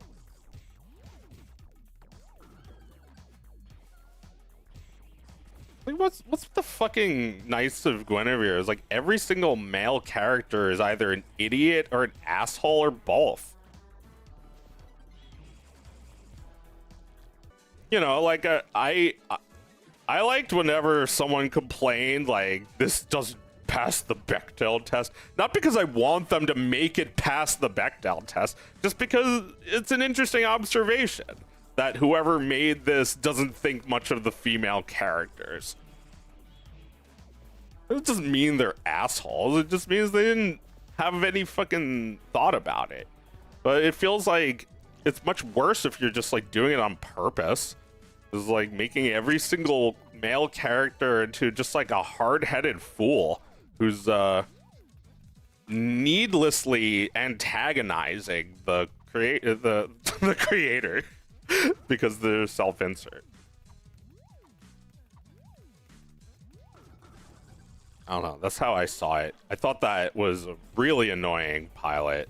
Like, what's the fucking nice of Guinevere is like every single male character is either an idiot or an asshole or both. You know, like I liked whenever someone complained like this doesn't pass the Bechdel test, not because I want them to make it past the Bechdel test, just because it's an interesting observation that whoever made this doesn't think much of the female characters. It doesn't mean they're assholes, it just means they didn't have any fucking thought about it. But it feels like it's much worse if you're just like doing it on purpose. It's like making every single male character into just like a hard-headed fool who's needlessly antagonizing the creator because they're self-insert. I don't know. That's how I saw it. I thought that was a really annoying pilot.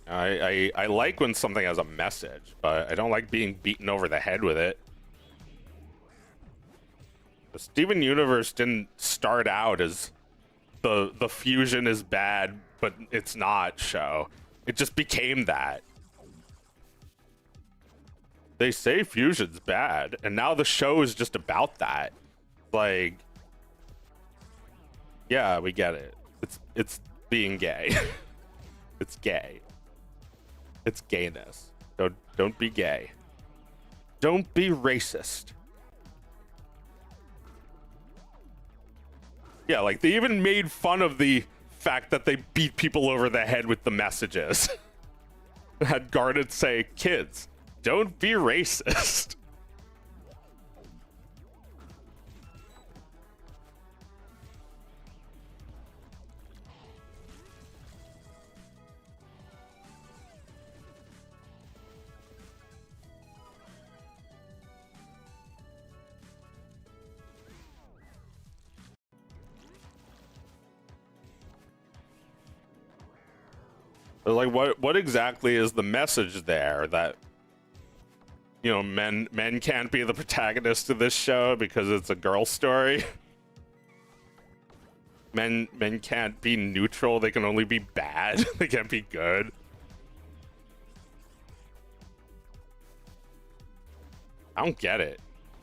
I like when something has a message, but I don't like being beaten over the head with it. The Steven Universe didn't start out as the fusion is bad, but it's not show. It just became that. They say fusion's bad, and now the show is just about that. Like, yeah, we get it. It's being gay. It's gay. It's gayness. Don't be gay. Don't be racist. Yeah, like they even made fun of the fact that they beat people over the head with the messages. Had Garnet say, "Kids, don't be racist." Like, what exactly is the message there that, you know, men can't be the protagonist of this show because it's a girl story? Men can't be neutral, they can only be bad. They can't be good. I don't get it.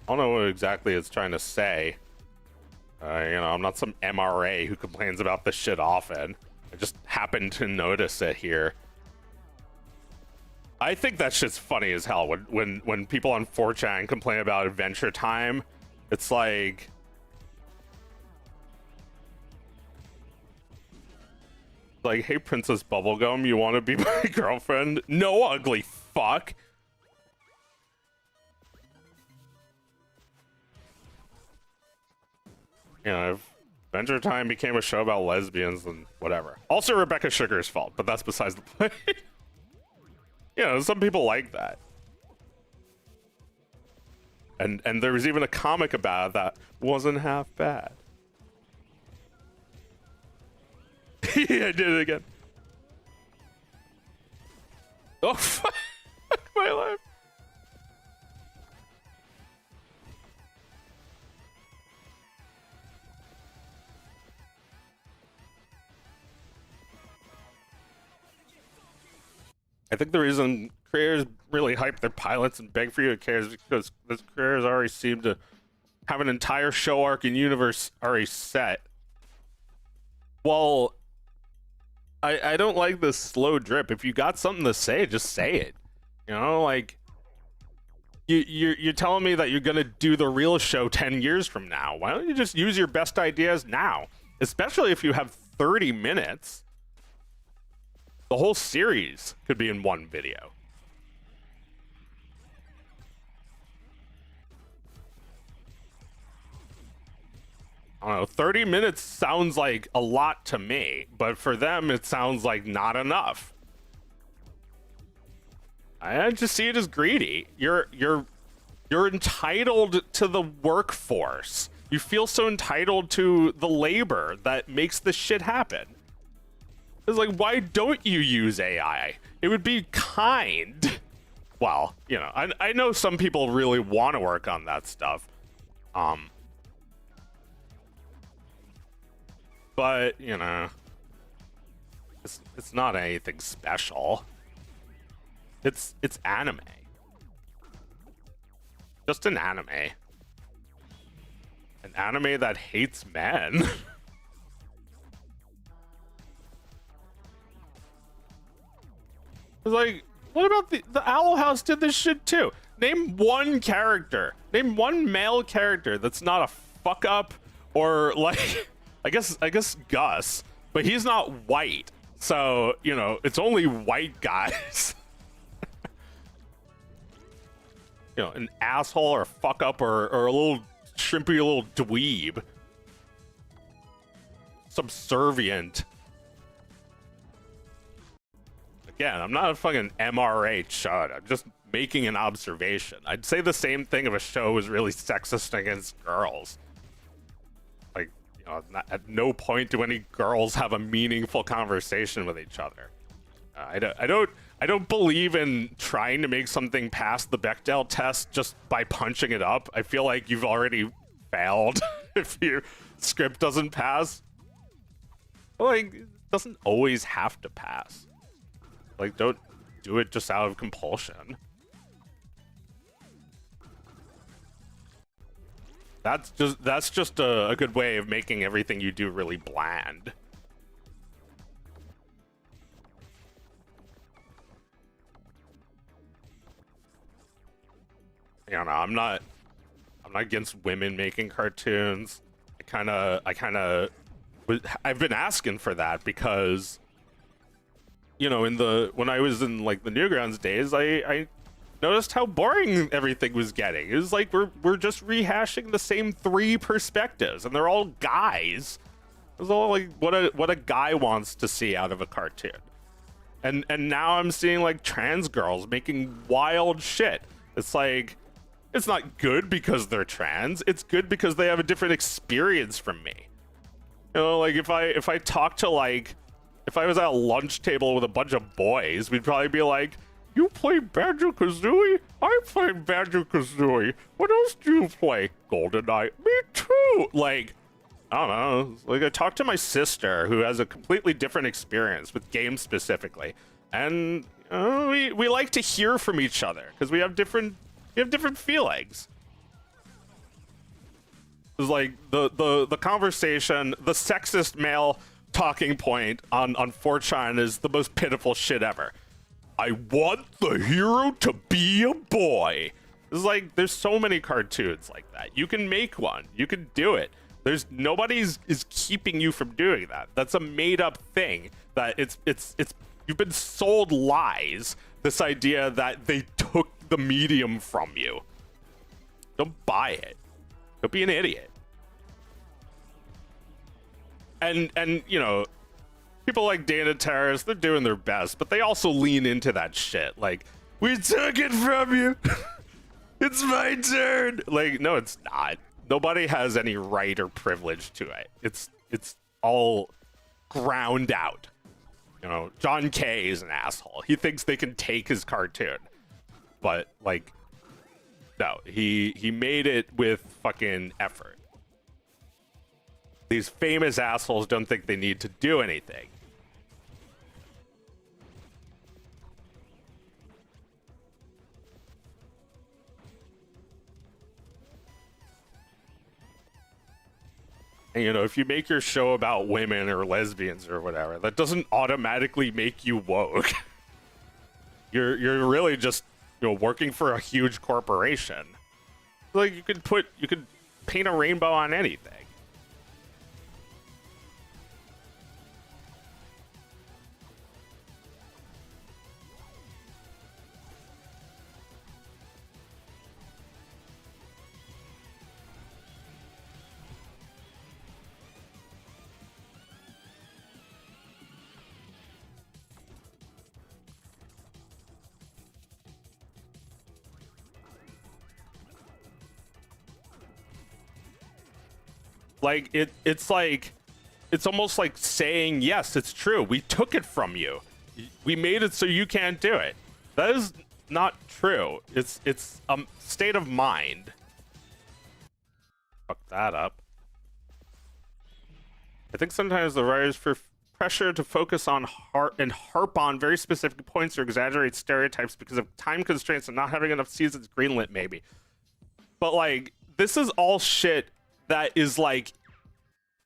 I don't know what exactly it's trying to say. You know, I'm not some MRA who complains about this shit often. I just happened to notice it here. I think that shit's funny as hell when people on 4chan complain about Adventure Time. It's like, hey, Princess Bubblegum, you want to be my girlfriend? No, ugly fuck. You know, if Adventure Time became a show about lesbians, then whatever. Also Rebecca Sugar's fault, but that's besides the point. You know, some people like that. And there was even a comic about it that wasn't half bad. Yeah, I did it again. Oh, fuck my life. I think the reason creators really hype their pilots and beg for you to care is because the creators already seem to have an entire show arc and universe already set. Well, I don't like this slow drip. If you got something to say, just say it. You know, like you're telling me that you're gonna do the real show 10 years from now. Why don't you just use your best ideas now? Especially if you have 30 minutes. The whole series could be in one video. I don't know, 30 minutes sounds like a lot to me, but for them it sounds like not enough. I just see it as greedy. You're entitled to the workforce. You feel so entitled to the labor that makes this shit happen. It's like, why don't you use AI? It would be kind. Well, you know, I know some people really want to work on that stuff. But, you know, it's not anything special. It's anime. Just an anime. An anime that hates men. It's like, what about the Owl House did this shit too? Name one character. Name one male character that's not a fuck up or like, I guess Gus, but he's not white. So, you know, it's only white guys. You know, an asshole or a fuck up or a little shrimpy little dweeb. Subservient. Again, I'm not a fucking MRA chud. I'm just making an observation. I'd say the same thing if a show was really sexist against girls. Like, you know, at no point do any girls have a meaningful conversation with each other. I don't believe in trying to make something pass the Bechdel test just by punching it up. I feel like you've already failed if your script doesn't pass. Like, it doesn't always have to pass. Like, don't do it just out of compulsion. That's just a good way of making everything you do really bland. You know, I'm not against women making cartoons. I've been asking for that because, you know, when I was in like the Newgrounds days, I noticed how boring everything was getting. It was like we're just rehashing the same 3 perspectives, and they're all guys. It was all like what a guy wants to see out of a cartoon. And now I'm seeing like trans girls making wild shit. It's like, it's not good because they're trans. It's good because they have a different experience from me. You know, like if I talk to like, if I was at a lunch table with a bunch of boys, we'd probably be like, "You play Banjo-Kazooie? I play Banjo-Kazooie. What else do you play? GoldenEye? Me too." Like, I don't know. Like, I talked to my sister who has a completely different experience with games specifically, and we like to hear from each other because we have different feelings. It was like the conversation, the sexist male talking point on 4chan is the most pitiful shit ever. I want the hero to be a boy. It's like, there's so many cartoons like that. You can make one. You can do it. There's nobody's is keeping you from doing that. That's a made up thing. That it's you've been sold lies. This idea that they took the medium from you. Don't buy it. Don't be an idiot. And you know, people like Dana Terrace, they're doing their best, but they also lean into that shit. Like, we took it from you. It's my turn. Like, no, it's not. Nobody has any right or privilege to it. It's all ground out. You know, John Kay is an asshole. He thinks they can take his cartoon. But, like, no, he made it with fucking effort. These famous assholes don't think they need to do anything. And, you know, if you make your show about women or lesbians or whatever, that doesn't automatically make you woke. You're really just, you know, working for a huge corporation. Like, you could paint a rainbow on anything. Like, it's almost like saying, yes, it's true. We took it from you. We made it so you can't do it. That is not true. It's a state of mind. Fuck that up. I think sometimes the writers feel pressure to focus on harp on very specific points or exaggerate stereotypes because of time constraints and not having enough seasons greenlit, maybe. But, like, this is all shit that is like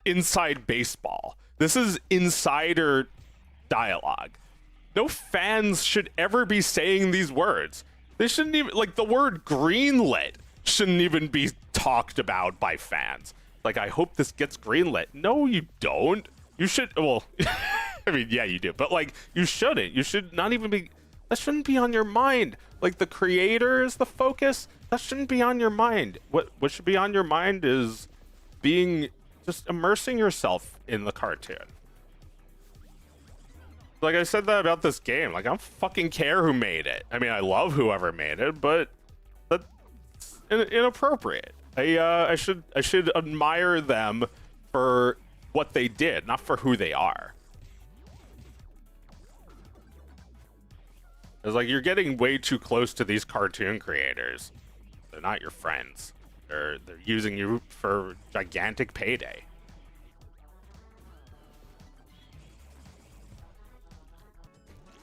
inside baseball. This is insider dialogue. No fans should ever be saying these words. They shouldn't even, like, the word greenlit shouldn't even be talked about by fans. Like, I hope this gets greenlit. No, you don't. You should, well, I mean, yeah, you do, but, like, you shouldn't. You should not even be, that shouldn't be on your mind. Like, the creator is the focus. That shouldn't be on your mind. What should be on your mind is just immersing yourself in the cartoon. Like I said that about this game. Like I don't fucking care who made it. I mean, I love whoever made it, but that's inappropriate. I should admire them for what they did, not for who they are. It's like you're getting way too close to these cartoon creators. They're not your friends. They're using you for gigantic payday.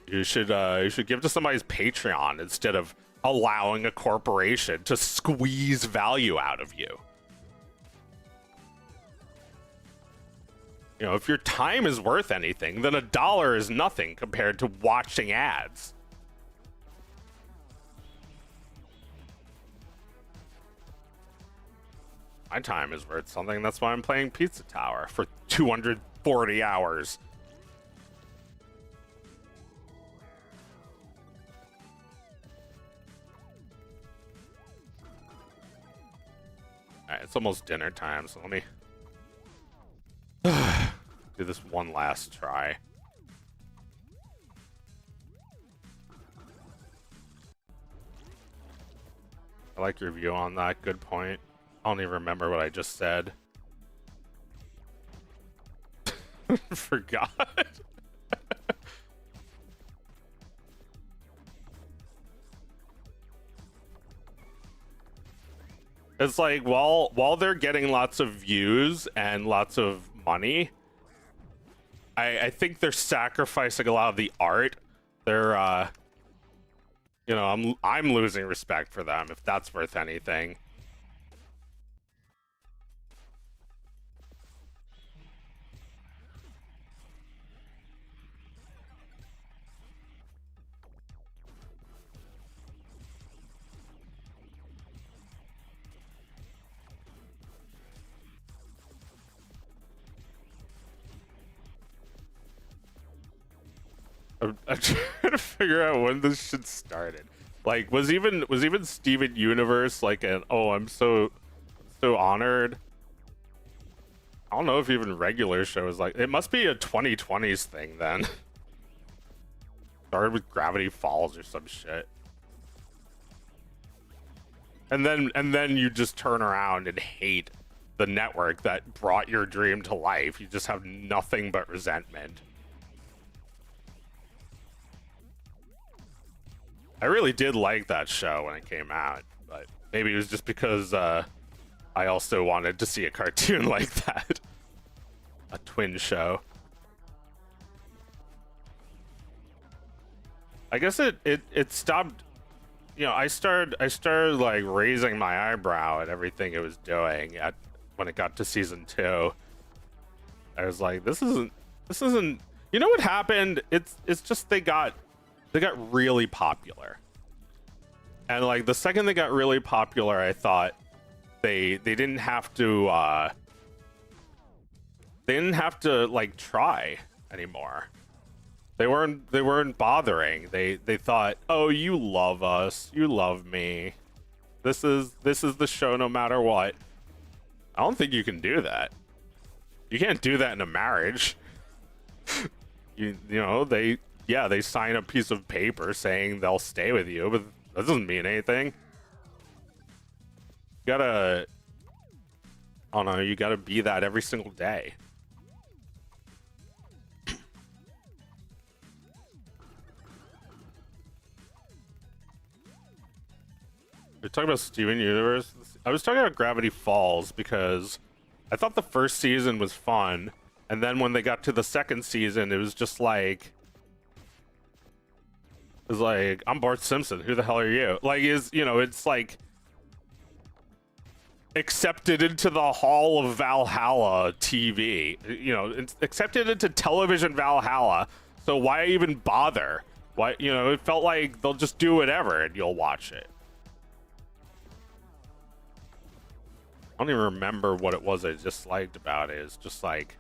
You should give to somebody's Patreon instead of allowing a corporation to squeeze value out of you. You know, if your time is worth anything, then $1 is nothing compared to watching ads. My time is worth something. That's why I'm playing Pizza Tower for 240 hours. Alright, it's almost dinner time, so let me do this one last try. I like your view on that. Good point. I don't even remember what I just said. Forgot. It's like while they're getting lots of views and lots of money, I think they're sacrificing a lot of the art. They're you know, I'm losing respect for them if that's worth anything. I'm trying to figure out when this shit started. Like, was even Steven Universe like an I'm so honored? I don't know if even regular shows like it must be a 2020s thing then. Started with Gravity Falls or some shit. And then you just turn around and hate the network that brought your dream to life. You just have nothing but resentment. I really did like that show when it came out, but maybe it was just because I also wanted to see a cartoon like that. A twin show. I guess it stopped, you know, I started like raising my eyebrow at everything it was doing when it got to season 2. I was like, this isn't, you know what happened? It's just they got really popular. And like the second they got really popular, I thought they didn't have to like try anymore. They weren't bothering. They thought, "Oh, you love us. You love me. This is the show no matter what." I don't think you can do that. You can't do that in a marriage. You know, they sign a piece of paper saying they'll stay with you, but that doesn't mean anything. You gotta, I don't know, you gotta be that every single day. You're talking about Steven Universe? I was talking about Gravity Falls because I thought the first season was fun, and then when they got to the second season, it was just like, it's like, I'm Bart Simpson. Who the hell are you? Like, it's like accepted into the Hall of Valhalla TV. You know, it's accepted into television Valhalla. So why even bother? Why, you know, it felt like they'll just do whatever and you'll watch it. I don't even remember what it was I disliked about it. It's just like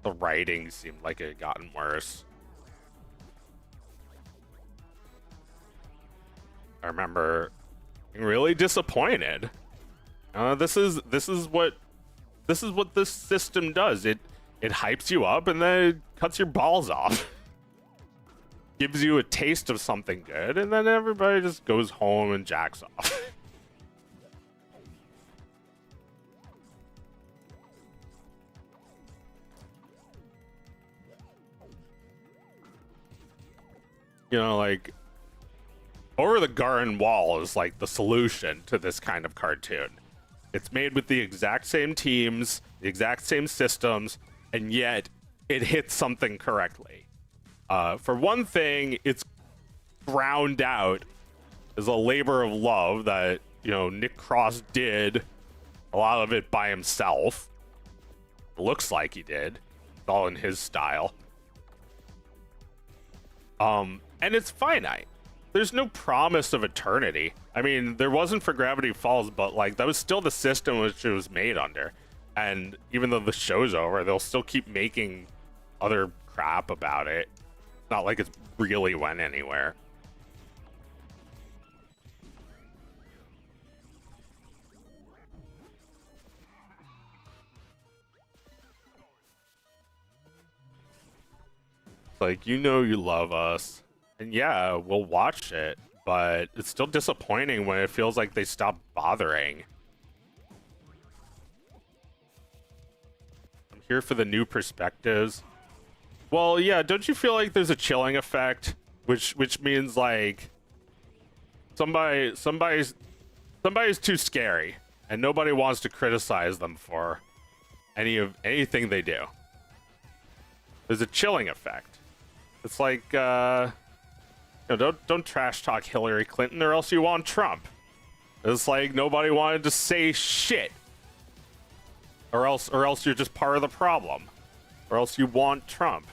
the writing seemed like it had gotten worse. I remember being really disappointed. This is what this system does. It hypes you up and then it cuts your balls off. gives you a taste of something good, and then everybody just goes home and jacks off. You know, like, Over the Garden Wall is like the solution to this kind of cartoon. It's made with the exact same teams, the exact same systems, and yet it hits something correctly. For one thing, it's ground out as a labor of love that, you know, Nick Cross did a lot of it by himself. It looks like he did. It's all in his style. And it's finite. There's no promise of eternity. I mean, there wasn't for Gravity Falls, but like that was still the system which it was made under. And even though the show's over, they'll still keep making other crap about it. It's not like it's really went anywhere. It's like, you know you love us. And yeah, we'll watch it, but it's still disappointing when it feels like they stop bothering. I'm here for the new perspectives. Well, yeah, don't you feel like there's a chilling effect, which means like somebody's too scary and nobody wants to criticize them for anything they do. There's a chilling effect. It's like don't trash talk Hillary Clinton or else you want Trump. It's like nobody wanted to say shit. Or else you're just part of the problem. Or else you want Trump.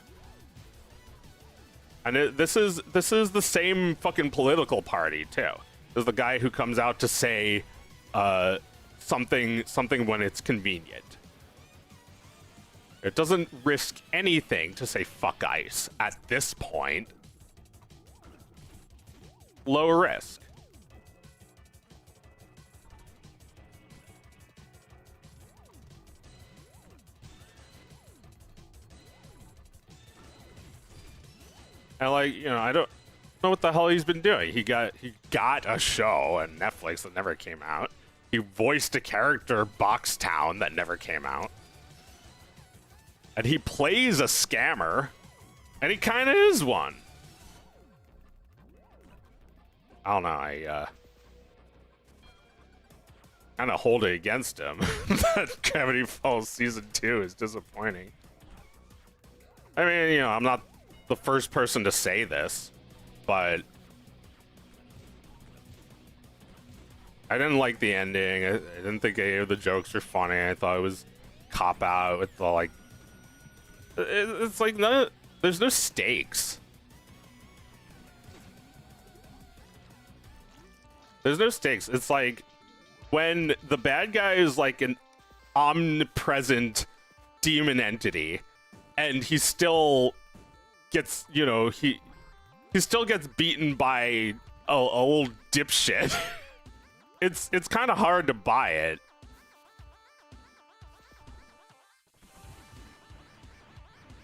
And this is the same fucking political party too. There's the guy who comes out to say something when it's convenient. It doesn't risk anything to say fuck ICE at this point. Low risk. And like, you know, I don't know what the hell he's been doing. He got a show on Netflix that never came out. He voiced a character, Boxtown, that never came out. And he plays a scammer, and he kind of is one. I don't know, I kind of hold it against him that Gravity Falls Season 2 is disappointing. I mean, you know, I'm not the first person to say this, but I didn't like the ending. I didn't think any of the jokes were funny. I thought it was cop-out with the, like... It's like, there's no stakes. There's no stakes. It's like when the bad guy is like an omnipresent demon entity and he still gets, you know, he still gets beaten by a old dipshit. It's kind of hard to buy it.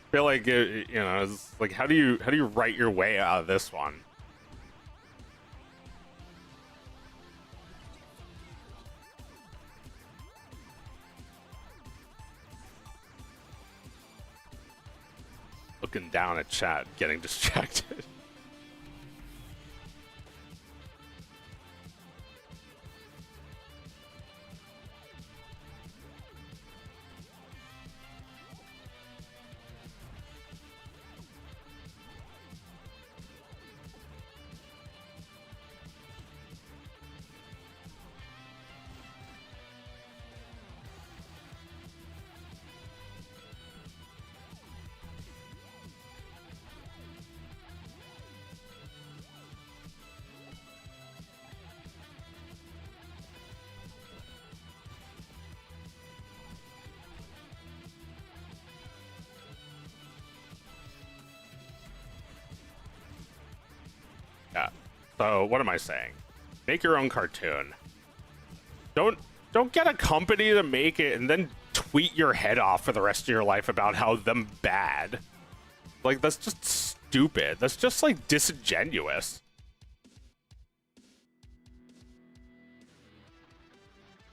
I feel like it, you know, it's like how do you write your way out of this one? Looking down at chat, getting distracted. Yeah. So what am I saying? Make your own cartoon. Don't get a company to make it and then tweet your head off for the rest of your life about how them bad. Like, that's just stupid. That's just like disingenuous.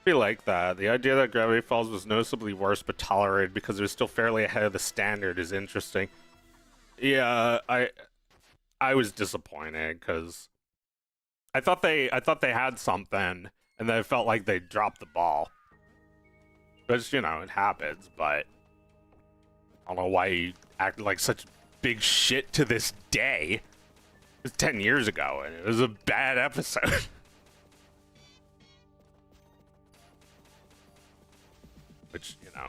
Be like that. The idea that Gravity Falls was noticeably worse but tolerated because it was still fairly ahead of the standard is interesting. Yeah, I was disappointed because I thought they had something, and then it felt like they dropped the ball. But you know, it happens. But I don't know why you acted like such big shit to this day. It was 10 years ago, and it was a bad episode. Which, you know,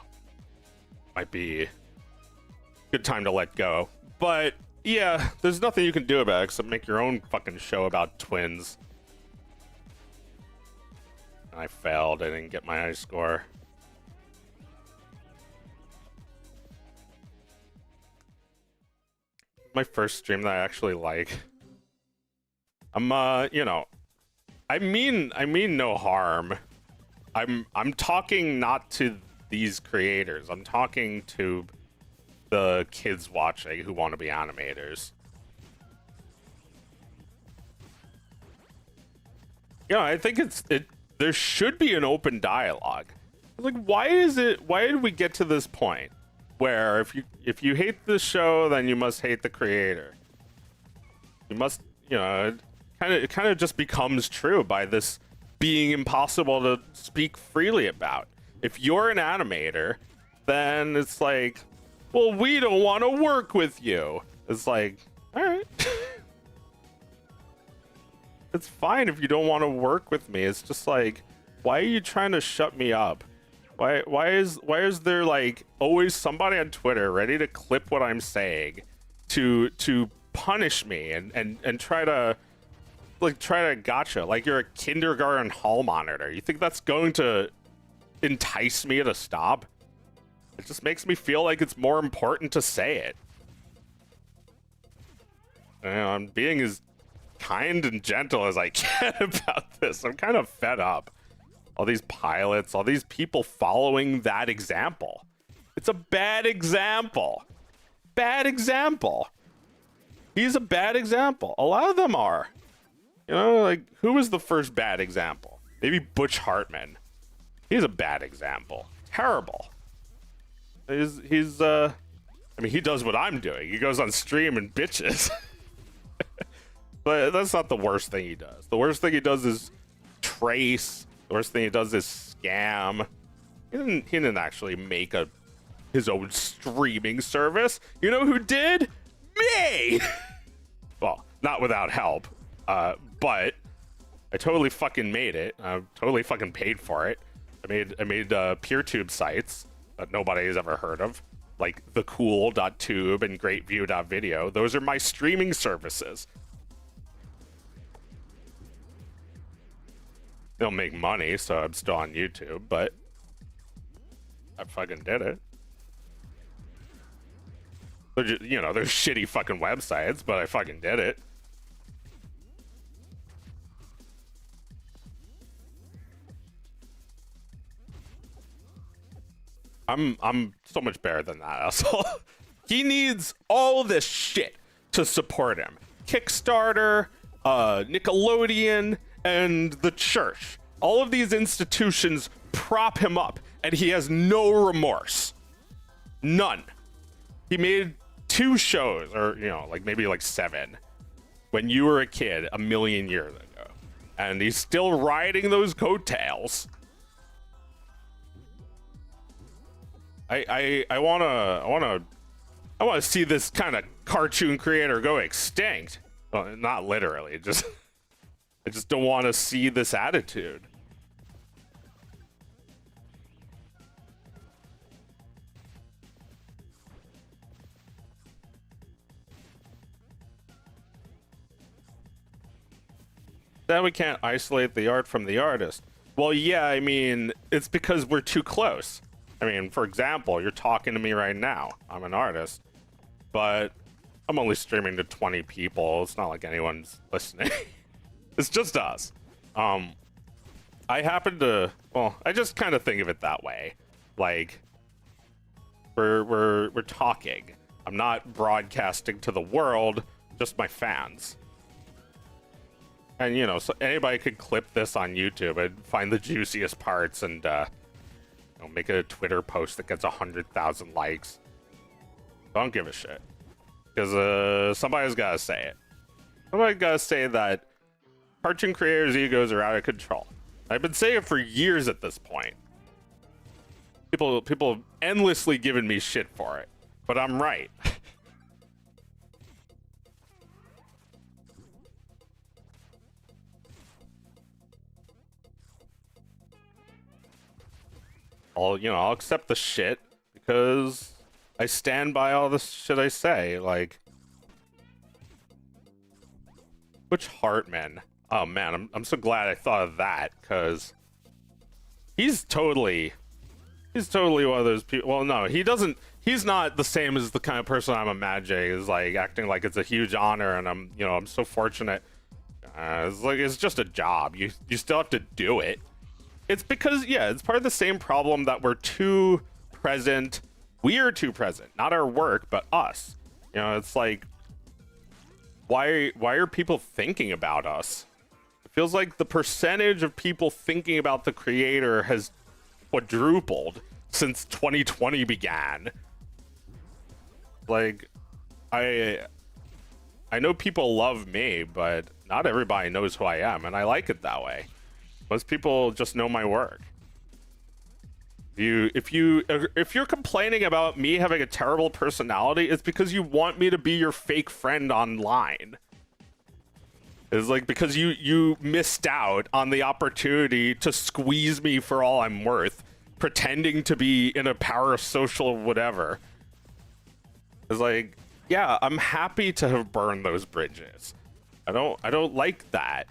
might be a good time to let go. But yeah, there's nothing you can do about it except make your own fucking show about twins. I failed. I didn't get my high score. My first stream that I actually like. I'm you know, I mean no harm. I'm talking not to these creators. I'm talking to the kids watching who want to be animators. You know, I think there should be an open dialogue. Like, why did we get to this point where if you hate the show, then you must hate the creator? You must, you know, it kind of just becomes true by this being impossible to speak freely about. If you're an animator, then it's like, well, we don't want to work with you. It's like, all right. It's fine if you don't want to work with me. It's just like, why are you trying to shut me up? Why is there like always somebody on Twitter ready to clip what I'm saying to punish me and try to gotcha, like you're a kindergarten hall monitor. You think that's going to entice me to stop? It just makes me feel like it's more important to say it. You know, I'm being as kind and gentle as I can about this. I'm kind of fed up. All these pilots, all these people following that example. It's a bad example. Bad example. He's a bad example. A lot of them are. You know, like, who was the first bad example? Maybe Butch Hartman. He's a bad example. Terrible. He's I mean, he does what I'm doing. He goes on stream and bitches. But that's not the worst thing he does. The worst thing he does is trace. The worst thing he does is scam. He didn't actually make his own streaming service. You know who did? Me! Well, not without help. But I totally fucking made it. I totally fucking paid for it. I made PeerTube sites that nobody has ever heard of, like thecool.tube and greatview.video. Those are my streaming services. They don't make money, so I'm still on YouTube, but I fucking did it. They're just, you know, they're shitty fucking websites, but I fucking did it. I'm so much better than that asshole. He needs all this shit to support him. Kickstarter, Nickelodeon, and the church. All of these institutions prop him up, and he has no remorse. None. He made 2 shows, or, you know, like maybe like 7, when you were a kid a million years ago. And he's still riding those coattails. I wanna see this kind of cartoon creator go extinct. Well, not literally, just I just don't want to see this attitude. Then we can't isolate the art from the artist. Well, yeah, I mean, it's because we're too close. I mean, for example, you're talking to me right now. I'm an artist, but I'm only streaming to 20 people. It's not like anyone's listening. It's just us. I happen to, well, I just kind of think of it that way. Like, we're talking. I'm not broadcasting to the world, just my fans. And, you know, so anybody could clip this on YouTube and find the juiciest parts and, you know, make a Twitter post that gets 100,000 likes. Don't give a shit. Because somebody's got to say it. Somebody's got to say that cartoon creators' egos are out of control. I've been saying it for years at this point. People have endlessly given me shit for it. But I'm right. I'll accept the shit because I stand by all the shit I say. Like, Butch Hartman. Oh man, I'm so glad I thought of that, because he's totally one of those people. Well, no, he's not the same as the kind of person I'm imagining, is like acting like it's a huge honor and I'm so fortunate. It's like, it's just a job. You still have to do it. It's because, yeah, it's part of the same problem that we're too present. We are too present, not our work, but us. You know, it's like, why are people thinking about us? It feels like the percentage of people thinking about the creator has quadrupled since 2020 began. Like, I know people love me, but not everybody knows who I am, and I like it that way. Most people just know my work. If you're complaining about me having a terrible personality, it's because you want me to be your fake friend online. It's like because you missed out on the opportunity to squeeze me for all I'm worth, pretending to be in a parasocial whatever. It's like, yeah, I'm happy to have burned those bridges. I don't like that.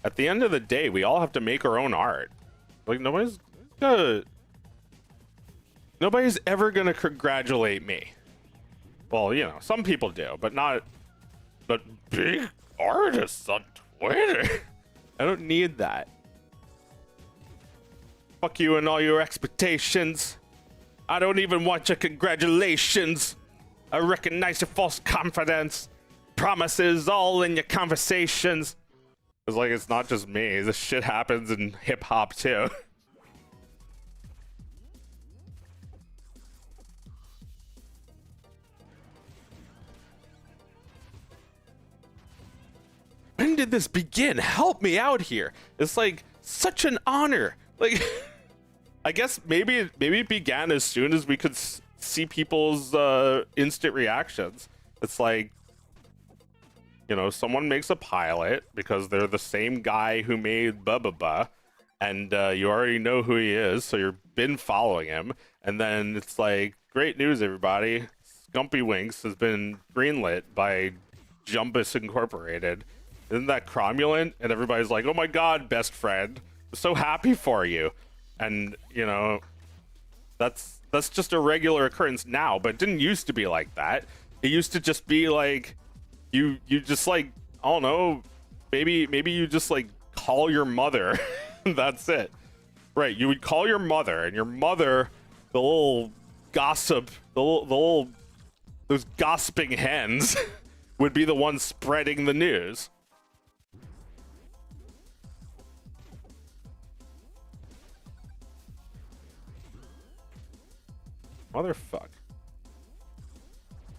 At the end of the day, we all have to make our own art. Like, nobody's ever gonna congratulate me. Well, you know, some people do, but big artists on Twitter. I don't need that. Fuck you and all your expectations. I don't even want your congratulations. I recognize your false confidence. Promises all in your conversations. It's like, it's not just me. This shit happens in hip hop too. When did this begin? Help me out here. It's like such an honor. Like, I guess maybe it began as soon as we could see people's instant reactions. It's like, you know, someone makes a pilot because they're the same guy who made Bubba, and you already know who he is, so you've been following him. And then it's like, great news, everybody. Scumpy Winks has been greenlit by Jumbus Incorporated. Isn't that cromulent? And everybody's like, oh my god, best friend. I'm so happy for you. And, you know, that's just a regular occurrence now, but it didn't used to be like that. It used to just be like, you just like, I don't know, maybe you just like call your mother. That's it. Right, you would call your mother, and your mother, the little gossip, those gossiping hens would be the one spreading the news. Motherfuck.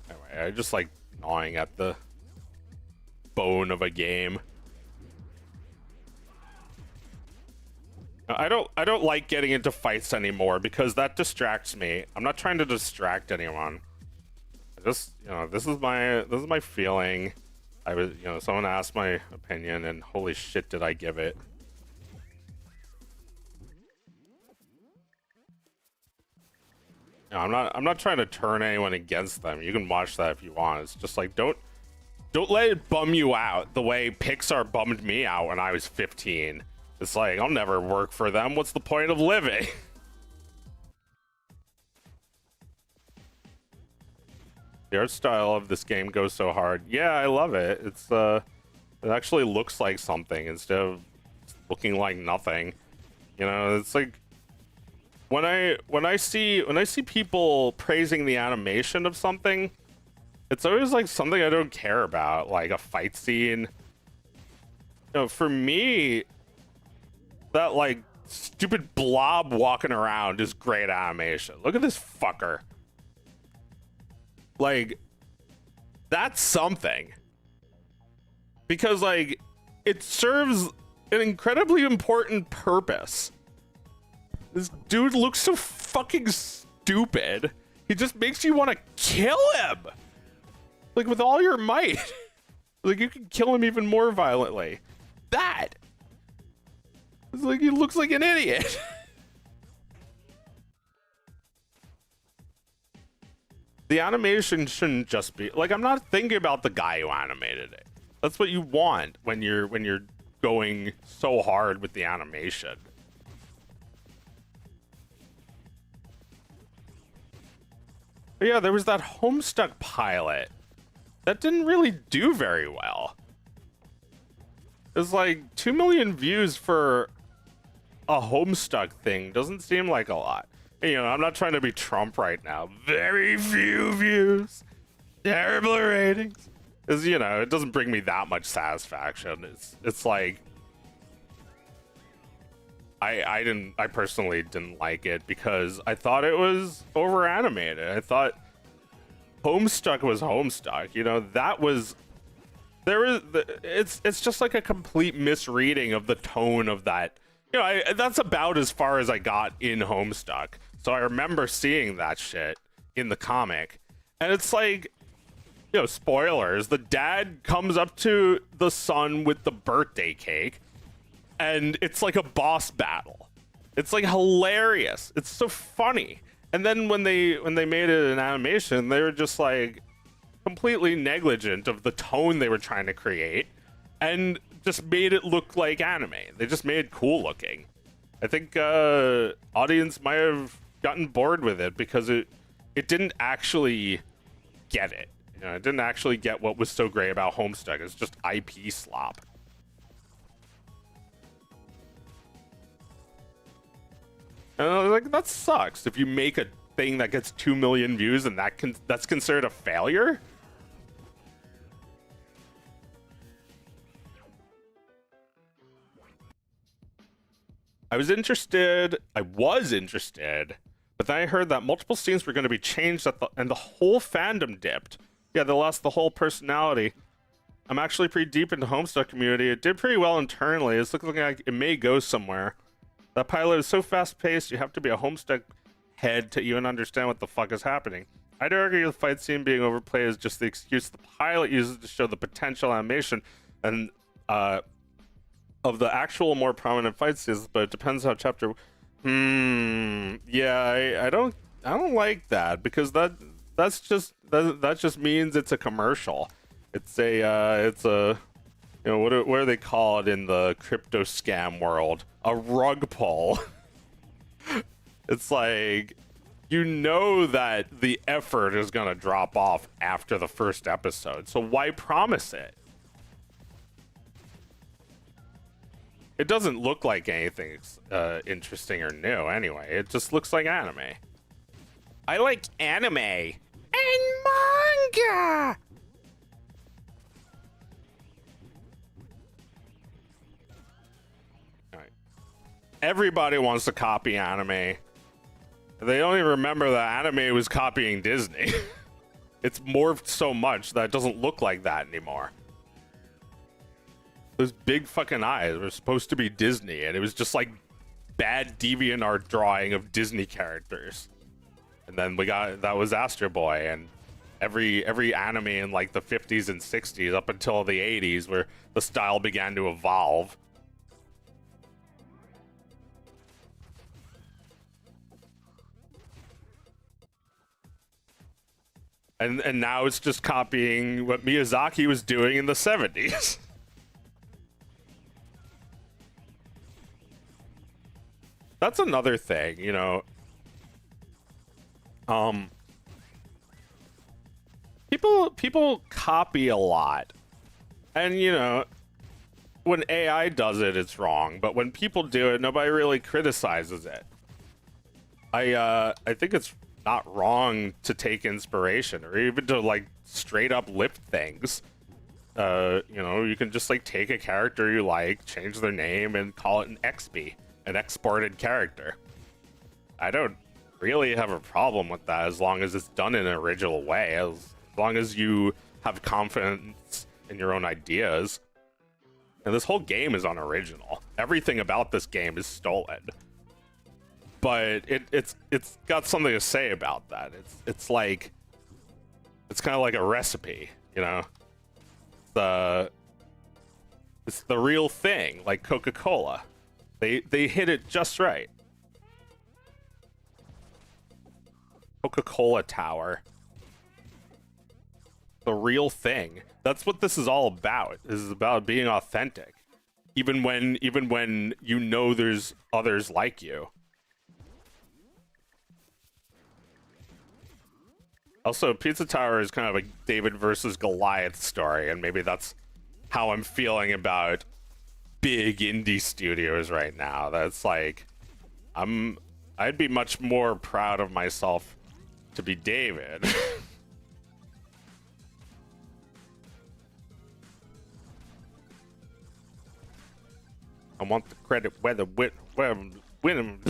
Anyway, I just like gnawing at the bone of a game. I don't like getting into fights anymore because that distracts me. I'm not trying to distract anyone. I just, you know, this is my feeling. I was, you know, someone asked my opinion, and holy shit, did I give it. No, I'm not trying to turn anyone against them. You can watch that if you want. It's just like, don't let it bum you out the way Pixar bummed me out when I was 15. It's like, I'll never work for them. What's the point of living? The art style of this game goes so hard. Yeah, I love it. It's it actually looks like something instead of looking like nothing. You know, it's like, when I see people praising the animation of something, it's always like something I don't care about, like a fight scene. You know, for me, that like stupid blob walking around is great animation. Look at this fucker. Like, that's something. Because like it serves an incredibly important purpose. This dude looks so fucking stupid. He just makes you want to kill him. Like with all your might. Like you can kill him even more violently. That. It's like he looks like an idiot. The animation shouldn't just be like, I'm not thinking about the guy who animated it. That's what you want when you're going so hard with the animation. But yeah, there was that Homestuck pilot that didn't really do very well. It was like 2 million views for a Homestuck thing. Doesn't seem like a lot. You know, I'm not trying to be Trump right now. Very few views. Terrible ratings. Because, you know, it doesn't bring me that much satisfaction. It's like I personally didn't like it because I thought it was over animated. I thought Homestuck was Homestuck. You know, that was it's just like a complete misreading of the tone of that. You know, that's about as far as I got in Homestuck. So I remember seeing that shit in the comic, and it's like, you know, spoilers, the dad comes up to the son with the birthday cake, and it's like a boss battle. It's like hilarious. It's so funny. And then when they made it an animation, they were just like completely negligent of the tone they were trying to create, and just made it look like anime. They just made it cool looking. I think audience might have gotten bored with it because it didn't actually get it. You know, it didn't actually get what was so great about Homestuck. It's just IP slop. And I was like, that sucks. If you make a thing that gets 2 million views and that's considered a failure. I was interested, but then I heard that multiple scenes were going to be changed and the whole fandom dipped. Yeah, they lost the whole personality. I'm actually pretty deep into Homestuck community. It did pretty well internally. It's looking like it may go somewhere. That pilot is so fast-paced, you have to be a Homestuck head to even understand what the fuck is happening. I'd argue the fight scene being overplayed is just the excuse the pilot uses to show the potential animation and of the actual more prominent fight scenes, but it depends how chapter. Yeah, I don't like that because that just means it's a commercial. It's a you know, what are they called in the crypto scam world? A rug pull. It's like, you know that the effort is gonna drop off after the first episode, so why promise it? It doesn't look like anything interesting or new anyway. It just looks like anime. I like anime and manga. All right. Everybody wants to copy anime. They don't even remember that anime was copying Disney. It's morphed so much that it doesn't look like that anymore. Those big fucking eyes were supposed to be Disney, and it was just like bad DeviantArt drawing of Disney characters. And then that was Astro Boy, and every anime in like the 50s and 60s up until the 80s where the style began to evolve. And now it's just copying what Miyazaki was doing in the 70s. That's another thing, you know. People copy a lot. And, you know, when AI does it, it's wrong. But when people do it, nobody really criticizes it. I think it's not wrong to take inspiration or even to like straight up lift things. You know, you can just like take a character you like, change their name, and call it an XB, an exported character. I don't really have a problem with that as long as it's done in an original way, as long as you have confidence in your own ideas. And this whole game is unoriginal. Everything about this game is stolen. But it's got something to say about that. It's like, it's kind of like a recipe, you know. It's the real thing, like Coca-Cola. They hit it just right. Coca-Cola Tower. The real thing. That's what this is all about. This is about being authentic. Even when you know there's others like you. Also, Pizza Tower is kind of a David versus Goliath story, and maybe that's how I'm feeling about big indie studios right now. That's like, I'd be much more proud of myself to be David. I want the credit whether I'm winning.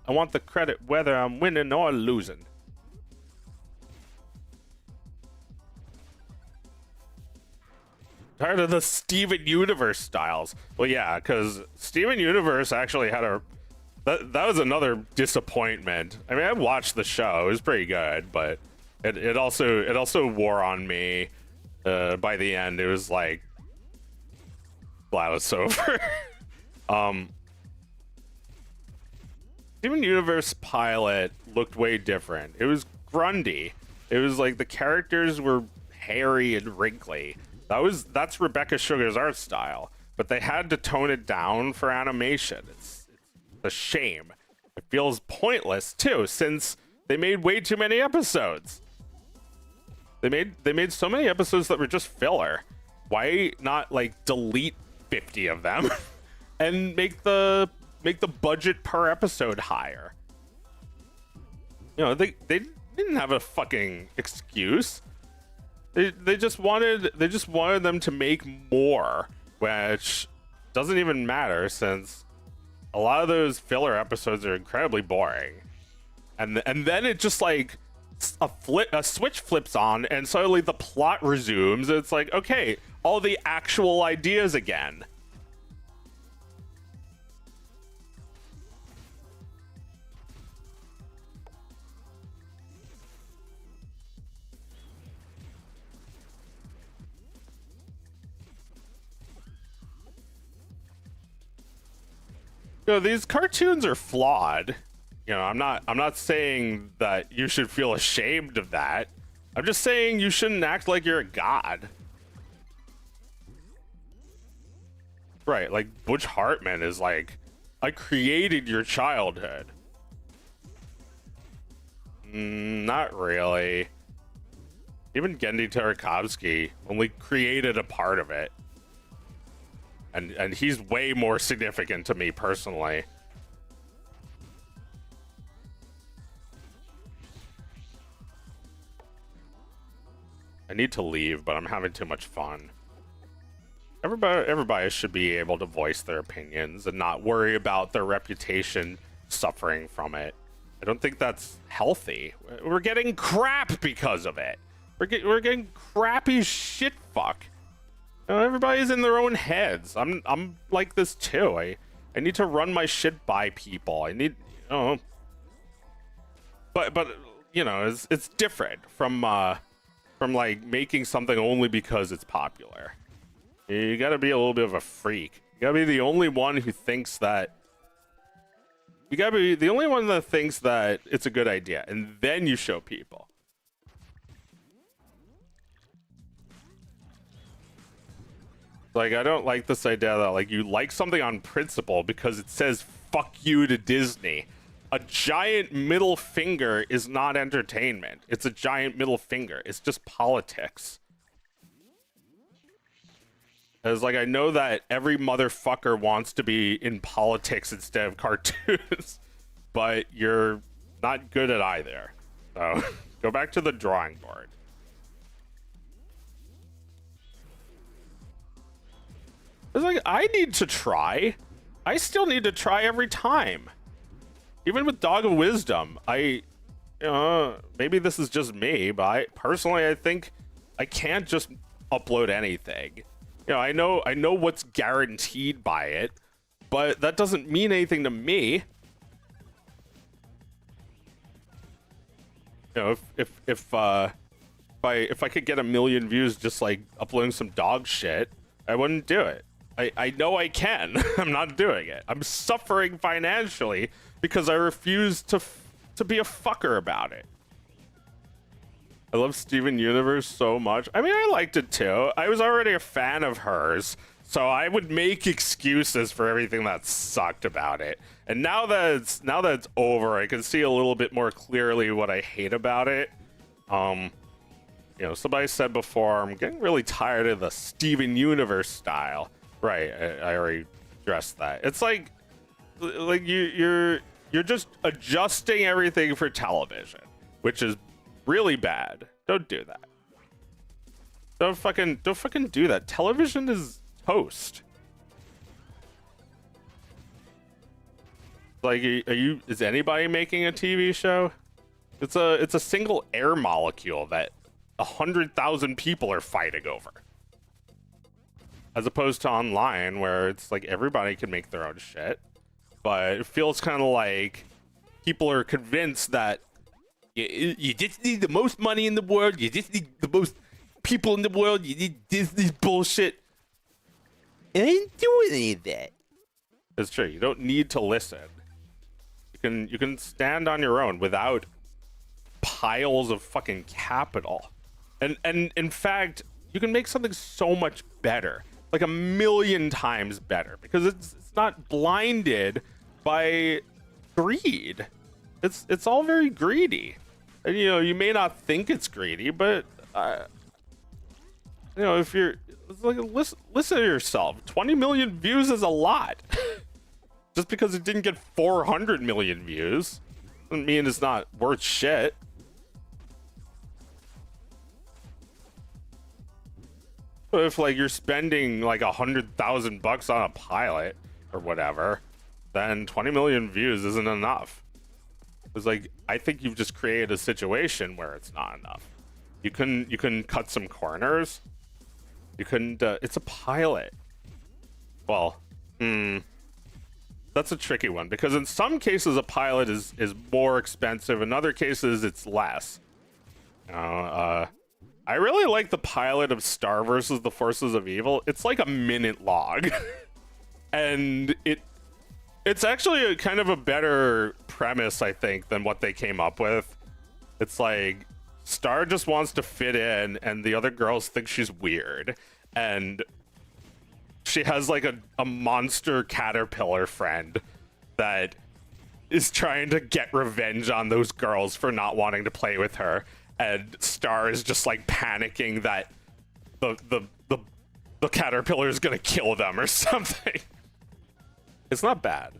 I want the credit whether I'm winning or losing. Tired of the Steven Universe styles. Well, yeah, because Steven Universe actually had a... That was another disappointment. I mean, I watched the show. It was pretty good, but it also wore on me. By the end, it was like... glad it's over. Steven Universe pilot looked way different. It was grungy. It was like the characters were hairy and wrinkly. That's Rebecca Sugar's art style, but they had to tone it down for animation. It's a shame. It feels pointless too, since they made way too many episodes. They made so many episodes that were just filler. Why not like delete 50 of them and make the budget per episode higher? You know, they didn't have a fucking excuse. They just wanted them to make more, which doesn't even matter since a lot of those filler episodes are incredibly boring. And then it just like a switch flips on and suddenly the plot resumes. It's like, okay, all the actual ideas again. You know, these cartoons are flawed. You know, I'm not saying that you should feel ashamed of that. I'm just saying you shouldn't act like you're a god. Right, like Butch Hartman is like, I created your childhood. Not really. Even Gendy Tartakovsky only created a part of it. And he's way more significant to me personally. I need to leave, but I'm having too much fun. Everybody should be able to voice their opinions and not worry about their reputation suffering from it. I don't think that's healthy. We're getting crap because of it. We're getting crappy shit fuck. You know, everybody's in their own heads. I'm like this too. I need to run my shit by people. I need, you know, but you know, it's different from like making something only because it's popular. You gotta be a little bit of a freak. You gotta be the only one who thinks that. You gotta be the only one that thinks that it's a good idea, and then you show people. Like, I don't like this idea that, like, you like something on principle because it says fuck you to Disney. A giant middle finger is not entertainment. It's a giant middle finger. It's just politics. It's like, I know that every motherfucker wants to be in politics instead of cartoons, but you're not good at either. So go back to the drawing board. It's like, I need to try. I still need to try every time. Even with Dog of Wisdom, maybe this is just me, but I think I can't just upload anything. You know, I know what's guaranteed by it, but that doesn't mean anything to me. You know, if I could get 1 million views just like uploading some dog shit, I wouldn't do it. I know I can. I'm not doing it. I'm suffering financially because I refuse to be a fucker about it. I love Steven Universe so much. I mean, I liked it too. I was already a fan of hers, so I would make excuses for everything that sucked about it. And now that it's over, I can see a little bit more clearly what I hate about it. You know, somebody said before, I'm getting really tired of the Steven Universe style. Right, I already addressed that. It's like you're just adjusting everything for television, which is really bad. Don't do that. Don't fucking do that. Television is toast. Like, is anybody making a TV show? It's a single air molecule that 100,000 people are fighting over. As opposed to online, where it's like everybody can make their own shit. But it feels kind of like people are convinced that you just need the most money in the world, you just need the most people in the world, you need Disney's bullshit. I ain't doing any of that. It's true, you don't need to listen. You can stand on your own without piles of fucking capital. And in fact, you can make something so much better. Like 1 million times better, because it's not blinded by greed. It's all very greedy, and you know, you may not think it's greedy, but you know, if you're like, listen to yourself. 20 million views is a lot. Just because it didn't get 400 million views doesn't mean it's not worth shit. If like you're spending like $100,000 on a pilot or whatever, then 20 million views isn't enough. It's like, I think you've just created a situation where it's not enough. You can cut some corners. You couldn't. It's a pilot. Well, that's a tricky one, because in some cases a pilot is more expensive. In other cases it's less. I really like the pilot of Star versus the Forces of Evil. It's like a minute long. And it's actually a kind of a better premise, I think, than what they came up with. It's like Star just wants to fit in and the other girls think she's weird. And she has like a monster caterpillar friend that is trying to get revenge on those girls for not wanting to play with her. And Star is just like panicking that the caterpillar is gonna kill them or something. It's not bad.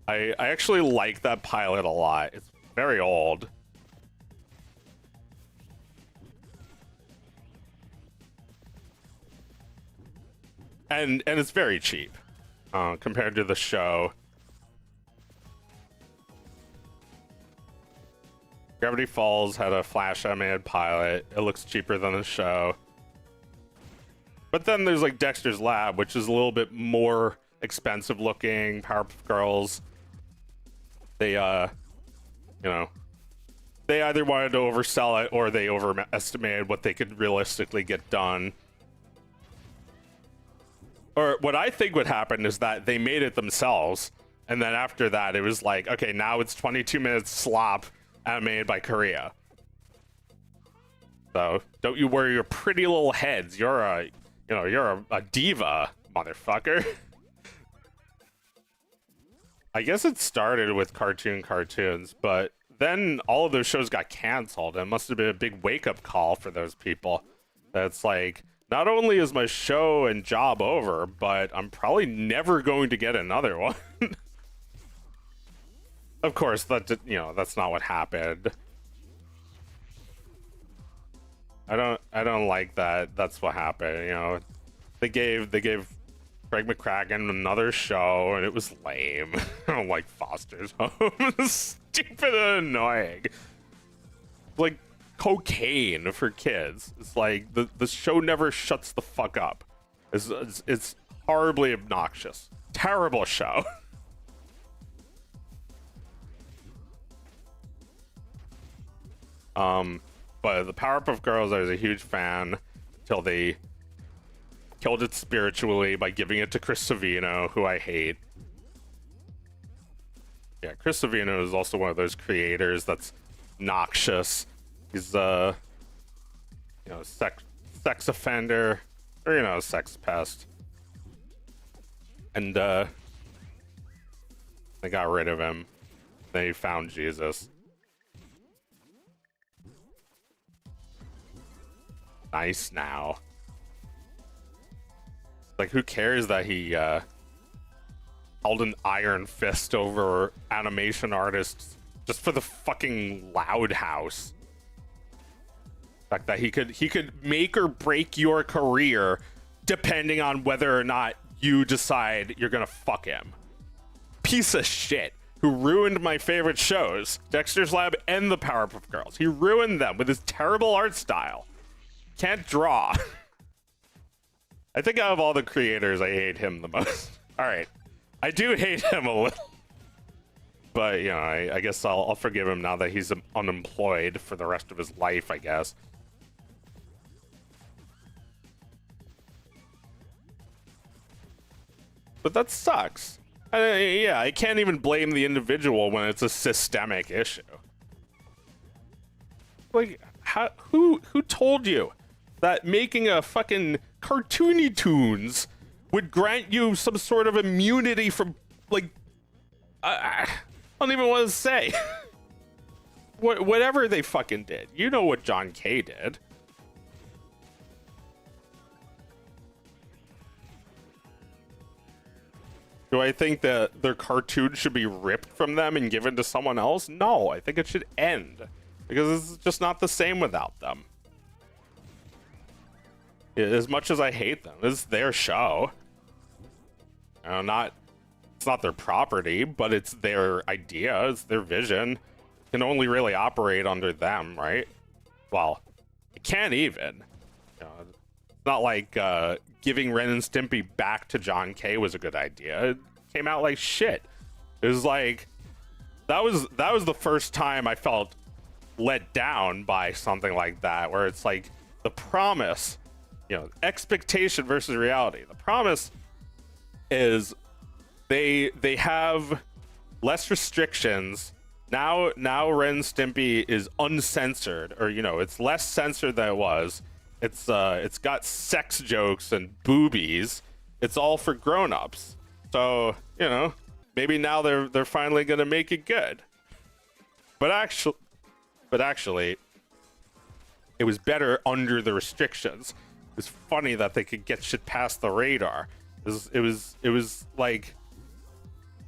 I actually like that pilot a lot. It's very old. And it's very cheap compared to the show. Gravity Falls had a Flash animated pilot. It looks cheaper than the show. But then there's like Dexter's Lab, which is a little bit more expensive looking. Powerpuff Girls. They, you know, they either wanted to oversell it or they overestimated what they could realistically get done. Or what I think would happen is that they made it themselves. And then after that, it was like, okay, now it's 22 minutes slop animated by Korea. So don't you worry your pretty little heads. You're a diva, motherfucker. I guess it started with cartoons, but then all of those shows got canceled. It must have been a big wake-up call for those people. That's like, not only is my show and job over, but I'm probably never going to get another one. of course, that's not what happened. I don't like that. That's what happened. They gave Greg McCracken another show, and it was lame. I don't like Foster's Home. It's stupid and annoying. Like cocaine for kids. It's like the show never shuts the fuck up. It's horribly obnoxious. Terrible show. But the Powerpuff Girls, I was a huge fan till they killed it spiritually by giving it to Chris Savino, who I hate. Yeah, Chris Savino is also one of those creators that's noxious. He's sex offender, or sex pest. And they got rid of him. Then he found Jesus. Nice now. Like, who cares that he held an iron fist over animation artists just for the fucking Loud House? The fact that he could make or break your career depending on whether or not you decide you're gonna fuck him. Piece of shit who ruined my favorite shows, Dexter's Lab and the Powerpuff Girls. He ruined them with his terrible art style. Can't draw. I think out of all the creators, I hate him the most. All right, I do hate him a little, but I guess I'll forgive him now that he's unemployed for the rest of his life, I guess. But that sucks. Yeah, I can't even blame the individual when it's a systemic issue. Like, who told you that making a fucking Cartoony Toons would grant you some sort of immunity from, like, I don't even want to say. Whatever they fucking did. You know what John K. did. Do I think that their cartoon should be ripped from them and given to someone else? No, I think it should end. Because it's just not the same without them. As much as I hate them, it's their show. It's not their property, but it's their idea, it's their vision. It can only really operate under them, right? Well, it can't even. It's not like giving Ren and Stimpy back to John K was a good idea. It came out like shit. It was like that was the first time I felt let down by something like that, where it's like the promise, expectation versus reality. The promise is they have less restrictions. Now Ren and Stimpy is uncensored, or it's less censored than it was. It's got sex jokes and boobies. It's all for grown-ups. So, maybe now they're finally gonna make it good. But actually, it was better under the restrictions. It was funny that they could get shit past the radar. It was like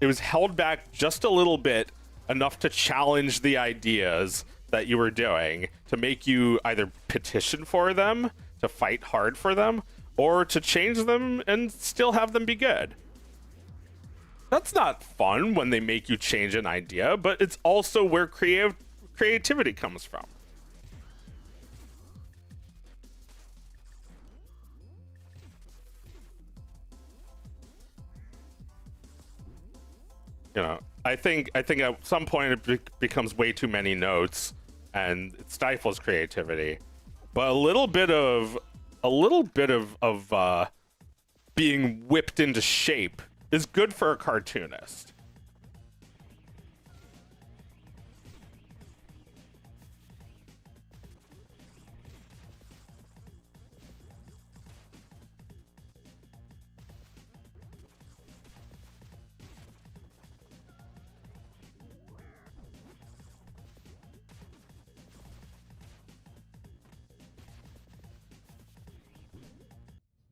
it was held back just a little bit, enough to challenge the ideas that you were doing, to make you either petition for them, to fight hard for them, or to change them and still have them be good. That's not fun when they make you change an idea, but it's also where creativity comes from. I think at some point it becomes way too many notes and it stifles creativity. But a little bit of being whipped into shape is good for a cartoonist.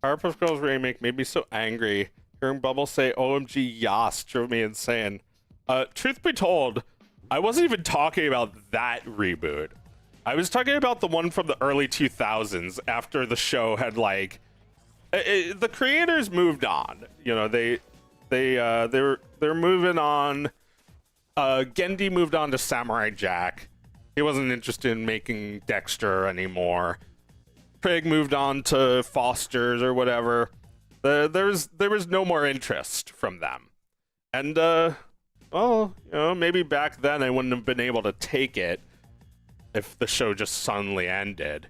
Powerpuff Girls remake made me so angry. Hearing Bubble say OMG Yas drove me insane. Truth be told, I wasn't even talking about that reboot. I was talking about the one from the early 2000s after the show had like the creators moved on. You know, they're moving on. Gendy moved on to Samurai Jack. He wasn't interested in making Dexter anymore. Craig moved on to Foster's or whatever. There was no more interest from them. And well, you know, maybe back then I wouldn't have been able to take it if the show just suddenly ended.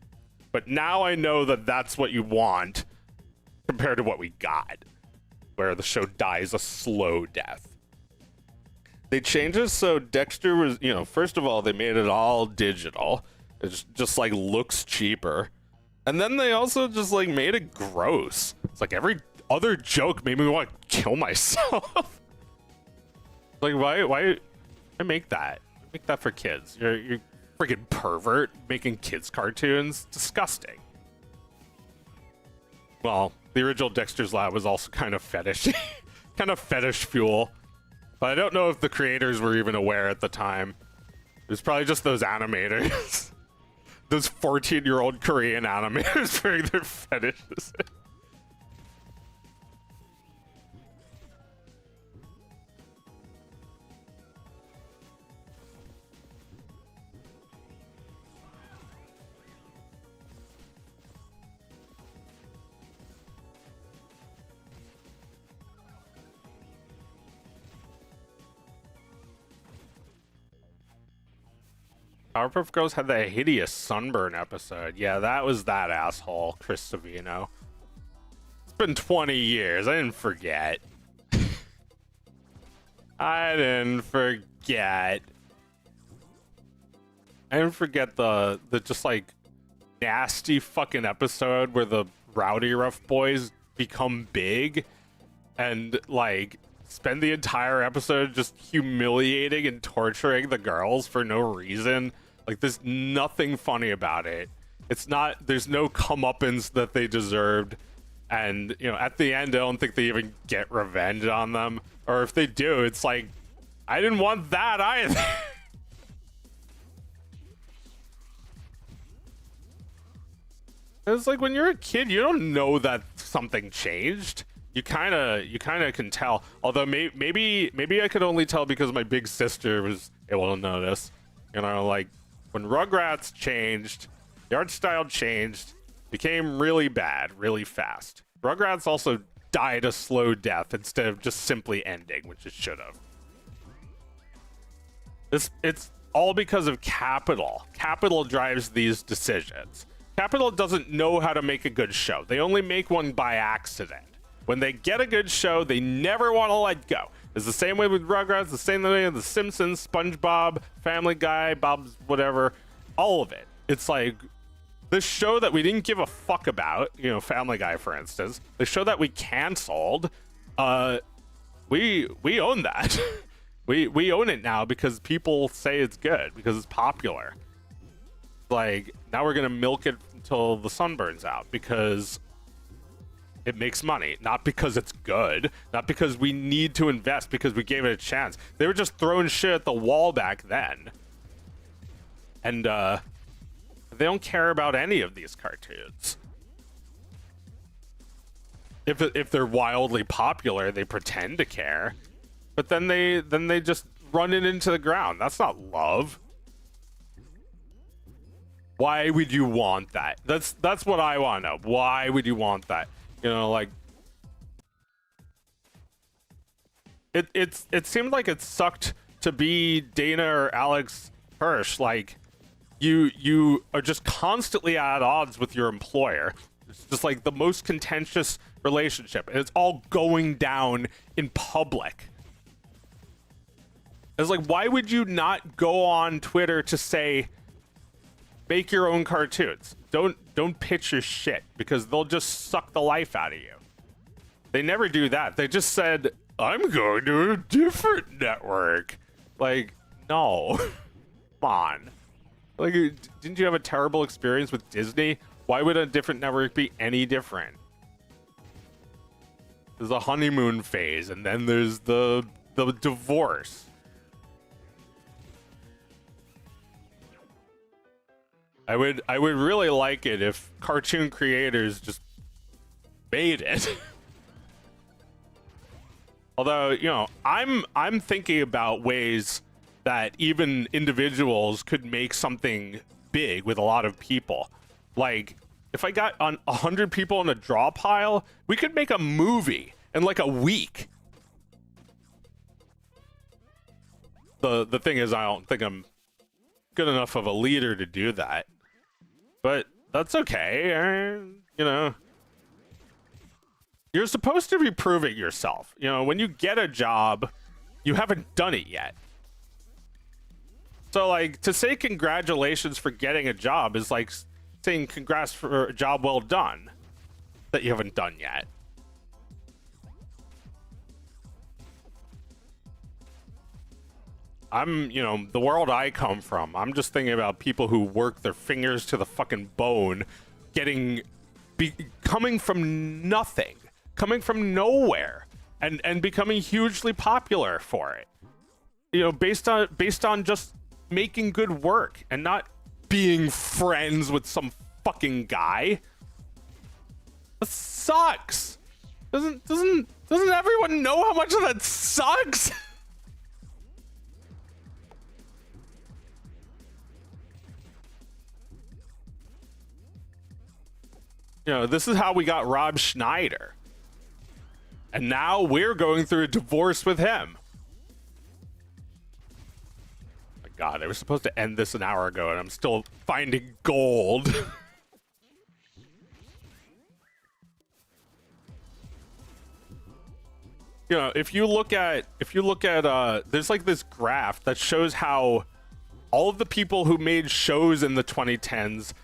But now I know that that's what you want compared to what we got, where the show dies a slow death. They changed it so Dexter was, you know, first of all, they made it all digital. It just like looks cheaper. And then they also just like made it gross. It's like every other joke made me want to kill myself. Like, why make that? Make that for kids. You're freaking pervert making kids cartoons. Disgusting. Well, the original Dexter's Lab was also kind of fetish, kind of fetish fuel. But I don't know if the creators were even aware at the time. It was probably just those animators. Those 14-year-old Korean animators wearing their fetishes. Powerpuff Girls had that hideous sunburn episode. Yeah, that was that asshole, Chris Savino. It's been 20 years. I didn't forget. I didn't forget. I didn't forget the just like nasty fucking episode where the Rowdy Rough Boys become big and like spend the entire episode just humiliating and torturing the girls for no reason. Like, there's nothing funny about it. It's not, there's no comeuppance that they deserved. And, you know, at the end, I don't think they even get revenge on them. Or if they do, it's like, I didn't want that either. It's like when you're a kid, you don't know that something changed. You kind of can tell. Although maybe I could only tell because my big sister was able to notice. You know, like when Rugrats changed, the art style changed, became really bad, really fast. Rugrats also died a slow death instead of just simply ending, which it should have. It's all because of Capital. Capital drives these decisions. Capital doesn't know how to make a good show. They only make one by accident. When they get a good show, they never want to let go. It's the same way with Rugrats, the same way with The Simpsons, SpongeBob, Family Guy, Bob's whatever, all of it. It's like this show that we didn't give a fuck about, you know, Family Guy, for instance, the show that we canceled, we own that. we own it now because people say it's good, because it's popular. Like, now we're gonna milk it until the sun burns out because it makes money, not because it's good, not because we need to invest, because we gave it a chance. They were just throwing shit at the wall back then. And they don't care about any of these cartoons. If they're wildly popular, they pretend to care. But then they just run it into the ground. That's not love. Why would you want that? That's what I want to know. Why would you want that? You know, like it seemed like it sucked to be Dana or Alex Hirsch. Like you are just constantly at odds with your employer. It's just like the most contentious relationship, and it's all going down in public. It's like, why would you not go on Twitter to say, make your own cartoons? Don't pitch your shit, because they'll just suck the life out of you. They never do that. They just said, I'm going to a different network. Like, no. Come on. Like, didn't you have a terrible experience with Disney? Why would a different network be any different? There's a honeymoon phase, and then there's the divorce. I would really like it if cartoon creators just made it. Although, you know, I'm thinking about ways that even individuals could make something big with a lot of people. Like, if I got on 100 people in a draw pile, we could make a movie in like a week. The thing is, I don't think I'm good enough of a leader to do that. But that's okay. You know, you're supposed to be proving yourself. You know, when you get a job, you haven't done it yet. So, like, to say congratulations for getting a job is like saying congrats for a job well done that you haven't done yet. You know, the world I come from, I'm just thinking about people who work their fingers to the fucking bone, coming from nothing, coming from nowhere, and becoming hugely popular for it. You know, based on just making good work and not being friends with some fucking guy. That sucks. Doesn't everyone know how much of that sucks? You know, this is how we got Rob Schneider. And now we're going through a divorce with him. My God, I was supposed to end this an hour ago and I'm still finding gold. You know, if you look at there's like this graph that shows how all of the people who made shows in the 2010s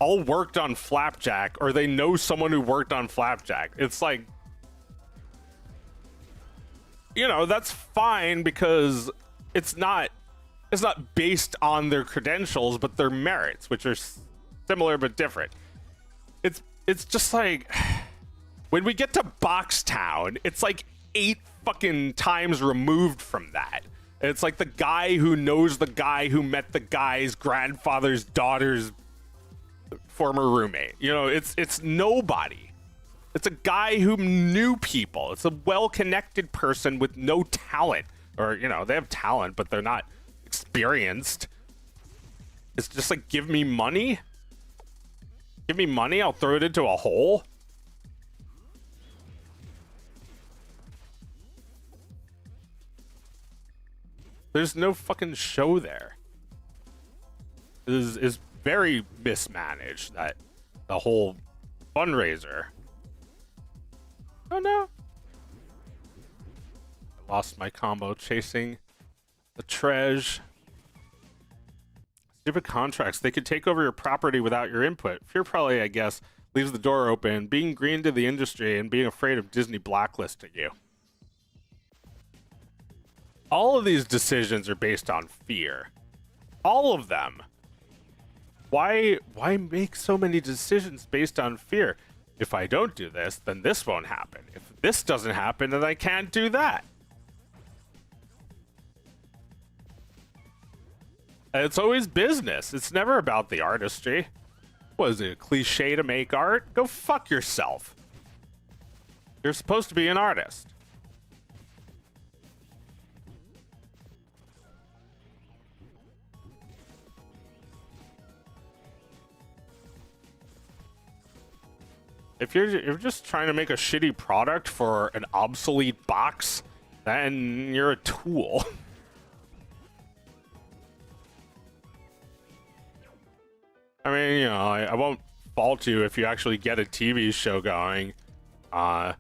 all worked on Flapjack, or they know someone who worked on Flapjack. It's like, you know, that's fine because it's not based on their credentials, but their merits, which are similar but different. It's just like when we get to Boxtown, it's like 8 fucking times removed from that. It's like the guy who knows the guy who met the guy's grandfather's daughter's former roommate. You know, it's nobody. It's a guy who knew people. It's a well-connected person with no talent. Or, you know, they have talent, but they're not experienced. It's just like, give me money. Give me money, I'll throw it into a hole. There's no fucking show there. This is very mismanaged, that the whole fundraiser. Oh no. I lost my combo chasing the treasure. Stupid contracts. They could take over your property without your input. Fear probably, I guess, leaves the door open, being green to the industry and being afraid of Disney blacklisting you. All of these decisions are based on fear. All of them. Why make so many decisions based on fear? If I don't do this, then this won't happen. If this doesn't happen, then I can't do that. And it's always business. It's never about the artistry. What is it, a cliche to make art? Go fuck yourself. You're supposed to be an artist. If you're just trying to make a shitty product for an obsolete box, then you're a tool. I mean, you know, I won't fault you if you actually get a TV show going. I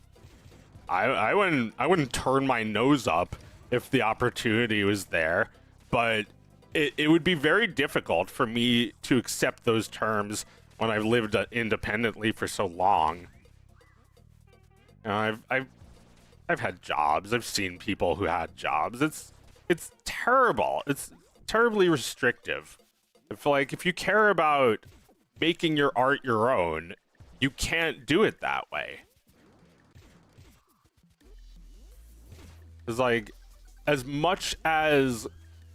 wouldn't turn my nose up if the opportunity was there, but it would be very difficult for me to accept those terms when I've lived independently for so long. You know, I've had jobs. I've seen people who had jobs. It's terrible. It's terribly restrictive. If you care about making your art your own, you can't do it that way. It's like, as much as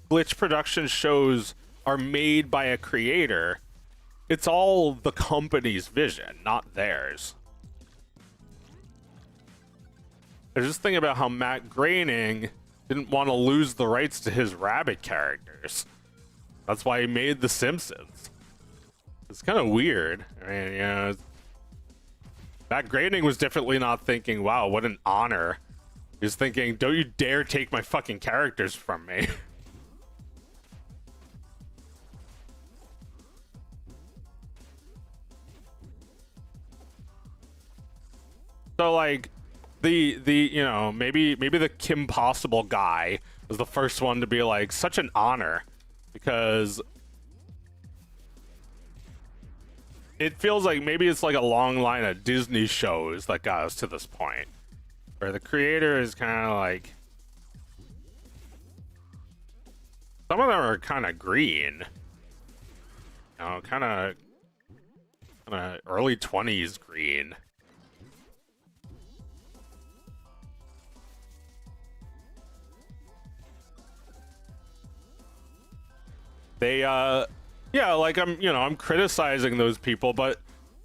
glitch production shows are made by a creator, it's all the company's vision, not theirs. I was just thinking about how Matt Groening didn't want to lose the rights to his rabbit characters. That's why he made The Simpsons. It's kind of weird. I mean, you know, Matt Groening was definitely not thinking, wow, what an honor. He was thinking, don't you dare take my fucking characters from me. So like the you know, maybe the Kim Possible guy was the first one to be like such an honor, because it feels like maybe it's like a long line of Disney shows that got us to this point where the creator is kind of like, some of them are kind of green, you know, kind of early 20s green. They yeah, like I'm criticizing those people, but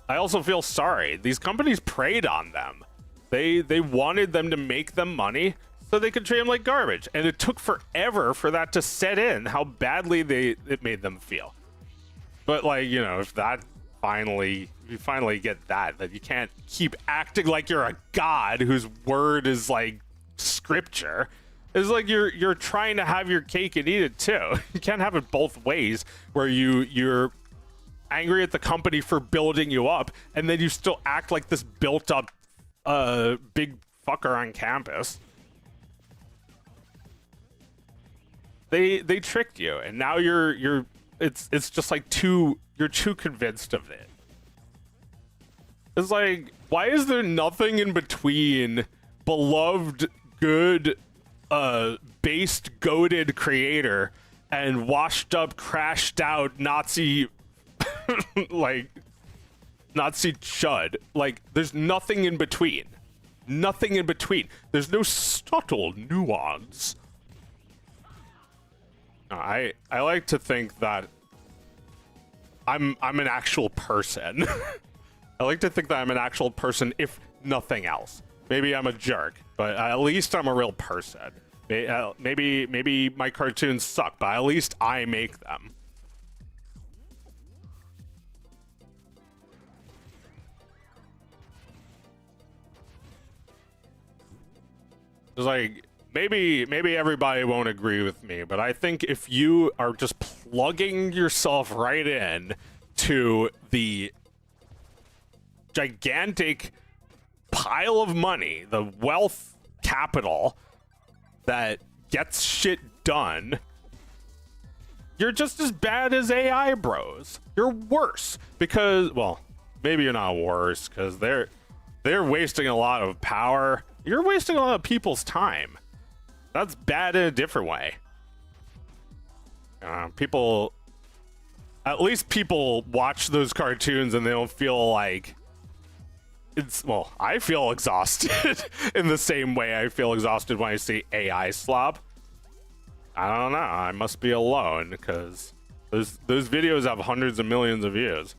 I also feel sorry. These companies preyed on them. They wanted them to make them money so they could treat them like garbage, and it took forever for that to set in how badly it made them feel. But like, you know, if that you finally get that you can't keep acting like you're a god whose word is like scripture. It's like you're trying to have your cake and eat it too. You can't have it both ways, where you're angry at the company for building you up, and then you still act like this built up big fucker on campus. They tricked you, and now it's just like you're too convinced of it. It's like, why is there nothing in between beloved, good, based, goated creator and washed up, crashed out Nazi like Nazi chud? Like, there's nothing in between. Nothing in between. There's no subtle nuance. I like to think that I'm an actual person. I like to think that I'm an actual person, if nothing else. Maybe I'm a jerk, but at least I'm a real person. Maybe my cartoons suck, but at least I make them. It's like, maybe everybody won't agree with me, but I think if you are just plugging yourself right in to the gigantic pile of money, the wealth capital that gets shit done, you're just as bad as AI bros. You're worse, because, well, maybe you're not worse, because they're wasting a lot of power. You're wasting a lot of people's time. That's bad in a different way. People, at least people watch those cartoons and they don't feel like well, I feel exhausted in the same way I feel exhausted when I see AI slop. I don't know. I must be alone, because those videos have hundreds of millions of views.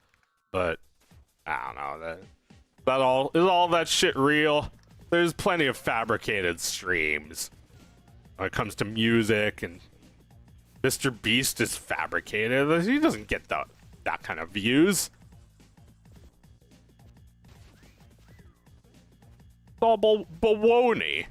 But I don't know. Is all that shit real? There's plenty of fabricated streams when it comes to music, and Mr. Beast is fabricated. He doesn't get that kind of views. It's all baloney.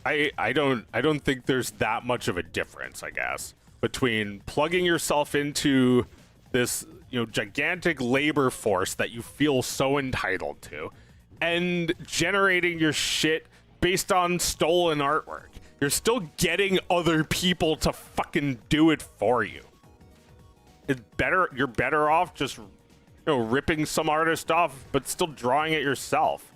I don't think there's that much of a difference, I guess, between plugging yourself into this, you know, gigantic labor force that you feel so entitled to, and generating your shit based on stolen artwork. You're still getting other people to fucking do it for you. You're better off just, you know, ripping some artist off, but still drawing it yourself.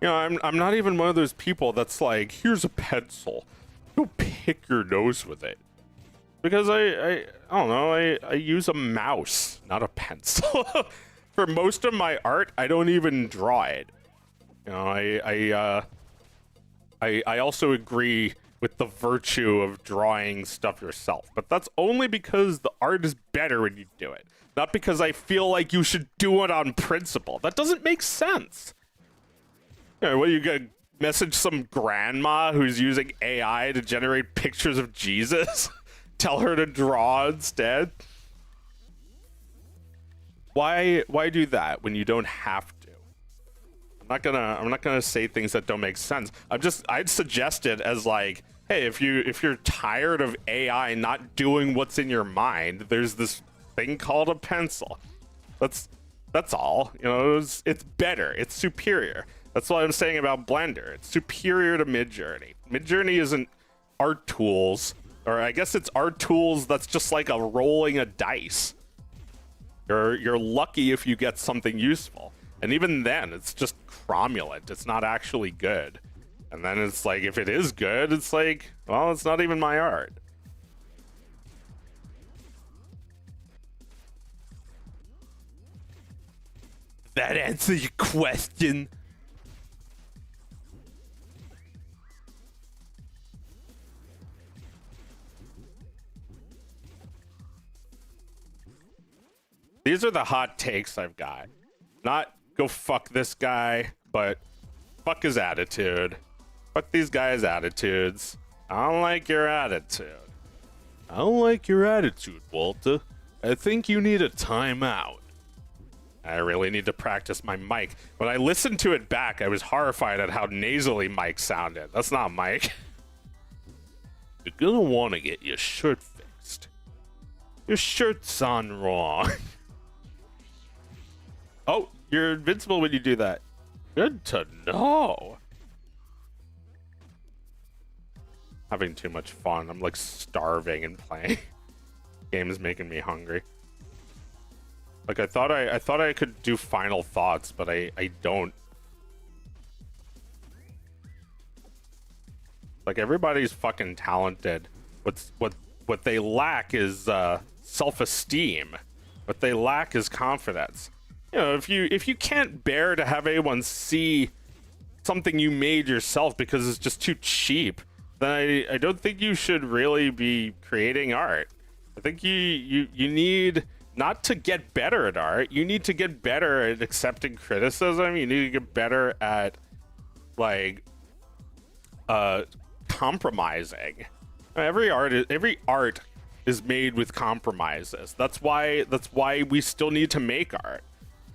You know, I'm not even one of those people that's like, here's a pencil, go pick your nose with it. Because I don't know, I use a mouse, not a pencil. For most of my art, I don't even draw it. You know, I also agree with the virtue of drawing stuff yourself, but that's only because the art is better when you do it, not because I feel like you should do it on principle. That doesn't make sense. You know, what, you gonna message some grandma who's using AI to generate pictures of Jesus? Tell her to draw instead? Why do that when you don't have to? I'm not gonna say things that don't make sense. I'd suggest it as like, hey, if you're tired of AI not doing what's in your mind, there's this thing called a pencil. That's all. You know, it's better. It's superior. That's what I'm saying about Blender. It's superior to Midjourney. Midjourney isn't art tools, or I guess it's art tools that's just like a rolling a dice. You're lucky if you get something useful. And even then, it's just cromulent. It's not actually good. And then it's like, if it is good, it's like, well, it's not even my art. That answers your question. These are the hot takes I've got. Not go fuck this guy, but fuck his attitude. Fuck these guys' attitudes. I don't like your attitude. I don't like your attitude, Walter. I think you need a timeout. I really need to practice my mic. When I listened to it back, I was horrified at how nasally Mike sounded. That's not Mike. You're gonna want to get your shirt fixed. Your shirt's on wrong. Oh, you're invincible when you do that. Good to know. Having too much fun. I'm like starving and playing. Game is making me hungry. Like I thought I could do final thoughts, but I don't. Like everybody's fucking talented. What they lack is self-esteem. What they lack is confidence. You know, if you can't bear to have anyone see something you made yourself because it's just too cheap, then I don't think you should really be creating art. I think you need not to get better at art. You need to get better at accepting criticism. You need to get better at like compromising. Every art is made with compromises. That's why we still need to make art.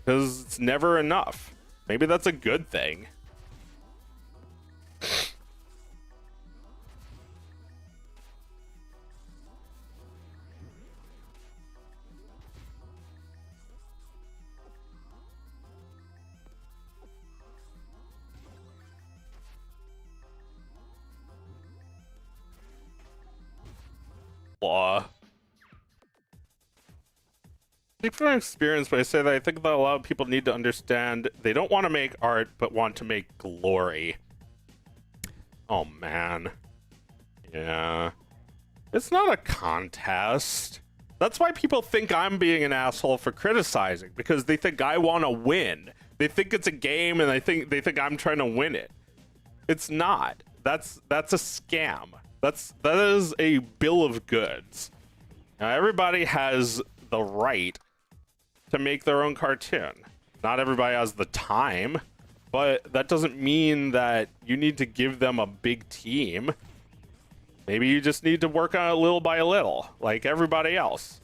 Because it's never enough. Maybe that's a good thing. Law. Speak from experience, but I say that I think that a lot of people need to understand they don't want to make art, but want to make glory. Oh man. Yeah. It's not a contest. That's why people think I'm being an asshole for criticizing, because they think I want to win. They think it's a game, and they think I'm trying to win it. It's not. That's a scam. That is a bill of goods. Now everybody has the right to make their own cartoon. Not everybody has the time, but that doesn't mean that you need to give them a big team. Maybe you just need to work on it little by little, like everybody else.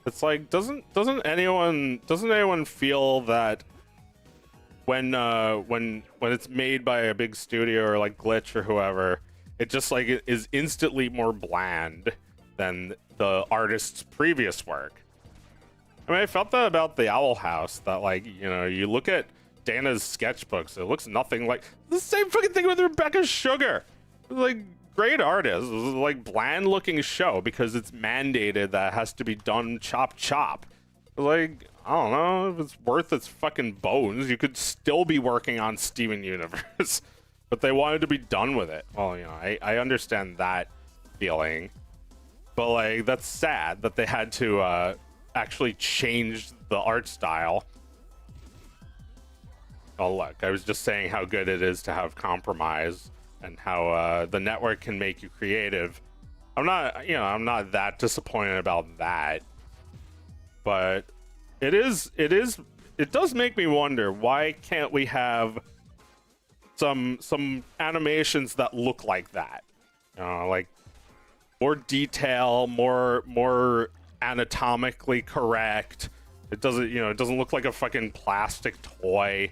It's like, doesn't anyone feel that when it's made by a big studio or like Glitch or whoever, it just like it is instantly more bland than the artist's previous work? I mean, I felt that about the Owl House, that like, you know, you look at Dana's sketchbooks. It looks nothing like the same fucking thing with Rebecca Sugar. Like, great artist. It was like bland looking show because it's mandated that it has to be done chop. Like, I don't know if it's worth its fucking bones. You could still be working on Steven Universe, but they wanted to be done with it. Well, you know, I understand that feeling, but like, that's sad that they had to actually change the art style. Oh look, I was just saying how good it is to have compromise and how the network can make you creative. I'm not that disappointed about that, but it does make me wonder, why can't we have some animations that look like that? Like more detail, more anatomically correct. It doesn't look like a fucking plastic toy.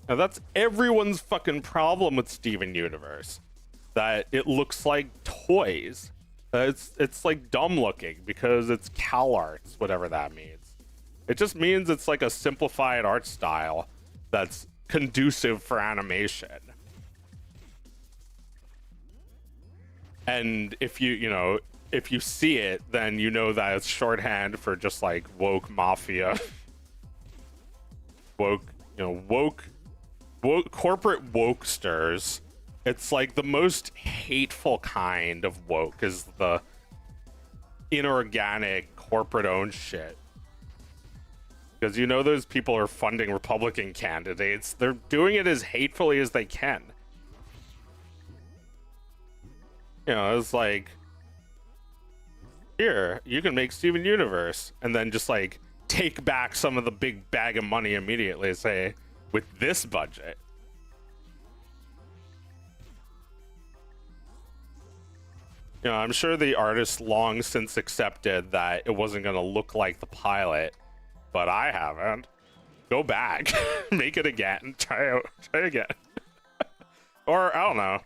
Now that's everyone's fucking problem with Steven Universe, that it looks like toys. It's like dumb looking because it's Cal Arts, whatever that means. It just means it's like a simplified art style that's conducive for animation. And if you see it, then you know that it's shorthand for just like woke mafia. woke corporate wokesters. It's like the most hateful kind of woke is the inorganic corporate owned shit. Because those people are funding Republican candidates. They're doing it as hatefully as they can. It's like, here, you can make Steven Universe, and then just like take back some of the big bag of money immediately and say, with this budget. I'm sure the artist long since accepted that it wasn't going to look like the pilot, but I haven't. Go back, make it again, try again. Or, I don't know.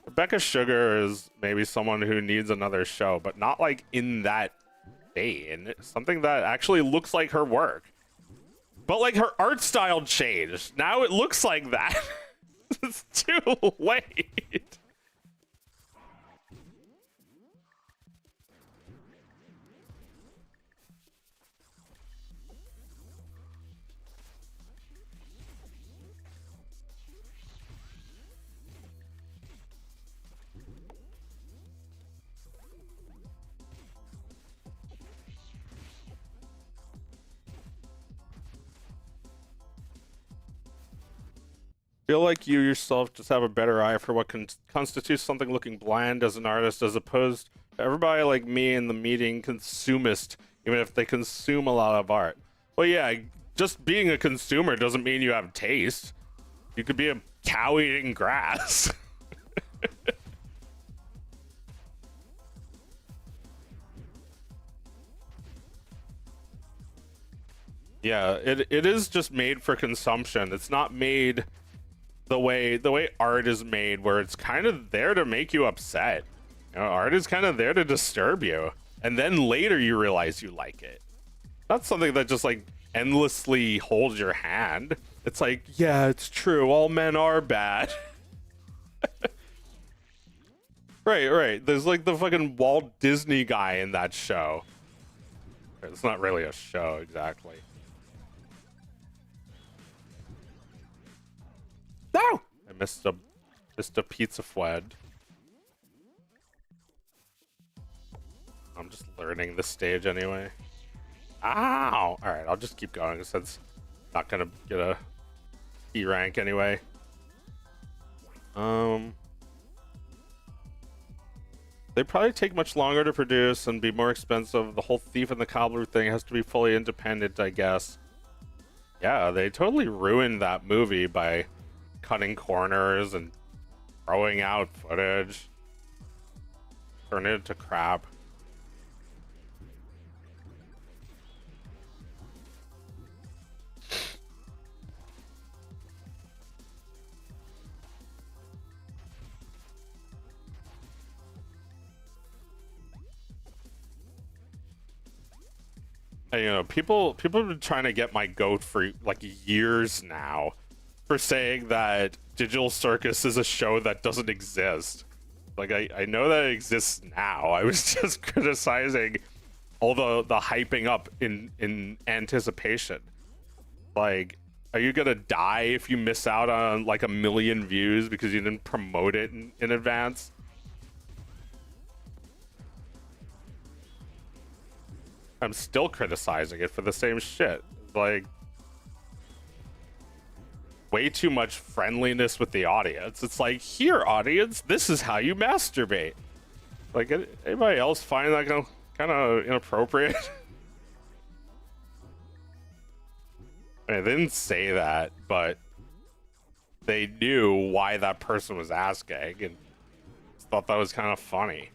Rebecca Sugar is maybe someone who needs another show, but not like in that vein. Something that actually looks like her work. But like her art style changed. Now it looks like that. It's too late. Feel like you yourself just have a better eye for what constitutes something looking bland as an artist, as opposed to everybody like me in the meeting consumist, even if they consume a lot of art. Well, yeah, just being a consumer doesn't mean you have taste. You could be a cow eating grass. Yeah, it is just made for consumption. It's not made the way art is made, where it's kind of there to make you upset. Art is kind of there to disturb you, and then later you realize you like it. Not something that just like endlessly holds your hand. It's like, yeah, it's true, all men are bad. right, there's like the fucking Walt Disney guy in that show. It's not really a show exactly. No! I missed a pizza fwed. I'm just learning this stage anyway. Ow! Alright, I'll just keep going since I'm not gonna get a E rank anyway. They probably take much longer to produce and be more expensive. The whole Thief and the Cobbler thing has to be fully independent, I guess. Yeah, they totally ruined that movie by cutting corners and throwing out footage. Turn it to crap. And, you know, people have been trying to get my goat for like years now for saying that Digital Circus is a show that doesn't exist. Like, I know that it exists now. I was just criticizing all the hyping up in anticipation. Like, are you gonna die if you miss out on like 1 million views because you didn't promote it in advance? I'm still criticizing it for the same shit. Like, way too much friendliness with the audience. It's like, here, audience, this is how you masturbate. Like, anybody else find that kind of inappropriate? I mean, they didn't say that, but they knew why that person was asking, and thought that was kind of funny.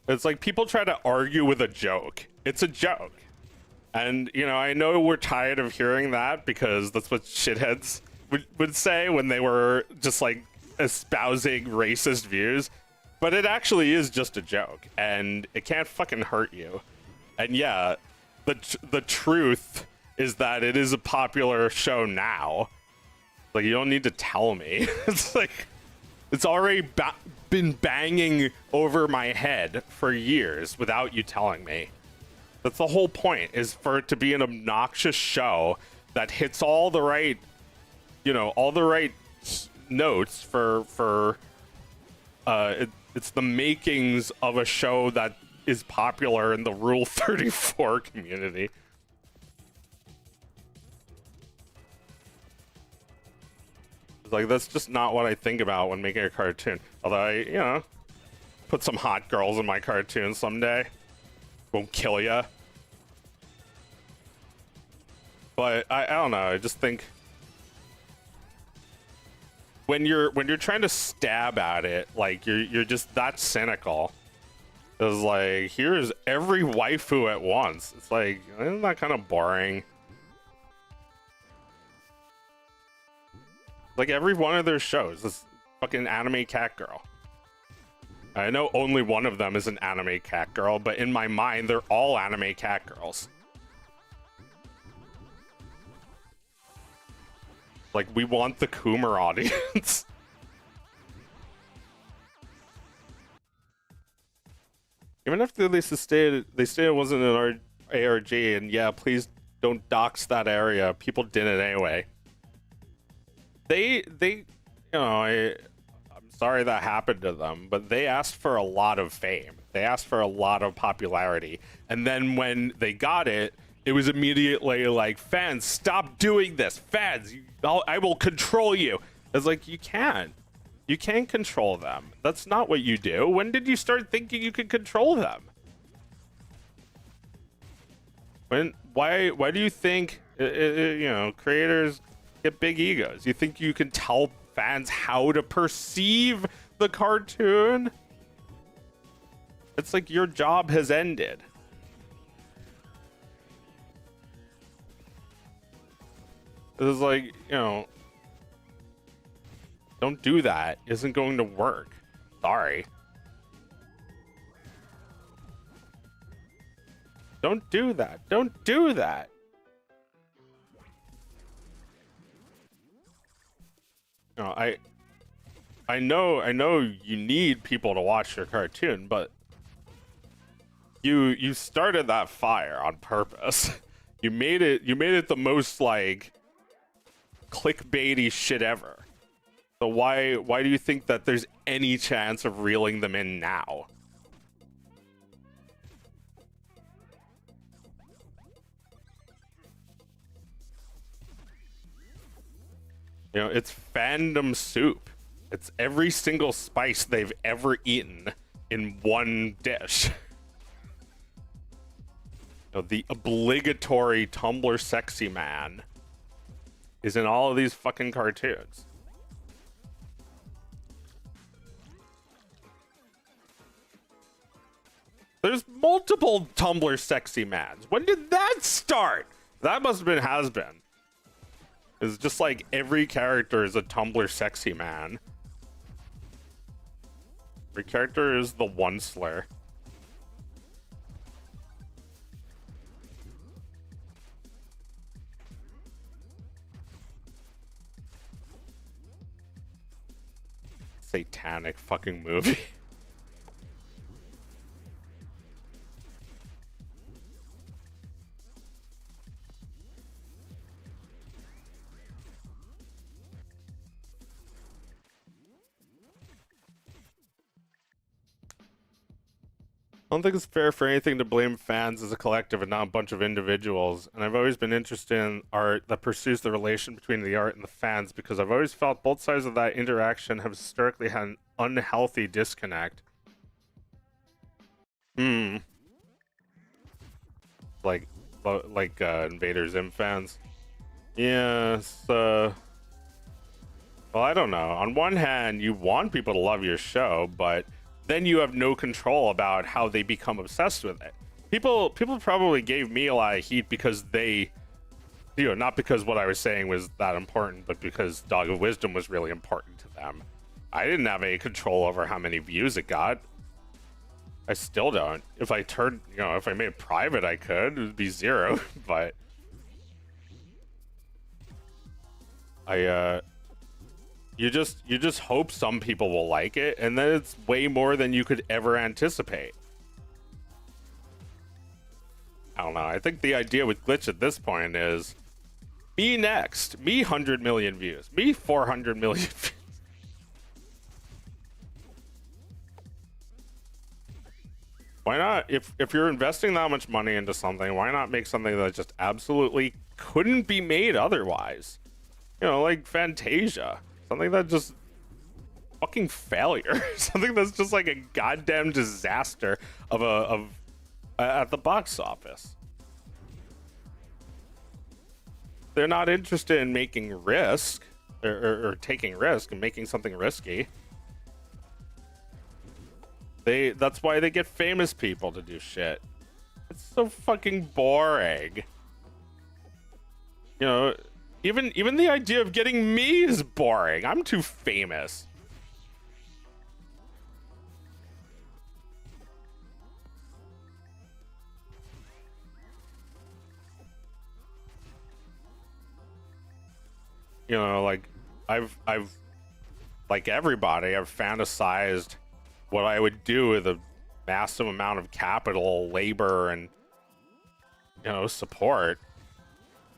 It's like people try to argue with a joke. It's a joke. And, you know, I know we're tired of hearing that because that's what shitheads would say when they were just like espousing racist views. But it actually is just a joke, and it can't fucking hurt you. And yeah, the truth is that it is a popular show now. Like, you don't need to tell me. It's like, it's already been banging over my head for years without you telling me. That's the whole point, is for it to be an obnoxious show that hits all the right, you know, all the right notes for it's the makings of a show that is popular in the Rule 34 community. Like, that's just not what I think about when making a cartoon. Although I, you know, put some hot girls in my cartoon someday. Won't kill ya. But I don't know. I just think when you're trying to stab at it, like you're just that cynical. It's like, here's every waifu at once. It's like, isn't that kind of boring? Like, every one of their shows is fucking anime cat girl. I know only one of them is an anime cat girl, but in my mind, they're all anime cat girls. Like, we want the Coomer audience. Even after they stated it wasn't an ARG, and yeah, please don't dox that area. People did it anyway. They, you know, I'm sorry that happened to them, but they asked for a lot of fame. They asked for a lot of popularity. And then when they got it, it was immediately like, fans, stop doing this. Fans, I will control you. It's like, you can't. You can't control them. That's not what you do. When did you start thinking you could control them? Why do you think, you know, creators get big egos? You think you can tell fans how to perceive the cartoon? It's like your job has ended. It's like, you know, don't do that. It isn't going to work. Sorry. Don't do that. Don't do that. No, I know you need people to watch your cartoon, but you started that fire on purpose. You made it the most like clickbaity shit ever. So why do you think that there's any chance of reeling them in now? You know, it's fandom soup. It's every single spice they've ever eaten in one dish. You know, the obligatory Tumblr sexy man is in all of these fucking cartoons. There's multiple Tumblr sexy mans. When did that start? That must have been has-been. It's just like every character is a Tumblr sexy man. Every character is the one slur. Satanic fucking movie. I don't think it's fair for anything to blame fans as a collective and not a bunch of individuals. And I've always been interested in art that pursues the relation between the art and the fans because I've always felt both sides of that interaction have historically had an unhealthy disconnect. Like Invader Zim fans. Yes, well, I don't know. On one hand, you want people to love your show, but then you have no control about how they become obsessed with it. People probably gave me a lot of heat because they, not because what I was saying was that important, but because Dog of Wisdom was really important to them. I didn't have any control over how many views it got. I still don't. If I turned, if I made it private, I could. It would be 0, but you just hope some people will like it, and then it's way more than you could ever anticipate. I don't know. I think the idea with Glitch at this point is me next, me 100 million views, me 400 million views. Why not, if you're investing that much money into something, why not make something that just absolutely couldn't be made otherwise? Like Fantasia. Something that just fucking failure. Something that's just like a goddamn disaster at the box office. They're not interested in making risk or taking risk and making something risky. That's why they get famous people to do shit. It's so fucking boring. Even the idea of getting me is boring. I'm too famous. Like I've like everybody, I've fantasized what I would do with a massive amount of capital, labor, and support.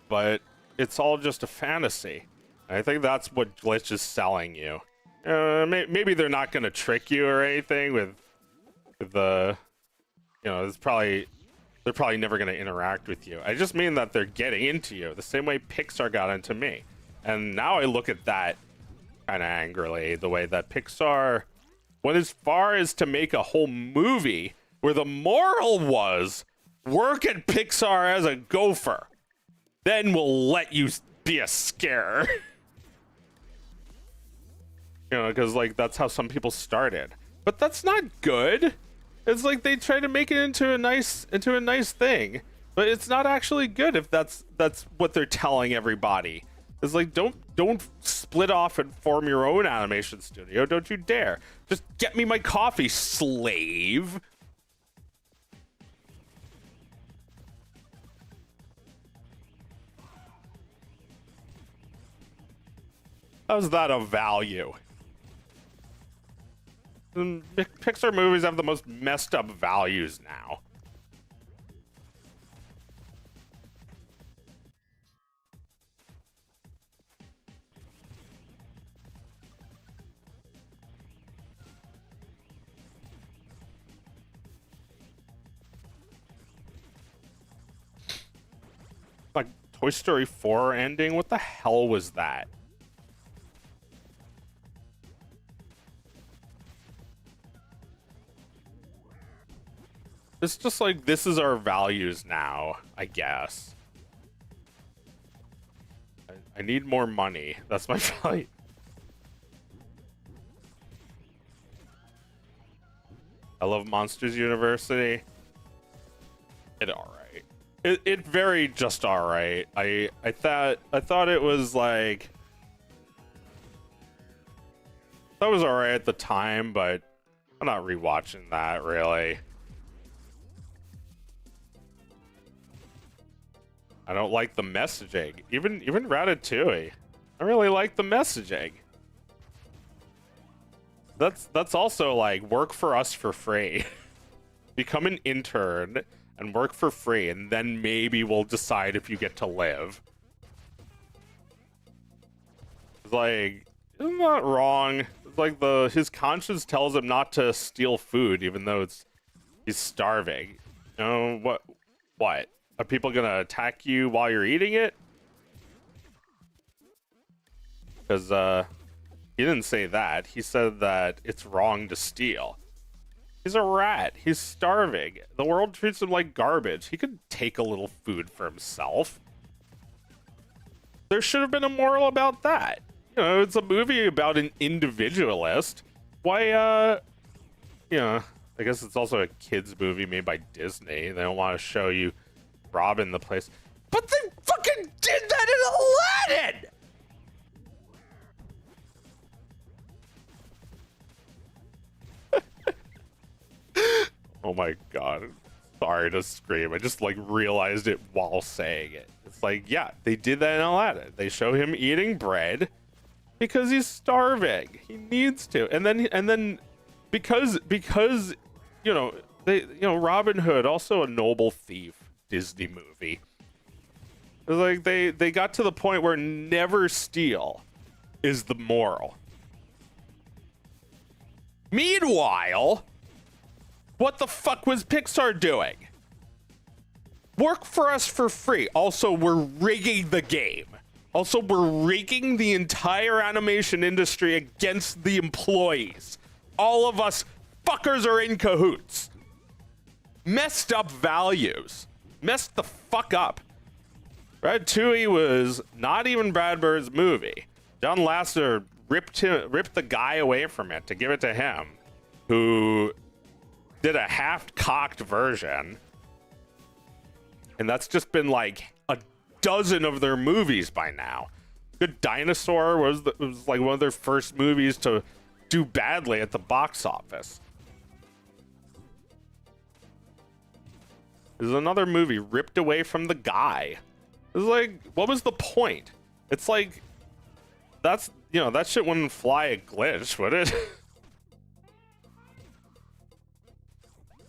But it's all just a fantasy. I think that's what Glitch is selling you. Maybe they're not going to trick you or anything with the, they're probably never going to interact with you. I just mean that they're getting into you the same way Pixar got into me. And now I look at that kind of angrily, the way that Pixar went as far as to make a whole movie where the moral was work at Pixar as a gopher. Then we'll let you be a scare. Because like that's how some people started. But that's not good. It's like they try to make it into a nice thing, but it's not actually good if that's what they're telling everybody. It's like don't split off and form your own animation studio. Don't you dare. Just get me my coffee, slave. How's that a value? Pixar movies have the most messed up values now. Like Toy Story 4 ending? What the hell was that? It's just like, this is our values now, I guess. I need more money. That's my value. I love Monsters University. It all right. It very just all right. I thought it was like, that was all right at the time, but I'm not rewatching that really. I don't like the messaging. Even Ratatouille. I really like the messaging. That's also like, work for us for free. Become an intern and work for free, and then maybe we'll decide if you get to live. It's like, isn't that wrong? It's like his conscience tells him not to steal food, even though he's starving. You know, what? Are people gonna attack you while you're eating it? Because he didn't say that. He said that it's wrong to steal. He's a rat. He's starving. The world treats him like garbage. He could take a little food for himself. There should have been a moral about that. You know, it's a movie about an individualist. Why, you know, I guess it's also a kid's movie made by Disney. They don't want to show you robbing the place. But they fucking did that in Aladdin! Oh my god. Sorry to scream. I just like realized it while saying it. It's like, yeah, they did that in Aladdin. They show him eating bread because he's starving. He needs to. And then because you know, Robin Hood, also a noble thief Disney movie. It's like they got to the point where never steal is the moral. Meanwhile, what the fuck was Pixar doing? Work for us for free. Also, we're rigging the game. Also, we're rigging the entire animation industry against the employees. All of us fuckers are in cahoots. Messed up values. Messed the fuck up. Ratatouille was not even Brad Bird's movie. John Lasseter ripped the guy away from it to give it to him, who did a half-cocked version. And that's just been like a dozen of their movies by now. Good Dinosaur was like one of their first movies to do badly at the box office. There's another movie ripped away from the guy. It's like, what was the point? It's like, that's, you know, that shit wouldn't fly a glitch, would it?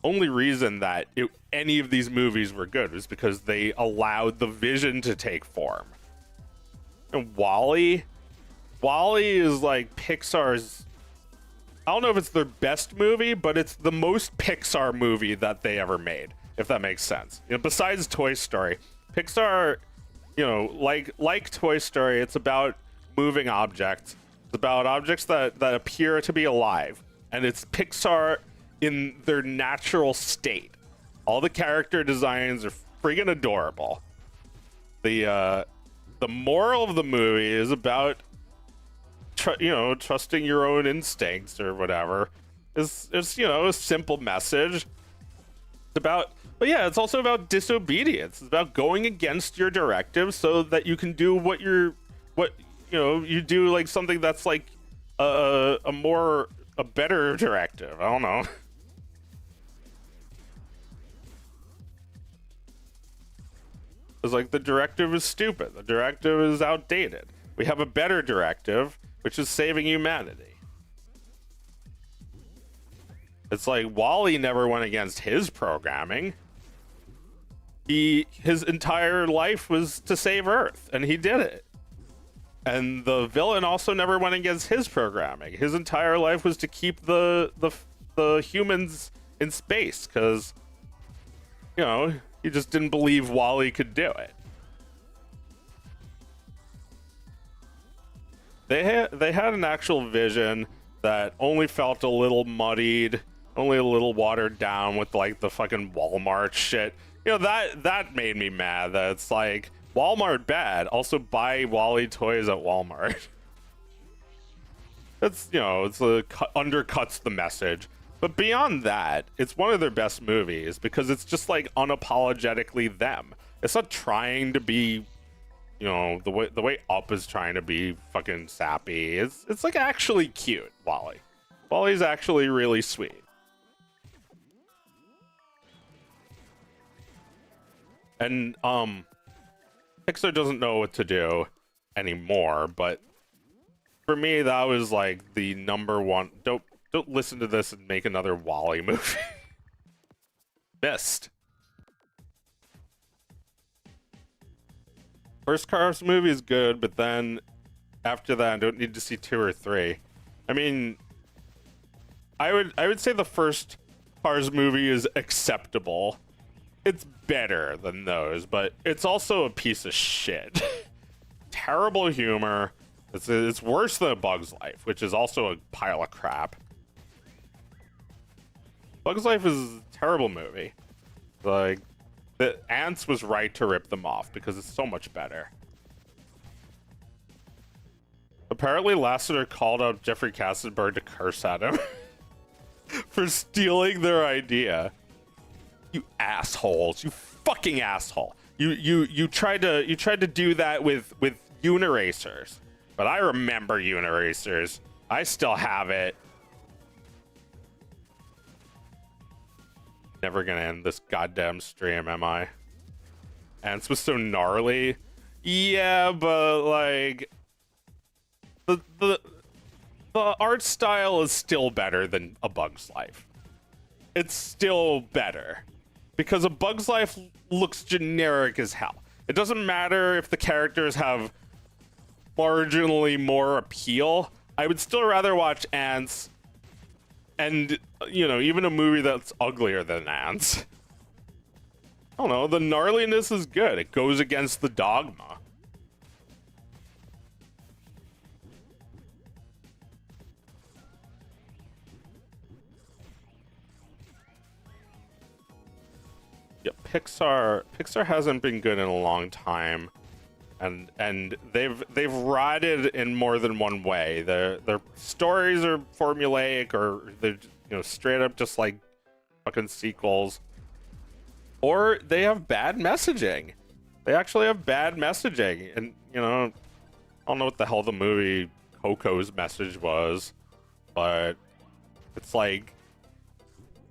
Only reason that any of these movies were good was because they allowed the vision to take form. And Wall-E is like Pixar's, I don't know if it's their best movie, but it's the most Pixar movie that they ever made, if that makes sense. You know, besides Toy Story, Pixar, you know, like Toy Story, it's about moving objects. It's about objects that appear to be alive. And it's Pixar in their natural state. All the character designs are friggin' adorable. The moral of the movie is about trusting your own instincts or whatever. It's you know, a simple message. It's about, but yeah, it's also about disobedience. It's about going against your directives so that you can do what you do, like something that's like a better directive. I don't know. It's like the directive is stupid. The directive is outdated. We have a better directive, which is saving humanity. It's like Wall-E never went against his programming. His entire life was to save Earth, and he did it. And the villain also never went against his programming. His entire life was to keep the humans in space, because, you know, he just didn't believe Wall-E could do it. They had an actual vision that only felt a little muddied, only a little watered down with like the fucking Walmart shit. You know, that made me mad. That it's like, Walmart bad, also buy Wall-E toys at Walmart. That's, you know, it's undercuts the message. But beyond that, it's one of their best movies because it's just like unapologetically them. It's not trying to be, you know, the way Up is trying to be fucking sappy. It's like actually cute. Wally. Wally's actually really sweet. And Pixar doesn't know what to do anymore, but for me that was like the number one. Don't listen to this and make another Wall-E movie. Missed. First Cars movie is good, but then after that, I don't need to see 2 or 3. I mean, I would say the first Cars movie is acceptable. It's better than those, but it's also a piece of shit. Terrible humor. It's worse than A Bug's Life, which is also a pile of crap. Bug's Life is a terrible movie. Like, the Ants was right to rip them off because it's so much better. Apparently, Lasseter called out Jeffrey Katzenberg to curse at him for stealing their idea. You assholes! You fucking asshole! You tried to do that with Uniracers, but I remember Uniracers. I still have it. Never gonna end this goddamn stream, am I? Ants was so gnarly. Yeah, but like the art style is still better than A Bug's Life. It's still better because A Bug's Life looks generic as hell. It doesn't matter if the characters have marginally more appeal. I would still rather watch Ants and, you know, even a movie that's uglier than Ants. I don't know, the gnarliness is good. It goes against the dogma. Yeah, Pixar hasn't been good in a long time. And they've rotted in more than one way. Their stories are formulaic, or they're, you know, straight up just like fucking sequels, or they have bad messaging. They actually have bad messaging, and you know, I don't know what the hell the movie Coco's message was, but it's like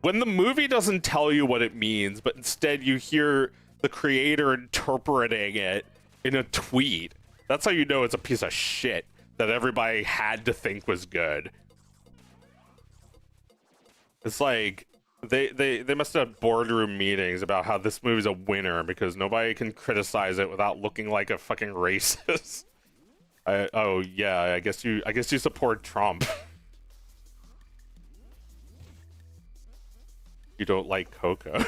when the movie doesn't tell you what it means, but instead you hear the creator interpreting it in a tweet. That's how you know it's a piece of shit that everybody had to think was good. It's like they must have boardroom meetings about how this movie's a winner because nobody can criticize it without looking like a fucking racist. Oh yeah, I guess you support Trump. You don't like Coco.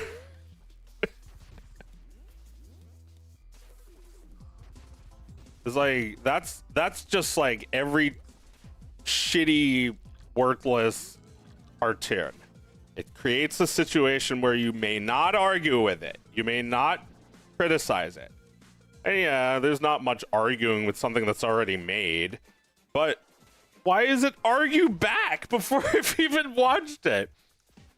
It's like that's just like every shitty, worthless cartoon. It creates a situation where you may not argue with it. You may not criticize it. And yeah, there's not much arguing with something that's already made. But why is it argue back before I've even watched it?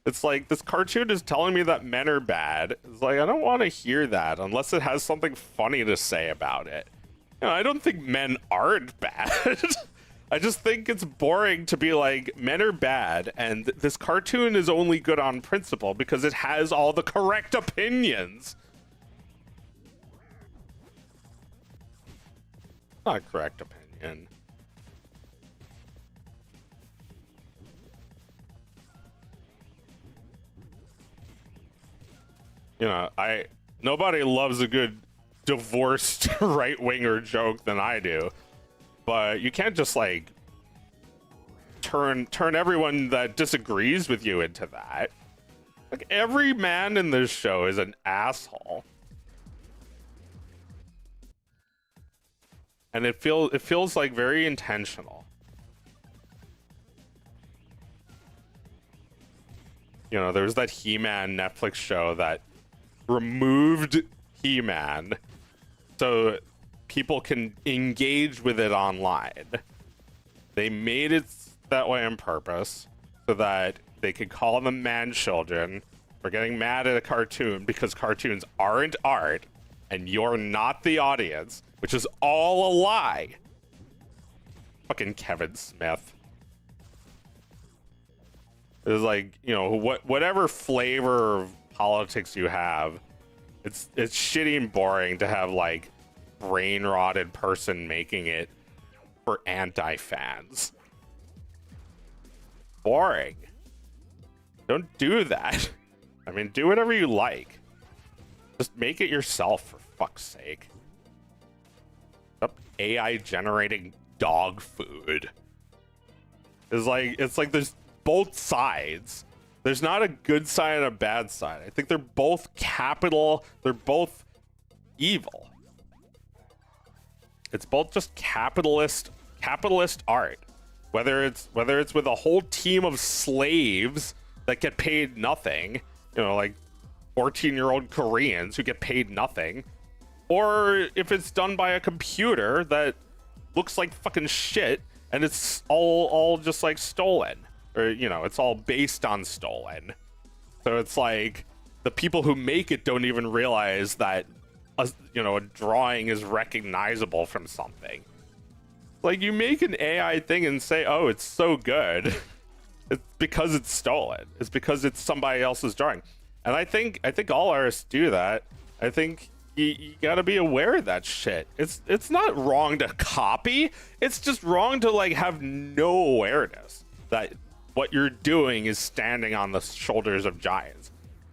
It's like, this cartoon is telling me that men are bad. It's like, I don't want to hear that unless it has something funny to say about it. You know, I don't think men aren't bad. I just think it's boring to be like, men are bad, and this cartoon is only good on principle because it has all the correct opinions. Not correct opinion. You know, nobody loves a good divorced right-winger joke than I do, but you can't just like turn everyone that disagrees with you into that. Like, every man in this show is an asshole, and it feels like very intentional. You know, there's that He-Man Netflix show that removed He-Man so people can engage with it online. They made it that way on purpose so that they could call them man children for getting mad at a cartoon because cartoons aren't art and you're not the audience, which is all a lie. Fucking Kevin Smith. It's like, you know, whatever flavor of politics you have, it's shitty and boring to have like brain rotted person making it for anti-fans. Boring. Don't do that. I mean, do whatever you like. Just make it yourself, for fuck's sake. Stop AI generating dog food. It's like there's both sides. There's not a good side and a bad side. I think they're both capital. They're both evil. It's both just capitalist art. Whether it's with a whole team of slaves that get paid nothing, you know, like 14-year-old Koreans who get paid nothing, or if it's done by a computer that looks like fucking shit and it's all just like stolen, or, you know, it's all based on stolen. So it's like the people who make it don't even realize that a drawing is recognizable from something. Like, you make an AI thing and say, oh, it's so good. It's because it's stolen. It's because it's somebody else's drawing. And I think all artists do that. I think you gotta be aware of that shit. It's not wrong to copy. It's just wrong to like have no awareness that what you're doing is standing on the shoulders of giants.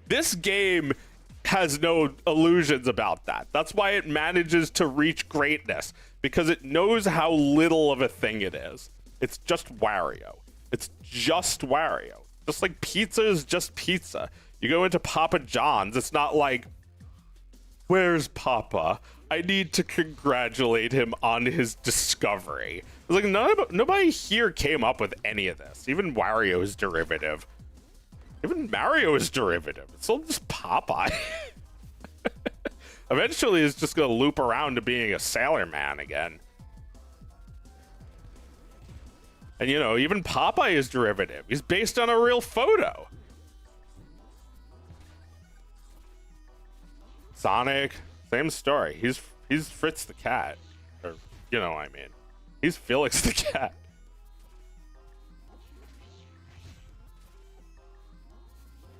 This game has no illusions about that. That's why it manages to reach greatness, because it knows how little of a thing it is. It's just Wario. It's just Wario. Just like pizza is just pizza. You go into Papa John's, it's not like, where's Papa? I need to congratulate him on his discovery. It's like nobody here came up with any of this. Even Wario is derivative. Even Mario is derivative. It's all just Popeye. Eventually, it's just gonna loop around to being a Sailor Man again. And you know, even Popeye is derivative. He's based on a real photo. Sonic, same story. He's Fritz the cat, or you know what I mean. He's Felix the cat.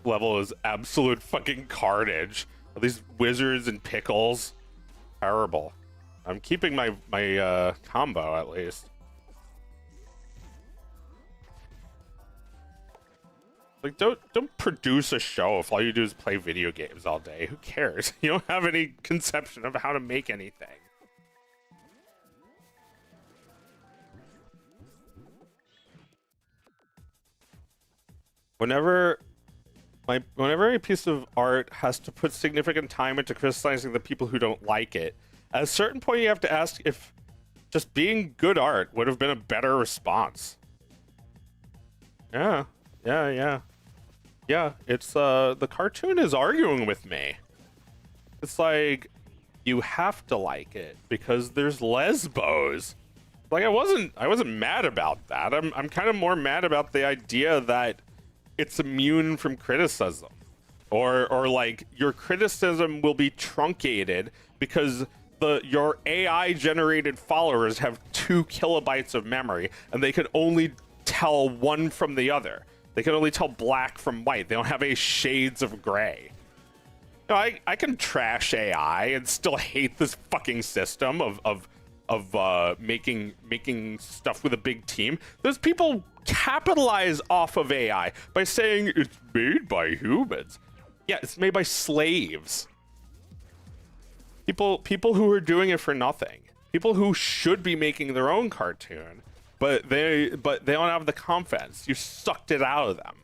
Level is absolute fucking carnage. These wizards and pickles, terrible. I'm keeping my combo at least. Like, don't produce a show if all you do is play video games all day. Who cares? You don't have any conception of how to make anything. Whenever a piece of art has to put significant time into criticizing the people who don't like it, at a certain point you have to ask if just being good art would have been a better response. Yeah, it's the cartoon is arguing with me. It's like, you have to like it because there's lesbos. Like, I wasn't mad about that. I'm kind of more mad about the idea that it's immune from criticism, or like your criticism will be truncated because your AI generated followers have 2 kilobytes of memory and they can only tell one from the other. They can only tell black from white. They don't have any shades of gray. You know, I can trash AI and still hate this fucking system of making stuff with a big team. Those people capitalize off of AI by saying it's made by humans. Yeah, it's made by slaves. People who are doing it for nothing. People who should be making their own cartoon, but they don't have the confidence. You sucked it out of them.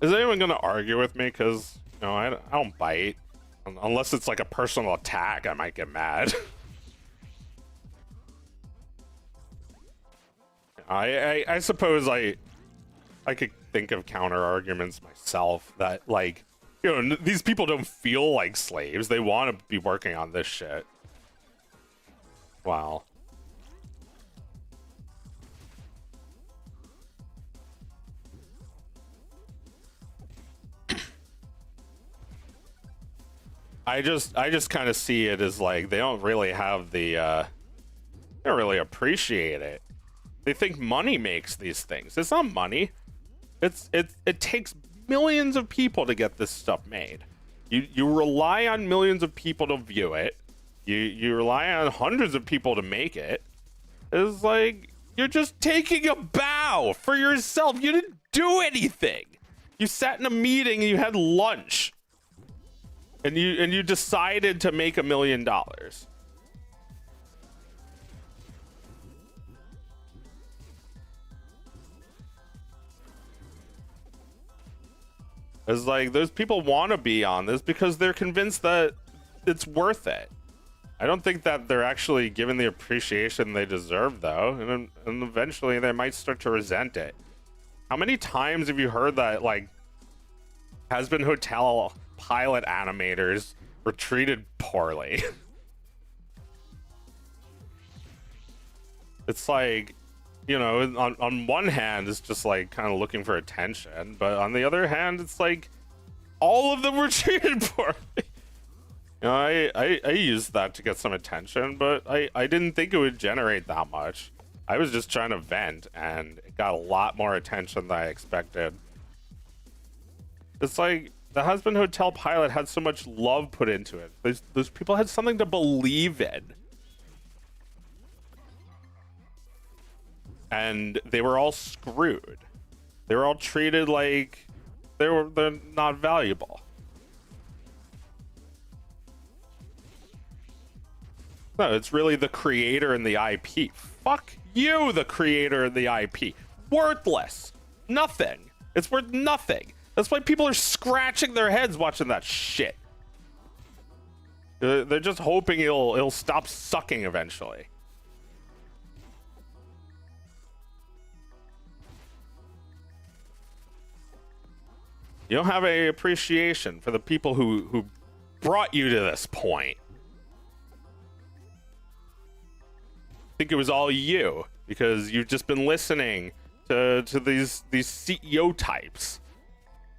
Is anyone gonna argue with me? Because, you know, I don't bite. Unless it's like a personal attack, I might get mad. I suppose I could think of counter arguments myself that, like, you know, these people don't feel like slaves. They want to be working on this shit. Wow. I just kind of see it as like they don't really have the they don't really appreciate it. They think money makes these things. It's not money. It takes millions of people to get this stuff made. You rely on millions of people to view it. You rely on hundreds of people to make it. It's like you're just taking a bow for yourself. You didn't do anything. You sat in a meeting and you had lunch. And you decided to make $1 million. It's like those people want to be on this because they're convinced that it's worth it. I don't think that they're actually given the appreciation they deserve, though, and eventually they might start to resent it. How many times have you heard that, like, has-been hotel pilot animators were treated poorly? It's like, you know, on one hand, it's just like kind of looking for attention, but on the other hand, it's like all of them were treated poorly. You know, I used that to get some attention, but I didn't think it would generate that much. I was just trying to vent, and it got a lot more attention than I expected. It's like the Husband Hotel pilot had so much love put into it. Those people had something to believe in. And they were all screwed. They were all treated like they're not valuable. No, it's really the creator and the IP. Fuck you, the creator and the IP. Worthless. Nothing. It's worth nothing. That's why people are scratching their heads watching that shit. They're just hoping it'll stop sucking eventually. You don't have any appreciation for the people who brought you to this point. I think it was all you, because you've just been listening to these CEO types.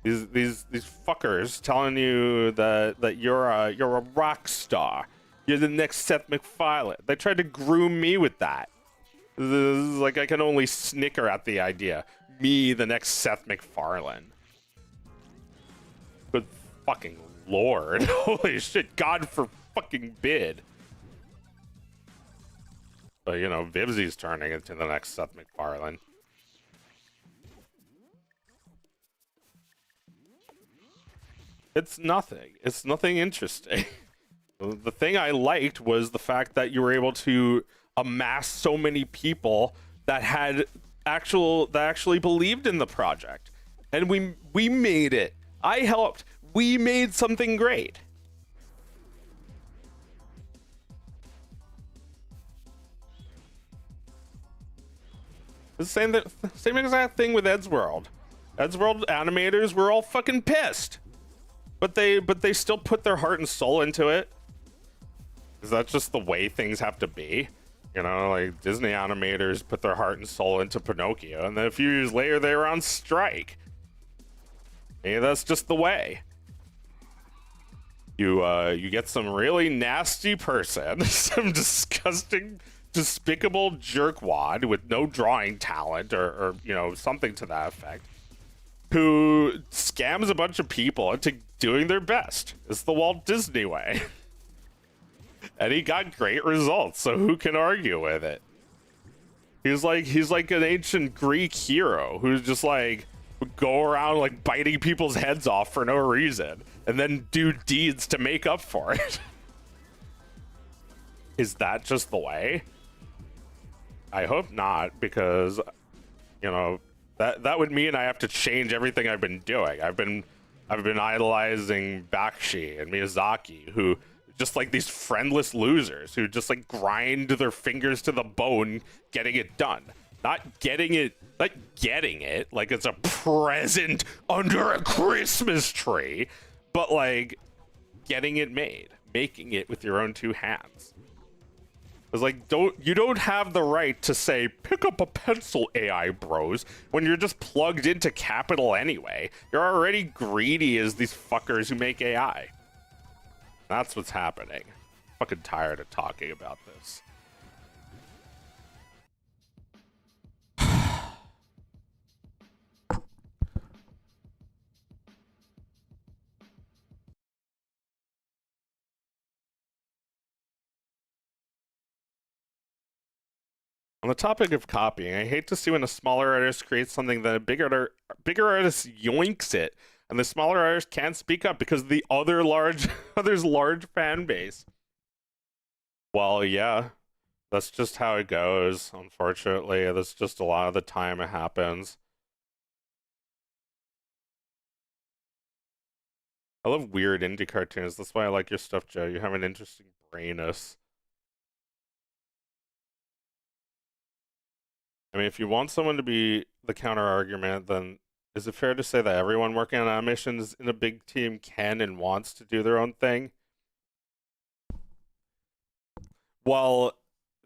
These fuckers telling you that you're a rock star. You're the next Seth MacFarlane. They tried to groom me with that. This is like I can only snicker at the idea. Me, the next Seth MacFarlane. Good fucking lord. Holy shit, God for fucking bid. But you know, Vivsy's turning into the next Seth MacFarlane. It's nothing. It's nothing interesting. The thing I liked was the fact that you were able to amass so many people that actually believed in the project. And we made it. I helped. We made something great. The same exact thing with Ed's World. Ed's World animators were all fucking pissed. But they still put their heart and soul into it. Is that just the way things have to be? You know, like Disney animators put their heart and soul into Pinocchio, and then a few years later they were on strike. Maybe that's just the way. You get some really nasty person, some disgusting, despicable jerkwad with no drawing talent or you know, something to that effect, who scams a bunch of people into doing their best. It's the Walt Disney way. And he got great results, so who can argue with it? He's like an ancient Greek hero who's just like would go around like biting people's heads off for no reason and then do deeds to make up for it. Is that just the way? I hope not, because you know, that would mean I have to change everything I've been doing. I've been I've been idolizing Bakshi and Miyazaki, who just like these friendless losers who just like grind their fingers to the bone getting it done. Not getting it like it's a present under a Christmas tree, but like getting it made, making it with your own two hands. It's like, you don't have the right to say, pick up a pencil, AI bros, when you're just plugged into capital anyway. You're already greedy as these fuckers who make AI. That's what's happening. Fucking tired of talking about this. On the topic of copying, I hate to see when a smaller artist creates something that a bigger artist yoinks it, and the smaller artist can't speak up because of the other other's large fan base. Well, yeah, that's just how it goes. Unfortunately, that's just a lot of the time it happens. I love weird indie cartoons. That's why I like your stuff, Joe. You have an interesting brainus. I mean, if you want someone to be the counter argument, then is it fair to say that everyone working on animations in a big team can and wants to do their own thing? Well,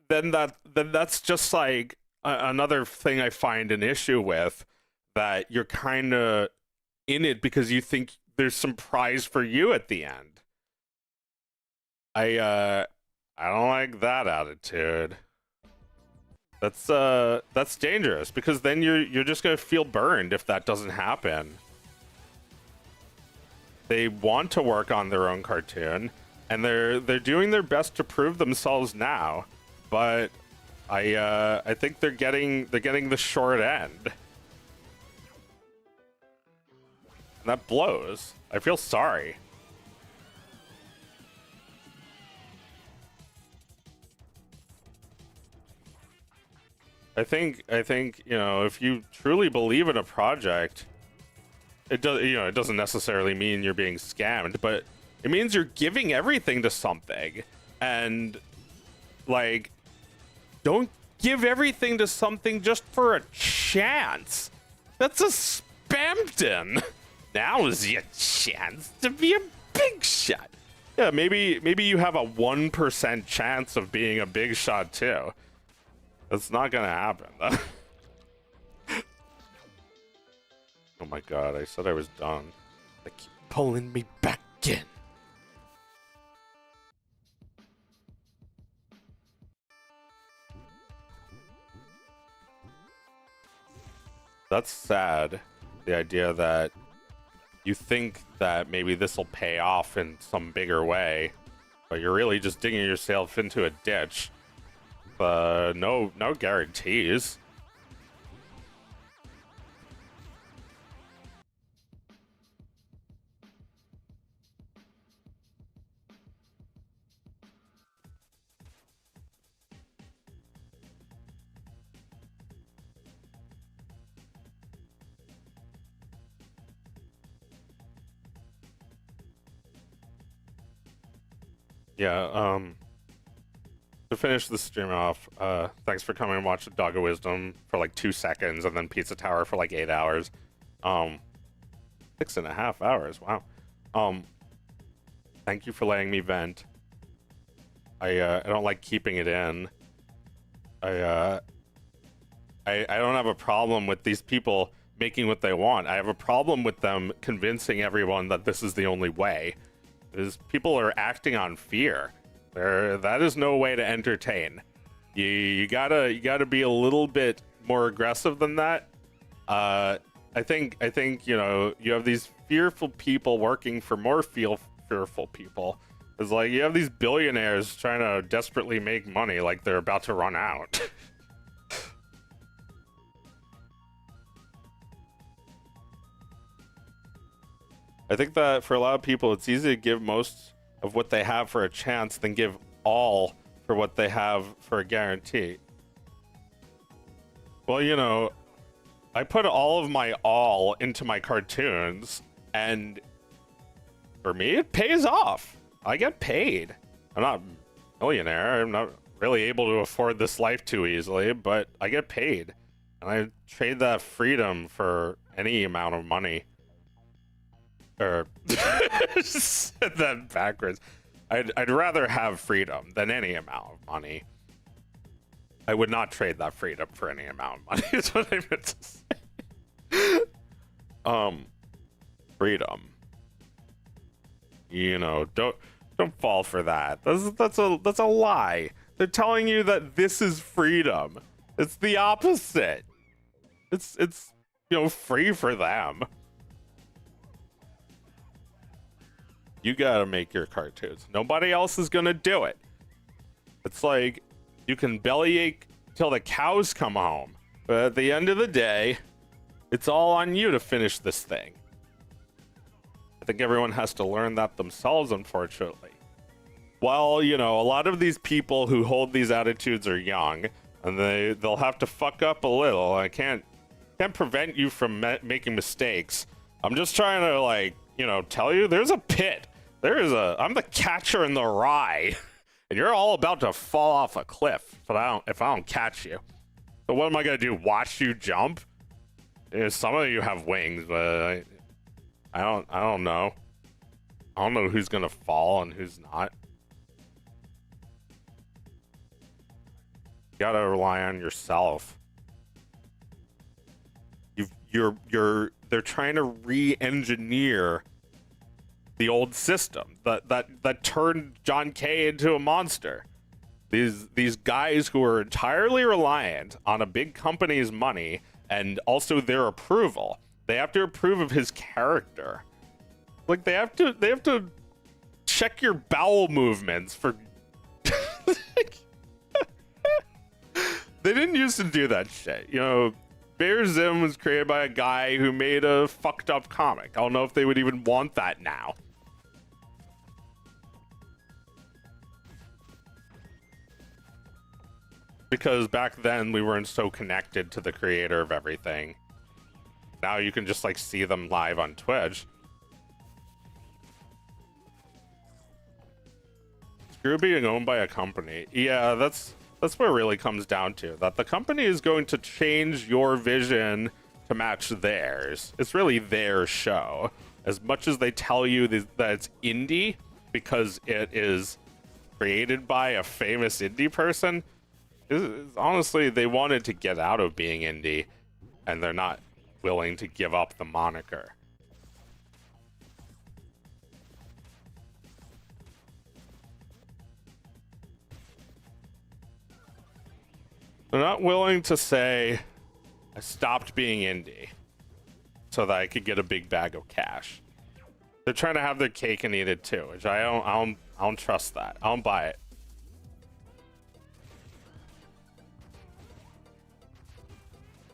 then that's just like another thing I find an issue with, that you're kind of in it because you think there's some prize for you at the end. I don't like that attitude. That's dangerous, because then you're just gonna feel burned if that doesn't happen. They want to work on their own cartoon, and they're doing their best to prove themselves now, but I think they're getting the short end. And that blows. I feel sorry. I think, you know, if you truly believe in a project, it doesn't necessarily mean you're being scammed, but it means you're giving everything to something. And like, don't give everything to something just for a chance. That's a Spampton. Now is your chance to be a big shot. Yeah, maybe you have a 1% chance of being a big shot too. That's not gonna happen, though. Oh my god, I said I was done. They keep pulling me back in. That's sad. The idea that you think that maybe this will pay off in some bigger way, but you're really just digging yourself into a ditch. No guarantees. Yeah, to finish the stream off, thanks for coming and watch Dog of Wisdom for like 2 seconds, and then Pizza Tower for like 8 hours. 6.5 hours, wow. Thank you for letting me vent. I don't like keeping it in. I don't have a problem with these people making what they want. I have a problem with them convincing everyone that this is the only way. Because people are acting on fear. That is no way to entertain. You gotta be a little bit more aggressive than that. I think you know, you have these fearful people working for more fearful people. It's like you have these billionaires trying to desperately make money like they're about to run out. I think that for a lot of people, it's easy to give most of what they have for a chance than give all for what they have for a guarantee. Well, you know, I put all of my all into my cartoons, and For me, it pays off. I get paid. I'm not a millionaire. I'm not really able to afford this life too easily, but I get paid. And I trade that freedom for any amount of money. Or said that backwards. I'd rather have freedom than any amount of money. I would not trade that freedom for any amount of money. Is what I meant to say. Freedom. You know, don't fall for that. That's a lie. They're telling you that this is freedom. It's the opposite. It's you know, free for them. You gotta make your cartoons. Nobody else is gonna do it. It's like you can bellyache till the cows come home, but at the end of the day, it's all on you to finish this thing. I think everyone has to learn that themselves, unfortunately. Well, you know, a lot of these people who hold these attitudes are young, and they'll have to fuck up a little. I can't prevent you from making mistakes. I'm just trying to, like, you know, tell you there's a pit. I'm the catcher in the rye, and you're all about to fall off a cliff if I don't catch you. So what am I gonna do? Watch you jump? You know, some of you have wings, but I don't know. I don't know who's gonna fall and who's not. You gotta rely on yourself. They're trying to re-engineer the old system that turned John Kay into a monster. These guys who are entirely reliant on a big company's money and also their approval. They have to approve of his character. Like they have to check your bowel movements for They didn't used to do that shit. You know, Bear Zim was created by a guy who made a fucked up comic. I don't know if they would even want that now. Because back then we weren't so connected to the creator of everything. Now you can just like see them live on Twitch. Screw being owned by a company. Yeah, that's what it really comes down to. That the company is going to change your vision to match theirs. It's really their show. As much as they tell you that it's indie because it is created by a famous indie person, honestly, they wanted to get out of being indie, and they're not willing to give up the moniker. They're not willing to say, I stopped being indie so that I could get a big bag of cash. They're trying to have their cake and eat it too, which I don't trust that. I don't buy it.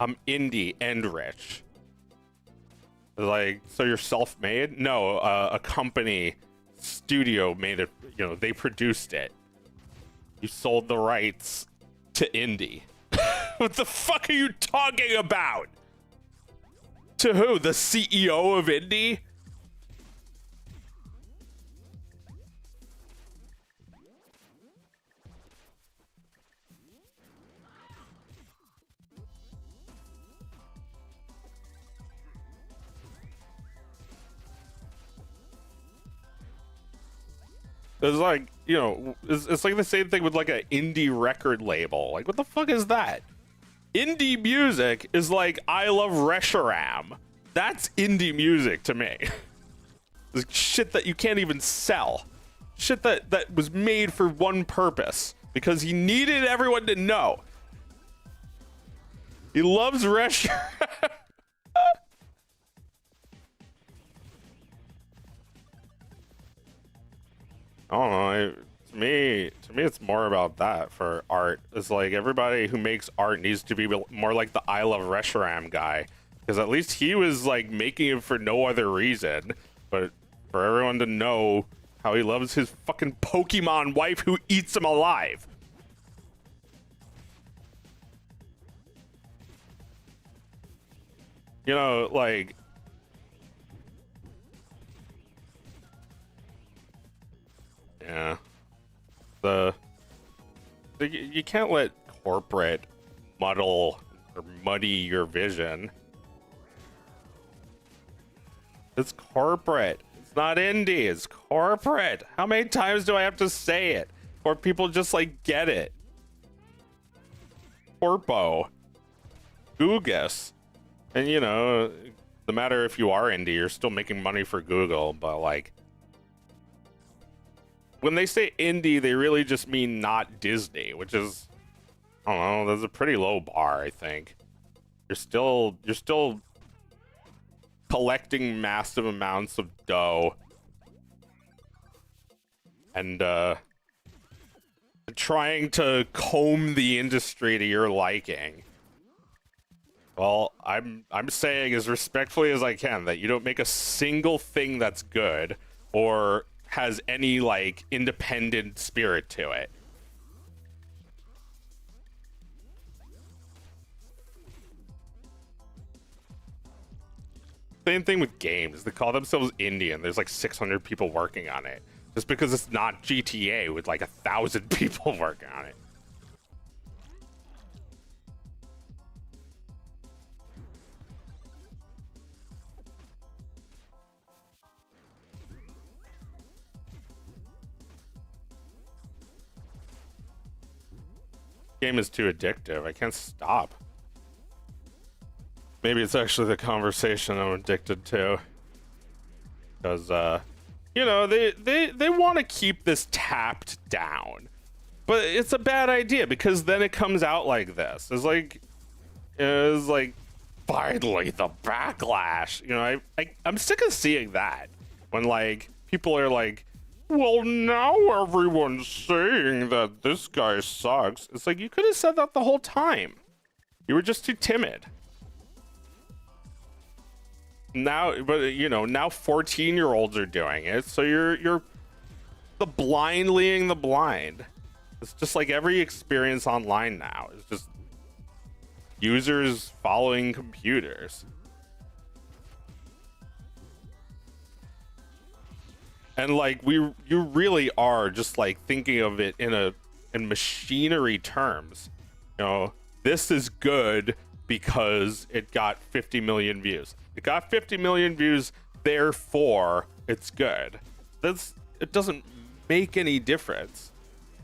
I'm indie and rich. Like, so you're self-made? No, a company, studio made it, you know, they produced it. You sold the rights to indie. What the fuck are you talking about? To who? The CEO of indie? It's like, you know, it's like the same thing with like an indie record label. Like, what the fuck is that? Indie music is like I Love Reshiram. That's indie music to me. It's shit that you can't even sell. Shit that was made for one purpose. Because he needed everyone to know. He loves Reshiram. I don't know. To me, it's more about that for art. It's like everybody who makes art needs to be more like the I Love Reshiram guy, because at least he was like making it for no other reason, but for everyone to know how he loves his fucking Pokemon wife who eats him alive. You know, like, Yeah. You can't let corporate muddle or muddy your vision. It's corporate. It's not indie. It's corporate. How many times do I have to say it? Or people just like get it? Corpo. Googus. And you know, no matter if you are indie, you're still making money for Google, but like when they say indie, they really just mean not Disney, which is, I don't know, that's a pretty low bar, I think. You're still collecting massive amounts of dough and trying to comb the industry to your liking. Well, I'm saying as respectfully as I can that you don't make a single thing that's good or has any like independent spirit to it. Same thing with games. They call themselves indie and there's like 600 people working on it. Just because it's not GTA with like 1,000 people working on it. Game is too addictive. I can't stop. Maybe it's actually the conversation I'm addicted to. Because, you know, they want to keep this tapped down. But it's a bad idea because then it comes out like this. It's like finally the backlash. You know, I'm sick of seeing that. When, like, people are like, well, now everyone's saying that this guy sucks. It's like, you could have said that the whole time. You were just too timid. Now, but you know, now 14-year-olds are doing it, so you're the blind leading the blind. It's just like every experience online now. It's just users following computers. And like you really are just like thinking of it in machinery terms. You know, this is good because it got 50 million views. It got 50 million views, therefore it's good. It doesn't make any difference.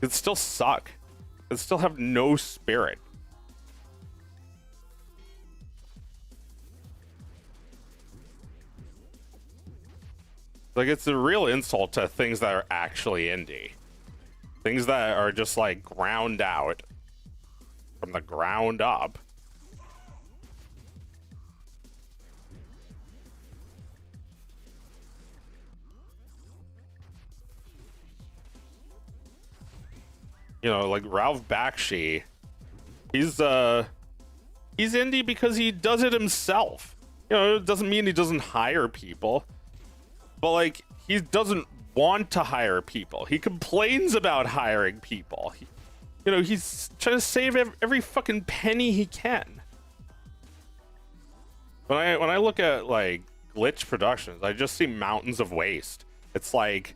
It still suck. It still have no spirit. Like, it's a real insult to things that are actually indie. Things that are just like ground out from the ground up. You know, like Ralph Bakshi, he's indie because he does it himself. You know, it doesn't mean he doesn't hire people. But like, he doesn't want to hire people. He complains about hiring people. You know, he's trying to save every fucking penny he can. When I look at like Glitch Productions, I just see mountains of waste. It's like,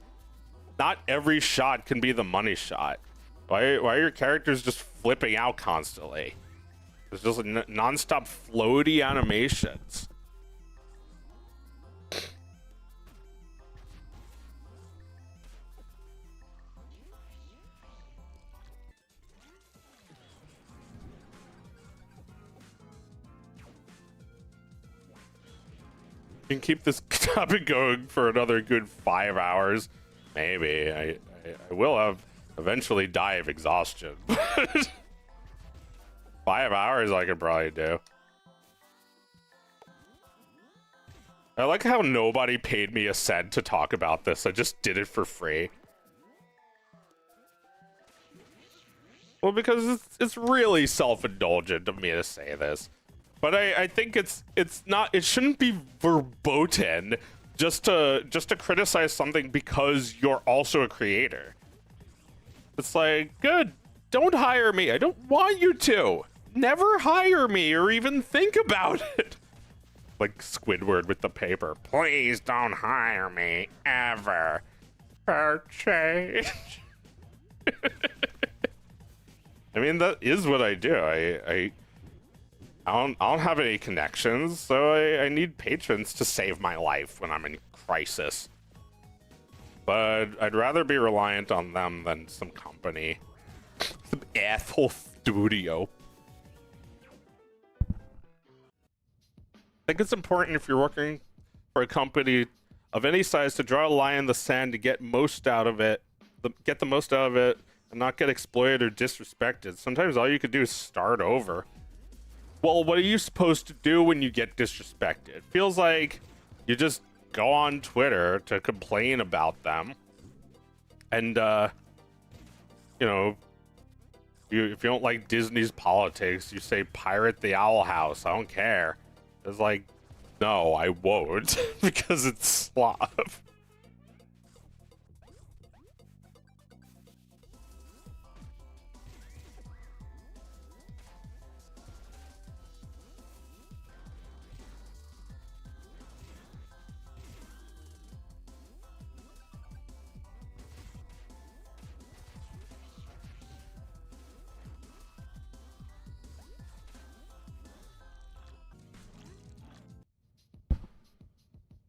not every shot can be the money shot. Why are your characters just flipping out constantly? It's just like non-stop floaty animations. Can keep this topic going for another good 5 hours. Maybe. I will have eventually die of exhaustion. 5 hours I could probably do. I like how nobody paid me a cent to talk about this. I just did it for free. Well, because it's really self-indulgent of me to say this. But I think it shouldn't be verboten just to criticize something because you're also a creator. It's like, good, don't hire me. I don't want you to. Never hire me or even think about it. Like Squidward with the paper. Please don't hire me ever. for change. I mean, that is what I do. I don't have any connections, so I need patrons to save my life when I'm in crisis. But I'd rather be reliant on them than some company. Some asshole studio. I think it's important if you're working for a company of any size to draw a line in the sand to get most out of it, get the most out of it, and not get exploited or disrespected. Sometimes all you could do is start over. Well, what are you supposed to do when you get disrespected? It feels like you just go on Twitter to complain about them. And, you know, if you don't like Disney's politics, you say pirate the Owl House. I don't care. It's like, no, I won't, because it's Slav.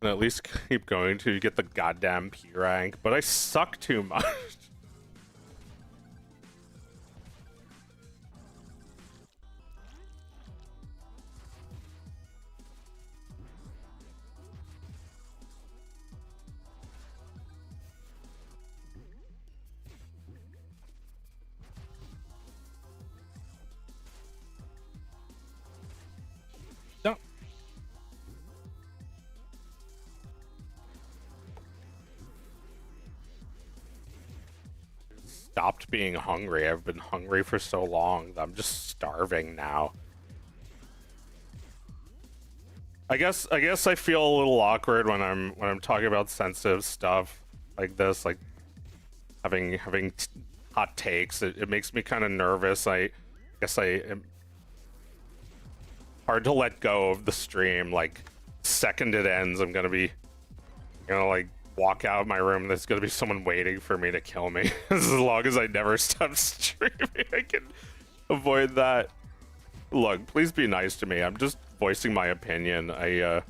And at least keep going till you get the goddamn P rank, but I suck too much. No. Stopped being hungry. I've been hungry for so long that I'm just starving now. I guess I feel a little awkward when I'm talking about sensitive stuff like this, like having hot takes. It makes me kind of nervous. I guess I am hard to let go of the stream. Like, second it ends, I'm gonna be, like, walk out of my room. There's gonna be someone waiting for me to kill me. As long as I never stop streaming, I can avoid that. Look, please be nice to me. I'm just voicing my opinion. I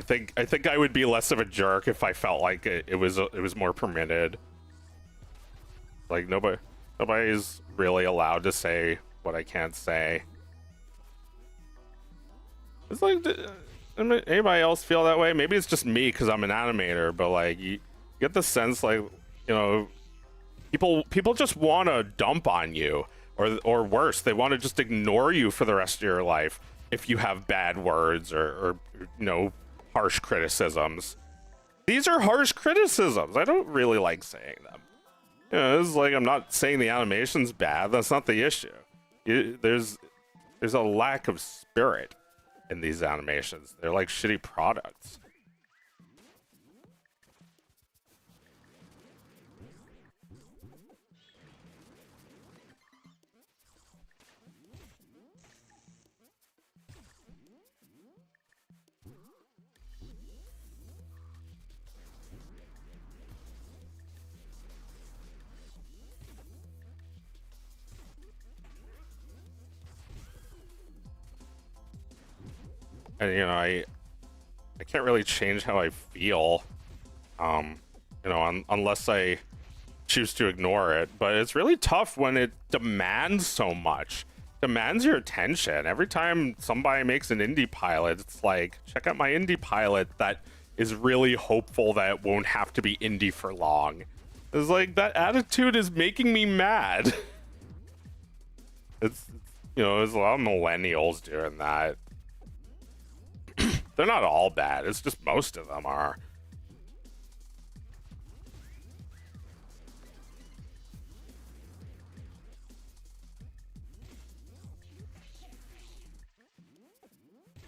think I would be less of a jerk if I felt like it was more permitted. Like, nobody's really allowed to say what I can't say. It's like, anybody else feel that way? Maybe it's just me because I'm an animator, but like, you get the sense, like, people just want to dump on you, or worse, they want to just ignore you for the rest of your life if you have bad words or harsh criticisms. These are harsh criticisms. I don't really like saying them. It's like, I'm not saying the animation's bad. That's not the issue. There's a lack of spirit in these animations. They're like shitty products. And I can't really change how I feel, unless I choose to ignore it. But it's really tough when it demands so much, demands your attention. Every time somebody makes an indie pilot, it's like, check out my indie pilot that is really hopeful that it won't have to be indie for long. It's like, that attitude is making me mad. It's there's a lot of millennials doing that. They're not all bad. It's just most of them are.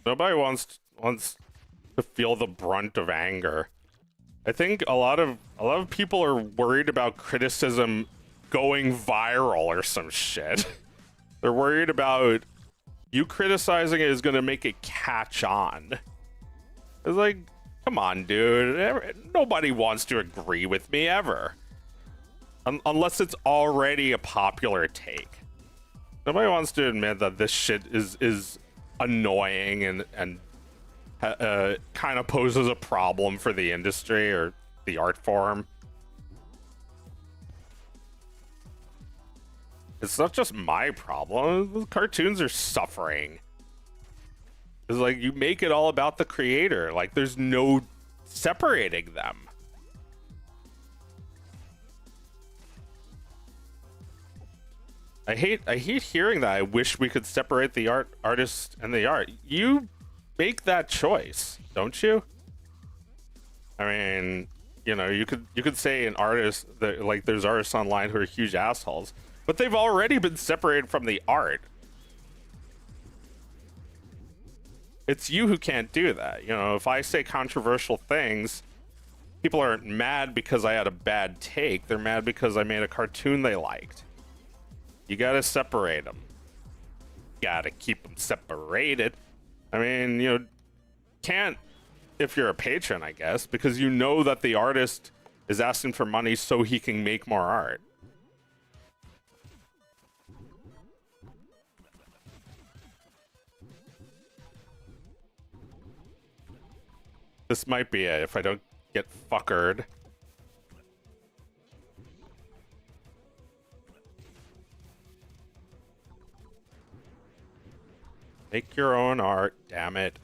Nobody wants to feel the brunt of anger. I think a lot of people are worried about criticism going viral or some shit. They're worried about you criticizing it is going to make it catch on. It's like, Come on, dude. Nobody wants to agree with me ever. Unless it's already a popular take. Nobody wants to admit that this shit is annoying and kind of poses a problem for the industry or the art form. It's not just my problem. The cartoons are suffering. It's like you make it all about the creator. Like there's no separating them. I hate hearing that. I wish we could separate the artist and the art. You make that choice, don't you? I mean, you know, you could say an artist that, like, there's artists online who are huge assholes, but they've already been separated from the art. It's you who can't do that. You know, if I say controversial things, people aren't mad because I had a bad take. They're mad because I made a cartoon they liked. You gotta separate them. Gotta keep them separated. I mean, you know, can't if you're a patron, I guess, because you know that the artist is asking for money so he can make more art. This might be it if I don't get fuckered. Make your own art, damn it.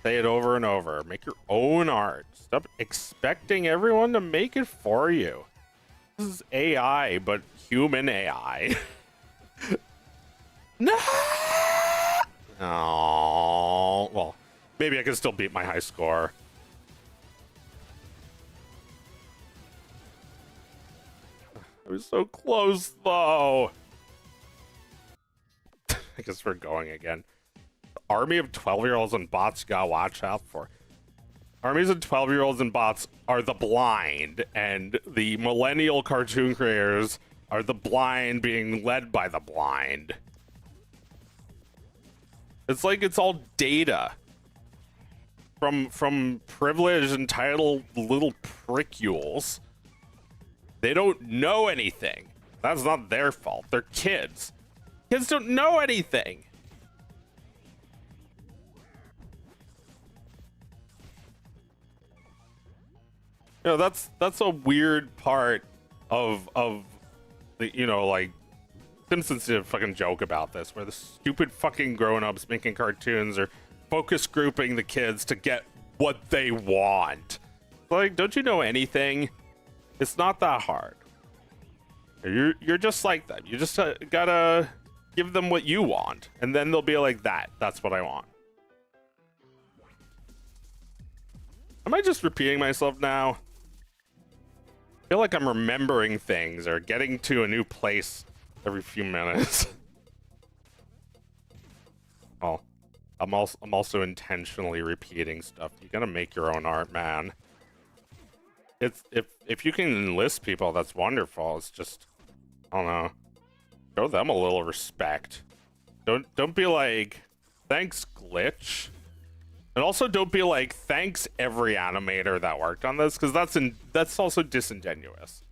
Say it over and over. Make your own art. Stop expecting everyone to make it for you. This is AI, but human AI. No! Oh, well, maybe I can still beat my high score. I was so close, though. I guess we're going again. Army of 12-year-olds and bots you gotta watch out for. Armies of 12-year-olds and bots are the blind, and the millennial cartoon creators are the blind being led by the blind. It's like it's all data from privileged, entitled little prickules. They don't know anything. That's not their fault. They're kids. Kids don't know anything. You know, that's a weird part of the, you know, like, Simpsons did a fucking joke about this, where the stupid fucking grown-ups making cartoons are focus grouping the kids to get what they want. Like, don't you know anything? It's not that hard. You're just like that. You just gotta give them what you want, and then they'll be like, that's what I want. Am I just repeating myself now? I feel like I'm remembering things or getting to a new place every few minutes. Well, I'm also intentionally repeating stuff. You gotta make your own art, man. It's if you can enlist people, that's wonderful. It's just, I don't know. Show them a little respect. Don't be like, thanks, Glitch. And also don't be like, thanks every animator that worked on this, because that's also disingenuous.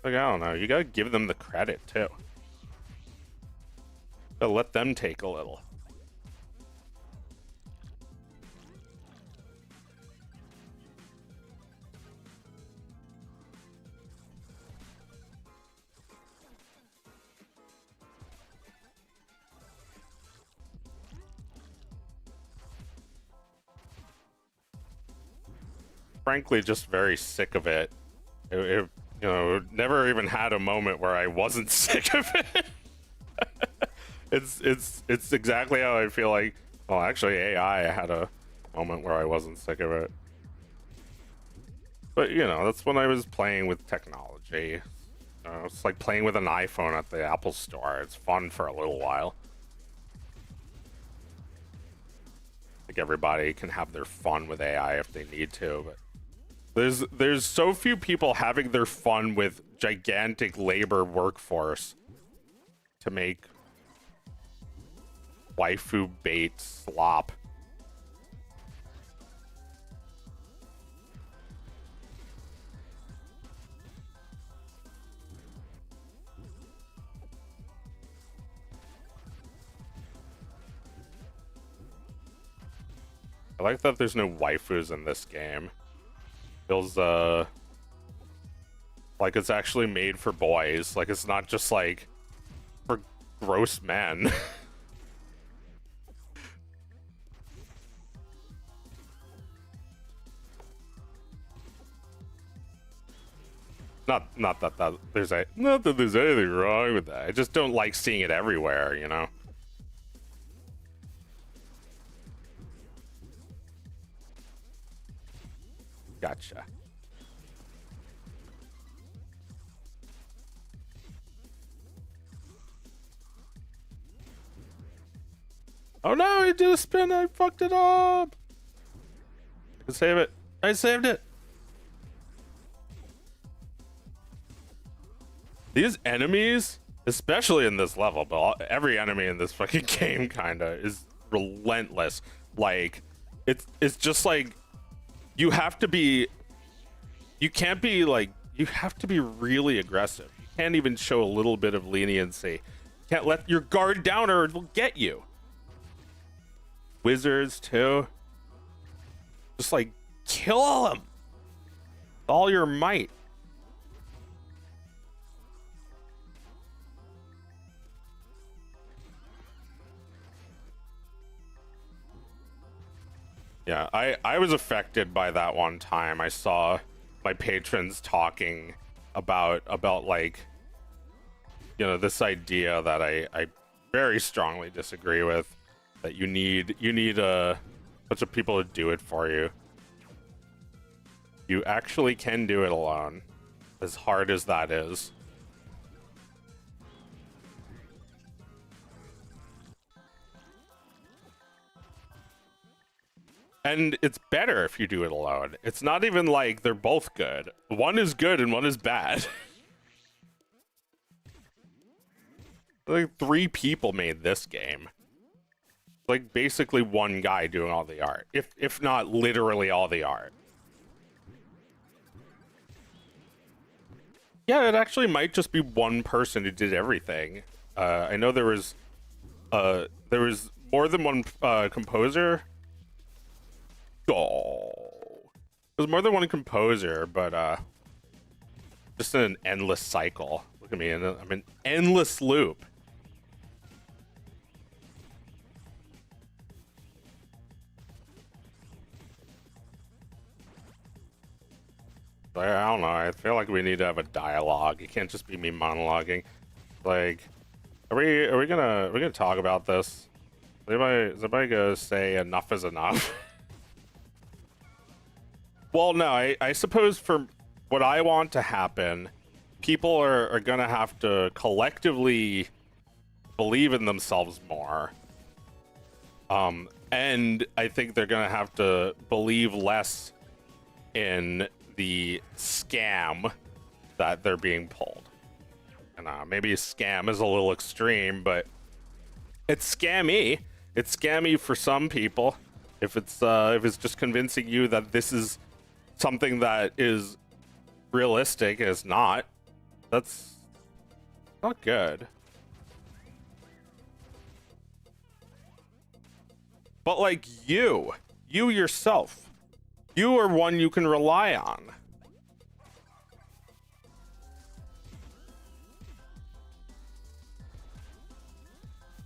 Like, I don't know, you gotta give them the credit too. Gotta let them take a little. Frankly, just very sick of it. You know, never even had a moment where I wasn't sick of it. It's exactly how I feel like. Well, actually, AI had a moment where I wasn't sick of it. But you know, that's when I was playing with technology. It's like playing with an iPhone at the Apple Store. It's fun for a little while. Like everybody can have their fun with AI if they need to, but there's so few people having their fun with gigantic labor workforce to make waifu bait slop. I like that there's no waifus in this game. Feels like it's actually made for boys. Like it's not just like for gross men. Not that there's anything wrong with that. I just don't like seeing it everywhere, you know. Gotcha. Oh no, I did a spin, I fucked it up. I can save it. I saved it. These enemies, especially in this level, but every enemy in this fucking game kinda is relentless. Like, it's just like, you have to be really aggressive. You can't even show a little bit of leniency. You can't let your guard down or it will get you. Wizards too. Just like, kill them. With all your might. Yeah, I was affected by that one time. I saw my patrons talking about like, you know, this idea that I very strongly disagree with, that you need a bunch of people to do it for you. You actually can do it alone, as hard as that is. And it's better if you do it alone. It's not even like they're both good. One is good and one is bad. Like 3 people made this game. Like basically one guy doing all the art. If not literally all the art. Yeah, it actually might just be one person who did everything. I know there was more than one composer. Oh, there's more than one composer, but just in an endless cycle. Look at me, I'm an endless loop. I don't know. I feel like we need to have a dialogue. It can't just be me monologuing. Like, are we gonna talk about this? Is anybody gonna say enough is enough? Well, no, I suppose for what I want to happen, people are gonna have to collectively believe in themselves more. And I think they're gonna have to believe less in the scam that they're being pulled. And maybe scam is a little extreme, but it's scammy. It's scammy for some people. If it's just convincing you that this is something that is realistic, is not. That's not good. But like you yourself, you are one you can rely on.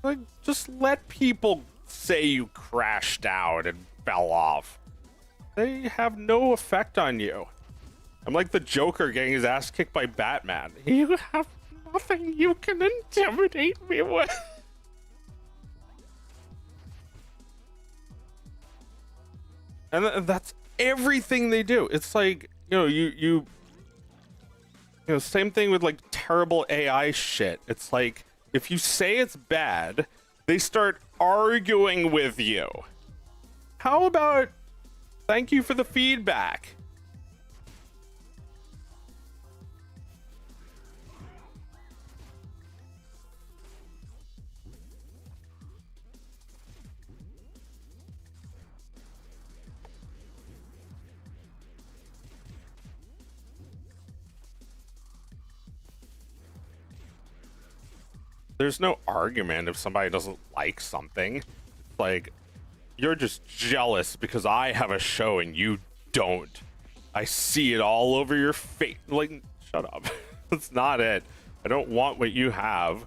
Like, just let people say you crashed out and fell off. They have no effect on you. I'm like the Joker getting his ass kicked by Batman. You have nothing you can intimidate me with. And that's everything they do. It's like, you know, you know, same thing with like terrible AI shit. It's like, if you say it's bad, they start arguing with you. How about thank you for the feedback? There's no argument if somebody doesn't like something. Like, You're just jealous because I have a show and you don't. I see it all over your face. Like, shut up. That's not it. I don't want what you have.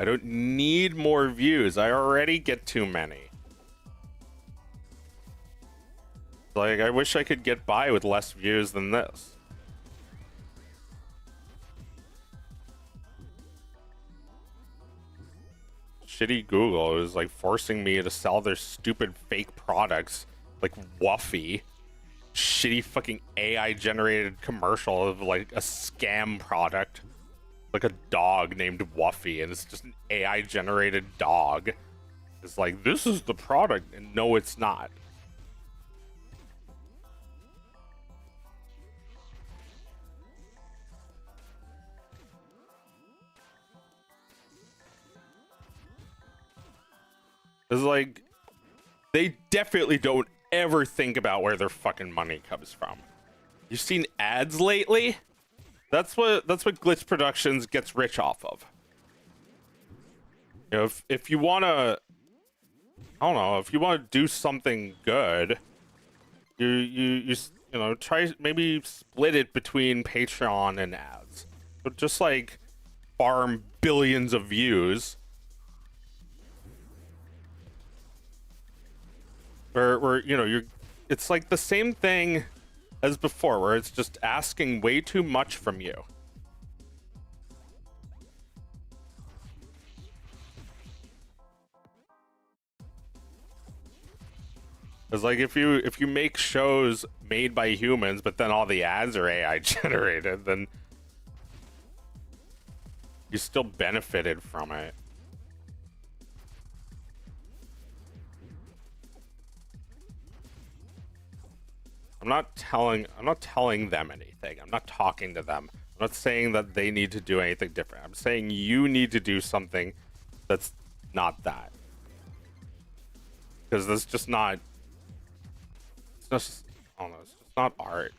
I don't need more views. I already get too many. Like, I wish I could get by with less views than this. Shitty Google is like forcing me to sell their stupid fake products like Wuffy. Shitty fucking AI generated commercial of like a scam product. Like a dog named Wuffy, and it's just an AI generated dog. It's like, this is the product, and no, it's not. It's like, they definitely don't ever think about where their fucking money comes from. You've seen ads lately? That's what Glitch Productions gets rich off of. You know, if you wanna, I don't know, if you want to do something good, you know, try maybe split it between Patreon and ads. But just like farm billions of views. Where you know, it's like the same thing as before, where it's just asking way too much from you. It's like if you make shows made by humans, but then all the ads are AI generated, then you still benefited from it. I'm not telling them anything. I'm not talking to them. I'm not saying that they need to do anything different. I'm saying you need to do something that's not that. Because that's just not, it's just, I don't know, it's just not art.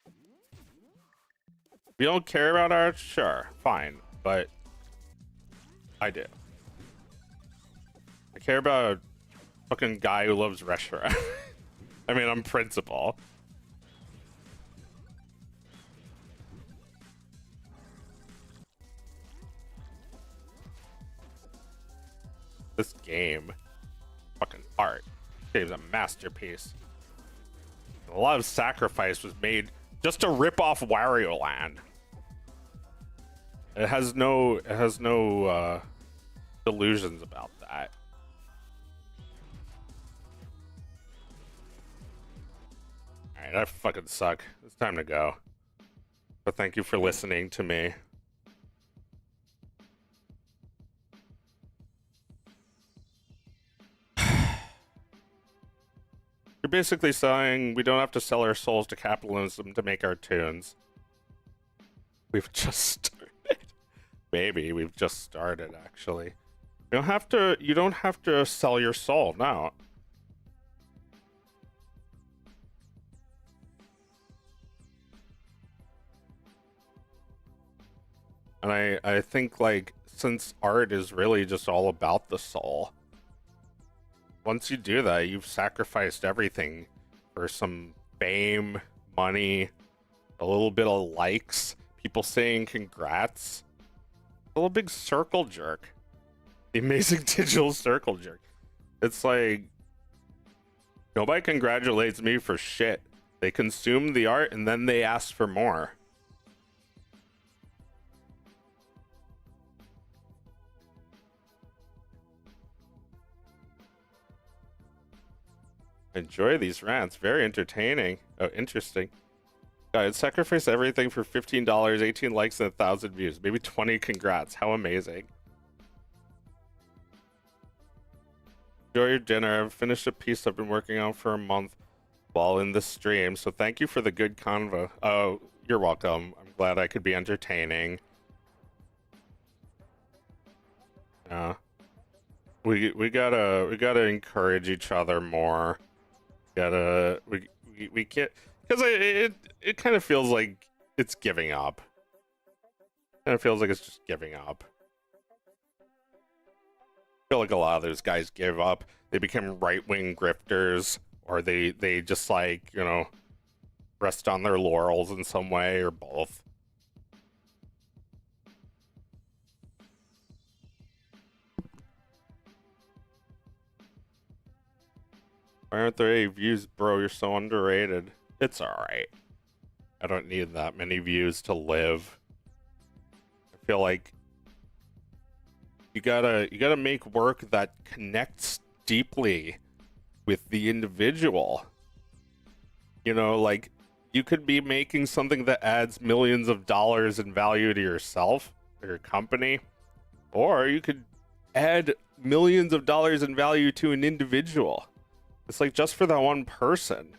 If you don't care about art, sure, fine. But I do. I care about a fucking guy who loves restaurants. I mean, I'm principal. This game, fucking art. This game's a masterpiece. A lot of sacrifice was made just to rip off Wario Land. It has no delusions about that. Alright, I fucking suck. It's time to go. But thank you for listening to me. You're basically saying we don't have to sell our souls to capitalism to make our tunes. We've just started. Maybe we've just started, actually. You don't have to sell your soul, no. And I think, like, since art is really just all about the soul, once you do that, you've sacrificed everything for some fame, money, a little bit of likes, people saying congrats. A little big circle jerk. The amazing digital circle jerk. It's like, nobody congratulates me for shit. They consume the art and then they ask for more. Enjoy these rants. Very entertaining. Oh, interesting. I'd sacrifice everything for $15, 18 likes, and 1,000 views. Maybe 20 congrats. How amazing. Enjoy your dinner. I've finished a piece I've been working on for a month while in the stream. So thank you for the good convo. Oh, you're welcome. I'm glad I could be entertaining. Yeah. We gotta encourage each other more. We can't, because it kind of feels like it's giving up. Kind of feels like it's just giving up. feel like a lot of those guys give up. They become right-wing grifters, or they just like, you know, rest on their laurels in some way, or both. Why aren't there any views, bro? You're so underrated. It's alright. I don't need that many views to live. I feel like you gotta make work that connects deeply with the individual. You know, like, you could be making something that adds millions of dollars in value to yourself or your company, or you could add millions of dollars in value to an individual. It's like just for that one person.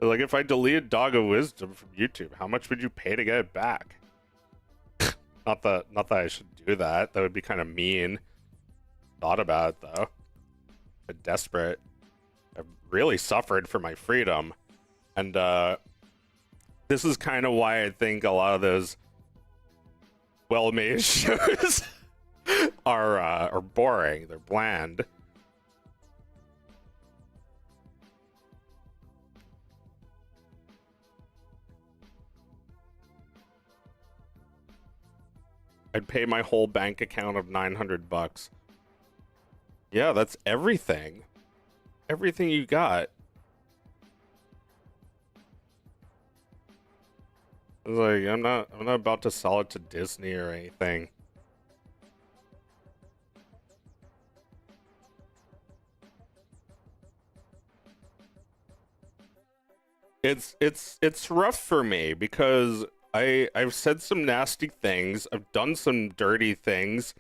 Like, if I deleted Dog of Wisdom from YouTube, how much would you pay to get it back? not that I should do that. That would be kind of mean. Thought about it though. But desperate. I've really suffered for my freedom. And this is kind of why I think a lot of those well-made shows are boring. They're bland. I'd pay my whole bank account of $900. Yeah, that's everything. Everything you got. I was like, I'm not about to sell it to Disney or anything. It's rough for me because I've said some nasty things, I've done some dirty things,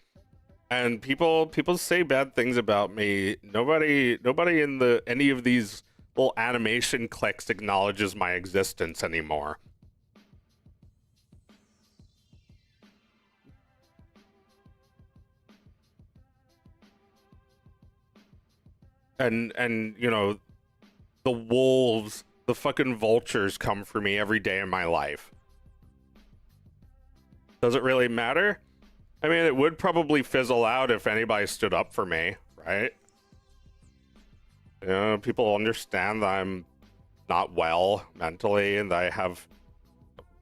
and people say bad things about me. Nobody in any of these little animation cliques acknowledges my existence anymore. And you know, the wolves, the fucking vultures come for me every day in my life. Does it really matter? I mean, it would probably fizzle out if anybody stood up for me, right? You know, people understand that I'm not well mentally and that I have,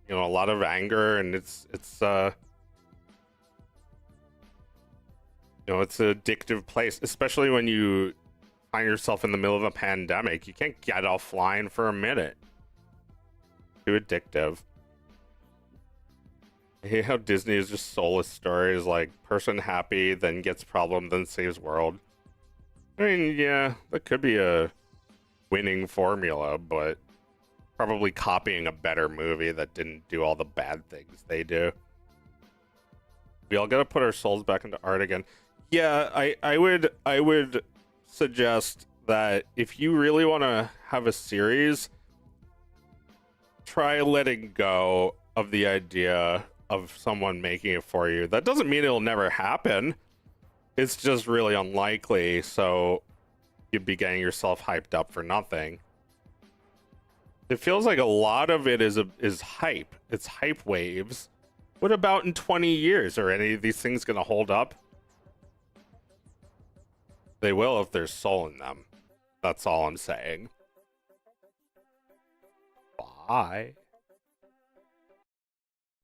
you know, a lot of anger, and it's you know, it's an addictive place, especially when you find yourself in the middle of a pandemic. You can't get offline for a minute. Too addictive. I hate how Disney is just soulless stories, like person happy, then gets problem, then saves world. I mean, yeah, that could be a winning formula, but probably copying a better movie that didn't do all the bad things they do. We all gotta put our souls back into art again. Yeah, I would suggest that if you really want to have a series, try letting go of the idea of someone making it for you. That doesn't mean it'll never happen. It's just really unlikely, so you'd be getting yourself hyped up for nothing. It feels like a lot of it is hype. It's hype waves. What about in 20 years? Are any of these things going to hold up? They will if there's soul in them. That's all I'm saying. Bye.